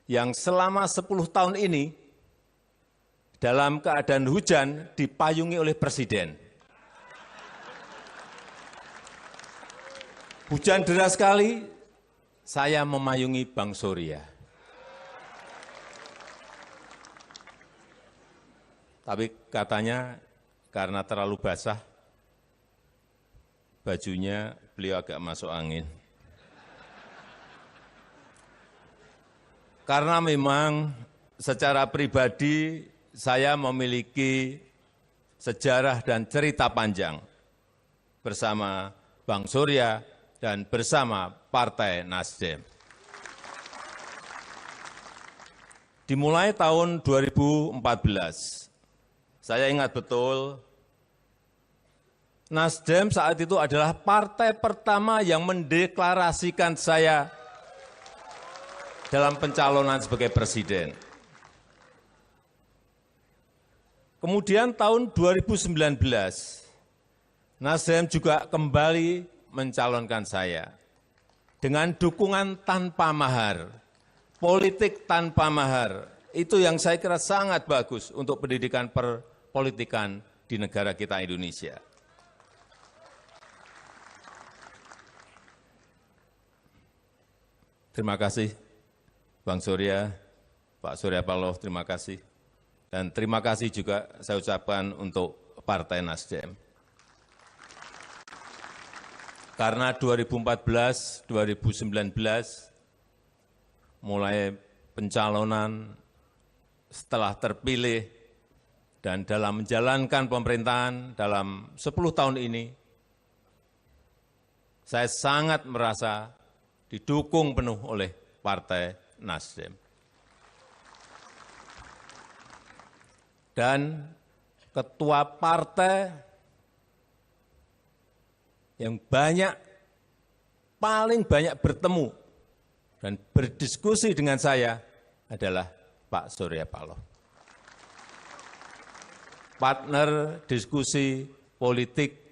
yang selama 10 tahun ini dalam keadaan hujan dipayungi oleh Presiden. Hujan deras sekali, saya memayungi Bang Surya. Tapi katanya karena terlalu basah, bajunya beliau agak masuk angin. Karena memang secara pribadi saya memiliki sejarah dan cerita panjang bersama Bang Surya dan bersama Partai Nasdem. Dimulai tahun 2014, saya ingat betul, Nasdem saat itu adalah partai pertama yang mendeklarasikan saya dalam pencalonan sebagai presiden. Kemudian tahun 2019, Nasdem juga kembali mencalonkan saya dengan dukungan tanpa mahar, politik tanpa mahar. Itu yang saya kira sangat bagus untuk pendidikan perpolitikan di negara kita Indonesia. Terima kasih, Bang Surya, Pak Surya Paloh, terima kasih. Dan terima kasih juga saya ucapkan untuk Partai Nasdem. Karena 2014, 2019, mulai pencalonan setelah terpilih dan dalam menjalankan pemerintahan dalam 10 tahun ini, saya sangat merasa didukung penuh oleh Partai Nasdem. Dan ketua partai yang paling banyak bertemu dan berdiskusi dengan saya adalah Pak Surya Paloh. Partner diskusi politik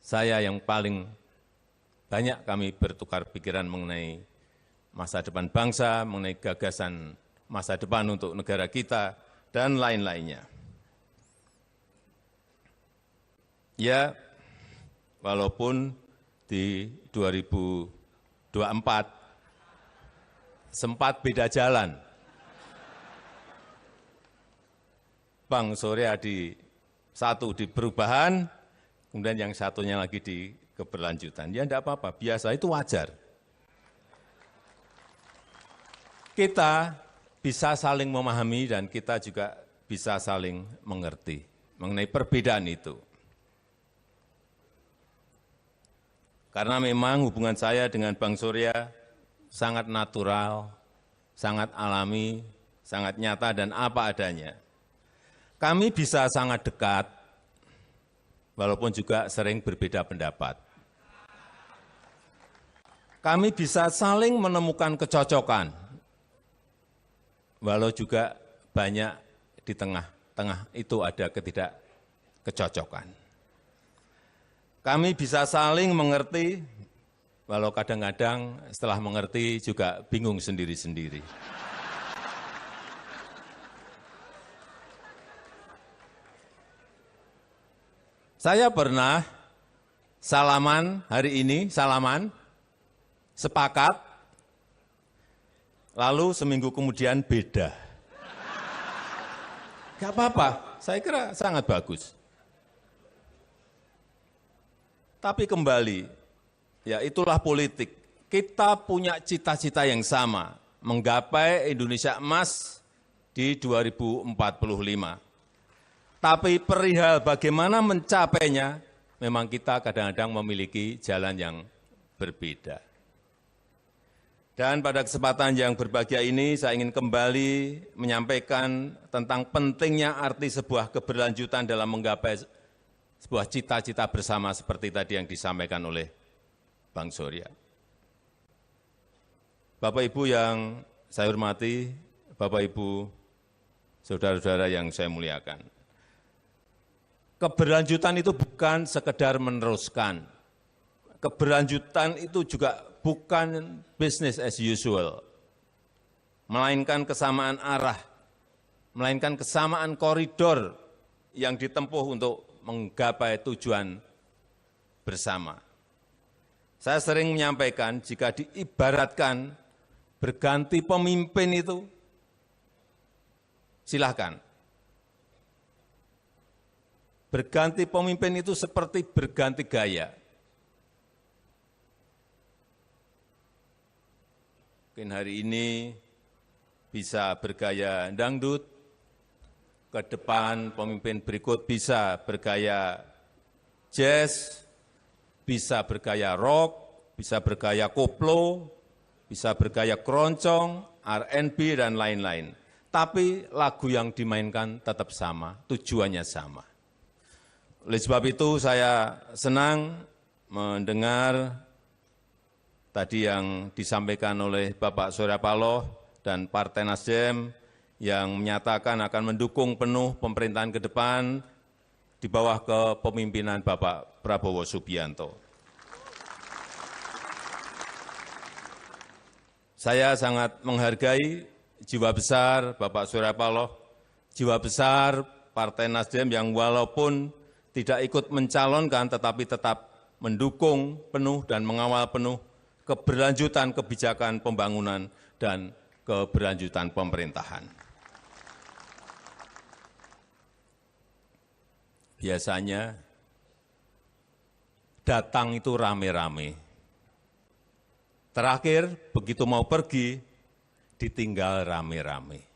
saya yang paling banyak kami bertukar pikiran mengenai masa depan bangsa, mengenai gagasan masa depan untuk negara kita, dan lain-lainnya. Ya, walaupun di 2024 sempat beda jalan. Bang Surya satu di perubahan, kemudian yang satunya lagi di keberlanjutan. Ya enggak apa-apa, biasa, itu wajar. Kita bisa saling memahami dan kita juga bisa saling mengerti mengenai perbedaan itu. Karena memang hubungan saya dengan Bang Surya sangat natural, sangat alami, sangat nyata dan apa adanya. Kami bisa sangat dekat, walaupun juga sering berbeda pendapat. Kami bisa saling menemukan kecocokan walau juga banyak di tengah-tengah itu ada ketidakkecocokan. Kami bisa saling mengerti, walau kadang-kadang setelah mengerti juga bingung sendiri-sendiri. Saya pernah salaman hari ini, sepakat, lalu seminggu kemudian beda. Gak apa-apa, saya kira sangat bagus. Tapi kembali, ya itulah politik. Kita punya cita-cita yang sama, menggapai Indonesia emas di 2045. Tapi perihal bagaimana mencapainya, memang kita kadang-kadang memiliki jalan yang berbeda. Dan pada kesempatan yang berbahagia ini, saya ingin kembali menyampaikan tentang pentingnya arti sebuah keberlanjutan dalam menggapai sebuah cita-cita bersama seperti tadi yang disampaikan oleh Bang Surya. Bapak Ibu yang saya hormati, Bapak Ibu, saudara-saudara yang saya muliakan. Keberlanjutan itu bukan sekedar meneruskan. Keberlanjutan itu juga bukan business as usual, melainkan kesamaan arah, melainkan kesamaan koridor yang ditempuh untuk menggapai tujuan bersama. Saya sering menyampaikan jika diibaratkan berganti pemimpin itu, silahkan. Berganti pemimpin itu seperti berganti gaya. Mungkin hari ini bisa bergaya dangdut, ke depan pemimpin berikut bisa bergaya jazz, bisa bergaya rock, bisa bergaya koplo, bisa bergaya keroncong, R&B, dan lain-lain. Tapi lagu yang dimainkan tetap sama, tujuannya sama. Oleh sebab itu saya senang mendengar tadi yang disampaikan oleh Bapak Surya Paloh dan Partai Nasdem yang menyatakan akan mendukung penuh pemerintahan ke depan di bawah kepemimpinan Bapak Prabowo Subianto. Saya sangat menghargai jiwa besar Bapak Surya Paloh, jiwa besar Partai Nasdem yang walaupun tidak ikut mencalonkan tetapi tetap mendukung penuh dan mengawal penuh keberlanjutan kebijakan pembangunan dan keberlanjutan pemerintahan. Biasanya datang itu rame-rame. Terakhir begitu mau pergi ditinggal rame-rame.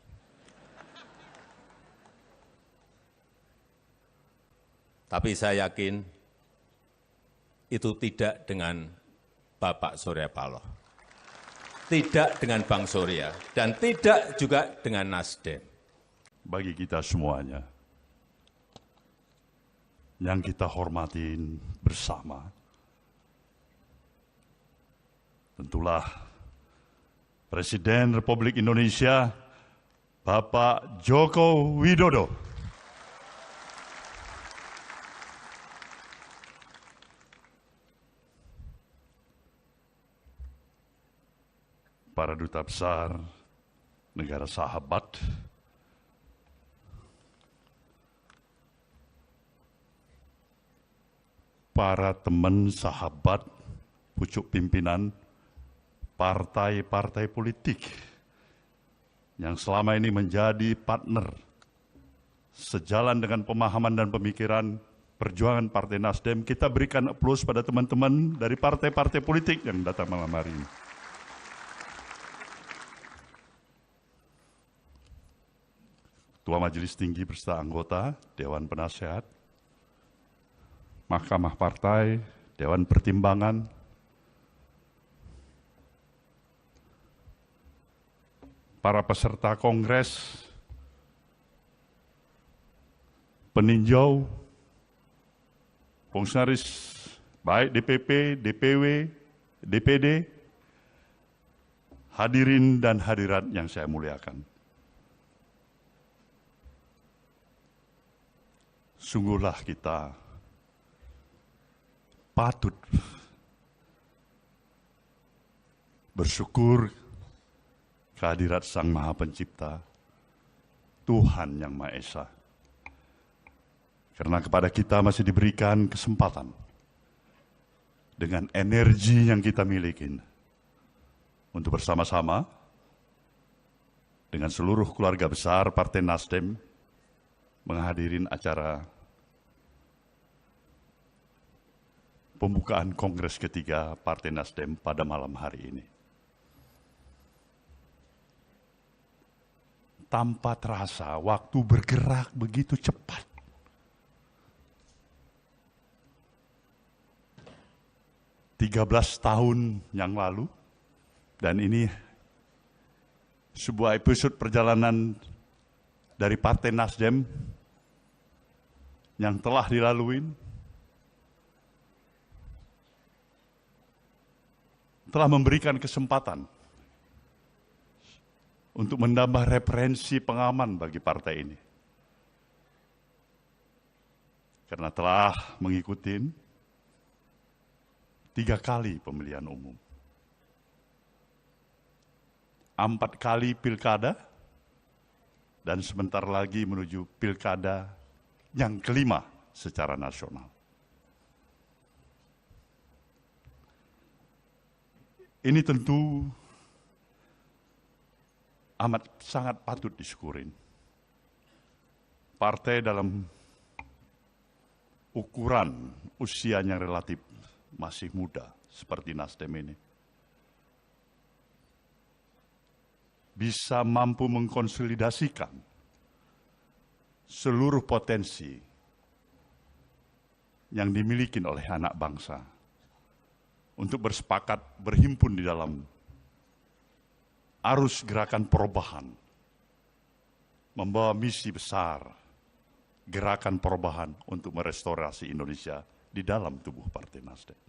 Tapi saya yakin itu tidak dengan Bapak Surya Paloh, tidak dengan Bang Surya, dan tidak juga dengan Nasdem. Bagi kita semuanya, yang kita hormatin bersama, tentulah Presiden Republik Indonesia, Bapak Joko Widodo. Para duta besar negara sahabat, para teman sahabat pucuk pimpinan partai-partai politik yang selama ini menjadi partner sejalan dengan pemahaman dan pemikiran perjuangan Partai Nasdem. Kita berikan aplaus pada teman-teman dari partai-partai politik yang datang malam hari ini. Ketua Majelis Tinggi beserta anggota Dewan Penasehat, Mahkamah Partai, Dewan Pertimbangan, para peserta Kongres, peninjau, fungsionaris baik DPP, DPW, DPD, hadirin dan hadirat yang saya muliakan. sungguhlah kita patut bersyukur kehadirat Sang Maha Pencipta, Tuhan Yang Maha Esa. Karena kepada kita masih diberikan kesempatan dengan energi yang kita miliki untuk bersama-sama dengan seluruh keluarga besar Partai Nasdem menghadirin acara pembukaan Kongres ketiga Partai Nasdem pada malam hari ini. Tanpa terasa waktu bergerak begitu cepat. Tiga 13 tahun yang lalu, dan ini sebuah episode perjalanan dari Partai Nasdem yang telah dilalui, telah memberikan kesempatan untuk menambah referensi pengaman bagi partai ini. Karena telah mengikuti 3 kali pemilihan umum, 4 kali pilkada, dan sebentar lagi menuju pilkada yang kelima secara nasional. Ini tentu amat sangat patut disyukurin. Partai dalam ukuran usianya relatif masih muda seperti Nasdem ini bisa mampu mengkonsolidasikan seluruh potensi yang dimiliki oleh anak bangsa untuk bersepakat berhimpun di dalam arus gerakan perubahan, membawa misi besar gerakan perubahan untuk merestorasi Indonesia di dalam tubuh Partai Nasdem.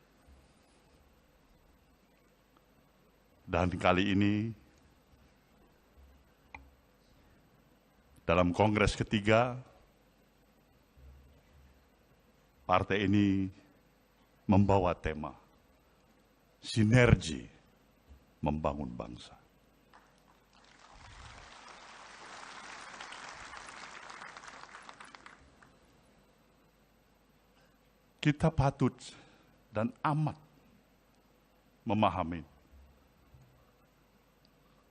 Dan kali ini, dalam Kongres ketiga, partai ini membawa tema sinergi membangun bangsa. Kita patut dan amat memahami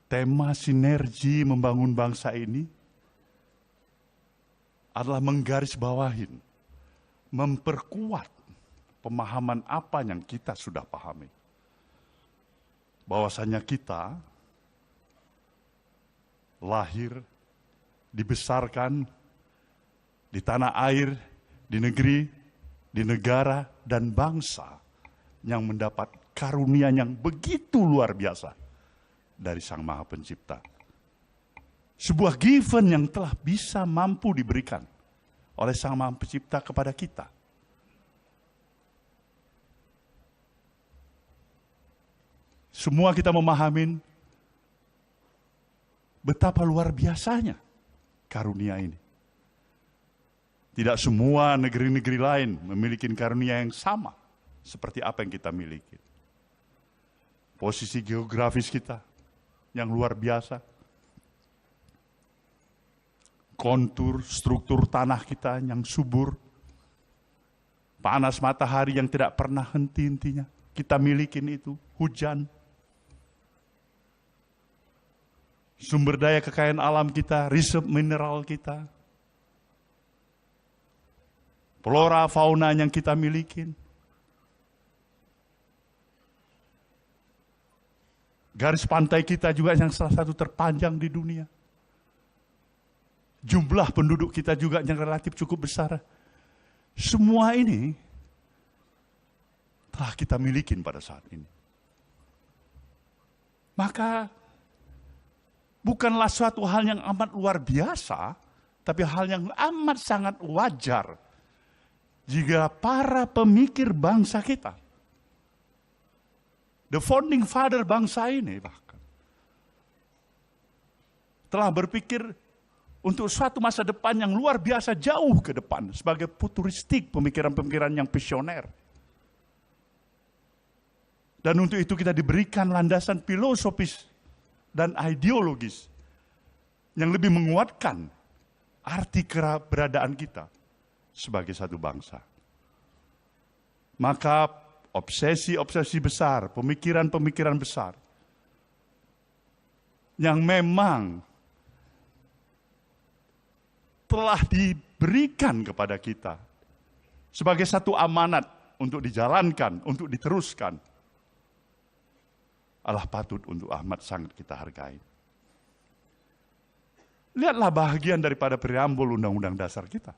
tema sinergi membangun bangsa ini adalah menggarisbawahi, memperkuat pemahaman apa yang kita sudah pahami. Bahwasanya kita lahir, dibesarkan di tanah air, di negeri, di negara dan bangsa yang mendapat karunia yang begitu luar biasa dari Sang Maha Pencipta. Sebuah given yang telah bisa mampu diberikan oleh Sang Maha Pencipta kepada kita. Semua kita memahami betapa luar biasanya karunia ini. Tidak semua negeri-negeri lain memiliki karunia yang sama seperti apa yang kita miliki. Posisi geografis kita yang luar biasa. Kontur, struktur tanah kita yang subur. Panas matahari yang tidak pernah henti-hentinya. Kita miliki itu, hujan. Sumber daya kekayaan alam kita, reserve mineral kita. Flora, fauna yang kita miliki. Garis pantai kita juga yang salah satu terpanjang di dunia. Jumlah penduduk kita juga yang relatif cukup besar. Semua ini telah kita miliki pada saat ini. Maka bukanlah suatu hal yang amat luar biasa, tapi hal yang amat sangat wajar jika para pemikir bangsa kita, the founding father bangsa ini bahkan, telah berpikir untuk suatu masa depan yang luar biasa jauh ke depan, sebagai futuristik, pemikiran-pemikiran yang visioner. Dan untuk itu kita diberikan landasan filosofis dan ideologis yang lebih menguatkan arti keberadaan kita sebagai satu bangsa. Maka obsesi-obsesi besar, pemikiran-pemikiran besar yang memang telah diberikan kepada kita sebagai satu amanat untuk dijalankan, untuk diteruskan, adalah patut untuk amat sangat kita hargai. Lihatlah bahagian daripada preambul Undang-Undang Dasar kita,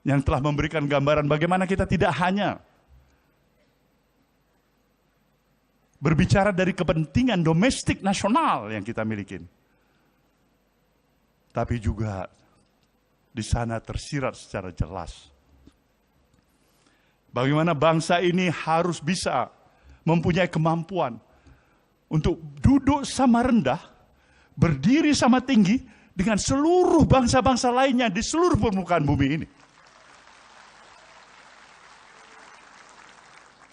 yang telah memberikan gambaran bagaimana kita tidak hanya berbicara dari kepentingan domestik nasional yang kita miliki, tapi juga di sana tersirat secara jelas bagaimana bangsa ini harus bisa mempunyai kemampuan untuk duduk sama rendah, berdiri sama tinggi dengan seluruh bangsa-bangsa lainnya di seluruh permukaan bumi ini.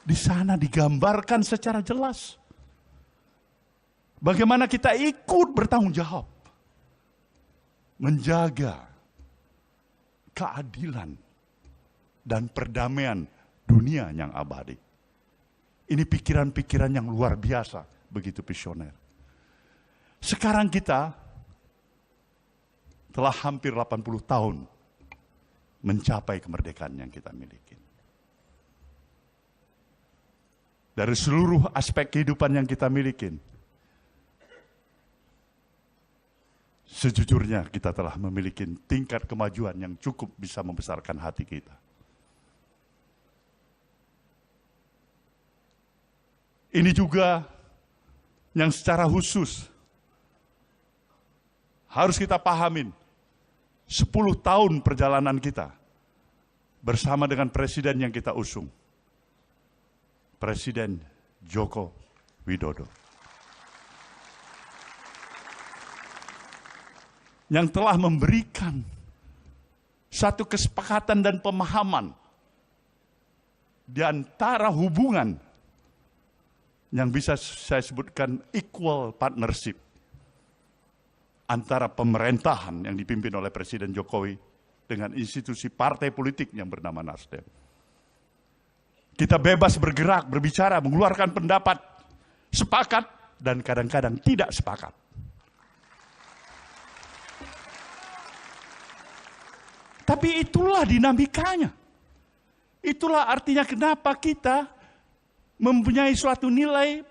Di sana digambarkan secara jelas bagaimana kita ikut bertanggung jawab menjaga keadilan dan perdamaian dunia yang abadi. Ini pikiran-pikiran yang luar biasa, begitu visioner. Sekarang kita telah hampir 80 tahun mencapai kemerdekaan yang kita miliki. Dari seluruh aspek kehidupan yang kita miliki, sejujurnya kita telah memiliki tingkat kemajuan yang cukup bisa membesarkan hati kita. Ini juga yang secara khusus harus kita pahamin. 10 tahun perjalanan kita bersama dengan presiden yang kita usung, Presiden Joko Widodo, yang telah memberikan satu kesepakatan dan pemahaman di antara hubungan yang bisa saya sebutkan equal partnership antara pemerintahan yang dipimpin oleh Presiden Jokowi dengan institusi partai politik yang bernama Nasdem. Kita bebas bergerak, berbicara, mengeluarkan pendapat, sepakat dan kadang-kadang tidak sepakat. Tapi itulah dinamikanya. Itulah artinya kenapa kita mempunyai suatu nilai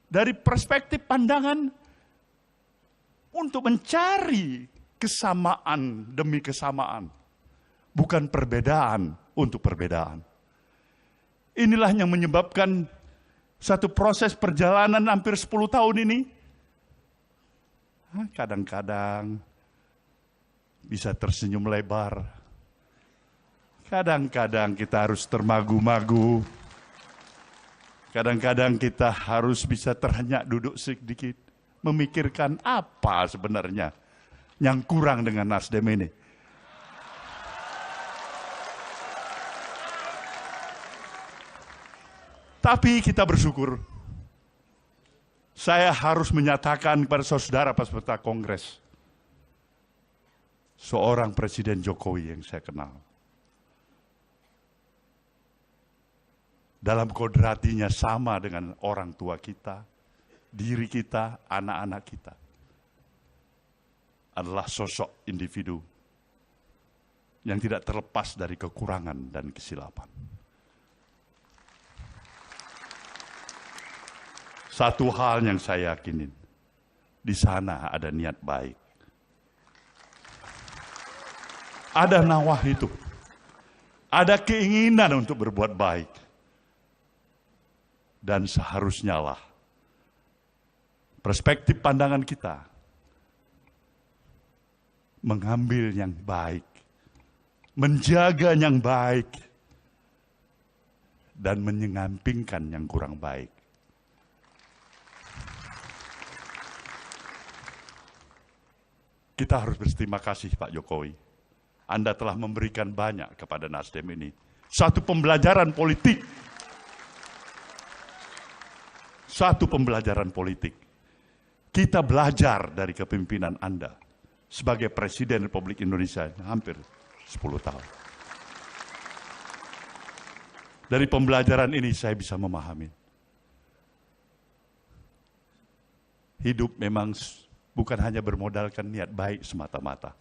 dari perspektif pandangan untuk mencari kesamaan demi kesamaan, bukan perbedaan untuk perbedaan. Inilah yang menyebabkan satu proses perjalanan hampir 10 tahun ini, kadang-kadang bisa tersenyum lebar, kadang-kadang kita harus termagu-magu, kadang-kadang kita harus bisa terhenyak duduk sedikit, memikirkan apa sebenarnya yang kurang dengan Nasdem ini. Tapi kita bersyukur, saya harus menyatakan kepada saudara peserta Kongres, seorang Presiden Jokowi yang saya kenal, dalam kodratinya sama dengan orang tua kita, diri kita, anak-anak kita, adalah sosok individu yang tidak terlepas dari kekurangan dan kesilapan. Satu hal yang saya yakinin, di sana ada niat baik. Ada nawah itu. Ada keinginan untuk berbuat baik. Dan seharusnya lah perspektif pandangan kita mengambil yang baik, menjaga yang baik, dan menyampingkan yang kurang baik. Kita harus berterima kasih Pak Jokowi. Anda telah memberikan banyak kepada Nasdem ini. Satu pembelajaran politik. Satu pembelajaran politik. Kita belajar dari kepemimpinan Anda sebagai Presiden Republik Indonesia hampir 10 tahun. Dari pembelajaran ini saya bisa memahami. Hidup memang bukan hanya bermodalkan niat baik semata-mata.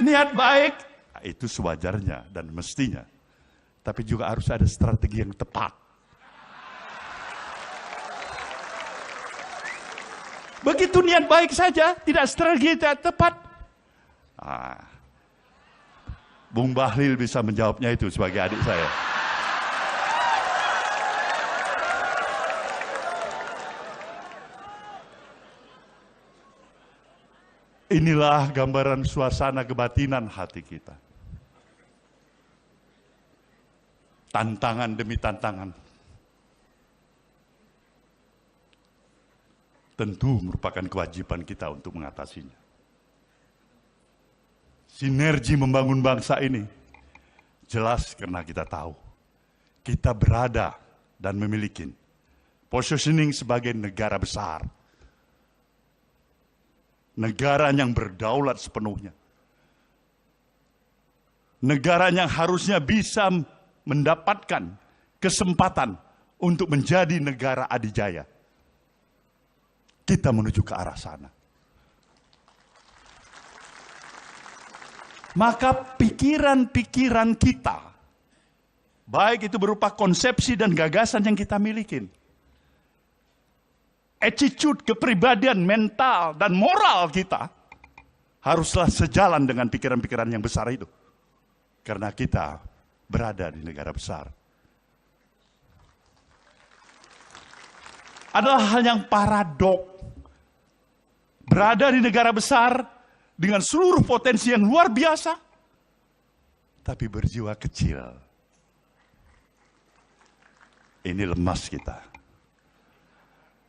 Niat baik, itu sewajarnya dan mestinya. Tapi juga harus ada strategi yang tepat. Begitu niat baik saja, tidak strategi yang tepat. Bung Bahlil bisa menjawabnya itu sebagai adik saya. Inilah gambaran suasana kebatinan hati kita. Tantangan demi tantangan. Tentu merupakan kewajiban kita untuk mengatasinya. Sinergi membangun bangsa ini jelas karena kita tahu kita berada dan memiliki positioning sebagai negara besar. Negara yang berdaulat sepenuhnya. Negara yang harusnya bisa mendapatkan kesempatan untuk menjadi negara adidaya. Kita menuju ke arah sana. Maka pikiran-pikiran kita, baik itu berupa konsepsi dan gagasan yang kita miliki, attitude, kepribadian, mental, dan moral kita haruslah sejalan dengan pikiran-pikiran yang besar itu. Karena kita berada di negara besar. Adalah hal yang paradok. Berada di negara besar dengan seluruh potensi yang luar biasa, tapi berjiwa kecil. Ini lemas kita.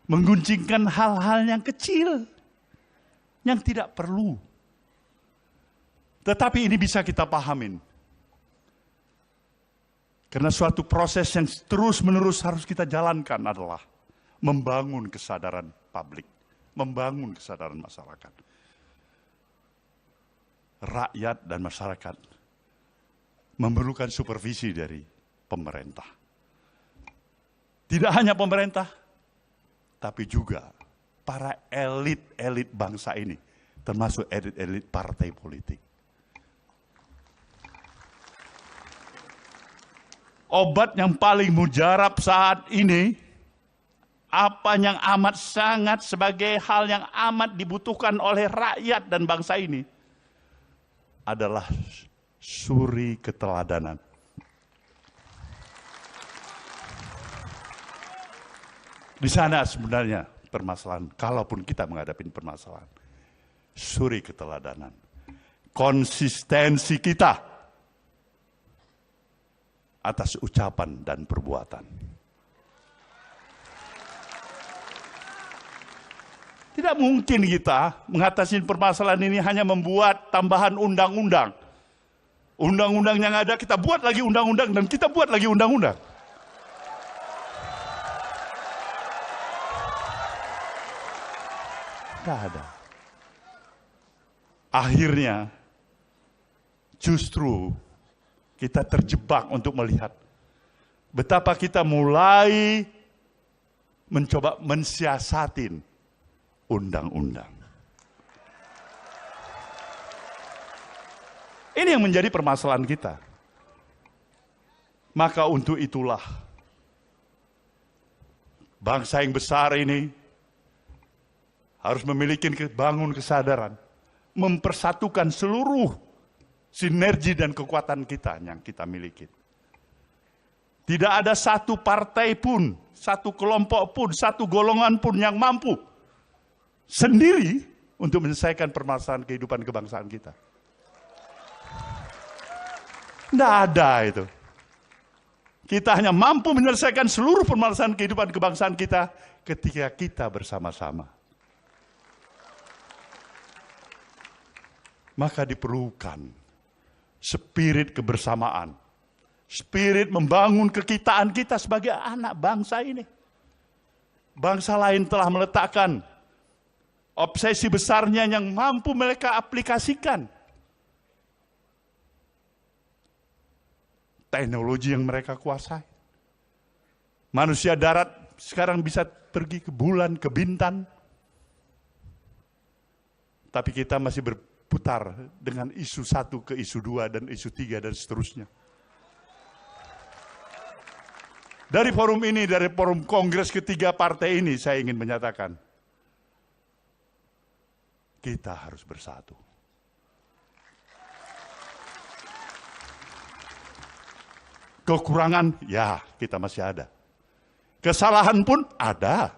Mengguncingkan hal-hal yang kecil, yang tidak perlu. Tetapi ini bisa kita pahamin. Karena suatu proses yang terus-menerus harus kita jalankan adalah membangun kesadaran publik, membangun kesadaran masyarakat. Rakyat dan masyarakat memerlukan supervisi dari pemerintah. Tidak hanya pemerintah, tapi juga para elit-elit bangsa ini, termasuk elit-elit partai politik. Obat yang paling mujarab saat ini, apa yang amat sangat sebagai hal yang amat dibutuhkan oleh rakyat dan bangsa ini, adalah suri keteladanan. Di sana sebenarnya permasalahan, kalaupun kita menghadapi permasalahan, suri keteladanan. Konsistensi kita atas ucapan dan perbuatan. Tidak mungkin kita mengatasi permasalahan ini hanya membuat tambahan undang-undang. Undang-undang yang ada kita buat lagi undang-undang dan kita buat lagi undang-undang. Tidak ada. Akhirnya justru kita terjebak untuk melihat betapa kita mulai mencoba mensiasatin undang-undang. Ini yang menjadi permasalahan kita. Maka untuk itulah bangsa yang besar ini harus memiliki bangun kesadaran, mempersatukan seluruh sinergi dan kekuatan kita yang kita miliki. Tidak ada satu partai pun, satu kelompok pun, satu golongan pun yang mampu sendiri untuk menyelesaikan permasalahan kehidupan kebangsaan kita. Tidak ada itu. Kita hanya mampu menyelesaikan seluruh permasalahan kehidupan kebangsaan kita ketika kita bersama-sama. Maka diperlukan spirit kebersamaan, spirit membangun kekitaan kita sebagai anak bangsa ini. Bangsa lain telah meletakkan obsesi besarnya yang mampu mereka aplikasikan. Teknologi yang mereka kuasai. Manusia darat sekarang bisa pergi ke bulan, ke bintang. Tapi kita masih berputar dengan isu 1 ke isu 2 dan isu 3 dan seterusnya. Dari forum ini, dari forum kongres ketiga partai ini, saya ingin menyatakan, kita harus bersatu. Kekurangan, ya kita masih ada. Kesalahan pun ada.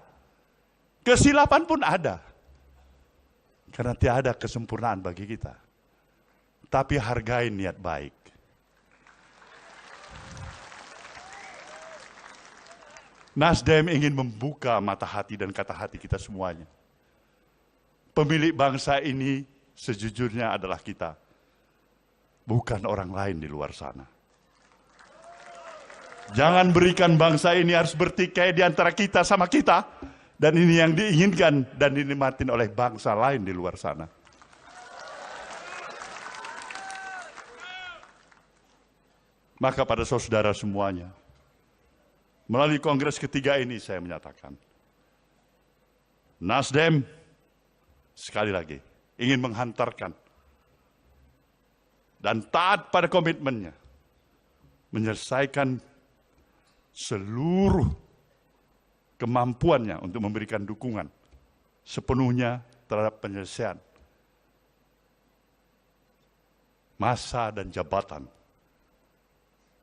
Kesilapan pun ada. Karena tiada kesempurnaan bagi kita. Tapi hargai niat baik. Nasdem ingin membuka mata hati dan kata hati kita semuanya. Pemilik bangsa ini sejujurnya adalah kita. Bukan orang lain di luar sana. Jangan berikan bangsa ini harus bertikai di antara kita sama kita. Dan ini yang diinginkan dan dinikmatin oleh bangsa lain di luar sana. Maka pada saudara semuanya, melalui kongres ketiga ini saya menyatakan, Nasdem sekali lagi ingin menghantarkan dan taat pada komitmennya, menyelesaikan seluruh kemampuannya untuk memberikan dukungan sepenuhnya terhadap penyelesaian masa dan jabatan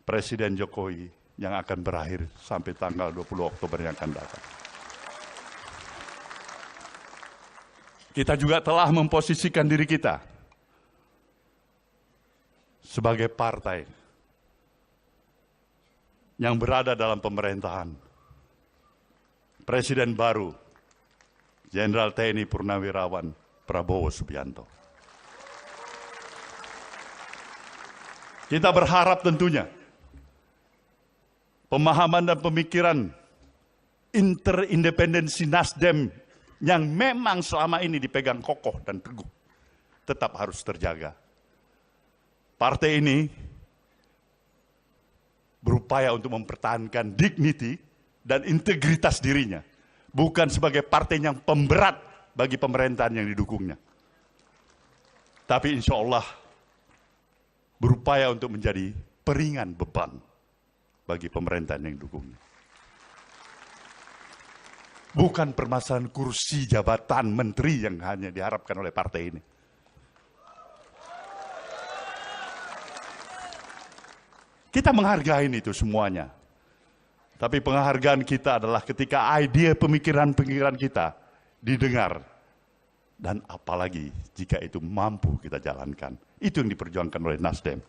Presiden Jokowi yang akan berakhir sampai tanggal 20 Oktober yang akan datang. Kita juga telah memposisikan diri kita sebagai partai yang berada dalam pemerintahan Presiden baru, Jenderal TNI Purnawirawan Prabowo Subianto. Kita berharap tentunya pemahaman dan pemikiran interindependensi Nasdem yang memang selama ini dipegang kokoh dan teguh tetap harus terjaga. Partai ini berupaya untuk mempertahankan dignity dan integritas dirinya, bukan sebagai partai yang pemberat bagi pemerintahan yang didukungnya. Tapi insya Allah berupaya untuk menjadi peringan beban bagi pemerintahan yang didukungnya. Bukan permasalahan kursi jabatan menteri yang hanya diharapkan oleh partai ini. Kita menghargai itu semuanya. Tapi penghargaan kita adalah ketika ide pemikiran-pemikiran kita didengar. Dan apalagi jika itu mampu kita jalankan. Itu yang diperjuangkan oleh Nasdem.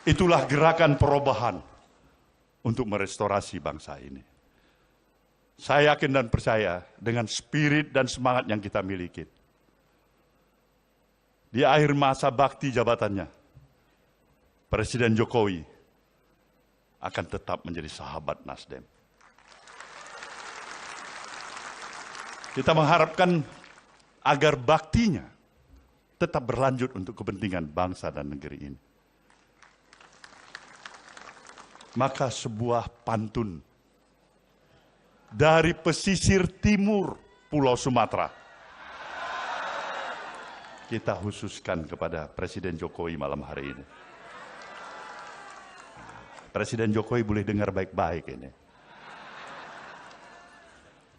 Itulah gerakan perubahan untuk merestorasi bangsa ini. Saya yakin dan percaya dengan spirit dan semangat yang kita miliki. Di akhir masa bakti jabatannya, Presiden Jokowi akan tetap menjadi sahabat Nasdem. Kita mengharapkan agar baktinya tetap berlanjut untuk kepentingan bangsa dan negeri ini. Maka sebuah pantun dari pesisir timur Pulau Sumatera kita khususkan kepada Presiden Jokowi malam hari ini. Presiden Jokowi boleh dengar baik-baik ini.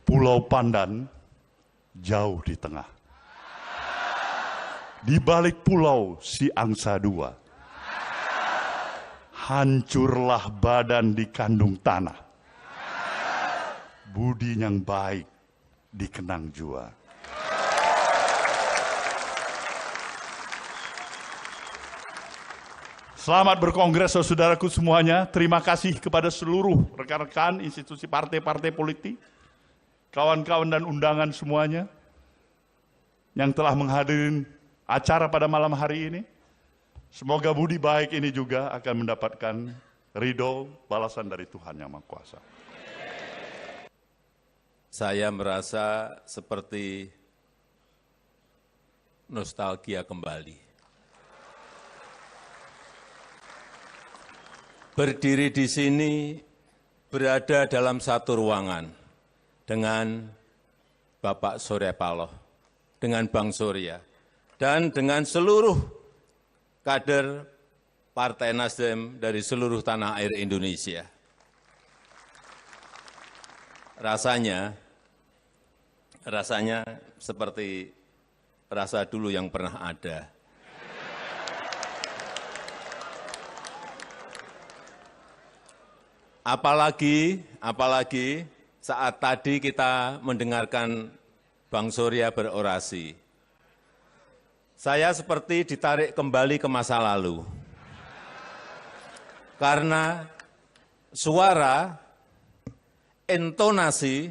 Pulau Pandan jauh di tengah. Di balik pulau si angsa dua. Hancurlah badan di kandung tanah. Budi yang baik dikenang jua. Selamat berkongres saudaraku semuanya. Terima kasih kepada seluruh rekan-rekan institusi partai-partai politik, kawan-kawan dan undangan semuanya yang telah menghadiri acara pada malam hari ini. Semoga budi baik ini juga akan mendapatkan ridho balasan dari Tuhan Yang Maha Kuasa. Saya merasa seperti nostalgia kembali. Berdiri di sini, berada dalam satu ruangan dengan Bapak Surya Paloh, dengan Bang Surya, dan dengan seluruh kader Partai Nasdem dari seluruh tanah air Indonesia. Rasanya seperti rasa dulu yang pernah ada. Apalagi saat tadi kita mendengarkan Bang Surya berorasi. Saya seperti ditarik kembali ke masa lalu. Karena suara, intonasi,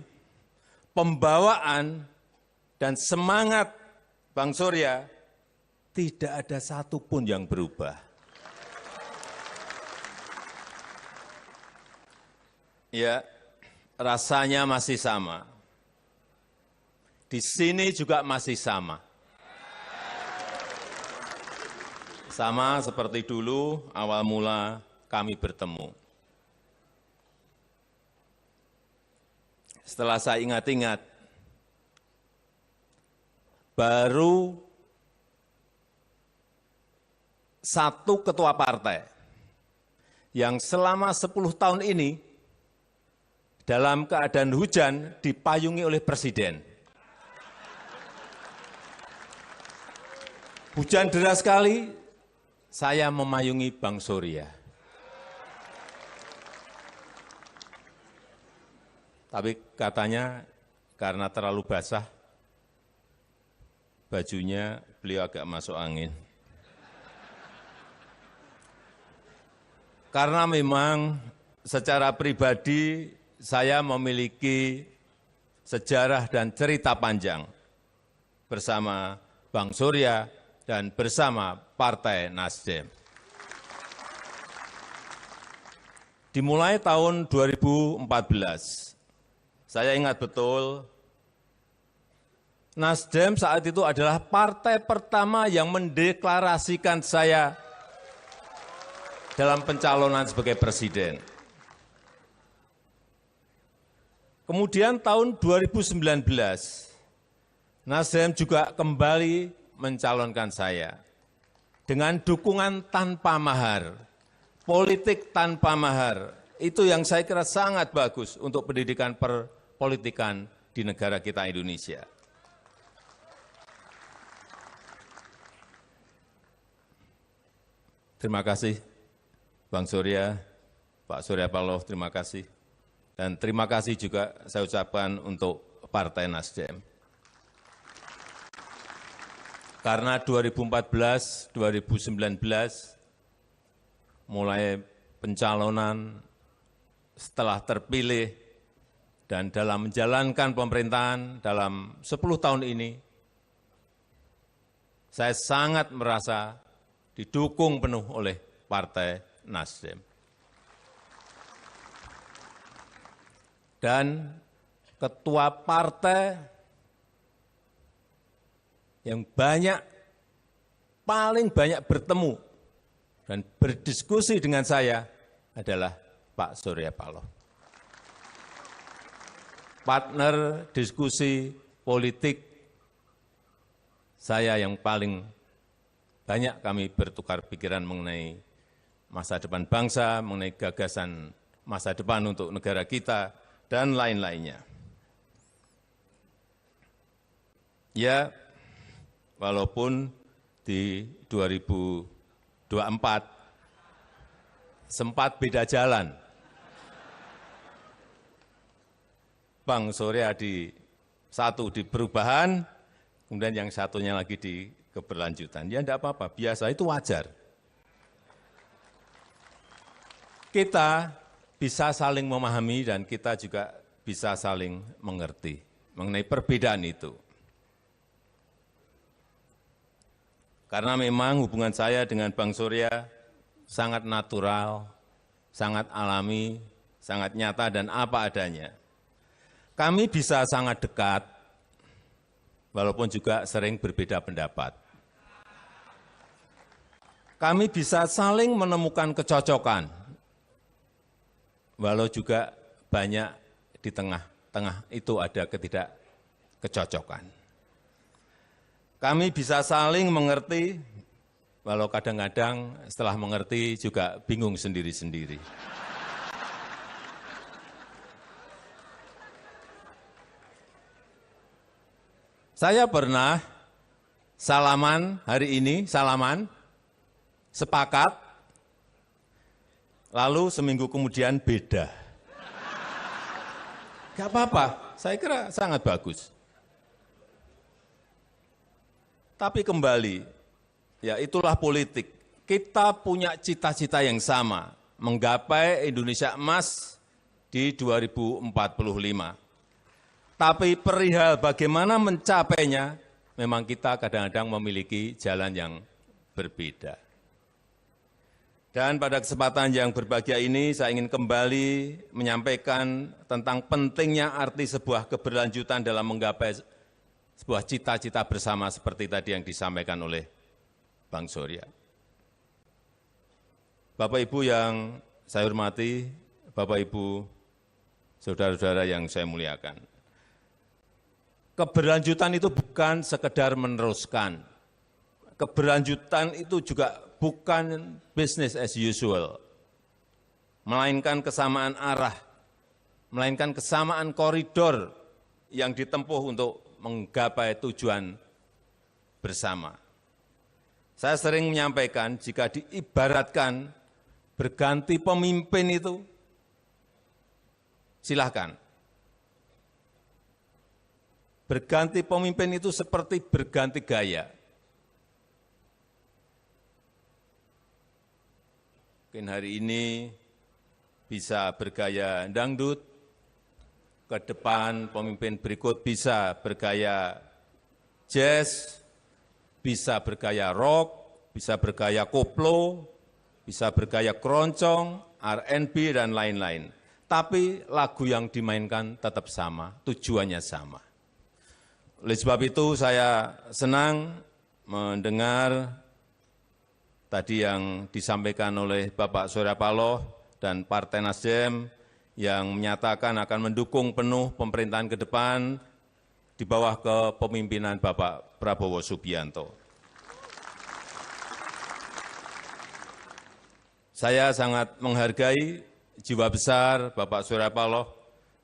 pembawaan, dan semangat Bang Surya tidak ada satupun yang berubah. Ya, rasanya masih sama. Di sini juga masih sama. Sama seperti dulu awal mula kami bertemu. Setelah saya ingat-ingat, baru satu ketua partai yang selama 10 tahun ini dalam keadaan hujan dipayungi oleh Presiden. Hujan deras sekali, saya memayungi Bang Surya. Tapi katanya karena terlalu basah, bajunya beliau agak masuk angin. Karena memang secara pribadi saya memiliki sejarah dan cerita panjang bersama Bang Surya dan bersama Partai Nasdem. Dimulai tahun 2014, saya ingat betul, Nasdem saat itu adalah partai pertama yang mendeklarasikan saya dalam pencalonan sebagai presiden. Kemudian tahun 2019, Nasdem juga kembali mencalonkan saya dengan dukungan tanpa mahar, politik tanpa mahar. Itu yang saya kira sangat bagus untuk pendidikan perpolitikan di negara kita Indonesia. Terima kasih Bang Surya, Pak Surya Paloh, terima kasih. Dan terima kasih juga saya ucapkan untuk Partai Nasdem. Karena 2014, 2019, mulai pencalonan setelah terpilih dan dalam menjalankan pemerintahan dalam 10 tahun ini, saya sangat merasa didukung penuh oleh Partai Nasdem. Dan ketua partai yang paling banyak bertemu dan berdiskusi dengan saya adalah Pak Surya Paloh. Partner diskusi politik saya yang paling banyak kami bertukar pikiran mengenai masa depan bangsa, mengenai gagasan masa depan untuk negara kita, dan lain-lainnya. Ya, walaupun di 2024 sempat beda jalan. Bang Surya satu di perubahan, kemudian yang satunya lagi di keberlanjutan. Ya enggak apa-apa, biasa, itu wajar. kita bisa saling memahami dan kita juga bisa saling mengerti mengenai perbedaan itu. Karena memang hubungan saya dengan Bang Surya sangat natural, sangat alami, sangat nyata dan apa adanya. Kami bisa sangat dekat, walaupun juga sering berbeda pendapat. Kami bisa saling menemukan kecocokan, walau juga banyak di tengah-tengah itu ada ketidakkecocokan. Kami bisa saling mengerti, walau kadang-kadang setelah mengerti juga bingung sendiri-sendiri. Saya pernah salaman hari ini, sepakat, lalu seminggu kemudian beda. Gak apa-apa, saya kira sangat bagus. Tapi kembali, ya itulah politik. Kita punya cita-cita yang sama, menggapai Indonesia emas di 2045. Tapi perihal bagaimana mencapainya, memang kita kadang-kadang memiliki jalan yang berbeda. Dan pada kesempatan yang berbahagia ini, saya ingin kembali menyampaikan tentang pentingnya arti sebuah keberlanjutan dalam menggapai sebuah cita-cita bersama seperti tadi yang disampaikan oleh Bang Surya. Bapak Ibu yang saya hormati, Bapak Ibu, saudara-saudara yang saya muliakan. Keberlanjutan itu bukan sekedar meneruskan. Keberlanjutan itu juga bukan business as usual, melainkan kesamaan arah, melainkan kesamaan koridor yang ditempuh untuk menggapai tujuan bersama. Saya sering menyampaikan jika diibaratkan berganti pemimpin itu, silahkan. Berganti pemimpin itu seperti berganti gaya. Mungkin hari ini bisa bergaya dangdut, ke depan pemimpin berikut bisa bergaya jazz, bisa bergaya rock, bisa bergaya koplo, bisa bergaya keroncong, R&B, dan lain-lain. Tapi lagu yang dimainkan tetap sama, tujuannya sama. Oleh sebab itu saya senang mendengar tadi yang disampaikan oleh Bapak Surya Paloh dan Partai Nasdem yang menyatakan akan mendukung penuh pemerintahan ke depan di bawah kepemimpinan Bapak Prabowo Subianto. Saya sangat menghargai jiwa besar Bapak Surya Paloh,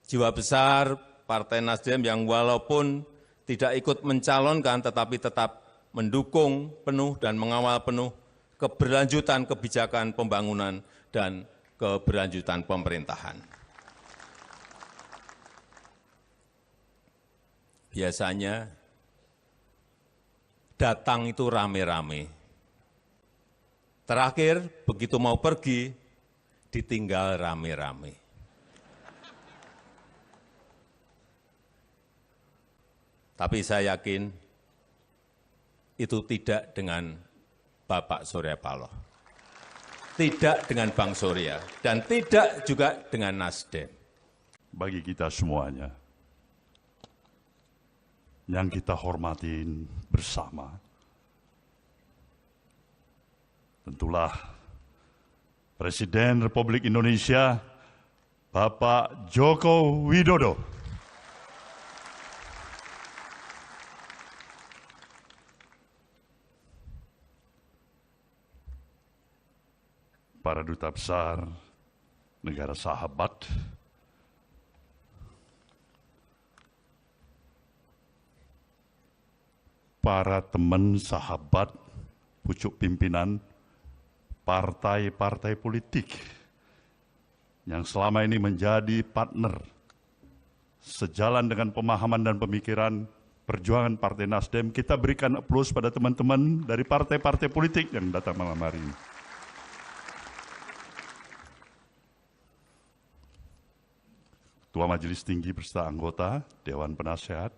jiwa besar Partai Nasdem yang walaupun tidak ikut mencalonkan tetapi tetap mendukung penuh dan mengawal penuh keberlanjutan kebijakan pembangunan dan keberlanjutan pemerintahan. Biasanya datang itu rame-rame. Terakhir, begitu mau pergi, ditinggal rame-rame. Tapi saya yakin itu tidak dengan Bapak Surya Paloh, tidak dengan Bang Surya, dan tidak juga dengan Nasdem. Bagi kita semuanya, yang kita hormatin bersama, tentulah Presiden Republik Indonesia, Bapak Joko Widodo. Para duta besar negara sahabat, para teman sahabat pucuk pimpinan partai-partai politik yang selama ini menjadi partner sejalan dengan pemahaman dan pemikiran perjuangan Partai Nasdem. Kita berikan aplaus pada teman-teman dari partai-partai politik yang datang malam hari ini. Ketua Majelis Tinggi beserta anggota Dewan Penasehat,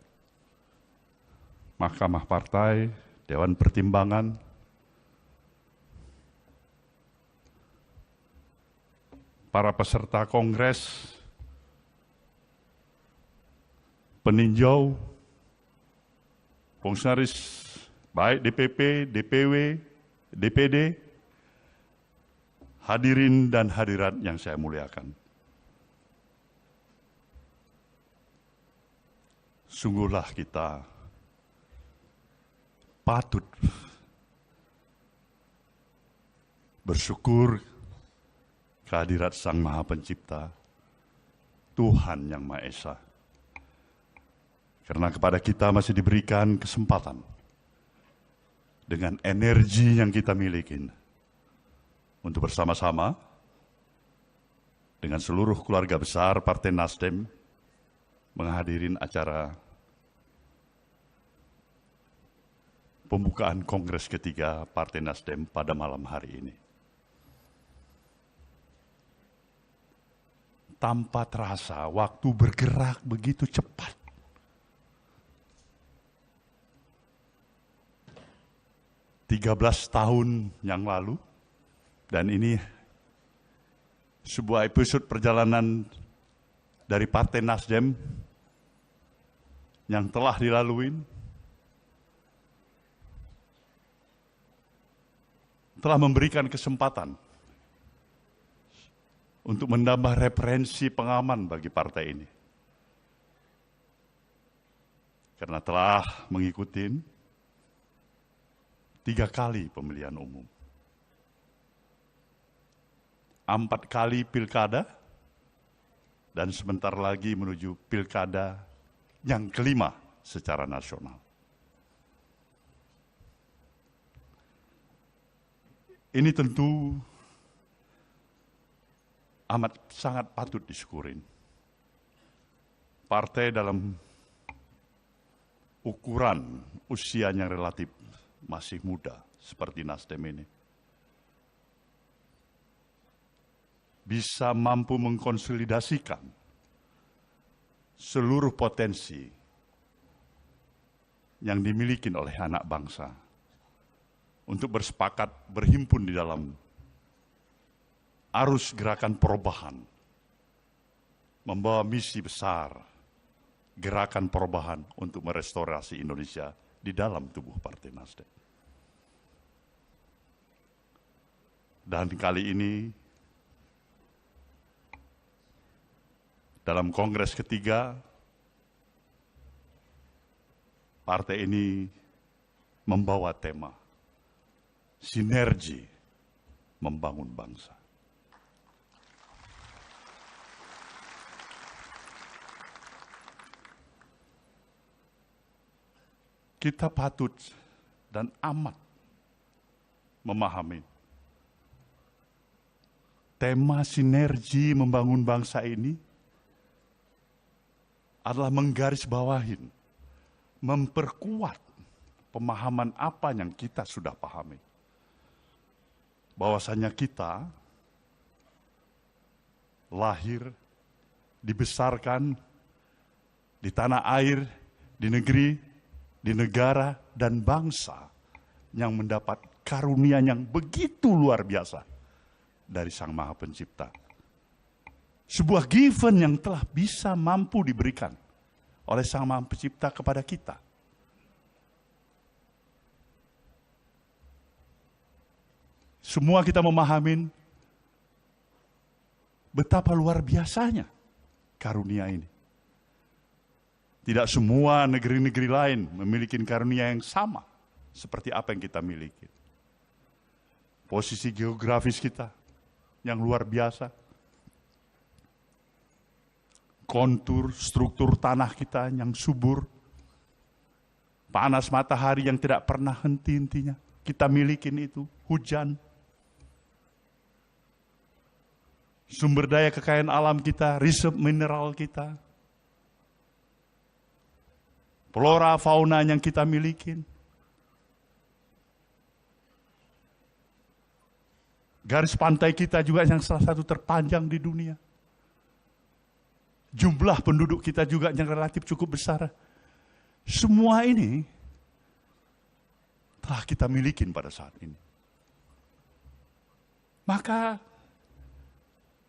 Mahkamah Partai, Dewan Pertimbangan, para peserta kongres, peninjau, fungsionaris baik DPP, DPW, DPD, hadirin dan hadirat yang saya muliakan. Sungguhlah kita patut bersyukur kehadirat Sang Maha Pencipta, Tuhan Yang Maha Esa. Karena kepada kita masih diberikan kesempatan dengan energi yang kita miliki untuk bersama-sama dengan seluruh keluarga besar Partai Nasdem menghadirin acara pembukaan Kongres ketiga Partai Nasdem pada malam hari ini. Tanpa terasa, waktu bergerak begitu cepat. Tiga 13 tahun yang lalu, dan ini sebuah episode perjalanan dari Partai Nasdem yang telah dilalui, telah memberikan kesempatan untuk menambah referensi pengaman bagi partai ini. Karena telah mengikuti 3 kali pemilihan umum, 4 kali pilkada, dan sebentar lagi menuju pilkada yang kelima secara nasional. Ini tentu amat sangat patut disyukurin. Partai dalam ukuran usianya relatif masih muda seperti Nasdem ini bisa mampu mengkonsolidasikan seluruh potensi yang dimiliki oleh anak bangsa untuk bersepakat berhimpun di dalam arus gerakan perubahan, membawa misi besar gerakan perubahan untuk merestorasi Indonesia di dalam tubuh Partai Nasdem. Dan kali ini dalam Kongres ketiga, partai ini membawa tema sinergi membangun bangsa. Kita patut dan amat memahami tema sinergi membangun bangsa ini adalah menggarisbawahin, memperkuat pemahaman apa yang kita sudah pahami. Bahwasanya kita lahir, dibesarkan di tanah air, di negeri, di negara, dan bangsa yang mendapat karunia yang begitu luar biasa dari Sang Maha Pencipta. Sebuah given yang telah bisa mampu diberikan oleh Sang Maha Pencipta kepada kita. Semua kita memahami betapa luar biasanya karunia ini. Tidak semua negeri-negeri lain memiliki karunia yang sama seperti apa yang kita miliki. Posisi geografis kita yang luar biasa, kontur, struktur tanah kita yang subur, panas matahari yang tidak pernah henti-hentinya, kita miliki itu, hujan, sumber daya kekayaan alam kita, reserve mineral kita, flora fauna yang kita miliki, garis pantai kita juga yang salah satu terpanjang di dunia. Jumlah penduduk kita juga yang relatif cukup besar. Semua ini telah kita miliki pada saat ini. Maka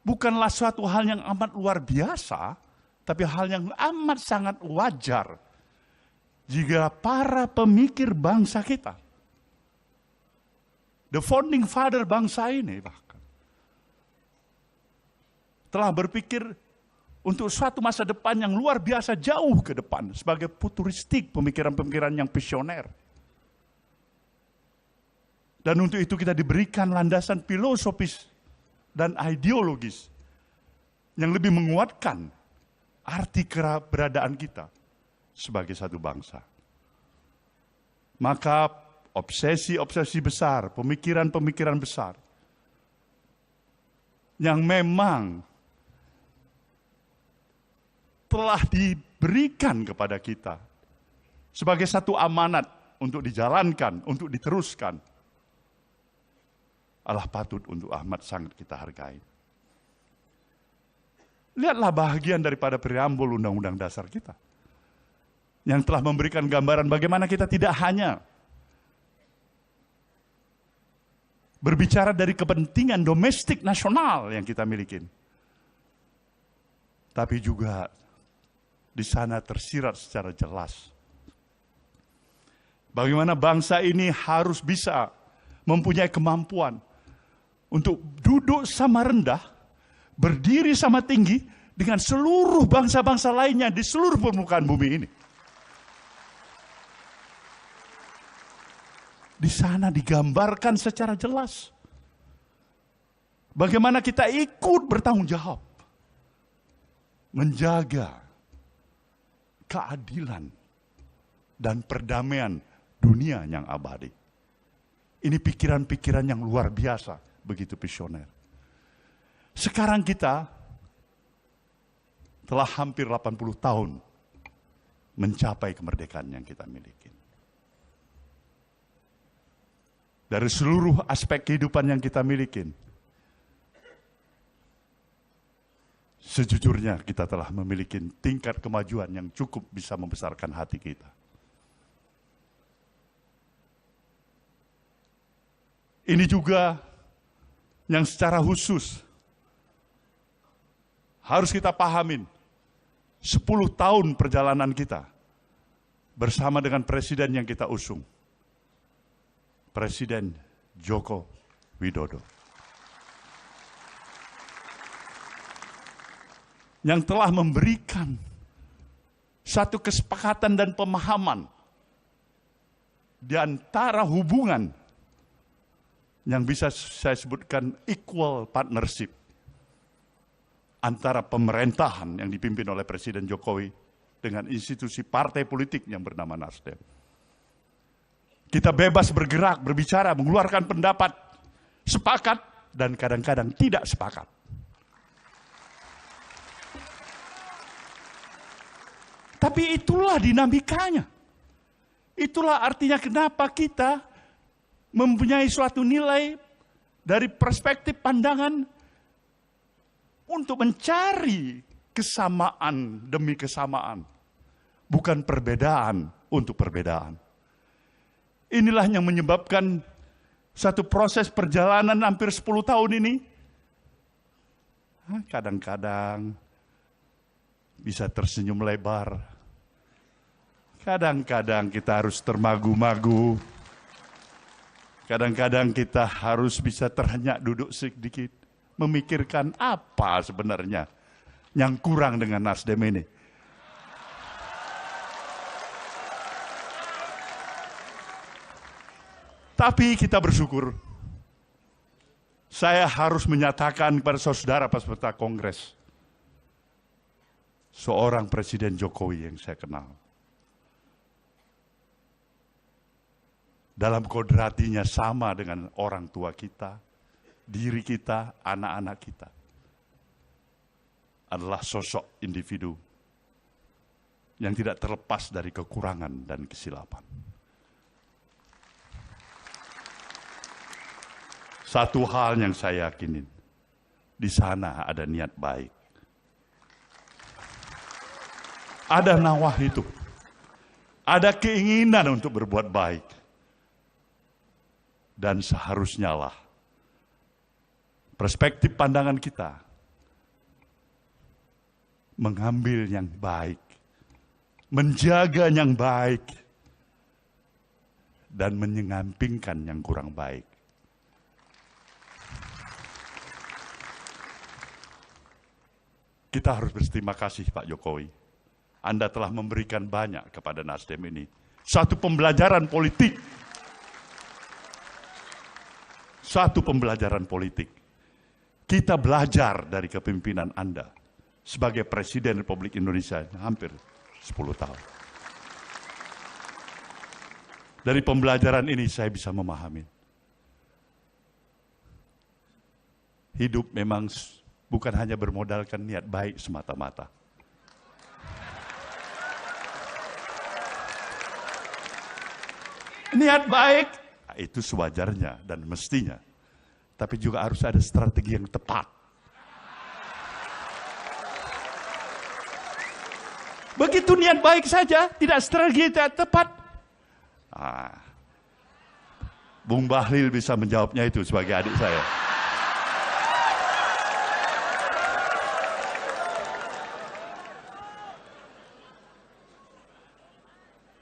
bukanlah suatu hal yang amat luar biasa, tapi hal yang amat sangat wajar jika para pemikir bangsa kita, the founding father bangsa ini bahkan, telah berpikir untuk suatu masa depan yang luar biasa jauh ke depan sebagai futuristik, pemikiran-pemikiran yang visioner. Dan untuk itu kita diberikan landasan filosofis dan ideologis yang lebih menguatkan arti keberadaan kita sebagai satu bangsa. Maka obsesi-obsesi besar, pemikiran-pemikiran besar yang memang telah diberikan kepada kita sebagai satu amanat untuk dijalankan, untuk diteruskan, adalah patut untuk amat sangat kita hargai. Lihatlah bahagian daripada preambul Undang-Undang Dasar kita, yang telah memberikan gambaran bagaimana kita tidak hanya berbicara dari kepentingan domestik nasional yang kita miliki, tapi juga di sana tersirat secara jelas bagaimana bangsa ini harus bisa mempunyai kemampuan untuk duduk sama rendah, berdiri sama tinggi dengan seluruh bangsa-bangsa lainnya di seluruh permukaan bumi ini. Di sana digambarkan secara jelas bagaimana kita ikut bertanggung jawab menjaga keadilan dan perdamaian dunia yang abadi. Ini pikiran-pikiran yang luar biasa, begitu visioner. Sekarang kita telah hampir 80 tahun mencapai kemerdekaan yang kita miliki. Dari seluruh aspek kehidupan yang kita miliki, sejujurnya kita telah memiliki tingkat kemajuan yang cukup bisa membesarkan hati kita. Ini juga yang secara khusus harus kita pahamin. 10 tahun perjalanan kita bersama dengan presiden yang kita usung, Presiden Joko Widodo, yang telah memberikan satu kesepakatan dan pemahaman di antara hubungan yang bisa saya sebutkan equal partnership antara pemerintahan yang dipimpin oleh Presiden Jokowi dengan institusi partai politik yang bernama Nasdem. Kita bebas bergerak, berbicara, mengeluarkan pendapat, sepakat dan kadang-kadang tidak sepakat. Tapi itulah dinamikanya. Itulah artinya kenapa kita mempunyai suatu nilai dari perspektif pandangan untuk mencari kesamaan demi kesamaan. Bukan perbedaan untuk perbedaan. Inilah yang menyebabkan satu proses perjalanan hampir 10 tahun ini, kadang-kadang bisa tersenyum lebar. Kadang-kadang kita harus termagu-magu. Kadang-kadang kita harus bisa terhenyak duduk sedikit. Memikirkan apa sebenarnya yang kurang dengan Nasdem ini. Tapi kita bersyukur. Saya harus menyatakan kepada saudara peserta kongres, seorang Presiden Jokowi yang saya kenal, dalam kodratinya sama dengan orang tua kita, diri kita, anak-anak kita, adalah sosok individu yang tidak terlepas dari kekurangan dan kesilapan. Satu hal yang saya yakinin, di sana ada niat baik. ada nawah itu, ada keinginan untuk berbuat baik. Dan seharusnya lah perspektif pandangan kita mengambil yang baik, menjaga yang baik, dan menyampingkan yang kurang baik. Kita harus berterima kasih Pak Jokowi. Anda telah memberikan banyak kepada Nasdem ini. Satu pembelajaran politik. Satu pembelajaran politik. Kita belajar dari kepemimpinan Anda sebagai Presiden Republik Indonesia hampir 10 tahun. Dari pembelajaran ini saya bisa memahami. Hidup memang bukan hanya bermodalkan niat baik semata-mata. Niat baik, itu sewajarnya dan mestinya. Tapi juga harus ada strategi yang tepat. Begitu niat baik saja, tidak strategi yang tepat. Bung Bahlil bisa menjawabnya itu sebagai adik saya.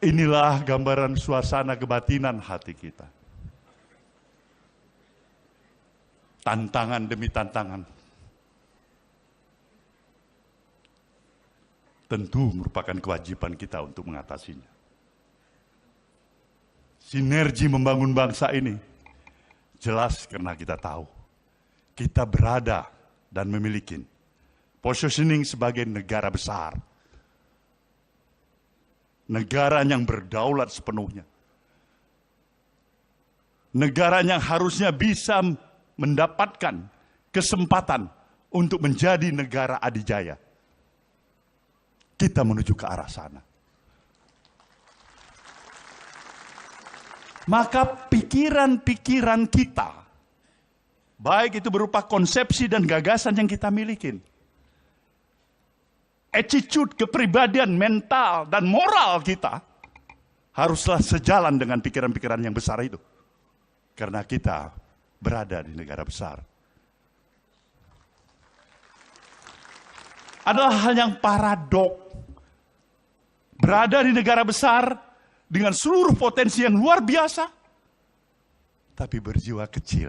Inilah gambaran suasana kebatinan hati kita. Tantangan demi tantangan. Tentu merupakan kewajiban kita untuk mengatasinya. Sinergi membangun bangsa ini jelas karena kita tahu kita berada dan memiliki positioning sebagai negara besar. Negara yang berdaulat sepenuhnya. Negara yang harusnya bisa mendapatkan kesempatan untuk menjadi negara adidaya. Kita menuju ke arah sana. Maka pikiran-pikiran kita, baik itu berupa konsepsi dan gagasan yang kita miliki, attitude, kepribadian, mental, dan moral kita haruslah sejalan dengan pikiran-pikiran yang besar itu. Karena kita berada di negara besar. Adalah hal yang paradok. Berada di negara besar dengan seluruh potensi yang luar biasa, tapi berjiwa kecil.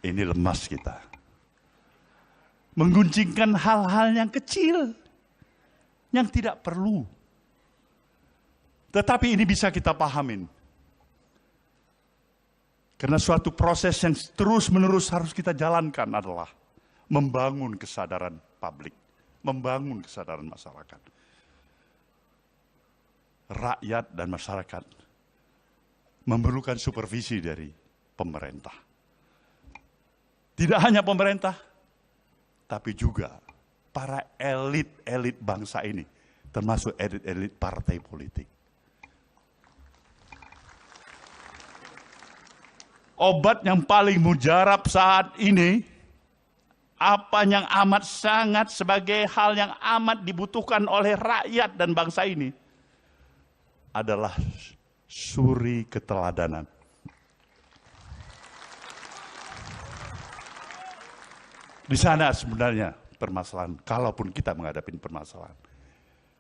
Ini lemas kita. Mengguncingkan hal-hal yang kecil, yang tidak perlu. Tetapi ini bisa kita pahamin. Karena suatu proses yang terus-menerus harus kita jalankan adalah membangun kesadaran publik, membangun kesadaran masyarakat. Rakyat dan masyarakat memerlukan supervisi dari pemerintah. Tidak hanya pemerintah, tapi juga para elit-elit bangsa ini, termasuk elit-elit partai politik. Obat yang paling mujarab saat ini, apa yang amat sangat sebagai hal yang amat dibutuhkan oleh rakyat dan bangsa ini, adalah suri keteladanan. Di sana sebenarnya permasalahan, kalaupun kita menghadapi permasalahan,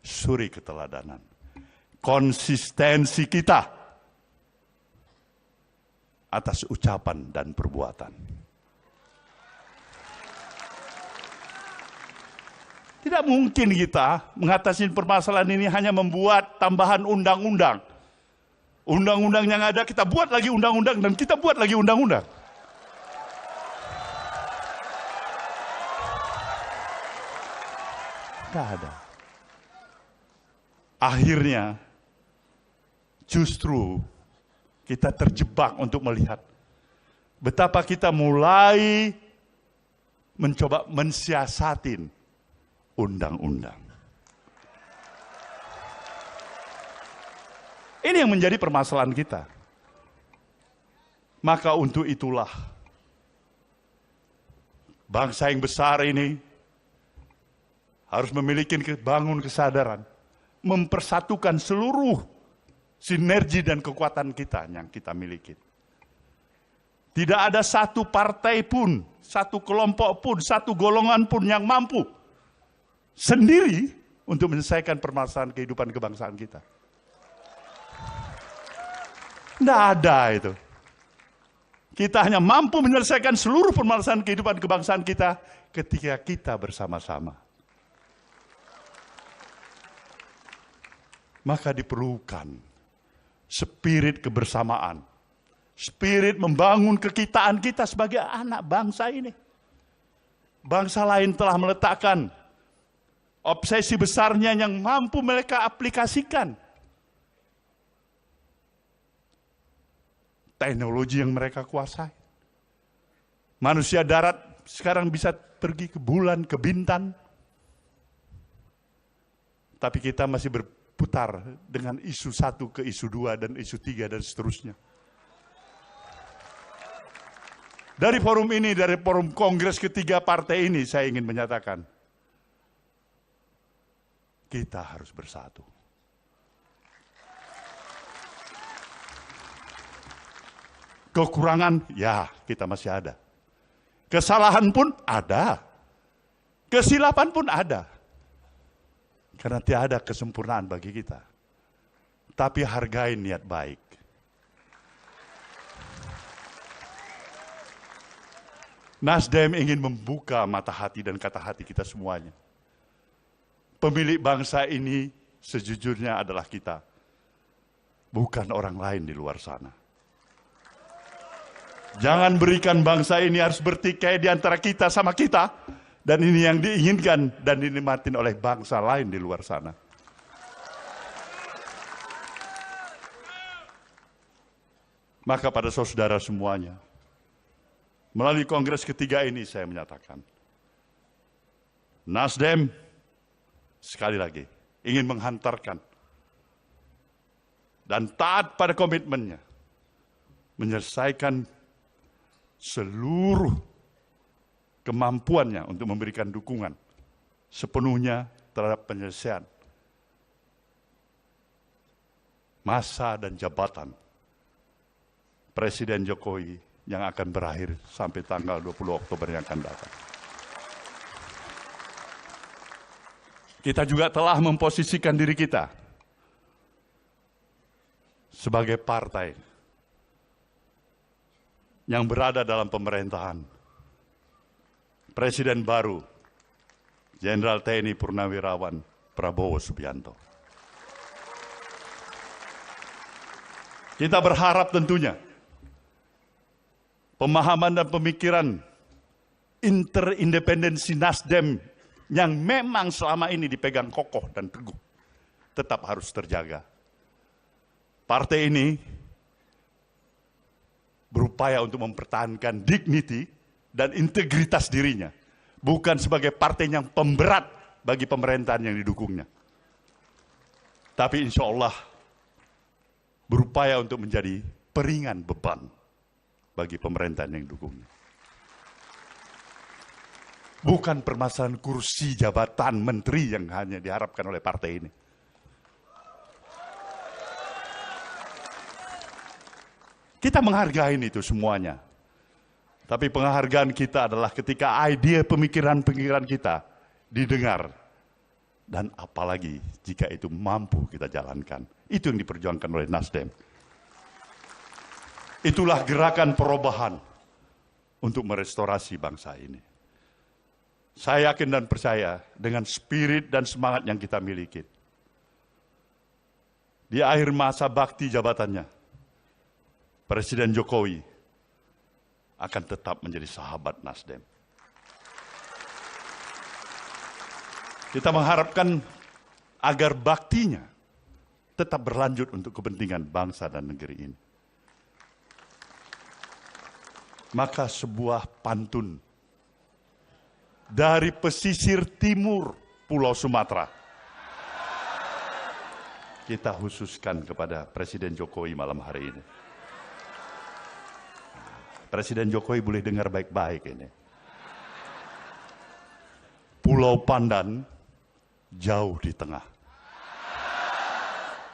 suri keteladanan. Konsistensi kita atas ucapan dan perbuatan. Tidak mungkin kita mengatasi permasalahan ini hanya membuat tambahan undang-undang. Undang-undang yang ada kita buat lagi undang-undang dan kita buat lagi undang-undang. Tidak ada. Akhirnya justru kita terjebak untuk melihat betapa kita mulai mencoba mensiasatin undang-undang. Ini yang menjadi permasalahan kita. Maka untuk itulah bangsa yang besar ini harus memiliki bangun kesadaran, mempersatukan seluruh sinergi dan kekuatan kita yang kita miliki. Tidak ada satu partai pun, satu kelompok pun, satu golongan pun yang mampu sendiri untuk menyelesaikan permasalahan kehidupan kebangsaan kita. Tidak ada itu. Kita hanya mampu menyelesaikan seluruh permasalahan kehidupan kebangsaan kita ketika kita bersama-sama. Maka diperlukan spirit kebersamaan, spirit membangun kekitaan kita sebagai anak bangsa ini. Bangsa lain telah meletakkan obsesi besarnya yang mampu mereka aplikasikan. Teknologi yang mereka kuasai. Manusia darat sekarang bisa pergi ke bulan, ke bintang. Tapi kita masih berputar dengan isu 1 ke isu 2 dan isu 3 dan seterusnya. Dari forum ini, dari forum kongres ketiga partai ini, saya ingin menyatakan, kita harus bersatu. Kekurangan, ya kita masih ada. Kesalahan pun ada. Kesilapan pun ada. Karena tidak ada kesempurnaan bagi kita. Tapi hargai niat baik. Nasdem ingin membuka mata hati dan kata hati kita semuanya. Pemilik bangsa ini sejujurnya adalah kita. Bukan orang lain di luar sana. Jangan berikan bangsa ini harus bertikai di antara kita sama kita. Dan ini yang diinginkan dan dinikmatin oleh bangsa lain di luar sana. Maka pada saudara semuanya, melalui kongres ketiga ini saya menyatakan, Nasdem sekali lagi ingin menghantarkan dan taat pada komitmennya, menyelesaikan seluruh kemampuannya untuk memberikan dukungan sepenuhnya terhadap penyelesaian masa dan jabatan Presiden Jokowi yang akan berakhir sampai tanggal 20 Oktober yang akan datang. Kita juga telah memposisikan diri kita sebagai partai yang berada dalam pemerintahan Presiden baru, Jenderal TNI Purnawirawan Prabowo Subianto. Kita berharap tentunya pemahaman dan pemikiran interindependensi Nasdem yang memang selama ini dipegang kokoh dan teguh tetap harus terjaga. Partai ini berupaya untuk mempertahankan dignity dan integritas dirinya, bukan sebagai partai yang pemberat bagi pemerintahan yang didukungnya. Tapi insya Allah berupaya untuk menjadi peringan beban bagi pemerintahan yang didukungnya. Bukan permasalahan kursi jabatan menteri yang hanya diharapkan oleh partai ini. Kita menghargai itu semuanya. Tapi penghargaan kita adalah ketika ide pemikiran-pemikiran kita didengar. Dan apalagi jika itu mampu kita jalankan. Itu yang diperjuangkan oleh Nasdem. Itulah gerakan perubahan untuk merestorasi bangsa ini. Saya yakin dan percaya dengan spirit dan semangat yang kita miliki. Di akhir masa bakti jabatannya, Presiden Jokowi akan tetap menjadi sahabat Nasdem. Kita mengharapkan agar baktinya tetap berlanjut untuk kepentingan bangsa dan negeri ini. Maka sebuah pantun dari pesisir timur Pulau Sumatera kita khususkan kepada Presiden Jokowi malam hari ini. Presiden Jokowi boleh dengar baik-baik ini. Pulau Pandan jauh di tengah.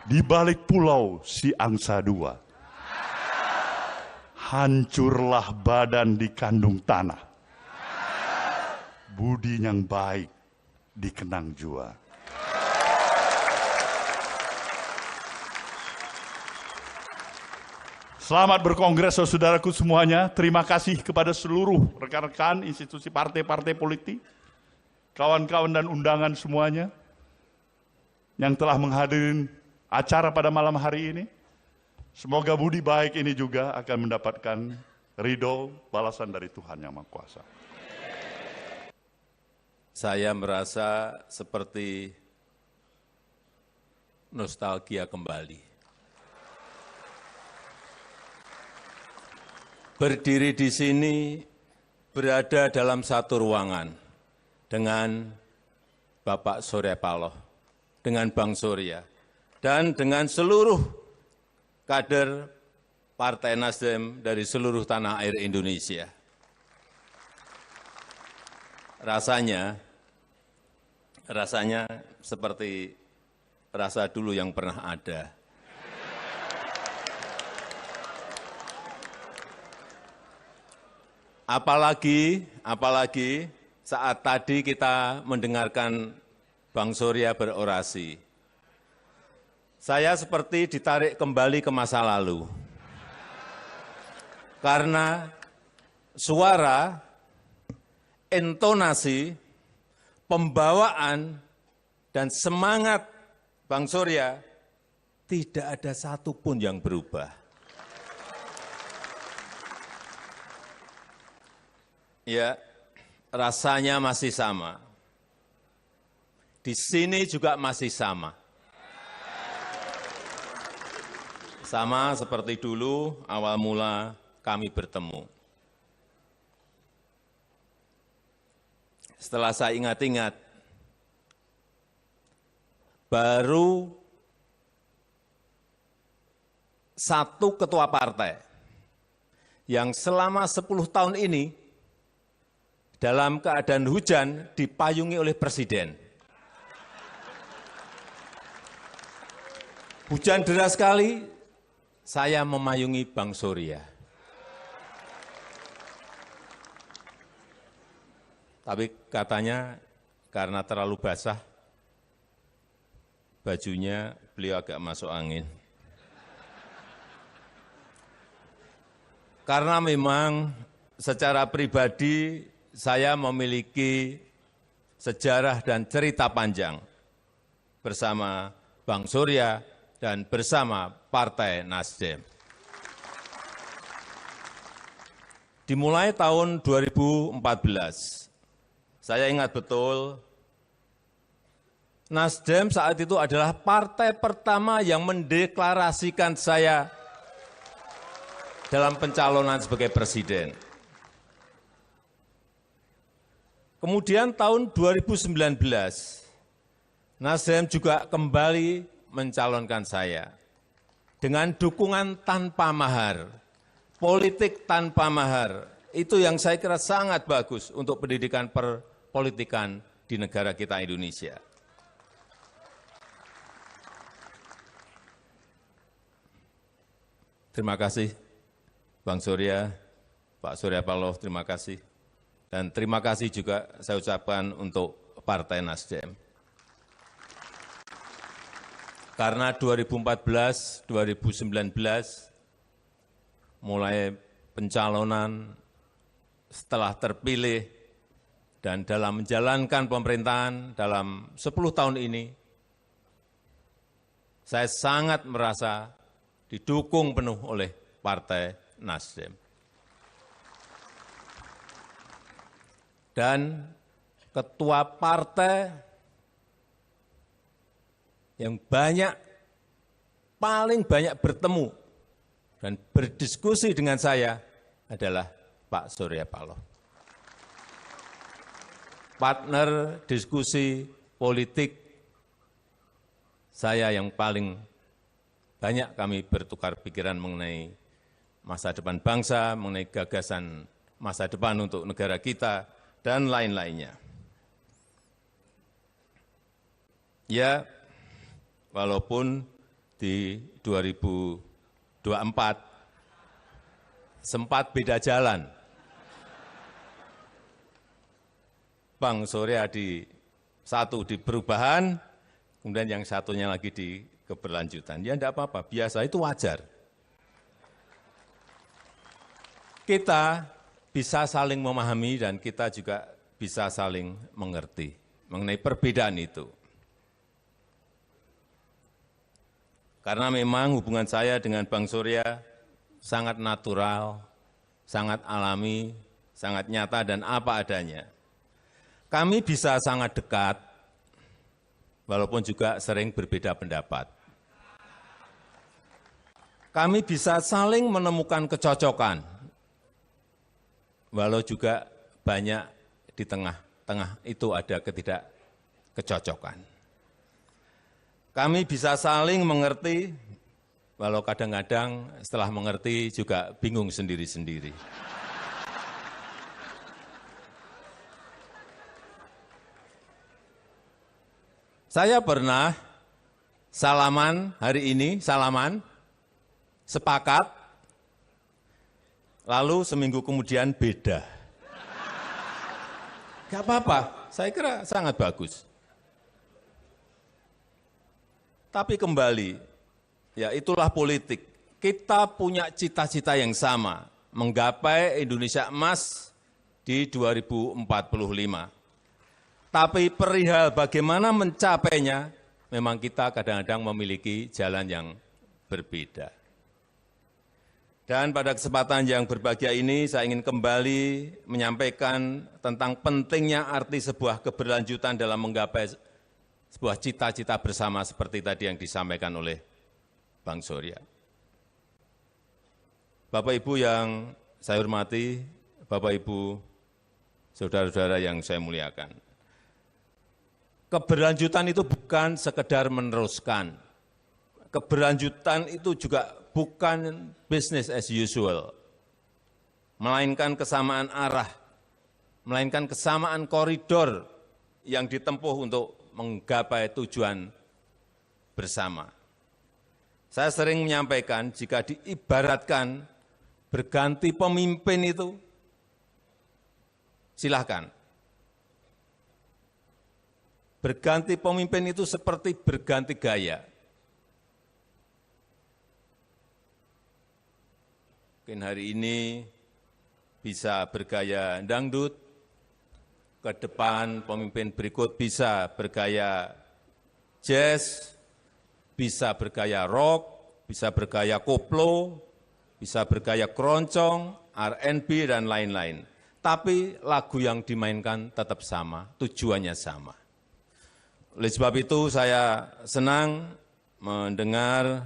Di balik pulau si angsa dua, hancurlah badan di kandung tanah. Budi yang baik dikenang jua. Selamat berkongres saudaraku semuanya. Terima kasih kepada seluruh rekan-rekan institusi partai-partai politik, kawan-kawan dan undangan semuanya yang telah menghadiri acara pada malam hari ini. Semoga budi baik ini juga akan mendapatkan ridho balasan dari Tuhan Yang Maha Kuasa. Saya merasa seperti nostalgia kembali. Berdiri di sini, berada dalam satu ruangan dengan Bapak Surya Paloh, dengan Bang Surya, dan dengan seluruh kader Partai Nasdem dari seluruh tanah air Indonesia. Rasanya seperti rasa dulu yang pernah ada. Apalagi saat tadi kita mendengarkan Bang Surya berorasi. Saya seperti ditarik kembali ke masa lalu. Karena suara, intonasi, pembawaan, dan semangat Bang Surya tidak ada satupun yang berubah. Ya, rasanya masih sama. Di sini juga masih sama. Sama seperti dulu awal mula kami bertemu. Setelah saya ingat-ingat, baru satu ketua partai yang selama 10 tahun ini dalam keadaan hujan dipayungi oleh Presiden. Hujan deras sekali, saya memayungi Bang Surya. Tapi katanya karena terlalu basah, bajunya beliau agak masuk angin. Karena memang secara pribadi saya memiliki sejarah dan cerita panjang bersama Bang Surya dan bersama Partai Nasdem. Dimulai tahun 2014, saya ingat betul, Nasdem saat itu adalah partai pertama yang mendeklarasikan saya dalam pencalonan sebagai presiden. Kemudian tahun 2019, Nasdem juga kembali mencalonkan saya dengan dukungan tanpa mahar, politik tanpa mahar. Itu yang saya kira sangat bagus untuk pendidikan perpolitikan di negara kita Indonesia. Terima kasih, Bang Surya, Pak Surya Paloh, terima kasih. Dan terima kasih juga saya ucapkan untuk Partai Nasdem. Karena 2014, 2019, mulai pencalonan setelah terpilih dan dalam menjalankan pemerintahan dalam 10 tahun ini, saya sangat merasa didukung penuh oleh Partai Nasdem. Dan ketua partai yang paling banyak bertemu dan berdiskusi dengan saya adalah Pak Surya Paloh. Partner diskusi politik saya yang paling banyak kami bertukar pikiran mengenai masa depan bangsa, mengenai gagasan masa depan untuk negara kita, dan lain-lainnya. Ya, walaupun di 2024 sempat beda jalan. Bang Surya satu di perubahan, kemudian yang satunya lagi di keberlanjutan. Ya enggak apa-apa, biasa, itu wajar. Kita bisa saling memahami dan kita juga bisa saling mengerti mengenai perbedaan itu. Karena memang hubungan saya dengan Bang Surya sangat natural, sangat alami, sangat nyata dan apa adanya. Kami bisa sangat dekat, walaupun juga sering berbeda pendapat. Kami bisa saling menemukan kecocokan, walau juga banyak di tengah-tengah itu ada ketidakkecocokan. Kami bisa saling mengerti, walau kadang-kadang setelah mengerti juga bingung sendiri-sendiri. Saya pernah salaman hari ini, sepakat, lalu seminggu kemudian beda. Gak apa-apa, saya kira sangat bagus. Tapi kembali, ya itulah politik. Kita punya cita-cita yang sama, menggapai Indonesia emas di 2045. Tapi perihal bagaimana mencapainya, memang kita kadang-kadang memiliki jalan yang berbeda. Dan pada kesempatan yang berbahagia ini, saya ingin kembali menyampaikan tentang pentingnya arti sebuah keberlanjutan dalam menggapai sebuah cita-cita bersama seperti tadi yang disampaikan oleh Bang Surya. Bapak Ibu yang saya hormati, Bapak Ibu, saudara-saudara yang saya muliakan. Keberlanjutan itu bukan sekedar meneruskan. Keberlanjutan itu juga bukan business as usual. Melainkan kesamaan arah, melainkan kesamaan koridor yang ditempuh untuk menggapai tujuan bersama. Saya sering menyampaikan jika diibaratkan berganti pemimpin itu, silahkan. Berganti pemimpin itu seperti berganti gaya. Mungkin hari ini bisa bergaya dangdut, ke depan pemimpin berikut bisa bergaya jazz, bisa bergaya rock, bisa bergaya koplo, bisa bergaya keroncong, R&B, dan lain-lain. Tapi lagu yang dimainkan tetap sama, tujuannya sama. Oleh sebab itu saya senang mendengar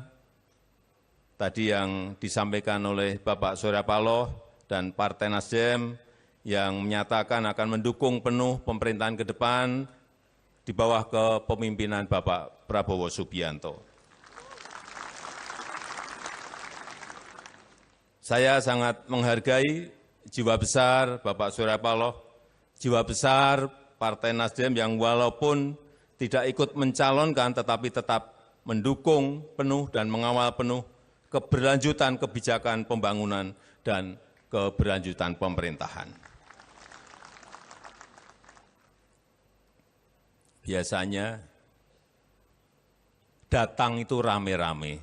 tadi yang disampaikan oleh Bapak Surya Paloh dan Partai Nasdem yang menyatakan akan mendukung penuh pemerintahan ke depan di bawah kepemimpinan Bapak Prabowo Subianto. Saya sangat menghargai jiwa besar Bapak Surya Paloh, jiwa besar Partai Nasdem yang walaupun tidak ikut mencalonkan tetapi tetap mendukung penuh dan mengawal penuh keberlanjutan kebijakan pembangunan dan keberlanjutan pemerintahan. Biasanya datang itu rame-rame.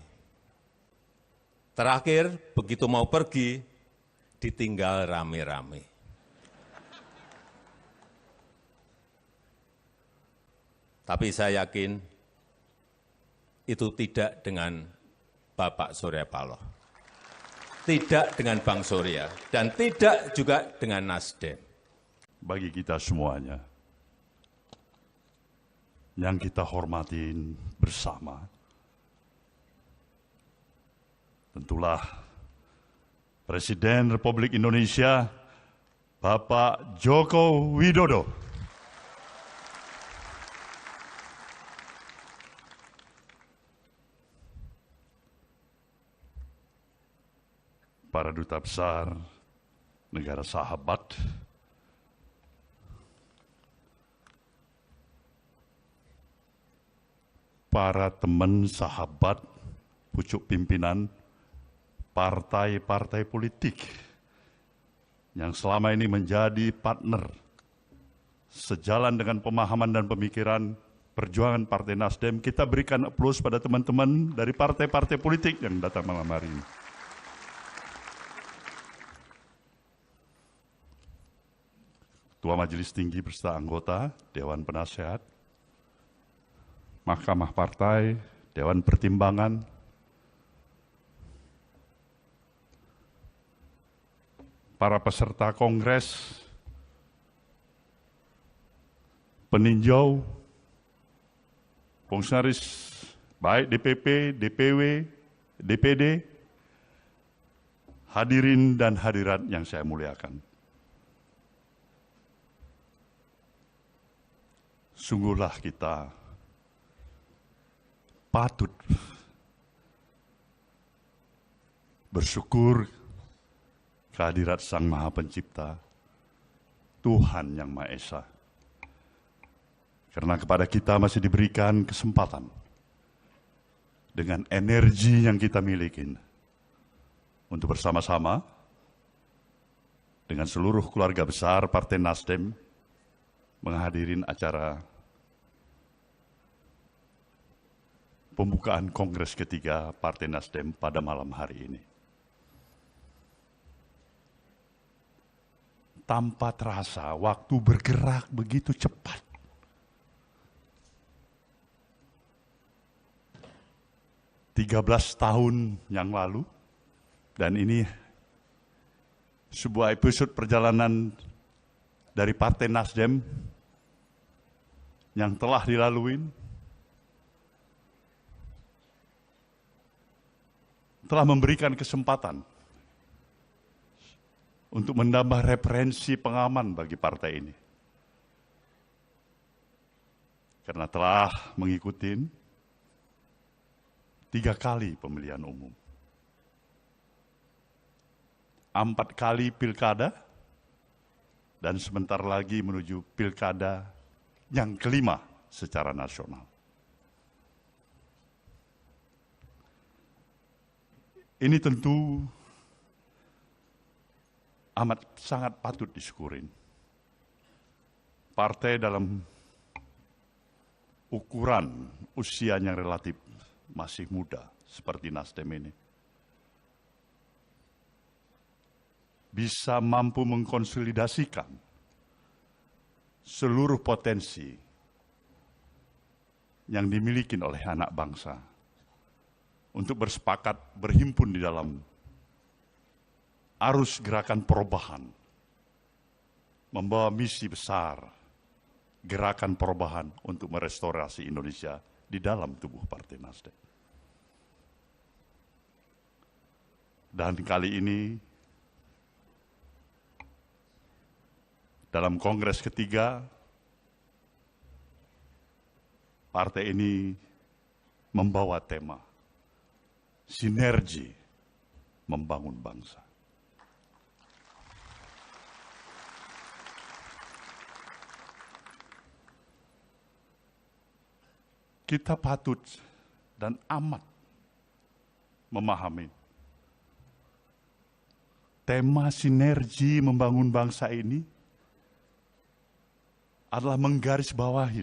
Terakhir begitu mau pergi ditinggal rame-rame. Tapi saya yakin itu tidak dengan Bapak Surya Paloh, tidak dengan Bang Surya, dan tidak juga dengan Nasdem. Bagi kita semuanya, yang kita hormatin bersama, tentulah Presiden Republik Indonesia, Bapak Joko Widodo. Para duta besar negara sahabat, para teman, sahabat, pucuk pimpinan partai-partai politik yang selama ini menjadi partner sejalan dengan pemahaman dan pemikiran perjuangan Partai Nasdem, kita berikan aplaus pada teman-teman dari partai-partai politik yang datang malam hari ini. Ketua Majelis Tinggi beserta anggota Dewan Penasehat, Mahkamah Partai, Dewan Pertimbangan, para peserta kongres, peninjau, fungsionaris baik DPP, DPW, DPD, hadirin dan hadirat yang saya muliakan. Sungguhlah kita patut bersyukur kehadirat Sang Maha Pencipta, Tuhan yang Maha Esa. Karena kepada kita masih diberikan kesempatan dengan energi yang kita miliki untuk bersama-sama dengan seluruh keluarga besar Partai Nasdem menghadirin acara pembukaan Kongres ketiga Partai Nasdem pada malam hari ini. Tanpa terasa, waktu bergerak begitu cepat. Tiga 13 tahun yang lalu, dan ini sebuah episode perjalanan dari Partai Nasdem yang telah dilalui, telah memberikan kesempatan untuk menambah referensi pengaman bagi partai ini. Karena telah mengikuti 3 kali pemilihan umum, 4 kali pilkada, dan sebentar lagi menuju pilkada yang kelima secara nasional. Ini tentu amat sangat patut disyukurin. Partai dalam ukuran usianya relatif masih muda seperti Nasdem ini bisa mampu mengkonsolidasikan seluruh potensi yang dimiliki oleh anak bangsa untuk bersepakat berhimpun di dalam arus gerakan perubahan, membawa misi besar gerakan perubahan untuk merestorasi Indonesia di dalam tubuh Partai Nasdem. Dan kali ini, dalam Kongres ketiga, partai ini membawa tema sinergi membangun bangsa. Kita patut dan amat memahami tema sinergi membangun bangsa ini adalah menggarisbawahi,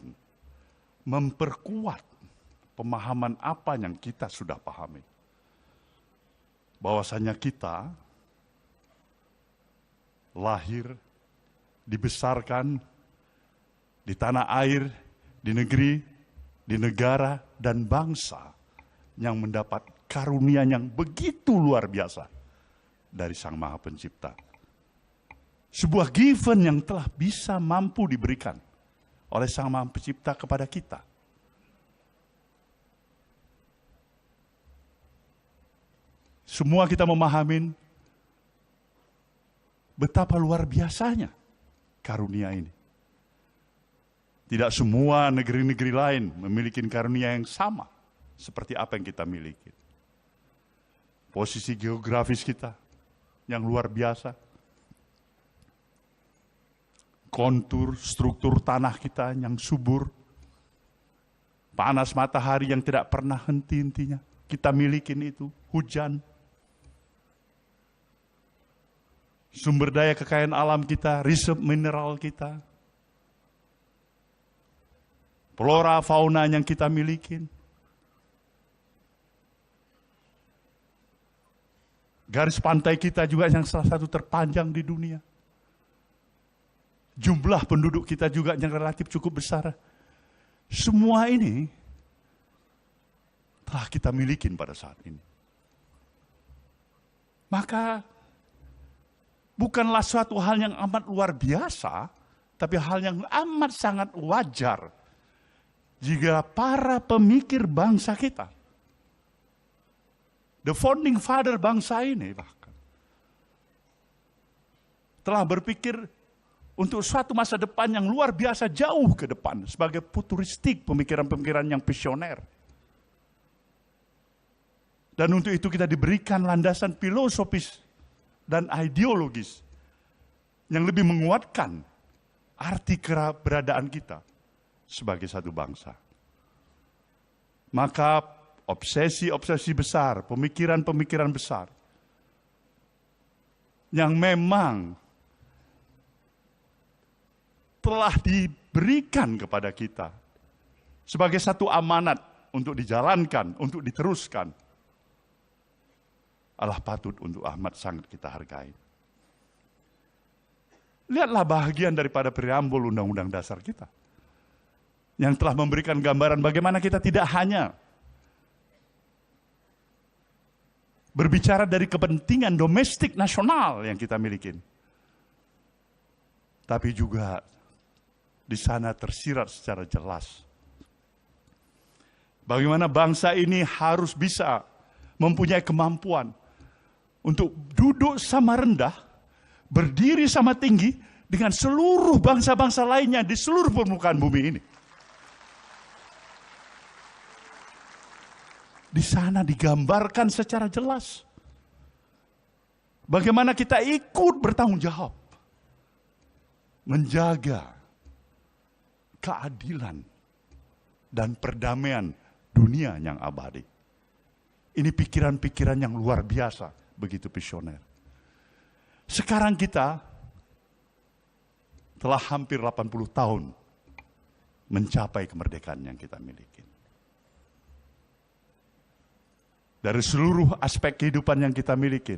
memperkuat pemahaman apa yang kita sudah pahami. Bahwasanya kita lahir, dibesarkan di tanah air, di negeri, di negara dan bangsa yang mendapat karunia yang begitu luar biasa dari Sang Maha Pencipta. Sebuah given yang telah bisa mampu diberikan oleh Sang Maha Pencipta kepada kita. Semua kita memahami betapa luar biasanya karunia ini. Tidak semua negeri-negeri lain memiliki karunia yang sama seperti apa yang kita miliki. Posisi geografis kita yang luar biasa, kontur, struktur tanah kita yang subur, panas matahari yang tidak pernah henti-hentinya, kita milikin itu, hujan, sumber daya kekayaan alam kita, reserve mineral kita, flora fauna yang kita milikin, garis pantai kita juga yang salah satu terpanjang di dunia. Jumlah penduduk kita juga yang relatif cukup besar. Semua ini telah kita milikin pada saat ini. Maka bukanlah suatu hal yang amat luar biasa, tapi hal yang amat sangat wajar jika para pemikir bangsa kita, the founding father bangsa ini bahkan, telah berpikir untuk suatu masa depan yang luar biasa jauh ke depan sebagai futuristik, pemikiran-pemikiran yang visioner. Dan untuk itu kita diberikan landasan filosofis dan ideologis yang lebih menguatkan arti keberadaan kita sebagai satu bangsa. Maka obsesi-obsesi besar, pemikiran-pemikiran besar yang memang telah diberikan kepada kita sebagai satu amanat untuk dijalankan, untuk diteruskan, adalah patut untuk amat sangat kita hargai. Lihatlah bahagian daripada preambul Undang-Undang Dasar kita, yang telah memberikan gambaran bagaimana kita tidak hanya berbicara dari kepentingan domestik nasional yang kita miliki, tapi juga di sana tersirat secara jelas bagaimana bangsa ini harus bisa mempunyai kemampuan untuk duduk sama rendah, berdiri sama tinggi dengan seluruh bangsa-bangsa lainnya di seluruh permukaan bumi ini. Di sana digambarkan secara jelas bagaimana kita ikut bertanggung jawab menjaga keadilan dan perdamaian dunia yang abadi. Ini pikiran-pikiran yang luar biasa, begitu visioner. Sekarang kita telah hampir 80 tahun mencapai kemerdekaan yang kita miliki. Dari seluruh aspek kehidupan yang kita miliki,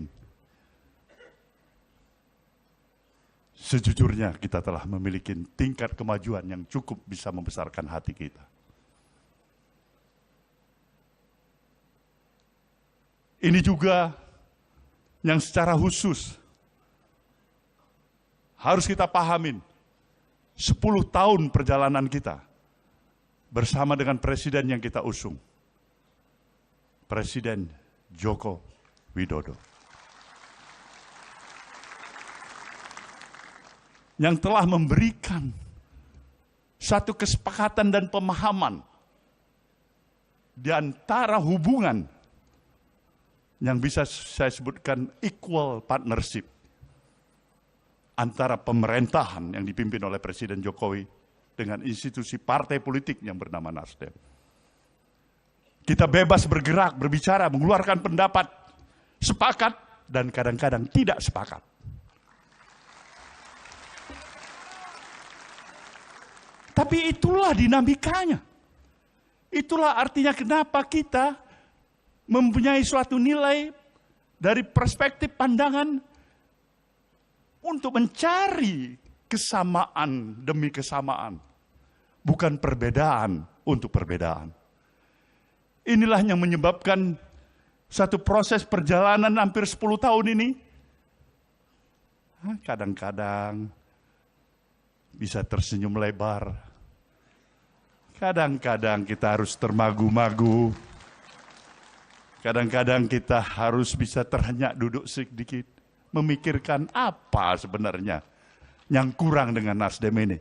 sejujurnya kita telah memiliki tingkat kemajuan yang cukup bisa membesarkan hati kita. Ini juga yang secara khusus harus kita pahamin. 10 tahun perjalanan kita bersama dengan presiden yang kita usung, Presiden Joko Widodo, yang telah memberikan satu kesepakatan dan pemahaman di antara hubungan yang bisa saya sebutkan equal partnership antara pemerintahan yang dipimpin oleh Presiden Jokowi dengan institusi partai politik yang bernama Nasdem. Kita bebas bergerak, berbicara, mengeluarkan pendapat, sepakat dan kadang-kadang tidak sepakat. Tapi itulah dinamikanya. Itulah artinya kenapa kita mempunyai suatu nilai dari perspektif pandangan untuk mencari kesamaan demi kesamaan, bukan perbedaan untuk perbedaan. Inilah yang menyebabkan satu proses perjalanan hampir 10 tahun ini, kadang-kadang bisa tersenyum lebar, kadang-kadang kita harus termagu-magu, kadang-kadang kita harus bisa terhenyak duduk sedikit, memikirkan apa sebenarnya yang kurang dengan Nasdem ini.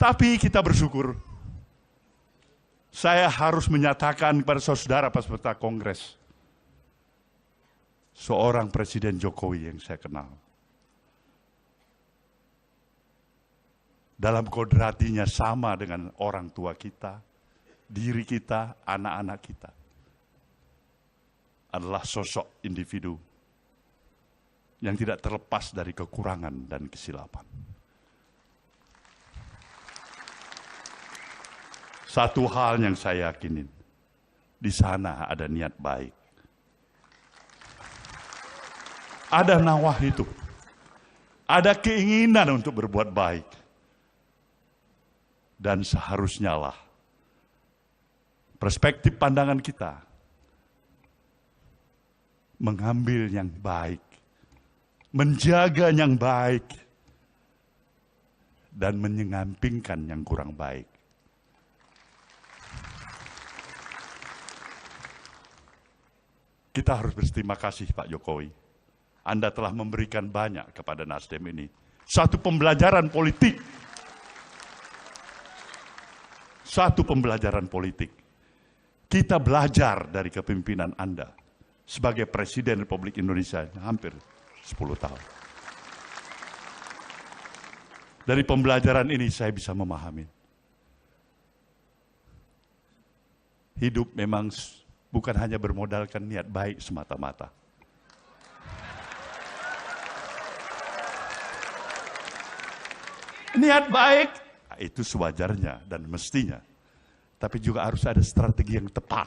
Tapi kita bersyukur, saya harus menyatakan kepada saudara peserta Kongres, seorang Presiden Jokowi yang saya kenal, dalam kodratinya sama dengan orang tua kita, diri kita, anak-anak kita. Adalah sosok individu yang tidak terlepas dari kekurangan dan kesilapan. Satu hal yang saya yakinin, di sana ada niat baik. Ada nawah itu. Ada keinginan untuk berbuat baik. Dan seharusnya lah perspektif pandangan kita mengambil yang baik, menjaga yang baik, dan menyampingkan yang kurang baik. Kita harus berterima kasih Pak Jokowi. Anda telah memberikan banyak kepada Nasdem ini. Satu pembelajaran politik. Satu pembelajaran politik. Kita belajar dari kepemimpinan Anda sebagai Presiden Republik Indonesia hampir 10 tahun. Dari pembelajaran ini saya bisa memahami. Hidup memang bukan hanya bermodalkan niat baik semata-mata. Niat baik, itu sewajarnya dan mestinya. Tapi juga harus ada strategi yang tepat.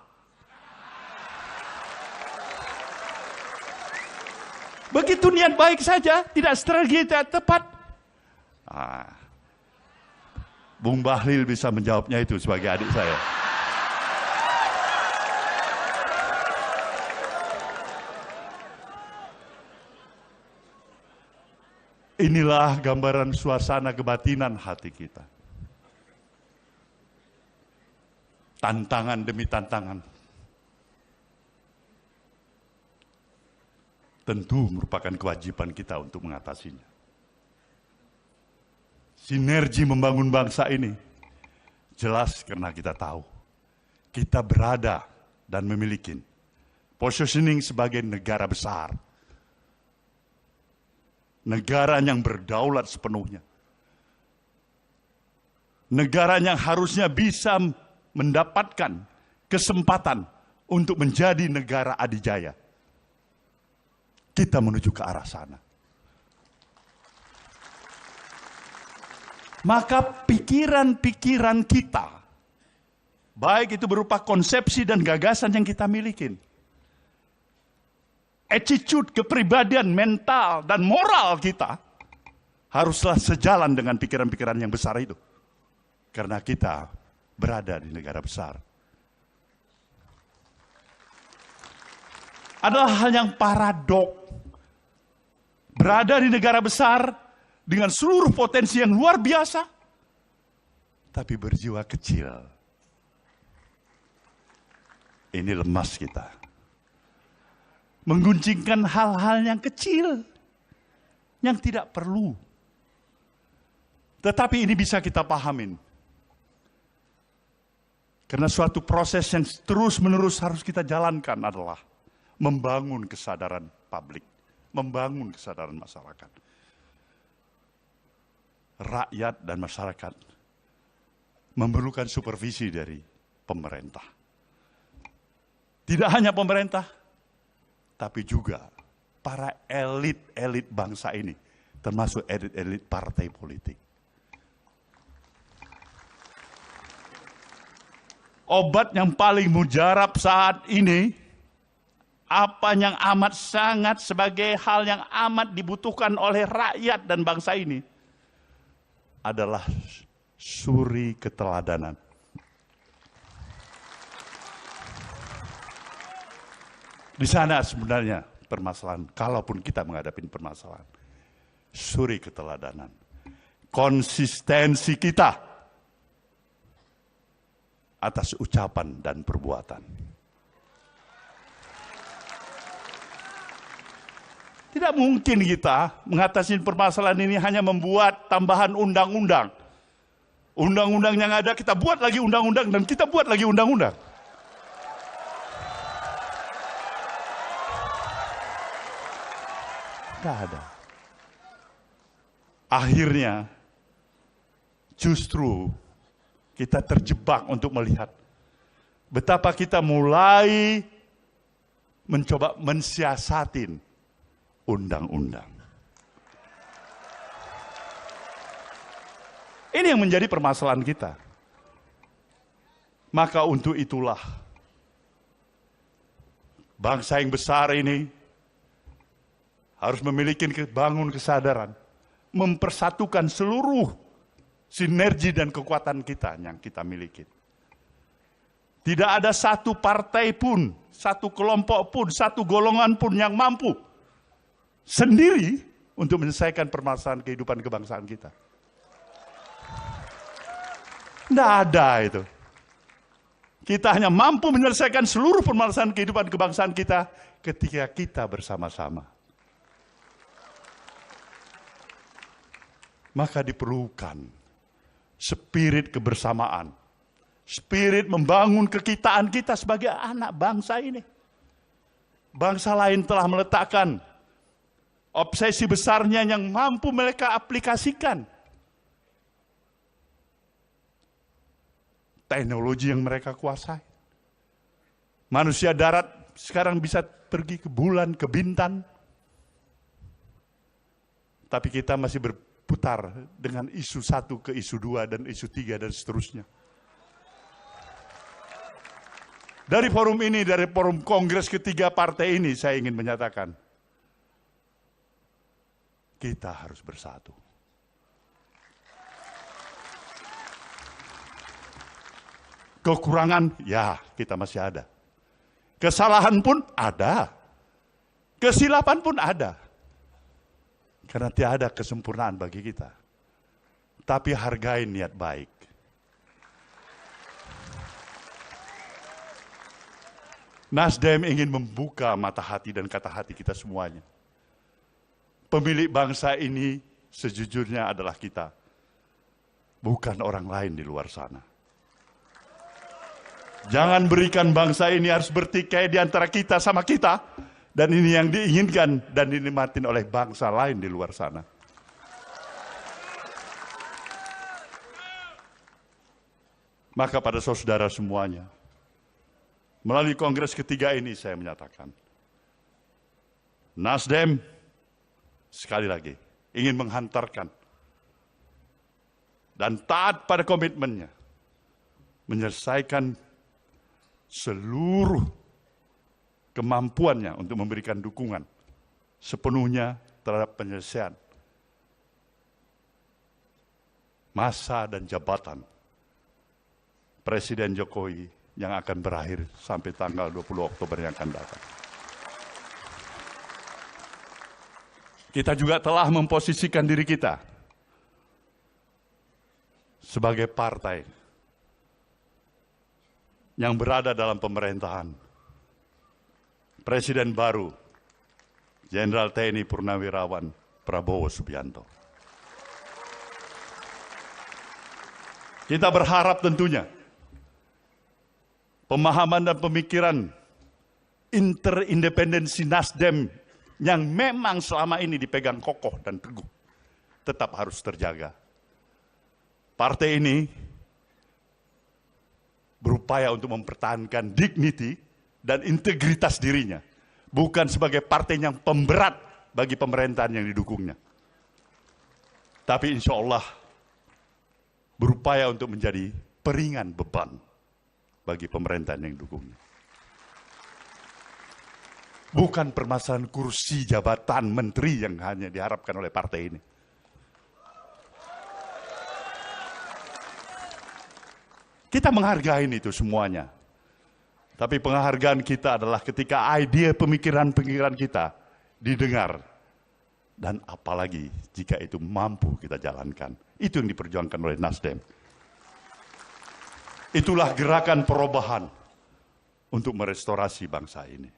Begitu niat baik saja, tidak strategi yang tepat. Bung Bahlil bisa menjawabnya itu sebagai adik saya. Inilah gambaran suasana kebatinan hati kita. Tantangan demi tantangan. Tentu merupakan kewajiban kita untuk mengatasinya. Sinergi membangun bangsa ini jelas karena kita tahu kita berada dan memiliki positioning sebagai negara besar. Negara yang berdaulat sepenuhnya. Negara yang harusnya bisa mendapatkan kesempatan untuk menjadi negara adidaya. Kita menuju ke arah sana. Maka pikiran-pikiran kita, baik itu berupa konsepsi dan gagasan yang kita miliki, attitude, kepribadian, mental, dan moral kita haruslah sejalan dengan pikiran-pikiran yang besar itu. Karena kita berada di negara besar. Adalah hal yang paradok. Berada di negara besar dengan seluruh potensi yang luar biasa, tapi berjiwa kecil. Ini lemas kita. Mengguncingkan hal-hal yang kecil, yang tidak perlu. Tetapi ini bisa kita pahamin. Karena suatu proses yang terus-menerus harus kita jalankan adalah membangun kesadaran publik, membangun kesadaran masyarakat. Rakyat dan masyarakat memerlukan supervisi dari pemerintah. Tidak hanya pemerintah, tapi juga para elit-elit bangsa ini, termasuk elit-elit partai politik. Obat yang paling mujarab saat ini, apa yang amat sangat sebagai hal yang amat dibutuhkan oleh rakyat dan bangsa ini, adalah suri keteladanan. Di sana sebenarnya permasalahan, kalaupun kita menghadapi permasalahan, suri keteladanan. Konsistensi kita atas ucapan dan perbuatan. Tidak mungkin kita mengatasi permasalahan ini hanya membuat tambahan undang-undang. Undang-undang yang ada kita buat lagi undang-undang dan kita buat lagi undang-undang. Tidak ada. Akhirnya justru kita terjebak untuk melihat betapa kita mulai mencoba mensiasatin undang-undang. Ini yang menjadi permasalahan kita. Maka untuk itulah bangsa yang besar ini harus memiliki bangun kesadaran, mempersatukan seluruh sinergi dan kekuatan kita yang kita miliki. Tidak ada satu partai pun, satu kelompok pun, satu golongan pun yang mampu sendiri untuk menyelesaikan permasalahan kehidupan kebangsaan kita. Tidak ada itu. Kita hanya mampu menyelesaikan seluruh permasalahan kehidupan kebangsaan kita ketika kita bersama-sama. Maka diperlukan spirit kebersamaan, spirit membangun kekitaan kita sebagai anak bangsa ini. Bangsa lain telah meletakkan obsesi besarnya yang mampu mereka aplikasikan. Teknologi yang mereka kuasai. Manusia darat sekarang bisa pergi ke bulan, ke bintang. Tapi kita masih berputar dengan isu 1 ke isu 2 dan isu 3 dan seterusnya. Dari forum ini, dari forum kongres ketiga partai ini, saya ingin menyatakan, kita harus bersatu. Kekurangan, ya kita masih ada. Kesalahan pun ada. Kesilapan pun ada. Karena tiada kesempurnaan bagi kita. Tapi hargai niat baik. Nasdem ingin membuka mata hati dan kata hati kita semuanya. Pemilik bangsa ini sejujurnya adalah kita. Bukan orang lain di luar sana. Jangan berikan bangsa ini harus bertikai di antara kita sama kita. Dan ini yang diinginkan dan dinikmatin oleh bangsa lain di luar sana. Maka pada saudara semuanya, melalui kongres ketiga ini saya menyatakan, Nasdem sekali lagi ingin menghantarkan dan taat pada komitmennya, menyelesaikan seluruh kemampuannya untuk memberikan dukungan sepenuhnya terhadap penyelesaian masa dan jabatan Presiden Jokowi yang akan berakhir sampai tanggal 20 Oktober yang akan datang. Kita juga telah memposisikan diri kita sebagai partai yang berada dalam pemerintahan Presiden baru, Jenderal TNI Purnawirawan Prabowo Subianto. Kita berharap tentunya pemahaman dan pemikiran interindependensi Nasdem yang memang selama ini dipegang kokoh dan teguh tetap harus terjaga. Partai ini berupaya untuk mempertahankan dignity dan integritas dirinya. Bukan sebagai partai yang pemberat bagi pemerintahan yang didukungnya. Tapi insya Allah berupaya untuk menjadi peringan beban bagi pemerintahan yang didukungnya. Bukan permasalahan kursi jabatan menteri yang hanya diharapkan oleh partai ini. Kita menghargai itu semuanya. Tapi penghargaan kita adalah ketika ide pemikiran-pemikiran kita didengar. Dan apalagi jika itu mampu kita jalankan. Itu yang diperjuangkan oleh Nasdem. Itulah gerakan perubahan untuk merestorasi bangsa ini.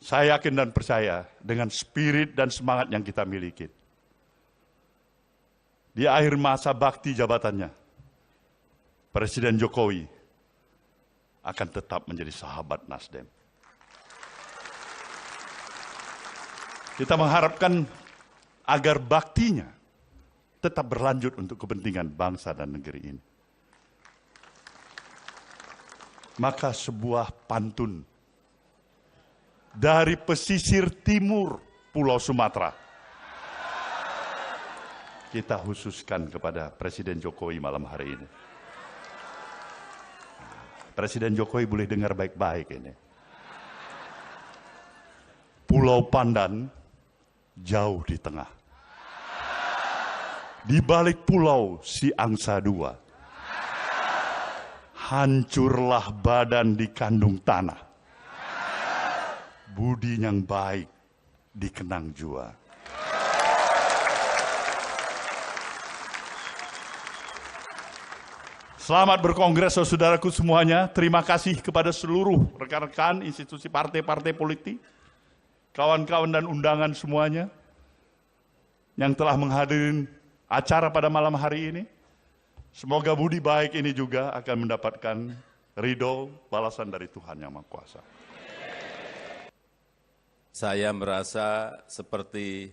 Saya yakin dan percaya dengan spirit dan semangat yang kita miliki. Di akhir masa bakti jabatannya, Presiden Jokowi akan tetap menjadi sahabat Nasdem. Kita mengharapkan agar baktinya tetap berlanjut untuk kepentingan bangsa dan negeri ini. Maka sebuah pantun dari pesisir timur Pulau Sumatera kita khususkan kepada Presiden Jokowi malam hari ini. Presiden Jokowi boleh dengar baik-baik ini. Pulau Pandan jauh di tengah. Di balik pulau si angsa dua, hancurlah badan di kandung tanah. Budi yang baik dikenang jua. Selamat berkongres saudaraku semuanya. Terima kasih kepada seluruh rekan-rekan institusi partai-partai politik, kawan-kawan dan undangan semuanya yang telah menghadiri acara pada malam hari ini. Semoga budi baik ini juga akan mendapatkan ridho balasan dari Tuhan Yang Maha Kuasa. Saya merasa seperti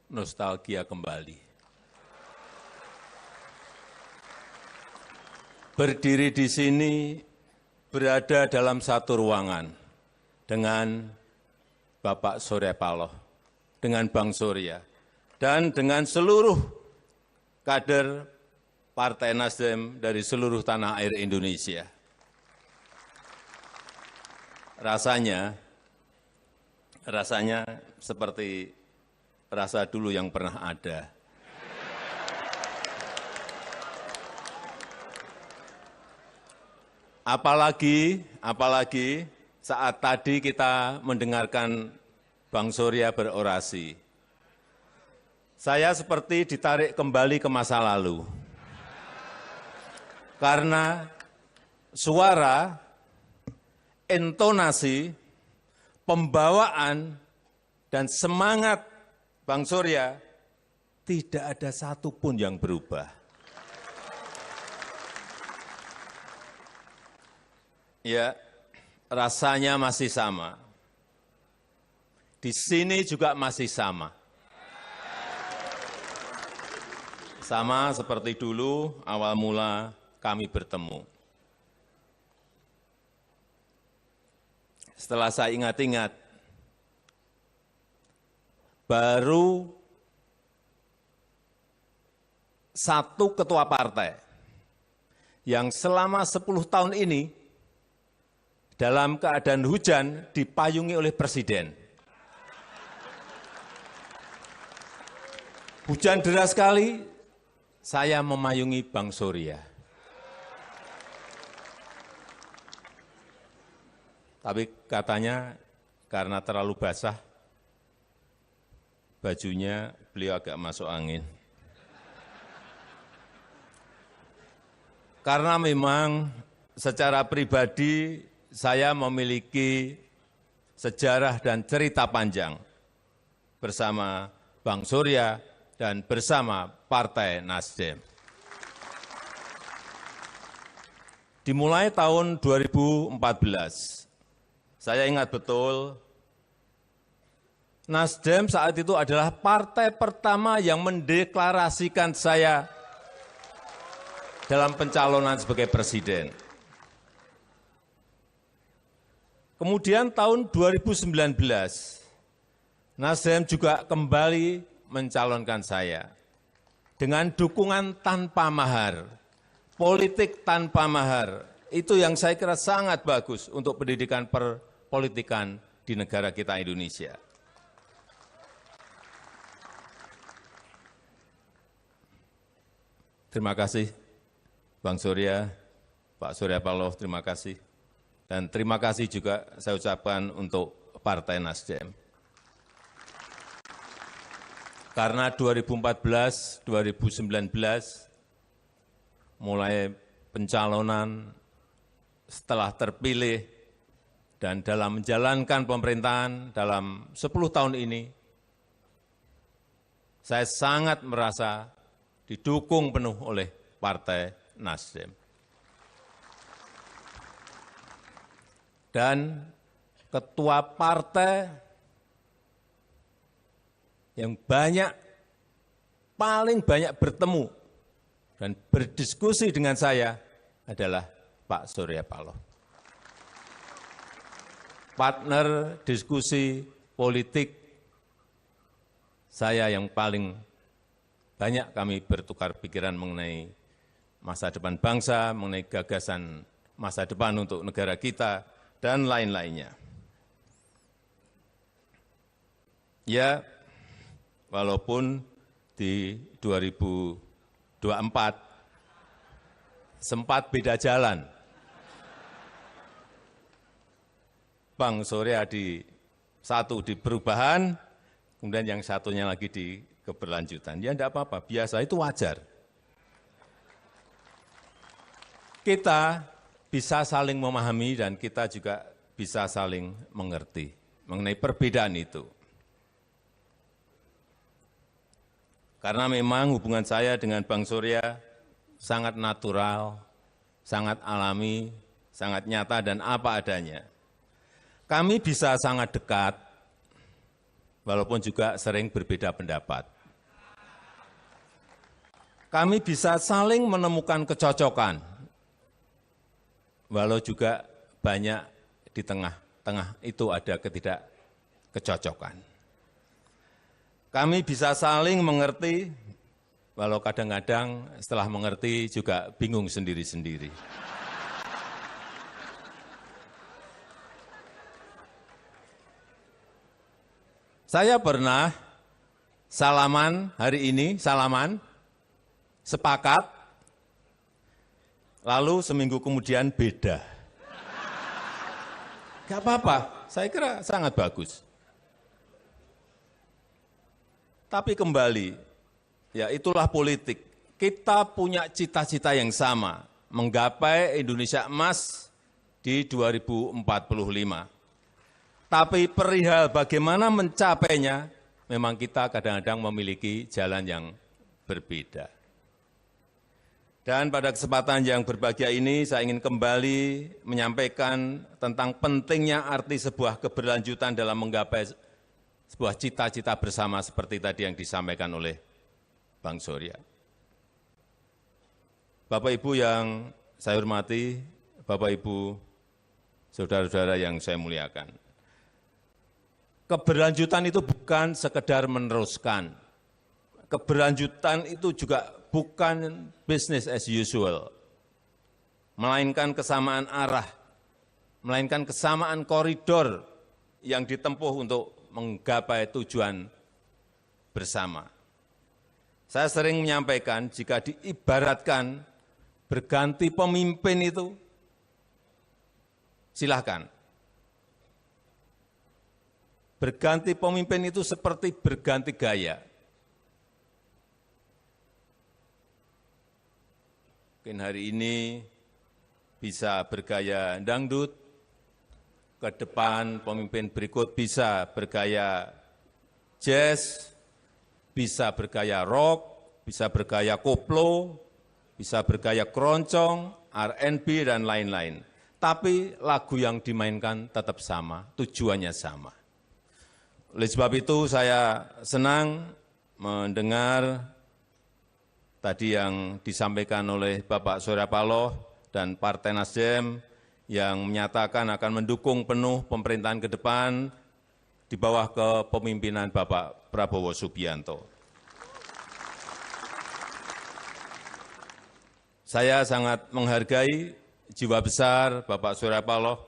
nostalgia kembali. Berdiri di sini, berada dalam satu ruangan dengan Bapak Surya Paloh, dengan Bang Surya, dan dengan seluruh kader Partai Nasdem dari seluruh tanah air Indonesia. Rasanya seperti rasa dulu yang pernah ada. Apalagi saat tadi kita mendengarkan Bang Surya berorasi. Saya seperti ditarik kembali ke masa lalu. Karena suara, intonasi, pembawaan, dan semangat Bang Surya tidak ada satupun yang berubah. Ya, rasanya masih sama. Di sini juga masih sama. Sama seperti dulu awal mula kami bertemu. Setelah saya ingat-ingat, baru satu ketua partai yang selama 10 tahun ini dalam keadaan hujan dipayungi oleh Presiden. Hujan deras sekali, saya memayungi Bang Surya. Tapi katanya karena terlalu basah, bajunya beliau agak masuk angin. Karena memang secara pribadi saya memiliki sejarah dan cerita panjang bersama Bang Surya dan bersama Partai Nasdem. Dimulai tahun 2014, saya ingat betul, Nasdem saat itu adalah partai pertama yang mendeklarasikan saya dalam pencalonan sebagai presiden. Kemudian tahun 2019, Nasdem juga kembali mencalonkan saya dengan dukungan tanpa mahar, politik tanpa mahar. Itu yang saya kira sangat bagus untuk pendidikan perpolitikan di negara kita Indonesia. Terima kasih, Bang Surya, Pak Surya Paloh, terima kasih. Dan terima kasih juga saya ucapkan untuk Partai Nasdem. Karena 2014, 2019, mulai pencalonan setelah terpilih dan dalam menjalankan pemerintahan dalam 10 tahun ini, saya sangat merasa didukung penuh oleh Partai Nasdem. Dan ketua partai yang banyak paling banyak bertemu dan berdiskusi dengan saya adalah Pak Surya Paloh. Partner diskusi politik saya yang paling banyak kami bertukar pikiran mengenai masa depan bangsa, mengenai gagasan masa depan untuk negara kita, dan lain-lainnya. Ya, walaupun di 2024 sempat beda jalan. Bang Surya satu di perubahan, kemudian yang satunya lagi di keberlanjutan. Ya enggak apa-apa, biasa, itu wajar. Kita bisa saling memahami dan kita juga bisa saling mengerti mengenai perbedaan itu. Karena memang hubungan saya dengan Bang Surya sangat natural, sangat alami, sangat nyata dan apa adanya. Kami bisa sangat dekat, walaupun juga sering berbeda pendapat. Kami bisa saling menemukan kecocokan, walau juga banyak di tengah-tengah itu ada ketidakkecocokan. Kami bisa saling mengerti, walau kadang-kadang setelah mengerti juga bingung sendiri-sendiri. Saya pernah salaman hari ini, sepakat, lalu seminggu kemudian beda. Gak apa-apa, saya kira sangat bagus. Tapi kembali, ya itulah politik. Kita punya cita-cita yang sama, menggapai Indonesia emas di 2045. Tapi perihal bagaimana mencapainya, memang kita kadang-kadang memiliki jalan yang berbeda. Dan pada kesempatan yang berbahagia ini, saya ingin kembali menyampaikan tentang pentingnya arti sebuah keberlanjutan dalam menggapai sebuah cita-cita bersama seperti tadi yang disampaikan oleh Bang Surya. Bapak Ibu yang saya hormati, Bapak Ibu, saudara-saudara yang saya muliakan. Keberlanjutan itu bukan sekedar meneruskan. Keberlanjutan itu juga bukan business as usual, melainkan kesamaan arah, melainkan kesamaan koridor yang ditempuh untuk menggapai tujuan bersama. Saya sering menyampaikan jika diibaratkan berganti pemimpin itu, silahkan. Berganti pemimpin itu seperti berganti gaya. Mungkin hari ini bisa bergaya dangdut, ke depan pemimpin berikut bisa bergaya jazz, bisa bergaya rock, bisa bergaya koplo, bisa bergaya keroncong, R&B, dan lain-lain. Tapi lagu yang dimainkan tetap sama, tujuannya sama. Oleh sebab itu saya senang mendengar tadi yang disampaikan oleh Bapak Surya Paloh dan Partai Nasdem yang menyatakan akan mendukung penuh pemerintahan ke depan di bawah kepemimpinan Bapak Prabowo Subianto. Saya sangat menghargai jiwa besar Bapak Surya Paloh,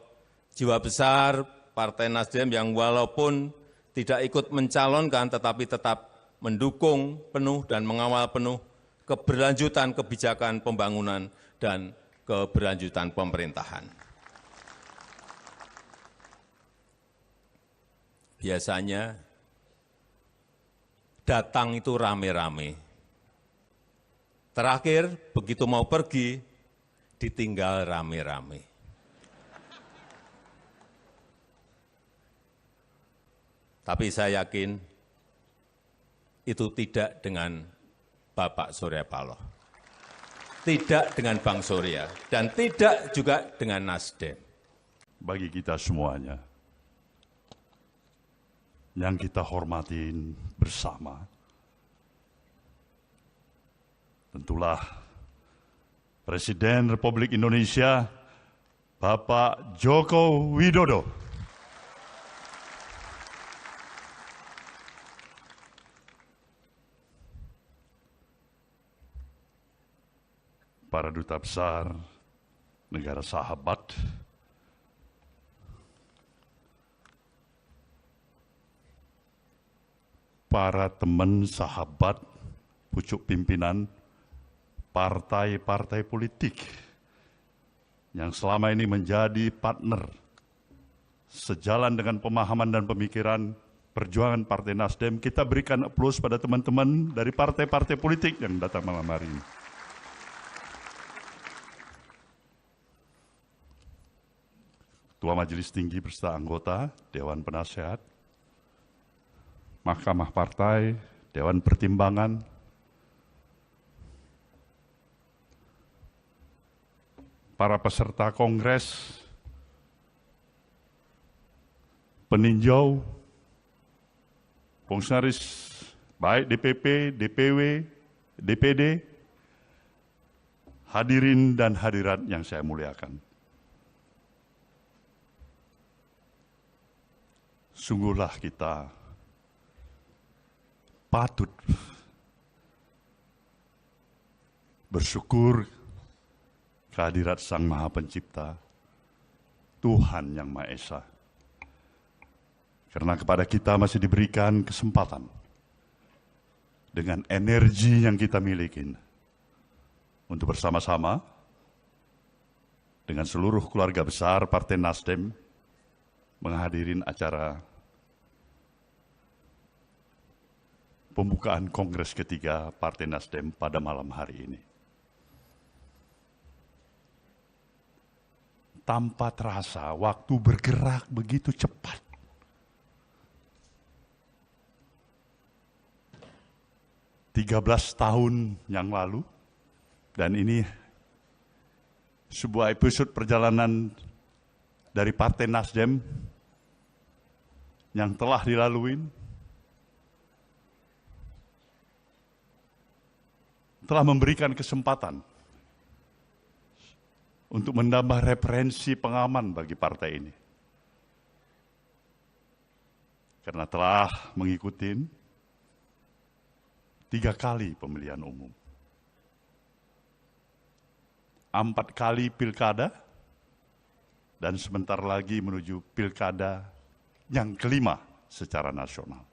jiwa besar Partai Nasdem yang walaupun tidak ikut mencalonkan tetapi tetap mendukung penuh dan mengawal penuh keberlanjutan kebijakan pembangunan dan keberlanjutan pemerintahan. Biasanya datang itu rame-rame. Terakhir, begitu mau pergi, ditinggal rame-rame. Tapi saya yakin itu tidak dengan Bapak Surya Paloh, tidak dengan Bang Surya, dan tidak juga dengan Nasdem. Bagi kita semuanya, yang kita hormatin bersama, tentulah Presiden Republik Indonesia Bapak Joko Widodo. Para duta besar negara sahabat, para teman sahabat pucuk pimpinan partai-partai politik yang selama ini menjadi partner sejalan dengan pemahaman dan pemikiran perjuangan Partai Nasdem, kita berikan aplaus pada teman-teman dari partai-partai politik yang datang malam hari ini. Ketua Majelis Tinggi beserta anggota Dewan Penasehat, Mahkamah Partai, Dewan Pertimbangan, para peserta kongres, peninjau, fungsionaris baik DPP, DPW, DPD, hadirin dan hadirat yang saya muliakan. Sungguhlah kita patut bersyukur kehadirat Sang Maha Pencipta, Tuhan Yang Maha Esa. Karena kepada kita masih diberikan kesempatan dengan energi yang kita miliki untuk bersama-sama dengan seluruh keluarga besar Partai Nasdem menghadirin acara pembukaan Kongres ketiga Partai Nasdem pada malam hari ini. Tanpa terasa, waktu bergerak begitu cepat. Tiga 13 tahun yang lalu, dan ini sebuah episode perjalanan dari Partai Nasdem yang telah dilalui, telah memberikan kesempatan untuk menambah referensi pengaman bagi partai ini. Karena telah mengikuti 3 kali pemilihan umum, 4 kali pilkada, dan sebentar lagi menuju pilkada yang kelima secara nasional.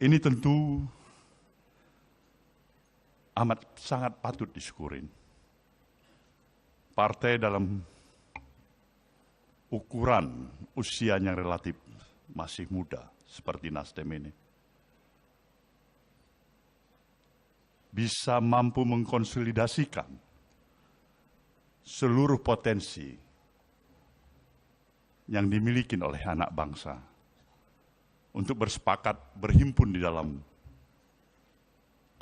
Ini tentu amat sangat patut disyukurin. Partai dalam ukuran usia yang relatif masih muda seperti Nasdem ini bisa mampu mengkonsolidasikan seluruh potensi yang dimiliki oleh anak bangsa untuk bersepakat berhimpun di dalam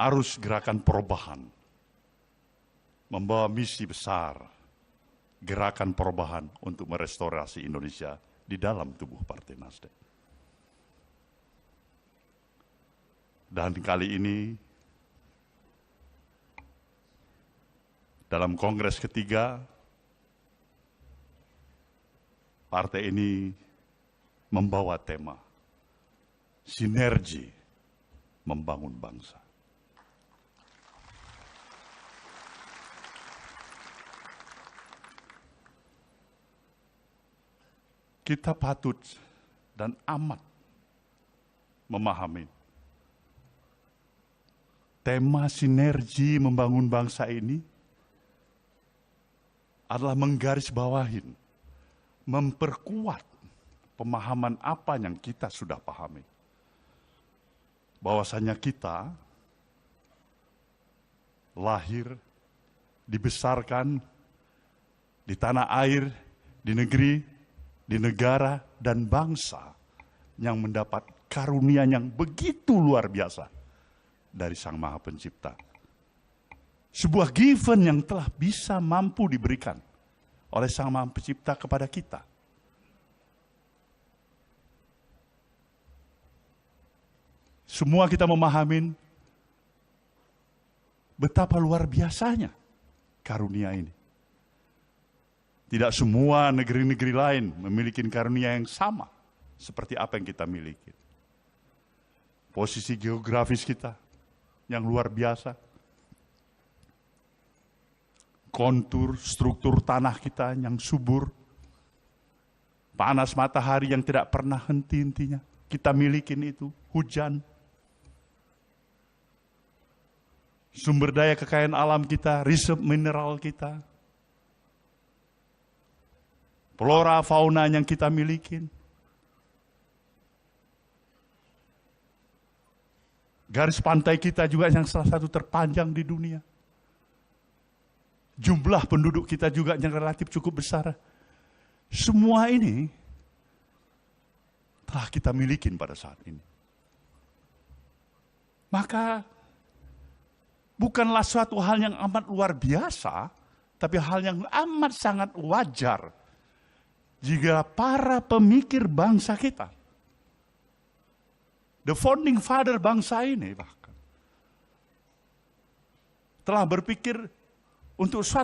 arus gerakan perubahan, membawa misi besar gerakan perubahan untuk merestorasi Indonesia di dalam tubuh Partai Nasdem. Dan kali ini, dalam Kongres ketiga, partai ini membawa tema sinergi membangun bangsa. Kita patut dan amat memahami tema sinergi membangun bangsa ini adalah menggarisbawahi, memperkuat pemahaman apa yang kita sudah pahami. Bahwasanya kita lahir, dibesarkan di tanah air, di negeri, di negara dan bangsa yang mendapat karunia yang begitu luar biasa dari Sang Maha Pencipta. Sebuah given yang telah bisa mampu diberikan oleh Sang Maha Pencipta kepada kita. semua kita memahami betapa luar biasanya karunia ini. Tidak semua negeri-negeri lain memiliki karunia yang sama seperti apa yang kita miliki. Posisi geografis kita yang luar biasa. Kontur, struktur tanah kita yang subur. Panas matahari yang tidak pernah henti-hentinya. Kita miliki itu, hujan. Sumber daya kekayaan alam kita, reserve mineral kita. Flora, fauna yang kita miliki. Garis pantai kita juga yang salah satu terpanjang di dunia. Jumlah penduduk kita juga yang relatif cukup besar. Semua ini telah kita miliki pada saat ini. Maka bukanlah suatu hal yang amat luar biasa, tapi hal yang amat sangat wajar jika para pemikir bangsa kita, the founding father bangsa ini bahkan, telah berpikir untuk suatu